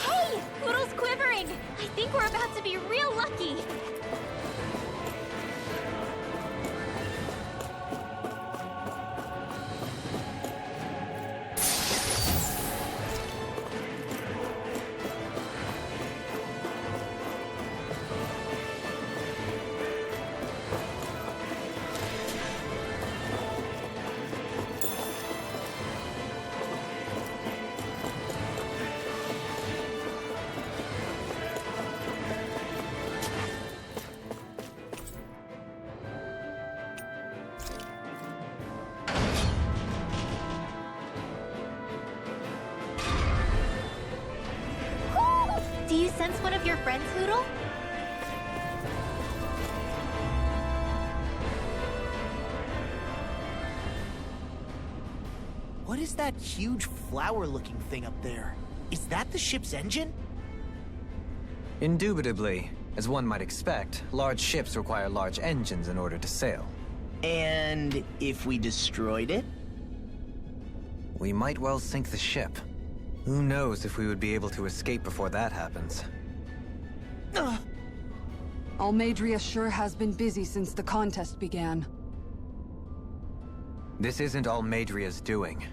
Hey! Poodle's quivering! I think we're about to be real lucky! Do you sense one of your friends, Hoodle? What is that huge flower-looking thing up there? Is that the ship's engine? Indubitably. As one might expect, large ships require large engines in order to sail. And if we destroyed it? We might well sink the ship. Who knows if we would be able to escape before that happens. Almeidria sure has been busy since the contest began. This isn't Almeidria's doing.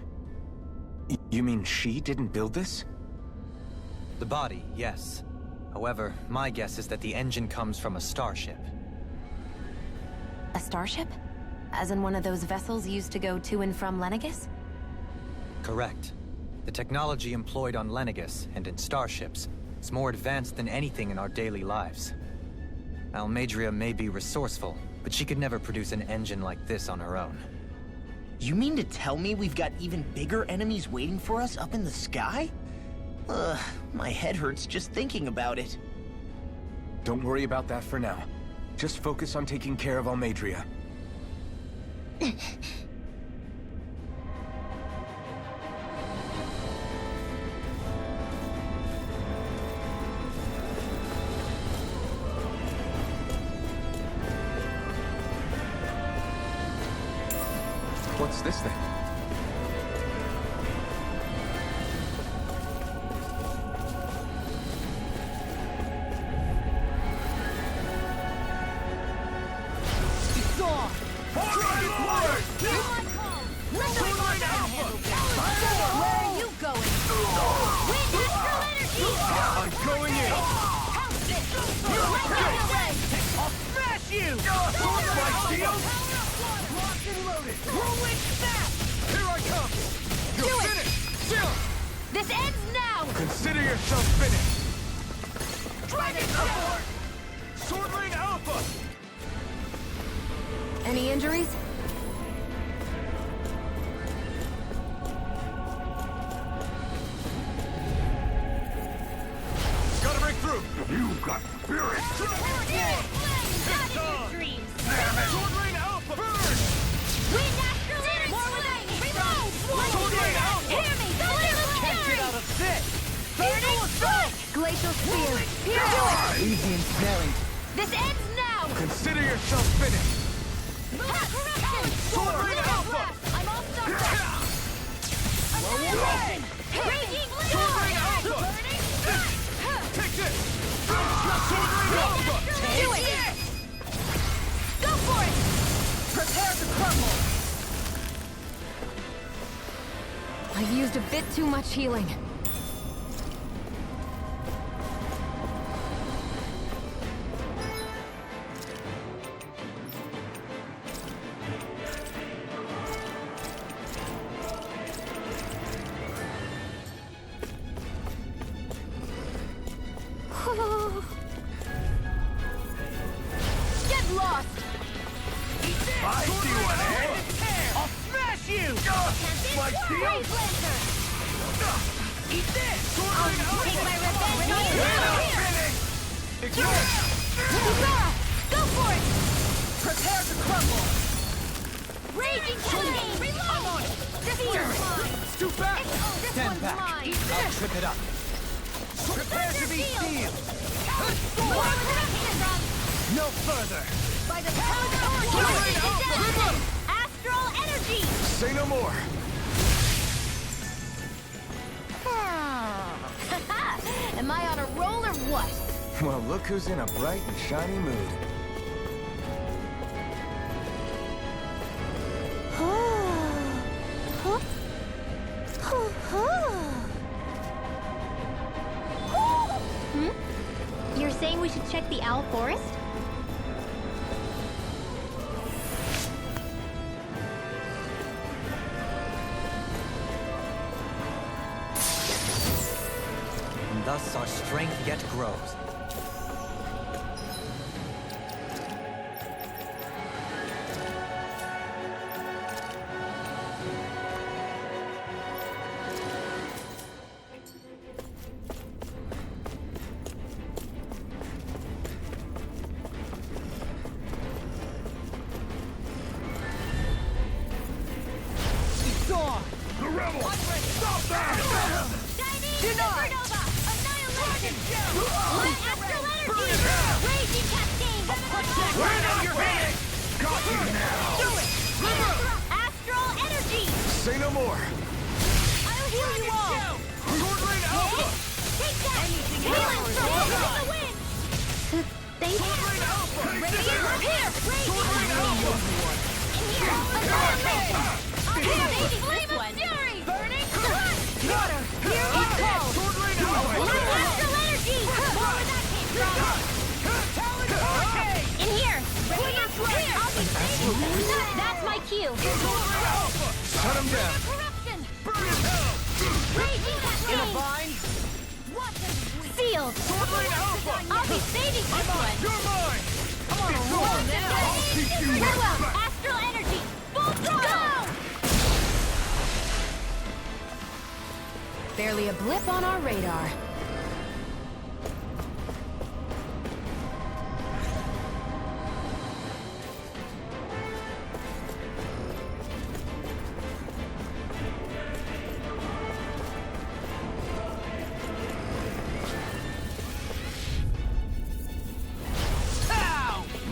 You mean she didn't build this? The body, yes. However, my guess is that the engine comes from a starship. A starship? As in one of those vessels used to go to and from Lenegis? Correct. The technology employed on Lenegis and in starships is more advanced than anything in our daily lives. Almeidria may be resourceful, but she could never produce an engine like this on her own. You mean to tell me we've got even bigger enemies waiting for us up in the sky? Ugh, my head hurts just thinking about it. Don't worry about that for now. Just focus on taking care of Almeidria. What's this thing? It's on! Dragon Warrior! Where are you going? Wind natural energy! I'm going in! I'll smash you! My shield! Locked and loaded! Whirlwind snap! Here I come! You're finished! Chill! This ends now! Consider yourself finished! Dragon Sword! Sword Ring Alpha! Any injuries? Gotta break through! You've got spirit! Not in your dreams! Sword Ring Alpha! Burn! Wind natural energy! More with me! Reload! Sword Ring Alpha! Hear me! The little Can't get out of this! Burning strike! Glacial Spear! Here, do it! Easy and smelling. This ends now! Consider yourself finished! Lunar corruption! Sword Ring Alpha! I'm all stuck up! Annihilation! Raging Sword Ring Leon! Alpha! Burning strike! Take this! Sword Ring Alpha! Do it! Go for it! Prepare to crumble! I've used a bit too much healing. Get lost! my shield! Eat this! I'll take my revenge on you! Ignore! Yuzora, go for it! Prepare to crumble! Raging Cascade! Reload! I'm on it! This one's mine! It's too fast! This Stand one's back. mine! I'll trip it up. Prepare to be sealed! More corruption! No further. By the power of the Astral Energy! Say no more. Am I on a roll or what? Well, look who's in a bright and shiny mood. You're saying we should check the Owl Forest? And thus our strength yet grows. It's on! The rebel! Stop that! Chinese Supernova! Annihilation! Light Astral Energy! Raging Cascade! Right on your head! Got you now! Do it! Astral Energy! Say no more. I'll heal you all! Sword Rain Alpha! Take that! Healing from the wind! Thank you. Radiant here! Raging! In here! Annihilation! I'll heal Saving Flame of Fury! Burning Crush! Water! Here we go! Sword Rain Alpha! Light Astral Energy! Where that came from! Talon Hurricane! In here! Radiant here! I'll be saving you! That's my cue! Sword Rain Alpha! Shut him down. Corruption! Burn in hell! Raging Cascade! bind? Sealed! Sword Rain Alpha! I'll be saving this one! You're mine! I'm on a roll now! I'll teach you Very well! respect! Astral Energy! Full throttle! Barely a blip on our radar.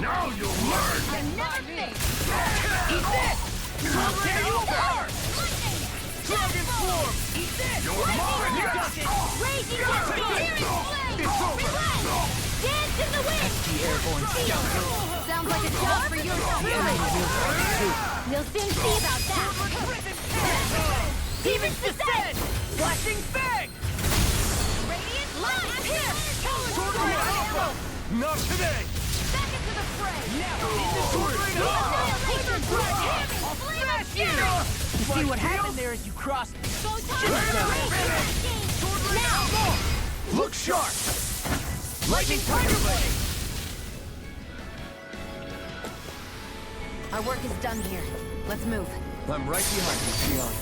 Now you'll learn! I never failed! Eat this! How dare you apart! Dragon Swarm! Eat this! You're mine! Raging Cascade! It's over! Dance in the wind! The airborne scoundrel. Sounds like a job for your spirit! We'll soon see about that! Demon's Descent! Flashing Fang! Radiant Light! Here! Sword Rain Alpha! Not today! Back into the fray! Sword Rain Alpha! I'll smash you! You see what happened there as you crossed me? Now! Look sharp! Lightning Tiger Blade! Our work is done here. Let's move. I'm right behind you, Xion.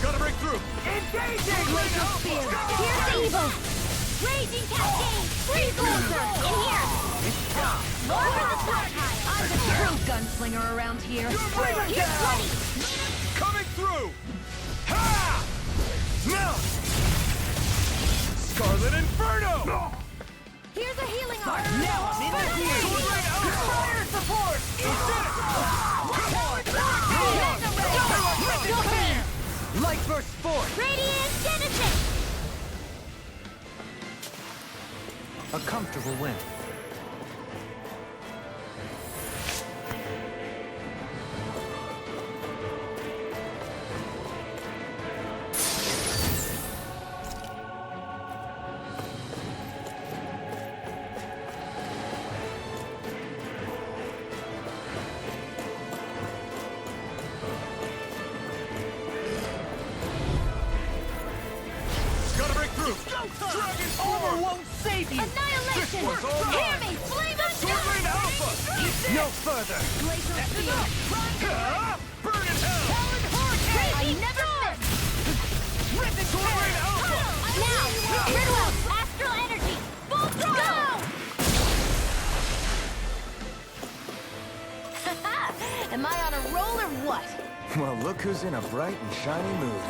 Gotta break through! Engaging! Laser Spear! Here's evil! Raging Cascade! Freeze Lancer! In here! More for the stockpile! I'm the true gunslinger around here. You're right down! Coming through! Ha! Now! Scarlet Inferno! Here's a healing arm! Now I'm in the clear! Sword Rain Alpha! Fire support! Light burst forth. Radiant Genesis! A comfortable win. Dragon armor won't save you! Annihilation! This one's all Hear mine. me! Flame of Sword Rain Alpha! No further! Glacial Field! Burn in hell! Talon Hurricane! I never miss! Ripping Sword Rain Alpha! Now! Gridwell! Astral Energy! Full throttle! Am I on a roll or what? Well, look who's in a bright and shiny mood.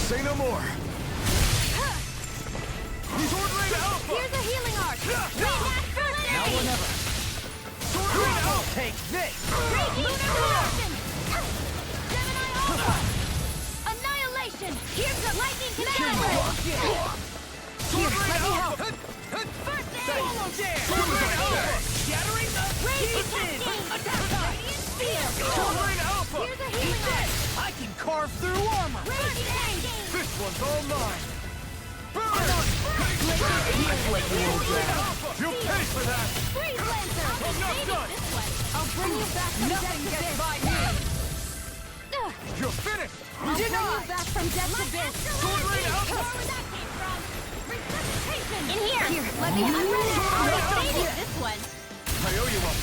Say no more! Sword Rain Alpha! Here's a healing arc! Now or never! Sword Rain Alpha! Take this! Lunar Corruption! Gemini Alpha! Annihilation! Here's the lightning canal! Sword Rain Alpha! First aid! Solo Dare! Sword Rain Alpha! Shattering the Radiant pieces! Cascade! Attack time! Radiant Spear! Sword Rain Alpha! Here's a healing arc! I can carve through armor! Radiant Cascade! This one's all mine! Burn! You pay for that! Freeze Lancer! I'm not done! I'll bring you back from Nothing death to gets this! by me! You're finished! I'll bring you back from death to this! Sword Rain Alpha! Where that came from? Resuscitation! In here! Let me... I'm ready! I'll be saving this one! I owe you one!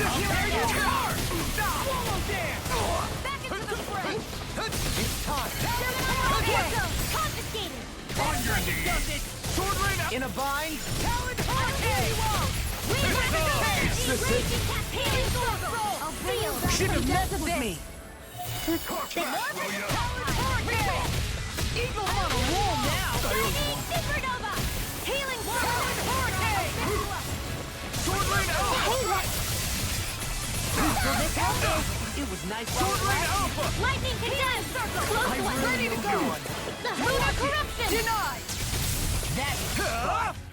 I'll carry you hard! Swallow Dare! Back into the fray! It's time! Confiscated! On your knees! Sword Rain Alpha! In a bind? Talon Hurricane! This is it! I'll bring you back Should from have death messed to with this! me! Eagle on a roll now! Supernova! Healing Talon Hurricane! Sword Rain Alpha! It was nice Sword Rain Alpha! Lightning condemned! Close one! Ready to go! Lunar Corruption! Denied!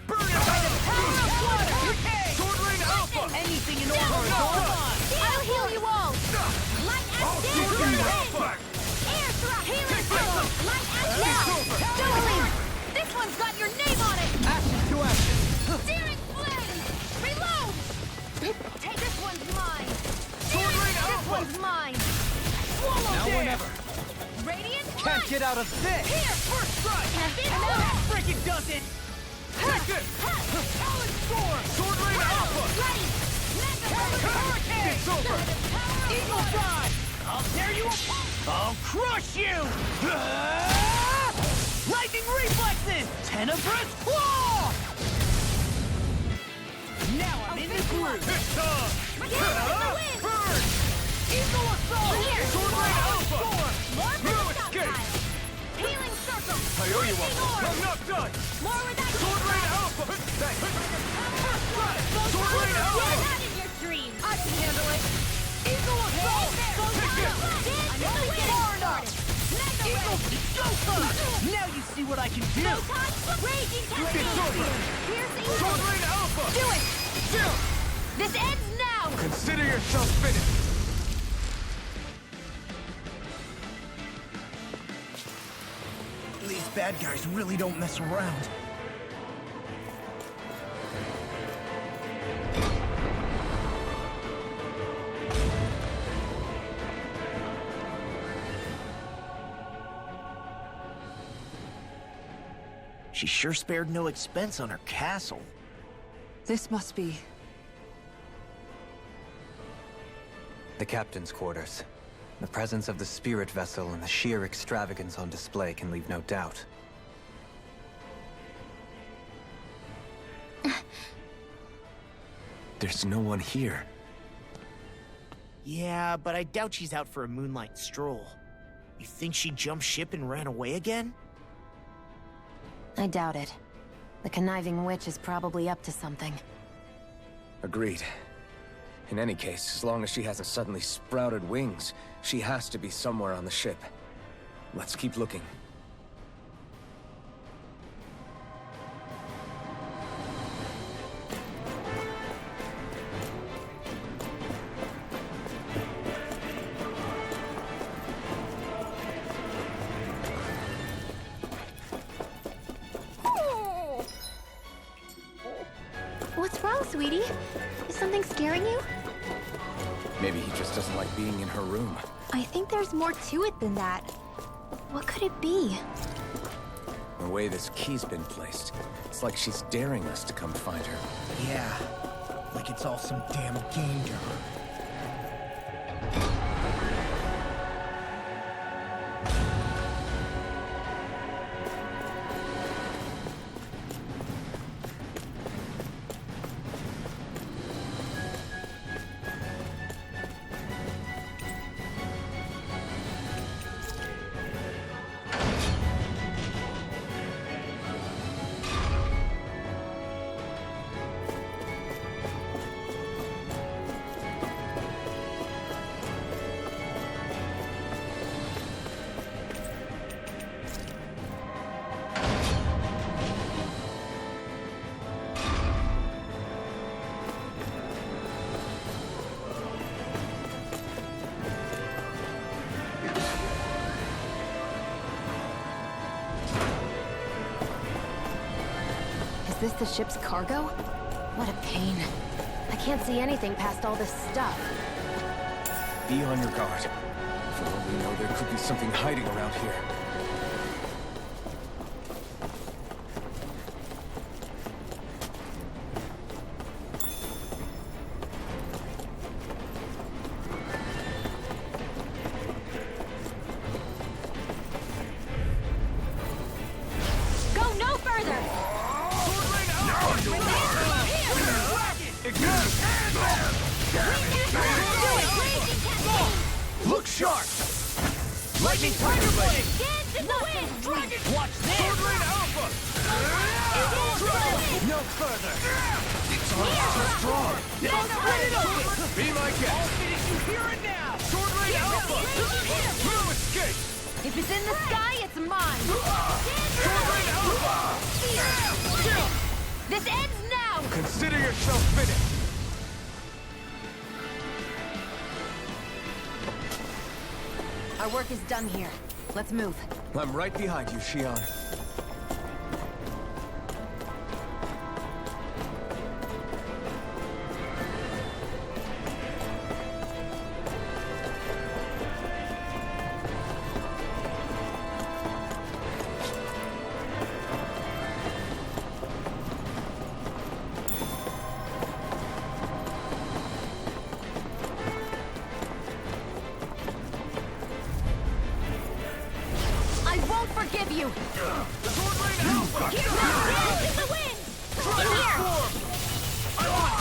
Burn it! By the power of water! Sword Rain Alpha! Anything in order is all mine! I'll heal you all! Light Ash Sword Rain Alpha! Air thrust! Healing pillow! Light Ash now! Dueling! This one's got your name on it! Ashes to ashes! Searing flame! Reload! Take this one's mine! Sword Rain This Alpha! one's mine! Swallow Now or Dare! never. Radiant Can't light! get out of this! Here! First strike! And that freaking does it! Take it! Talon Storm! Sword Rain Alpha! Ready! Talon Hurricane! It's over! Eagle Drive! I'll tear you apart! I'll crush you! Lightning Reflexes! Tenebrous Claw! Now I'm in the groove! It's on! Burn! Eagle Assault! Here! Sword Rain Alpha! More No projectile! escape! Healing circle! I owe you one! Lightning orb! I'm not done! More with that Sword Rain Alpha! Thanks! Sword Rain You're Alpha! not in your dream! I can handle it! Eagle Assault! Take him! Far enough! Eagle Joker! Now you see what I can do! Raging It's over! Piercing Sword Rain Alpha! Do it! Down! This ends now! Consider yourself finished! These bad guys really don't mess around. She sure spared no expense on her castle. This must be... The captain's quarters. The presence of the spirit vessel and the sheer extravagance on display can leave no doubt. There's no one here. Yeah, but I doubt she's out for a moonlight stroll. You think she jumped ship and ran away again? I doubt it. The conniving witch is probably up to something. Agreed. In any case, as long as she hasn't suddenly sprouted wings, she has to be somewhere on the ship. Let's keep looking. What's wrong, sweetie? Is something scaring you? Maybe he just doesn't like being in her room. I think there's more to it than that. What could it be? The way this key's been placed, it's like she's daring us to come find her. Yeah, like it's all some damn game to her. Is this the ship's cargo? What a pain. I can't see anything past all this stuff. Be on your guard. For all we know, there could be something hiding around here. Go no further! Look sharp! Lightning Tiger Blade! Dance in the wind! Dragon! Watch this! Sword Rain Alpha! No further! It's all so strong! Spread it open! Be my guest! I'll finish you here and now! Sword Rain Alpha! No escape! If it's in the sky, it's mine! Sword Rain Alpha! This ends now! Consider yourself finished! Our work is done here. Let's move. I'm right behind you, Xion. I won't forgive you! Sword Rain Alpha! Dance in the wind! Transform! I want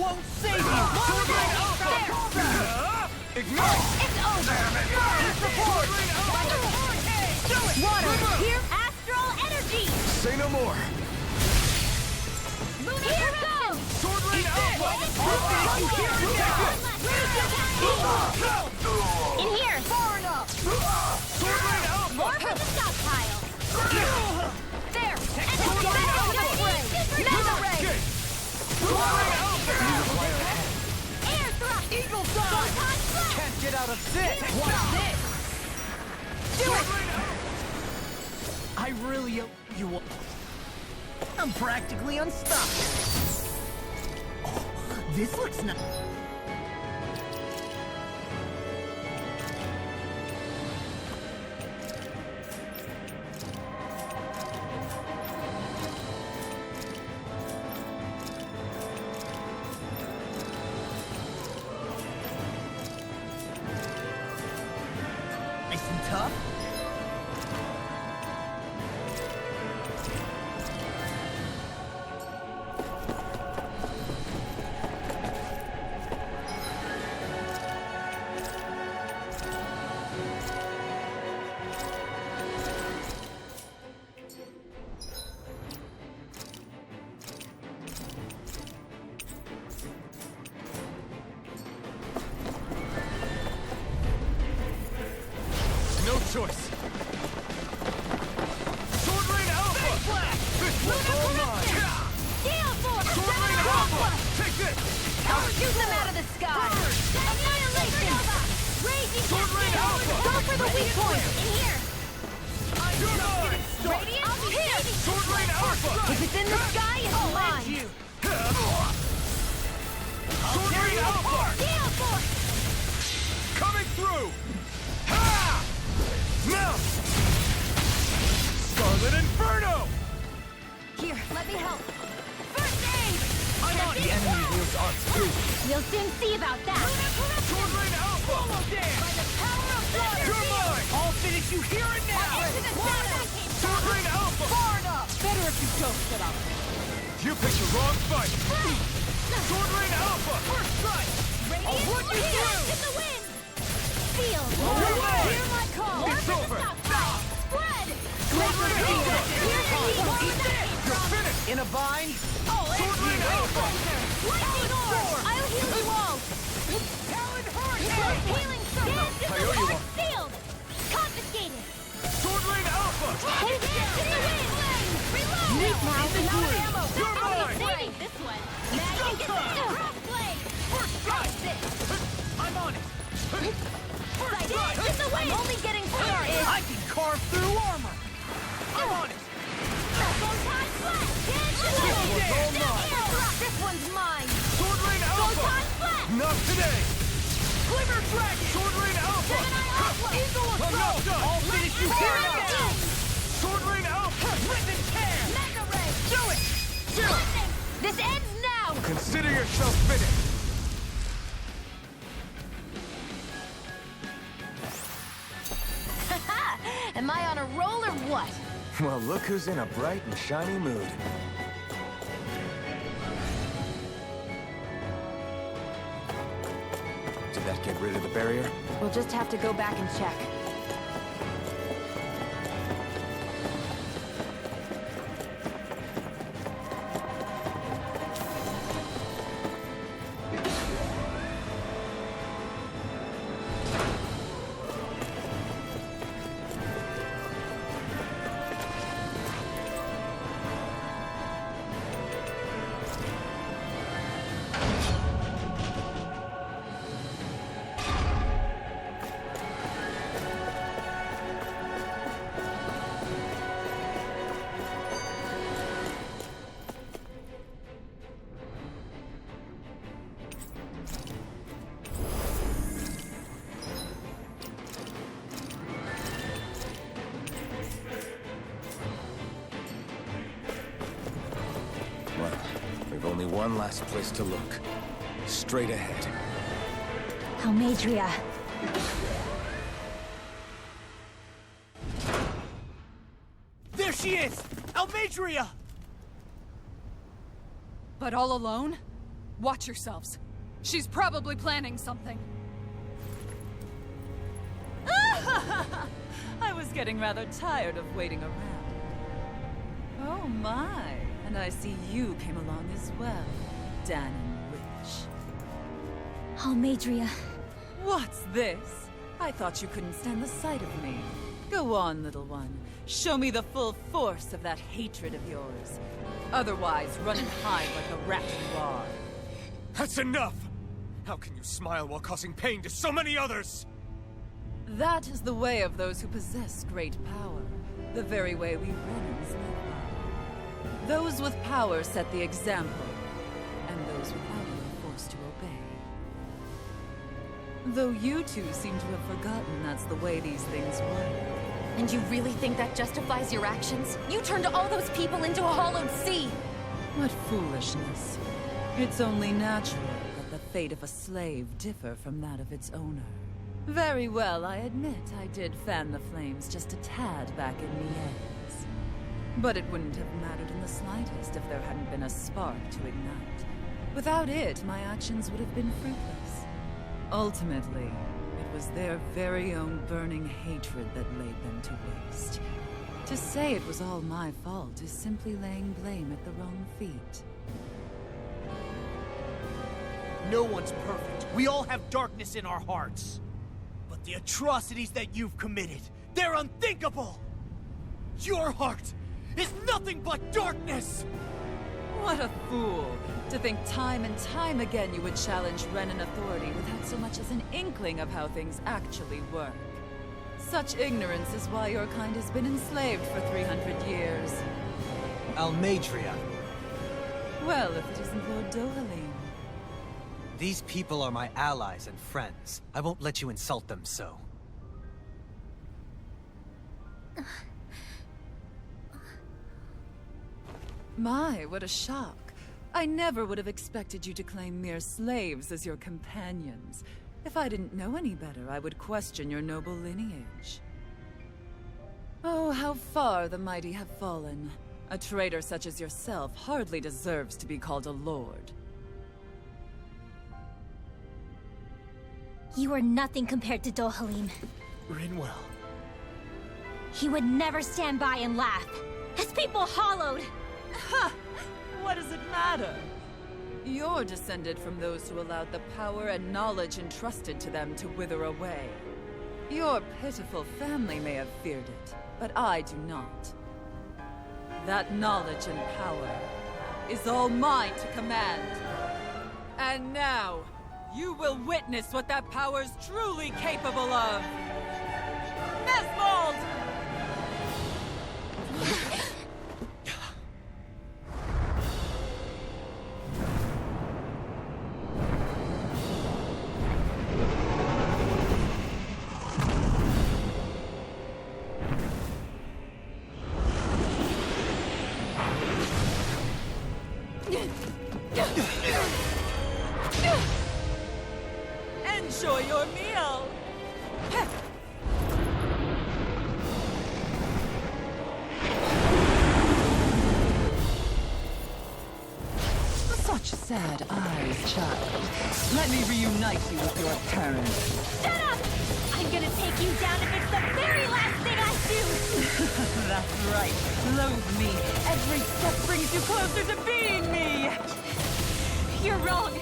won't save you! Sword Rain Alpha! Ignite! It's over! Sword Rain Alpha! Do it! Water, here, astral energy! Say no more. Here goes! Sword Rain Alpha! In here! Far enough! Sword Rain Alpha! More for the stockpile! There! And Sword Rain Alpha! Mega Ray! Sword Rain Alpha! Air thrust! Eagle Photon Dive! blast! Can't get out of this! Watch this! Do it! I really hope you will. I'm practically unstuck. Oh, this looks nice. Nice and tough. No choice. Sword Rain Alpha! This one's all mine! Gale Force! Sword Rain Alpha! Take this! I'll shoot them out of the sky! Annihilation! Raging Sword Rain Alpha! Go for the weak point! In here! You're mine! Radiant! I'll be here! Sword Rain Alpha! If it's in the sky, it's mine! Sword Rain Alpha! Gale Force! Coming through! Ha! Mount! Scarlet Inferno! Here, let me help. First aid! I'm on the enemy wheels on too. We'll soon see about that. Sword Rain Alpha! By the power of Thunder You're Field! mine! I'll finish you here and now! Into the shadows! Sword Rain Alpha! Far enough! Better if you don't sit up. You picked the wrong fight! Sword Rain Alpha! First strike! I'll run you through! In the wind! Feel! Away! Hear my call! It's over! Spread! Sword Rain Alpha! Eat this! You're finished! In a bind? Sword Rain Alpha! Lightning Orb! I'll heal you all! Talon Hurricane! Healing Circle! I owe you one. Sealed! Confiscated! Sword Rain Alpha! Take this in the wind! Reload! Neat now. Ammo! You're I'll be mine. saving this one! Magic is Crossblade! First strike! This! I'm on it! First strike! In the wind! I'm only getting started! I can carve through armor. I'm on it! Photon Blast! This one's mine! Sword Rain Alpha! Photon Blast! Not today! Glimmer Dragon! Sword Rain Alpha! Gemini Alpha! Eagle of Throat! I'll finish you here Lightning now! Beam! Sword Rain Alpha! Rip and tear! Mega Ray! Do it! Do it! Lightning! This ends now! Consider yourself finished! Am I on a roll or what? Well, look who's in a bright and shiny mood. Did that get rid of the barrier? We'll just have to go back and check. Well, we've only one last place to look. Straight ahead. Almadria. There she is! Almadria! But all alone? Watch yourselves. She's probably planning something. I was getting rather tired of waiting around. Oh my, and I see you came along as well, Dahnan Witch. Almeidrea. What's this? I thought you couldn't stand the sight of me. Go on, little one. Show me the full force of that hatred of yours. Otherwise, run and hide like the rat you are. That's enough! How can you smile while causing pain to so many others? That is the way of those who possess great power. The very way we Renans live by. Those with power set the example, and those without it are forced to obey. Though you two seem to have forgotten that's the way these things work. And you really think that justifies your actions? You turned all those people into a hollowed sea! What foolishness. It's only natural that the fate of a slave differ from that of its owner. Very well, I admit I did fan the flames just a tad back in Miez. But it wouldn't have mattered in the slightest if there hadn't been a spark to ignite. Without it, my actions would have been fruitless. Ultimately, it was their very own burning hatred that laid them to waste. To say it was all my fault is simply laying blame at the wrong feet. No one's perfect. We all have darkness in our hearts. But the atrocities that you've committed, they're unthinkable! Your heart is nothing but darkness! What a fool! To think time and time again you would challenge Renan authority without so much as an inkling of how things actually work. Such ignorance is why your kind has been enslaved for 300 years. Almeidrea. Well, if it isn't Lord Dohalim. These people are my allies and friends. I won't let you insult them so. My, what a shock. I never would have expected you to claim mere slaves as your companions. If I didn't know any better, I would question your noble lineage. Oh, how far the mighty have fallen. A traitor such as yourself hardly deserves to be called a lord. You are nothing compared to Dohalim. Rinwell. He would never stand by and laugh. His people hollowed! Ha! What does it matter? You're descended from those who allowed the power and knowledge entrusted to them to wither away. Your pitiful family may have feared it, but I do not. That knowledge and power is all mine to command. And now, you will witness what that power's truly capable of! Nesvold! Enjoy your meal! Such sad eyes, child. Let me reunite you with your parents. Shut up! I'm gonna take you down if it's the very last thing I do! That's right. Loathe me. Every step brings you closer to being me! You're wrong!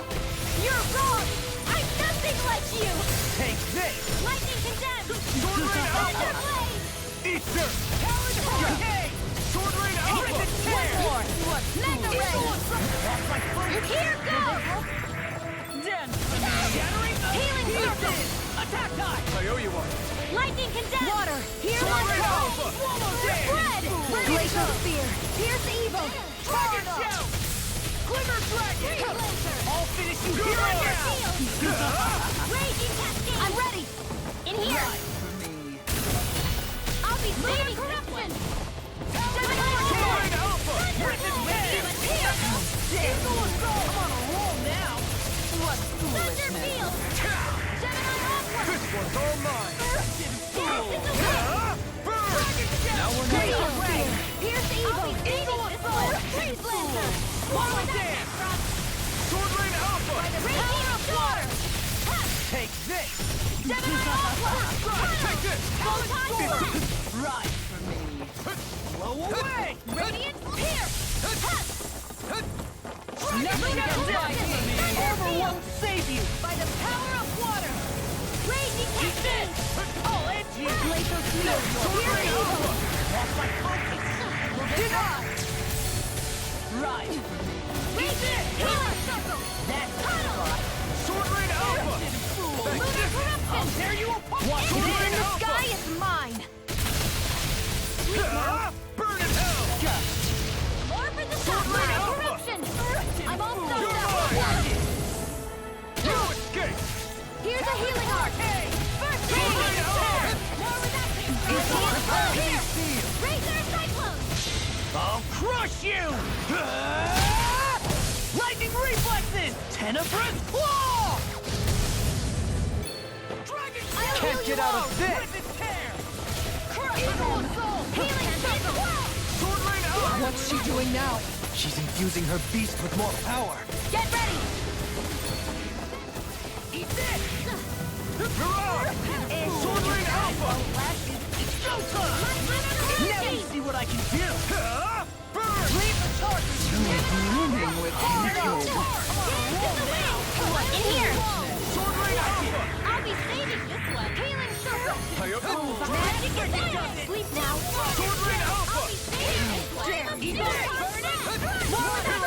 You're wrong! I'm nothing like you! Take this! Lightning condemned! Sword Rain Thunder Alpha! Blade! Easter! Talon Hurricane! Sword Rain Alpha! One more! Mega Ray! Here goes! Dance for me! Shattering Healing Circle! Attack time! I owe you one. Lightning condemned! Water! Here Sword one Rain goes! Alpha! Swallow dance! Red! Glacial Spear! Pierce evil! Dragon Tornado! Shout! Glimmer Dragon! Green Laser! I'll finish you here and now! Raging Cascade! I'm ready! In here! For me. I'll be saving corruption! Sword Rain Alpha! Witness Here! I'm on a roll now! What Thunder foolishness! Field! Gemini Aqua! This one's all mine! Now we're Glacial Spear! Pierce evil! Eagle Assault! Freeze Lancer! Swallow dance! Sword Rain Alpha! Raging water! Take this! Gemini Aqua! Take this! Photon Right for me! Blow away! Radiant Pierce! Nothing gets by me! Armor won't save you! By the power of water! Raging Cascade! I'll end you! Glacial Field! Here we go! Lost my focus! Deny! Right for me! Raging Healer Circle! That's Tunnel! Sword Rain Alpha! Lunar Corruption! I'll tear you apart! What is Sword in Rain the Alpha! sky is mine! Burn in hell! More for the Sword Rain Lunar Alpha! Corruption! I'm all You're stuffed mine! up! You escape! Here's a healing arc! First Sword Rain Alpha! More reduction! Here! Razor Cyclone! I'll crush you! Lightning reflexes! Tenebrous claw! Dragon Can't get out of this! Evil soul! Healing Circle! Sword Rain Alpha! What's she doing now? She's infusing her beast with more power. Get ready! Eat this! Sword Rain Alpha! Showtime! Now you see what I can do! Burn! Leave the charges! Blooming with hatred. In here! Sword Rain Alpha! I'll be saving this one! Healing Circle! Magic is it! Sleep now! Sword Rain Alpha! I'll be saving this one! Eat Burn this! it! More of that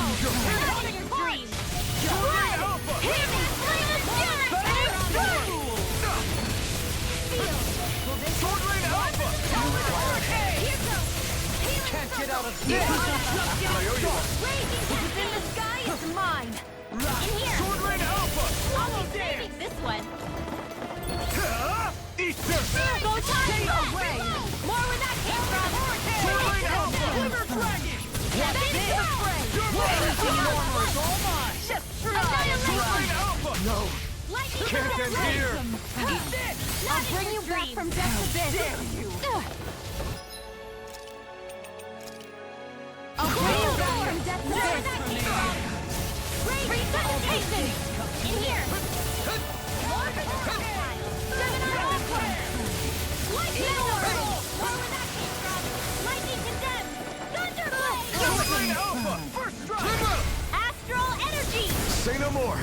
Running your dreams! Sword Rain Alpha! Healing Flame of Fury! Sword Rain Alpha! Here goes! Healing Can't get Circle! out of this! Raging Cascade in the sky is mine! In here! Sword Rain Alpha! I'll be saving this one! Easter! Go time! away! More where that came from! Sword Rain Alpha! River Dragon! What's this? Anything in armor is all mine! Just Sword Rain Alpha! No! Lightning Can't end here! Eat this! I'll bring you back from death to this! I'll bring you back from death to this! Resuscitation! In here! More for the reptile! Gemini Aqua! Lightning Orb! More where that came from! Lightning Condemned! Thunderblade! Sword Rain Alpha! First strike! Astral Energy! Say no more.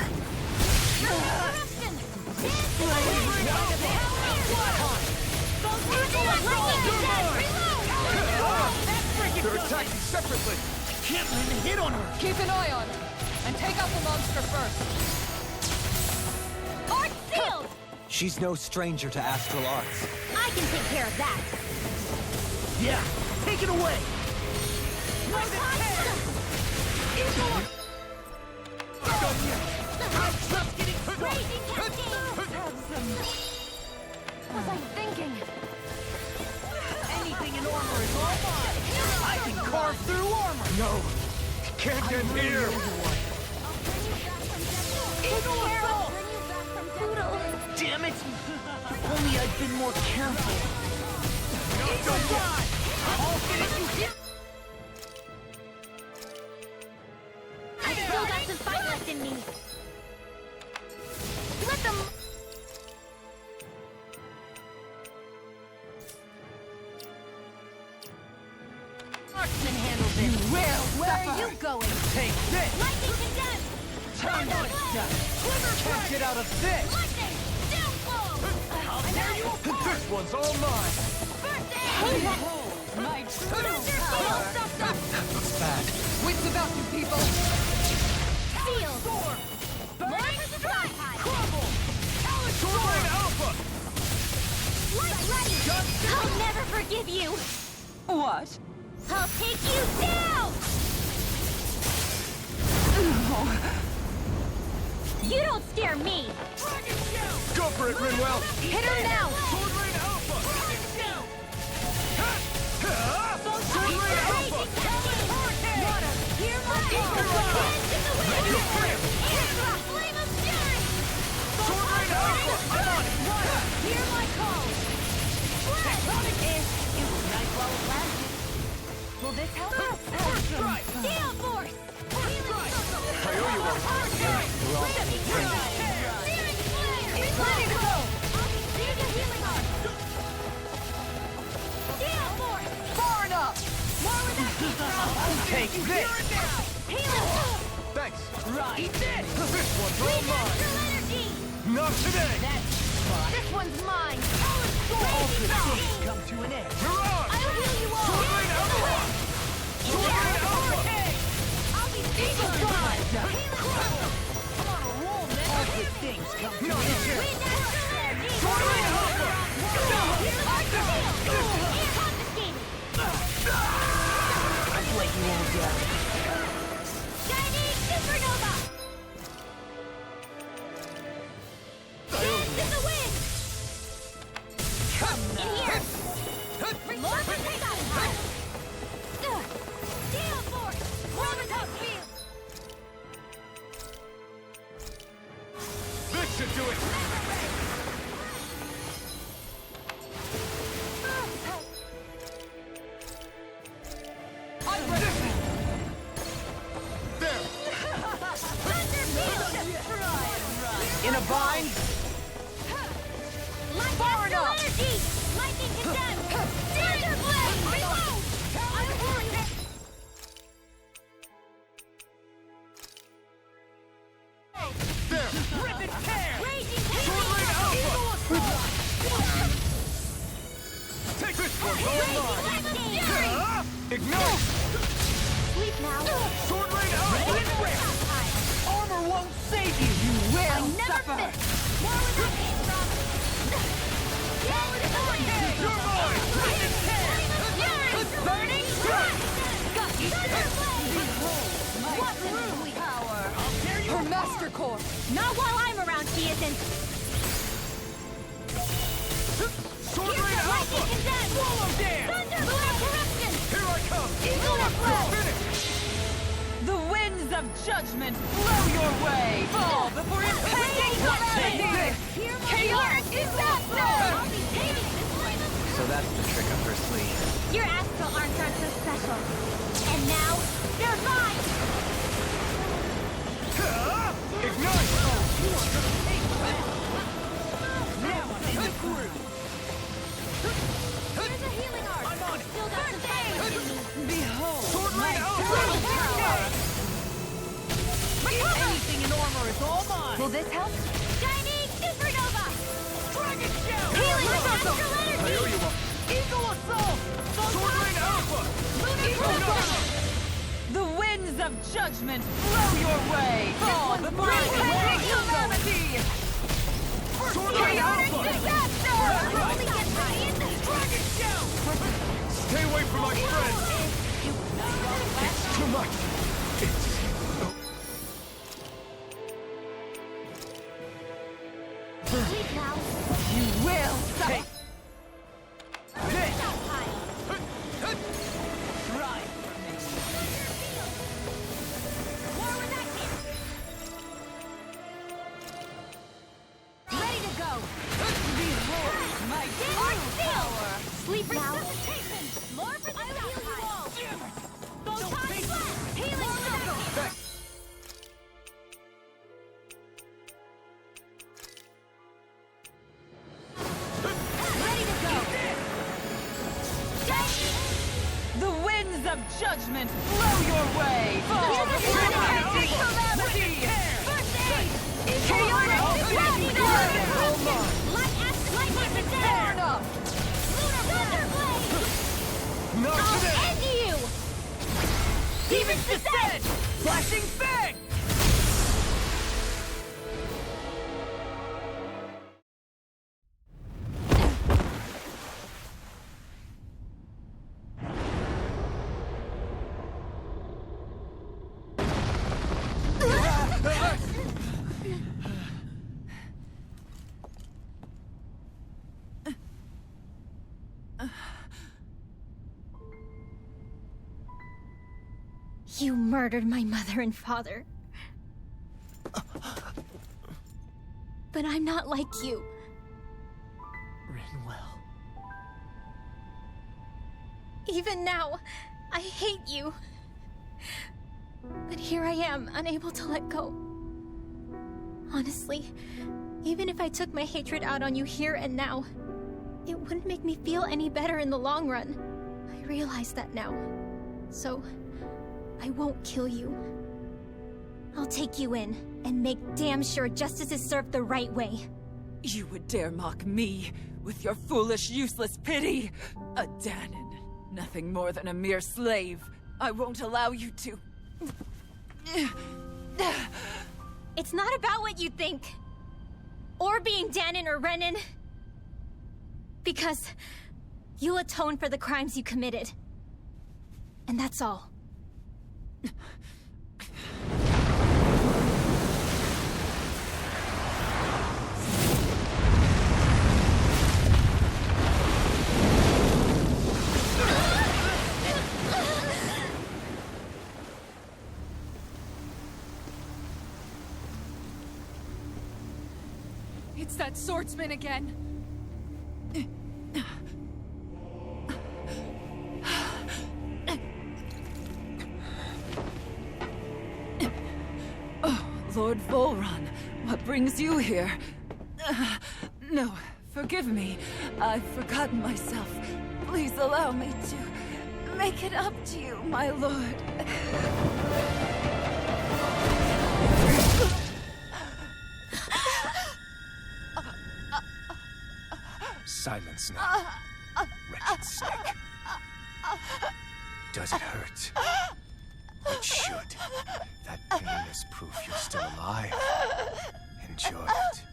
Corruption! Dance to the wind! Lightning Condemned! Reload! They're attacking separately! Can't land a hit on her! Keep an eye on her. And take out the monster first. Arc sealed! She's no stranger to astral arts. I can take care of that! Yeah! Take it away! Raging Cascade! Was I thinking? Anything in armor is all mine! I can carve through armor! No! Can't end here! Damn it! If only I'd been more careful! I'll finish you here! I still got some fight left in me! Let them... Marksman handles it! You will Where are you going? Take this! Lightning Condemned! Turn on Can't get out of this! Lightning! Downflow! I'll tear you apart! This one's all mine! First aid! My Thunder Field! It's bad. Wits about you, people. Seal! Storm! More for the sky high! Crumble! Sword Rain Alpha! Light ready! I'll never forgive you! What? I'll take you down! You don't scare me! Dragon Shell! Go for it, Grinwell! Hit her now! Sword Rain Alpha! Dragon Shell! Sword Rain Alpha! Water! Hear my call! Into the wind! Air flame of fury! Sword Rain Alpha! I'm on it! Water! Hear my call! It was nice while it lasted. Will this help us? First strike! Gale Force! Healing Circle! I owe you one. Right. Eat this! This one's all mine! Energy! Not today! That's fine. This one's mine! All good things come to an end. Mirage! I'll heal you all! Sword Rain Alpha! Sword Rain Alpha! I'll be Eagle God! I'm on a roll, man. All good things come to an end. Wind Astral Energy! Sword Rain Alpha! Confiscated! I'd let you all go. Shining Supernova! Dance in the wind! Come In now. here! More potato! Steel Force! Robotox Field! This should do it! I'm ready! There! Thunder Field! In a bind? Light Astral Energy! Lightning Condemned! Thunder Blade! Reload! I'm warrior! There! Rip and tear! Raging Sword Rain Alpha! Take this one! All mine! Ignite! Sleep now! Sword Rain Alpha! Armor won't save you! You will I never suffer! miss! More where that came from! You're mine! Burning strike! Got you! What true power! Her Master Core! Not while I'm around, she isn't! Sword Here's Rain the lightning Alpha! condemned! Swallow dare! Thunderblade corruption! Here I come! Eagle Blade! Finish! The winds of judgment blow your way! Fall before impending calamity! Chaotic disaster! I'll be dating this one! So that's the trick up her sleeve. Your astral arms aren't so special. And now, they're mine! Ignite! Now I'm in the groove! Here's a healing art! I'm on it. Still got some fire in me! Behold! Sword Rain Alpha! Anything in armor is all mine! Will this help? Shining Supernova! Dragon Shell! Healing with astral I energy! owe you one! Eagle Assault! Sword Rain Alpha! The winds of judgment blow your way! Fall before impending calamity! Sword Rain Alpha! Disaster! Only get right in this Dragon Shell! Stay away from my friend! It's too much! It's... Sleep now. You will suffer! Stockpile. Try for me. War with that kid. Ready to go. Behold my Art Steel. power! Sleep now. More for the stockpile. Photon Blast. Healing circle. Ready to go. The winds of judgment blow your way! Fall before impending calamity! First aid. Chaotic disaster! Light astral lightning Fair condemned. enough! Thunderblade. Not I'll today! end you. Demon's Descent! Flashing Fang! You murdered my mother and father. But I'm not like you. Rinwell. Even now, I hate you. But here I am, unable to let go. Honestly, even if I took my hatred out on you here and now, it wouldn't make me feel any better in the long run. I realize that now. So, I won't kill you. I'll take you in, and make damn sure justice is served the right way. You would dare mock me with your foolish, useless pity? A Danon, nothing more than a mere slave. I won't allow you to... It's not about what you think. Or being Danon or Renan. Because you'll atone for the crimes you committed. And that's all. It's that swordsman again. Oh, Lord Volron, what brings you here? No, forgive me. I've forgotten myself. Please allow me to make it up to you, my lord. Silence now, wretched snake. Does it hurt? It should. That pain is proof you're still alive. Enjoy it.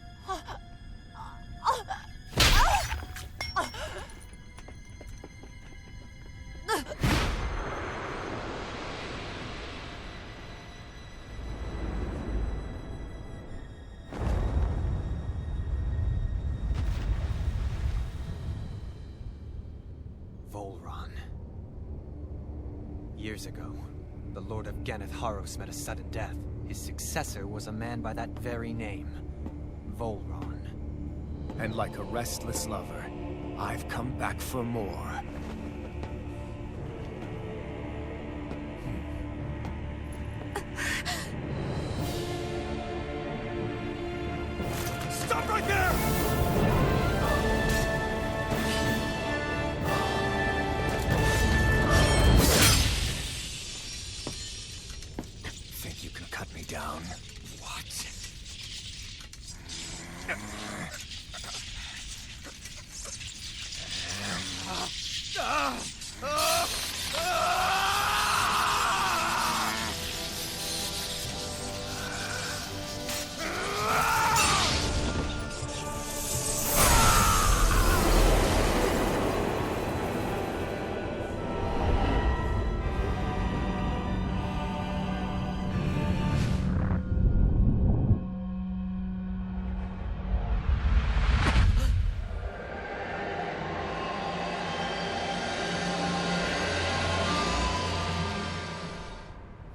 Volron. Years ago, the Lord of Ganeth Haros met a sudden death. His successor was a man by that very name, Volron. And like a restless lover, I've come back for more. Stop right there! Think you can cut me down? What?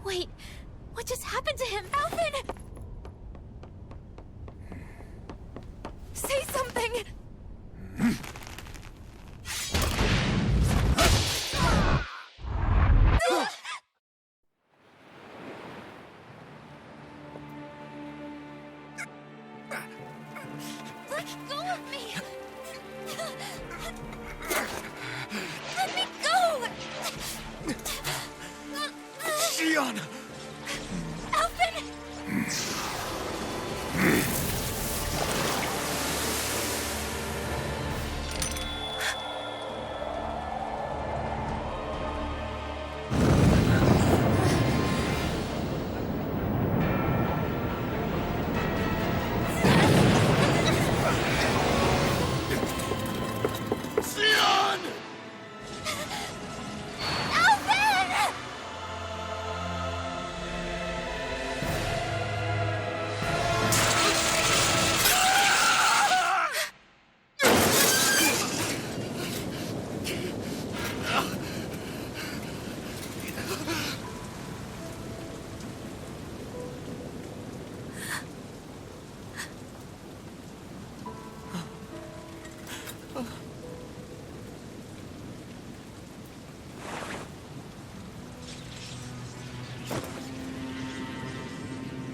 Wait, what just happened to him? Alvin! Say something! Let go of me! Let me go! Shionne! Alvin! Shionne! Alvin!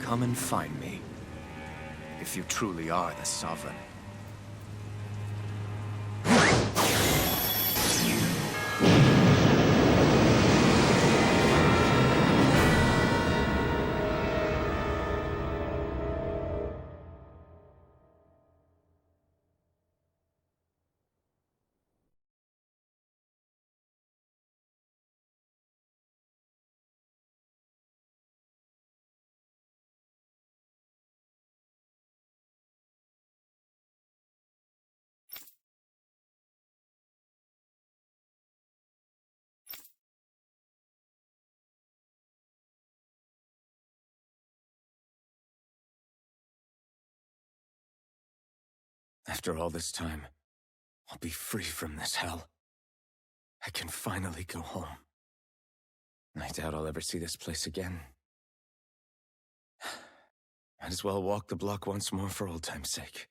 Come and find me, if you truly are the Sovereign. After all this time, I'll be free from this hell. I can finally go home. I doubt I'll ever see this place again. Might as well walk the block once more for old time's sake.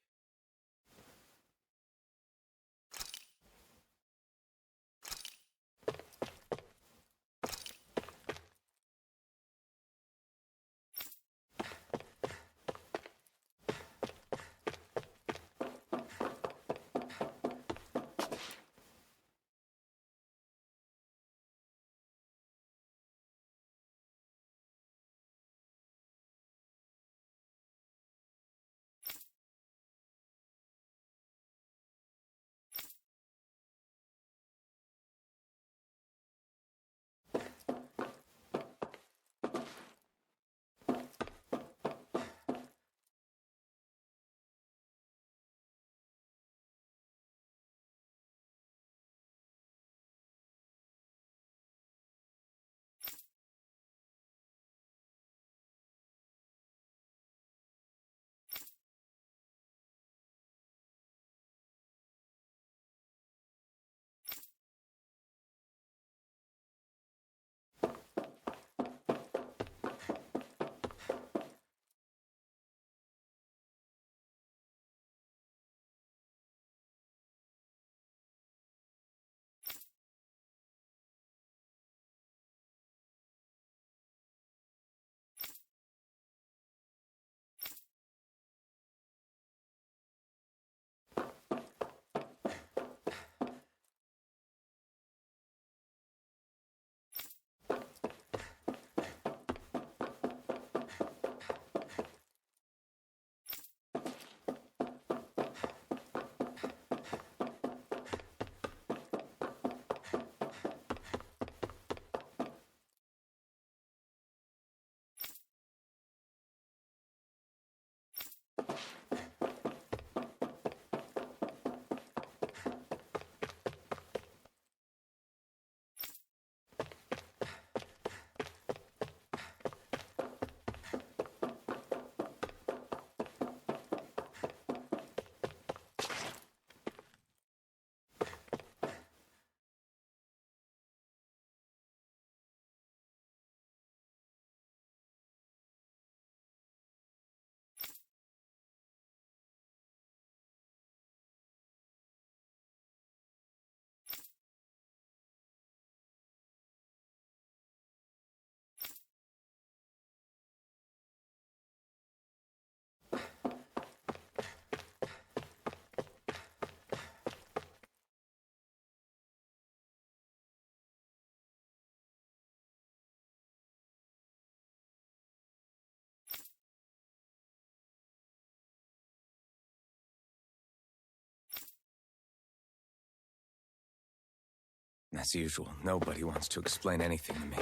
As usual, nobody wants to explain anything to me.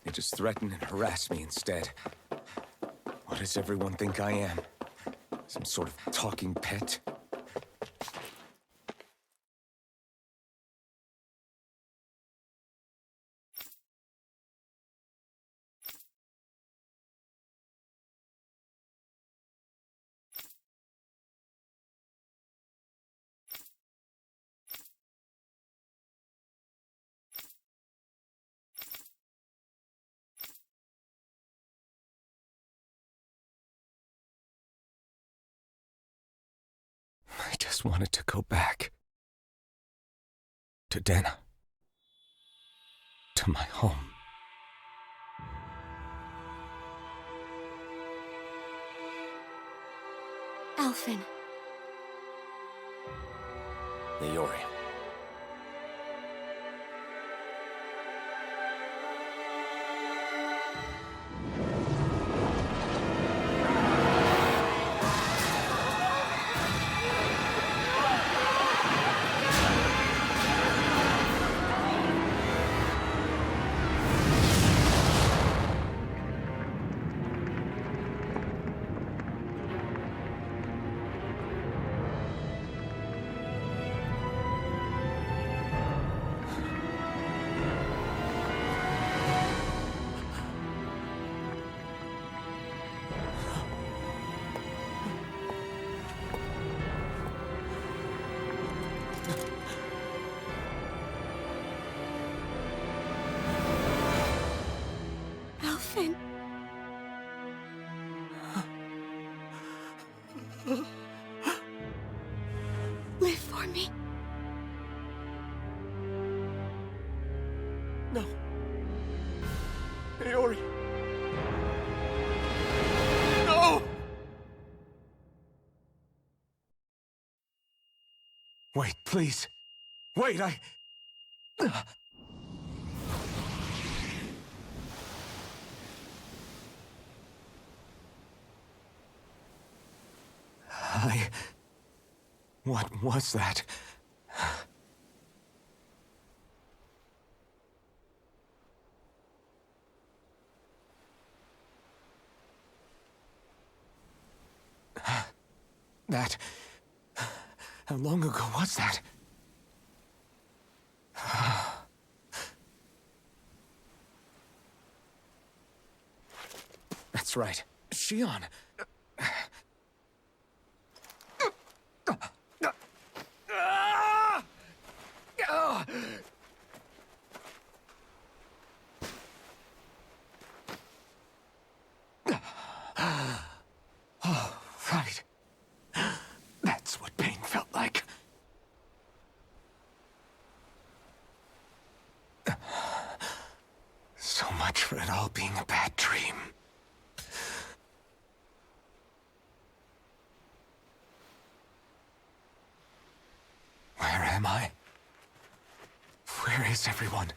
They just threaten and harass me instead. What does everyone think I am? Some sort of talking pet? I just wanted to go back. To Dena. To my home. Alphen. Naori. Wait, please. Wait, What was that? That... How long ago was that? That's right. Shion. Oh, right. That's what pain felt like. So much for it all being a bad dream. Where am I? Where is everyone?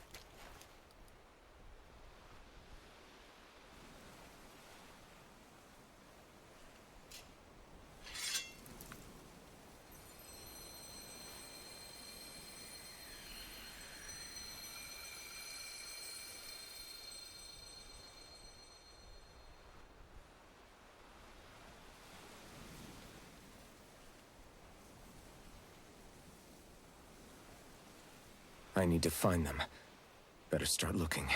I need to find them. Better start looking.